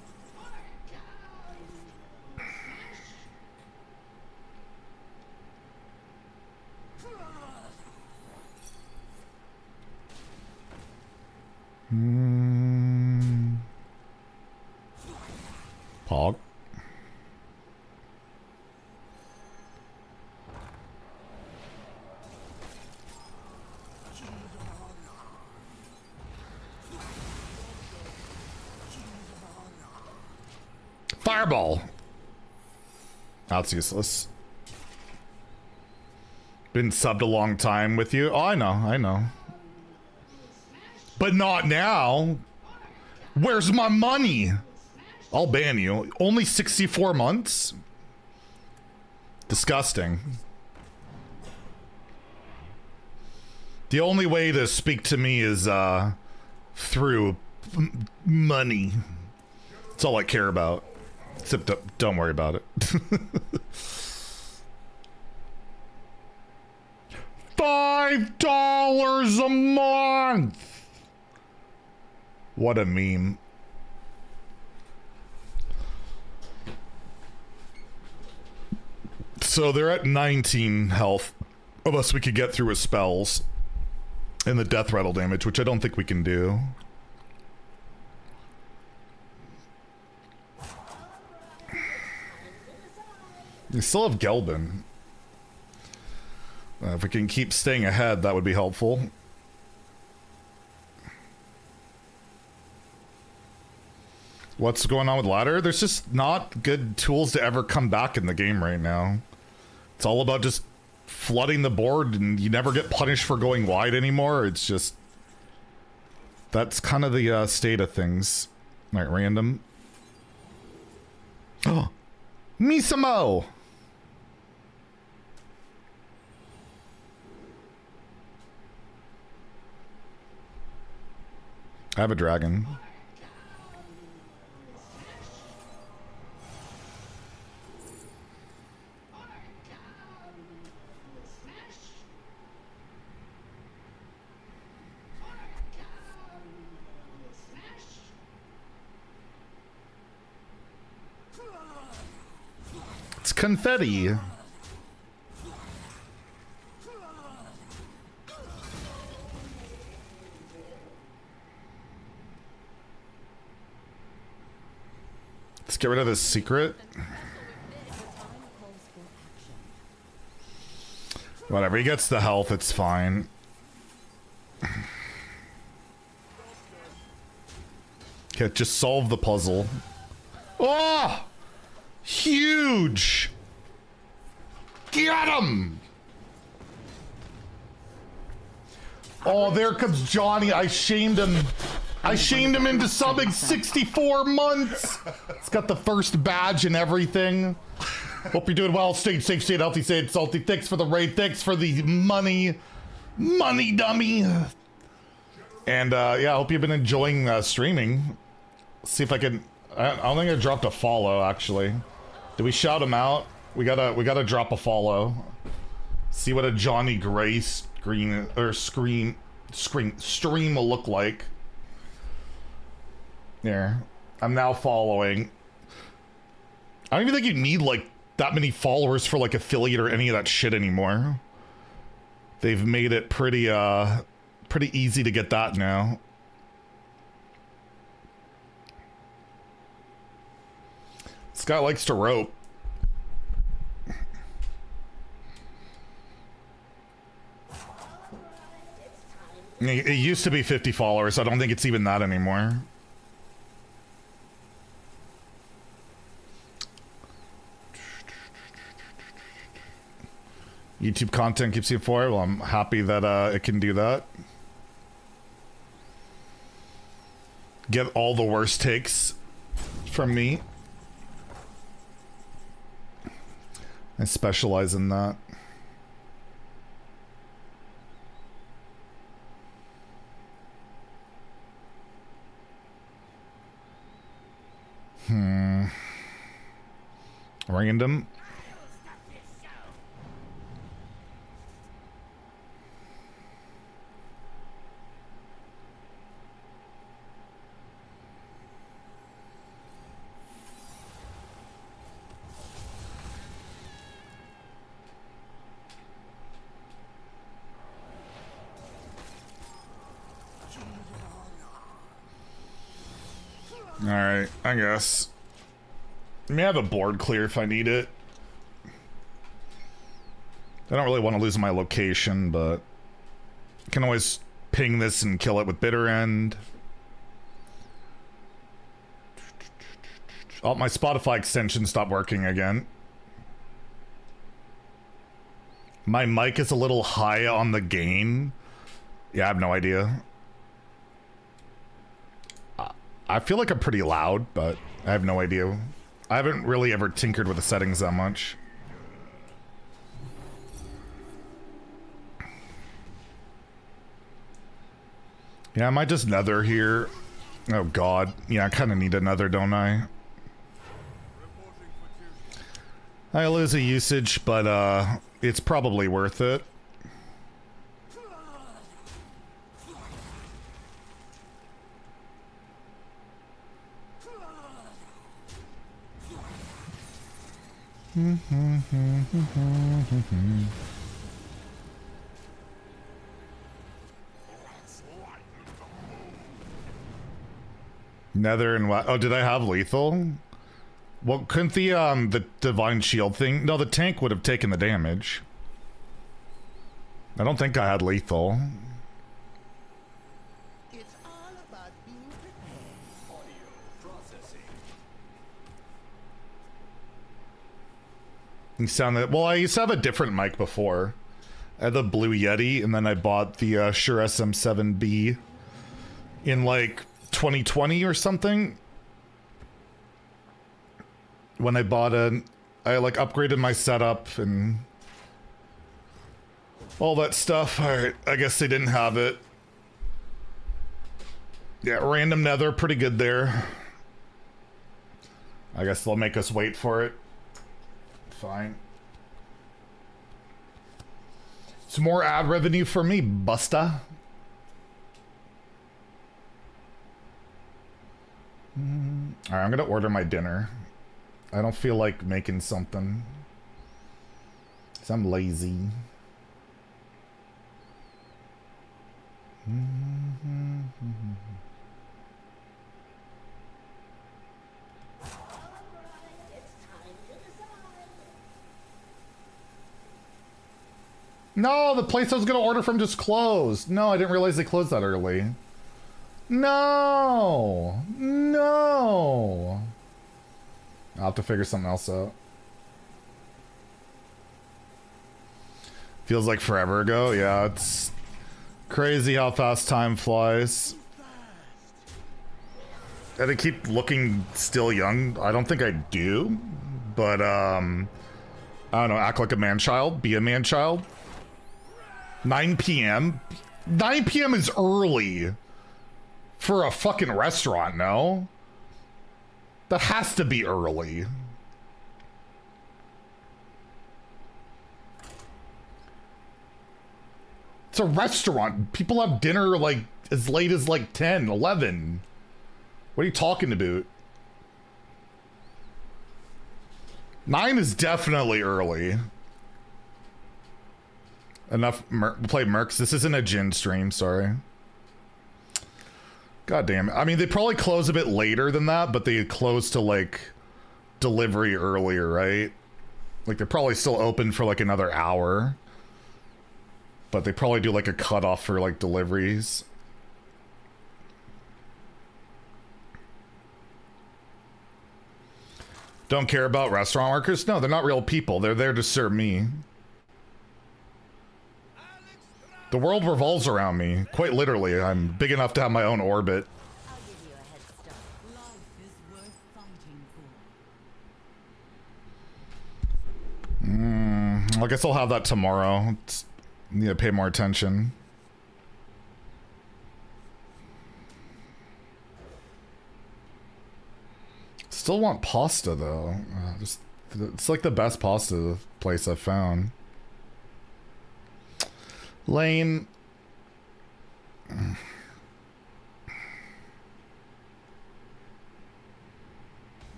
Pog. Fireball. That's useless. Been subbed a long time with you. Oh, I know. But not now. Where's my money? I'll ban you. Only 64 months? Disgusting. The only way to speak to me is through money. That's all I care about. Except don't worry about it. $5 a month. What a meme. So they're at 19 health of us we could get through with spells and the death rattle damage, which I don't think we can do. We still have Gelbin. If we can keep staying ahead, that would be helpful. What's going on with ladder? There's just not good tools to ever come back in the game right now. It's all about just flooding the board and you never get punished for going wide anymore. It's just... That's kind of the state of things. Alright, random. Oh! Misamo! I have a dragon. It's confetti. Let's get rid of this secret. Whatever, he gets the health, it's fine. Okay, just solve the puzzle. Oh! Huge! Get him! Oh, there comes Johnny. I shamed him. I shamed him into subbing 64 months. It's got the first badge and everything. Hope you're doing well. Stay safe, stay healthy, stay salty. Thanks for the raid. Thanks for the money. Money dummy. And yeah, I hope you've been enjoying streaming. See if I can. I don't think I dropped a follow actually. Did we shout him out? We gotta drop a follow. See what a Johnny Gray stream will look like. There. I'm now following. I don't even think you need like that many followers for like affiliate or any of that shit anymore. They've made it pretty easy to get that now. This guy likes to rope. It used to be 50 followers. I don't think it's even that anymore. YouTube content keeps you forward. Well, I'm happy that it can do that. Get all the worst takes from me. I specialize in that. Random. Alright, I guess. I may have a board clear if I need it. I don't really want to lose my location, but I can always ping this and kill it with bitter end. Oh, my Spotify extension stopped working again. My mic is a little high on the gain. Yeah, I have no idea. I feel like I'm pretty loud, but I have no idea. I haven't really ever tinkered with the settings that much. Yeah, I might just nether here. Oh god. Yeah, I kind of need another, don't I? I lose a usage, but it's probably worth it. Nether and what? Oh, did I have lethal? Well, couldn't the divine shield thing? No, the tank would have taken the damage. I don't think I had lethal. It's all about being prepared. Audio processing. You sounded well. I used to have a different mic before. I had the Blue Yeti, and then I bought the Shure SM7B in like 2020 or something. When I bought it, I like upgraded my setup and all that stuff. All right, I guess they didn't have it. Yeah, random nether, pretty good there. I guess they'll make us wait for it. Fine. Some more ad revenue for me, Busta. Alright, I'm gonna order my dinner. I don't feel like making something. 'Cause I'm lazy. No, the place I was gonna order from just closed. No, I didn't realize they closed that early. No! No! I'll have to figure something else out. Feels like forever ago. Yeah, it's crazy how fast time flies. And I keep looking still young. I don't think I do, but I don't know, act like a man-child, be a man-child. 9 p.m.? 9 p.m. is early for a fucking restaurant, no? That has to be early. It's a restaurant. People have dinner like as late as like 10, 11. What are you talking about? 9 is definitely early. Enough. Play Mercs. This isn't a gin stream, sorry. God damn it. I mean, they probably close a bit later than that, but they close to like delivery earlier, right? Like they're probably still open for like another hour. But they probably do like a cutoff for like deliveries. Don't care about restaurant workers? No, they're not real people. They're there to serve me. The world revolves around me. Quite literally. I'm big enough to have my own orbit. I'll give you a head start. Life is worth fighting for. I guess I'll have that tomorrow. Need to pay more attention. Still want pasta though. It's like the best pasta place I've found. Lane.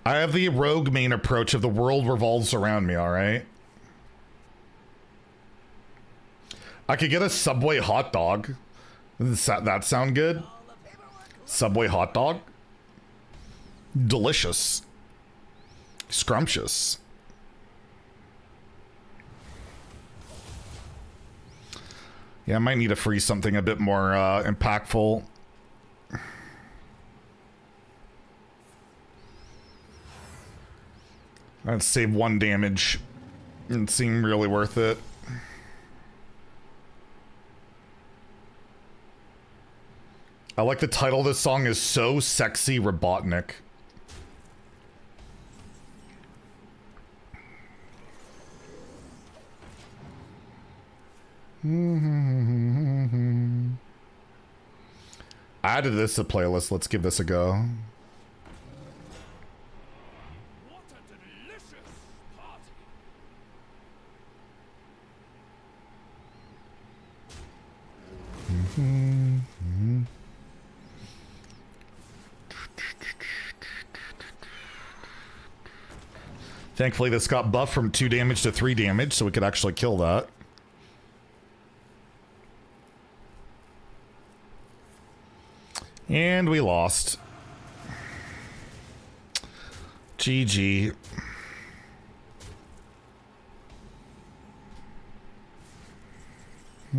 I have the rogue main approach of the world revolves around me, alright? I could get a Subway hot dog. Does that sound good? Subway hot dog? Delicious. Scrumptious. Yeah, I might need to freeze something a bit more impactful. I'd save 1 damage. Didn't seem really worth it. I like the title of this song is So Sexy Robotnik. I added this to playlist. Let's give this a go. What a delicious party! Thankfully, this got buffed from 2 damage to 3 damage, so we could actually kill that. And we lost. GG. I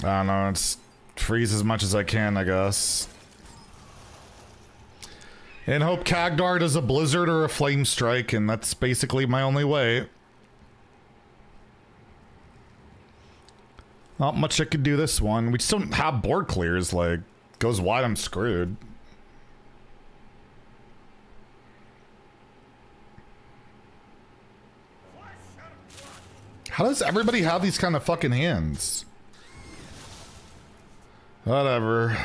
don't know, it's freeze as much as I can, I guess. And hope Kagdar does a blizzard or a flame strike, and that's basically my only way. Not much I could do this one. We just don't have board clears, like, goes wide, I'm screwed. How does everybody have these kind of fucking hands? Whatever.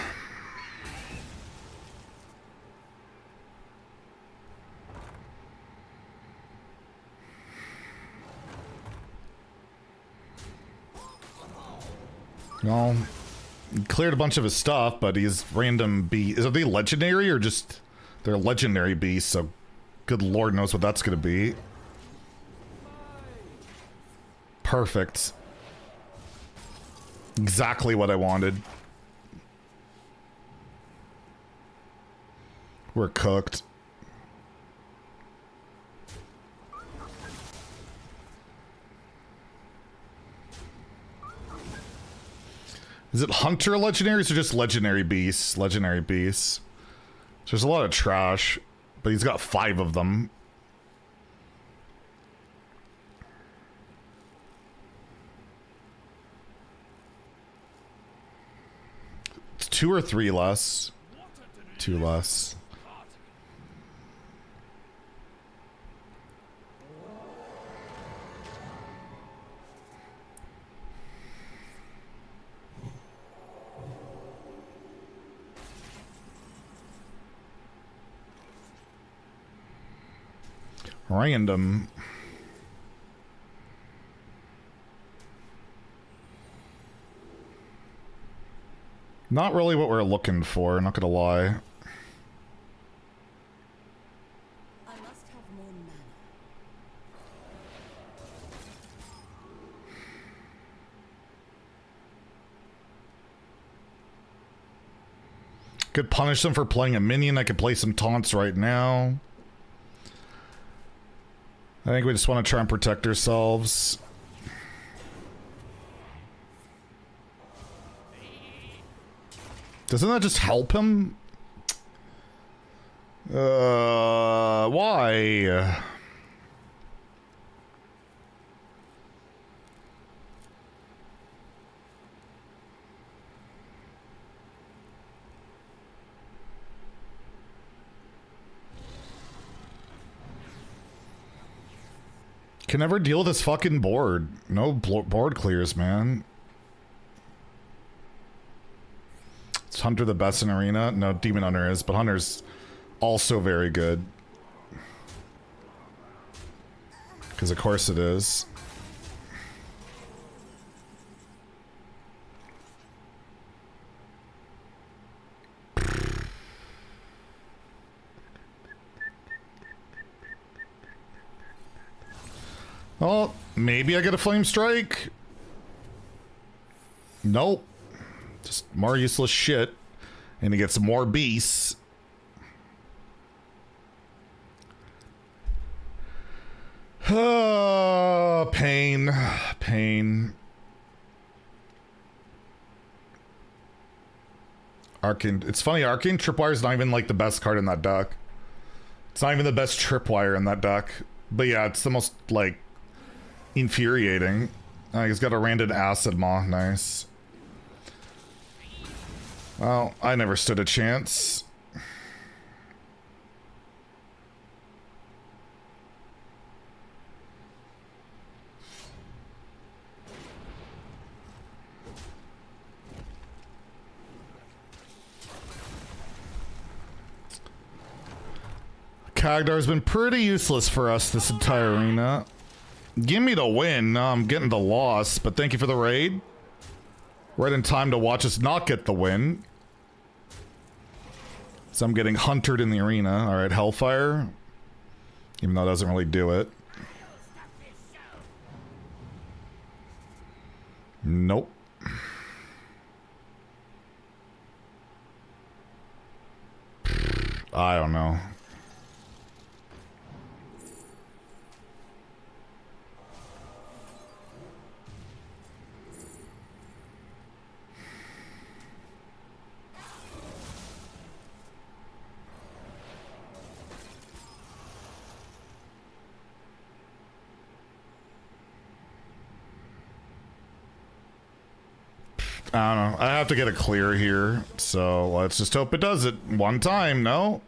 No. He cleared a bunch of his stuff, but he's random beast. Are they legendary or just... They're legendary beasts, so good lord knows what that's gonna be. Perfect. Exactly what I wanted. We're cooked. Is it hunter legendaries or just legendary beasts? Legendary beasts. There's a lot of trash, but he's got 5 of them. 2 or 3 less? 2 less. Random. Not really what we're looking for, not gonna lie. I must have more mana. Could punish them for playing a minion. I could play some taunts right now. I think we just want to try and protect ourselves. Doesn't that just help him? Why? Can never deal with this fucking board. No board clears, man. Is Hunter the best in Arena? No, Demon Hunter is, but Hunter's also very good. Because of course it is. Well, maybe I get a Flame Strike. Nope. Just more useless shit. And he gets more beasts. Pain. Pain. Arcane. It's funny, Arcane Tripwire is not even like the best card in that deck. It's not even the best Tripwire in that deck. But yeah, it's the most like infuriating. He's got a Randon Acid Maw. Nice. Well, I never stood a chance. Kagdar's been pretty useless for us this entire arena. Give me the win. No, I'm getting the loss, but thank you for the raid. Right in time to watch us not get the win. So I'm getting huntered in the arena. Alright, Hellfire. Even though it doesn't really do it. Nope. I don't know. I don't know. I have to get a clear here, so let's just hope it does it one time, no?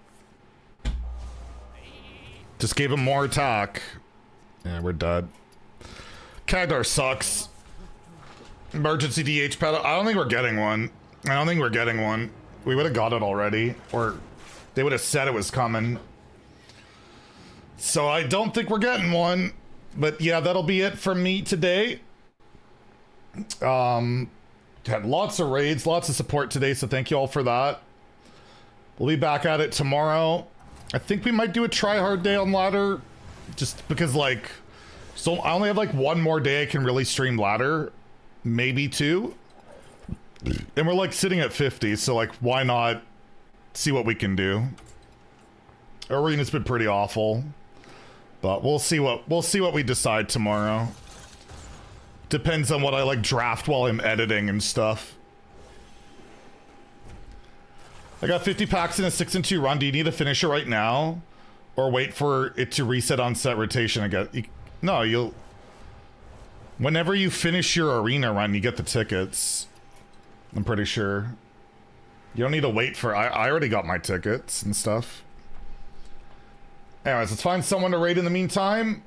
Just gave him more attack. Yeah, we're dead. Kagdar sucks. Emergency DH pedal. I don't think we're getting one. I don't think we're getting one. We would have got it already, or they would have said it was coming. So I don't think we're getting one. But yeah, that'll be it from me today. Had lots of raids, lots of support today, so thank you all for that. We'll be back at it tomorrow. I think we might do a try-hard day on ladder, just because, like, so I only have, like, one more day I can really stream ladder, maybe 2. And we're, like, sitting at 50, so, like, why not see what we can do? Arena's been pretty awful, but we'll see what we decide tomorrow. Depends on what I like draft while I'm editing and stuff. I got 50 packs in a 6 and 2 run. Do you need to finish it right now? Or wait for it to reset on set rotation again? No, you'll... Whenever you finish your arena run, you get the tickets. I'm pretty sure. You don't need to wait for... I already got my tickets and stuff. Anyways, let's find someone to raid in the meantime.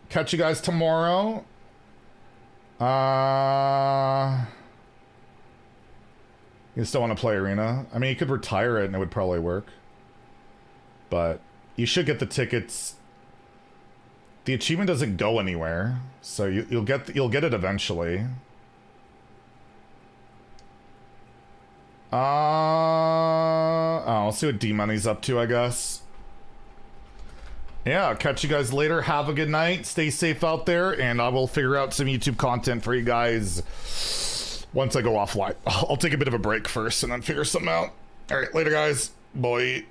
Catch you guys tomorrow. You still want to play Arena? I mean, you could retire it and it would probably work. But you should get the tickets. The achievement doesn't go anywhere, so you'll get it eventually. I'll see what D-Money's up to, I guess. Yeah, I'll catch you guys later. Have a good night. Stay safe out there, and I will figure out some YouTube content for you guys once I go offline. I'll take a bit of a break first and then figure something out. All right, later, guys. Bye.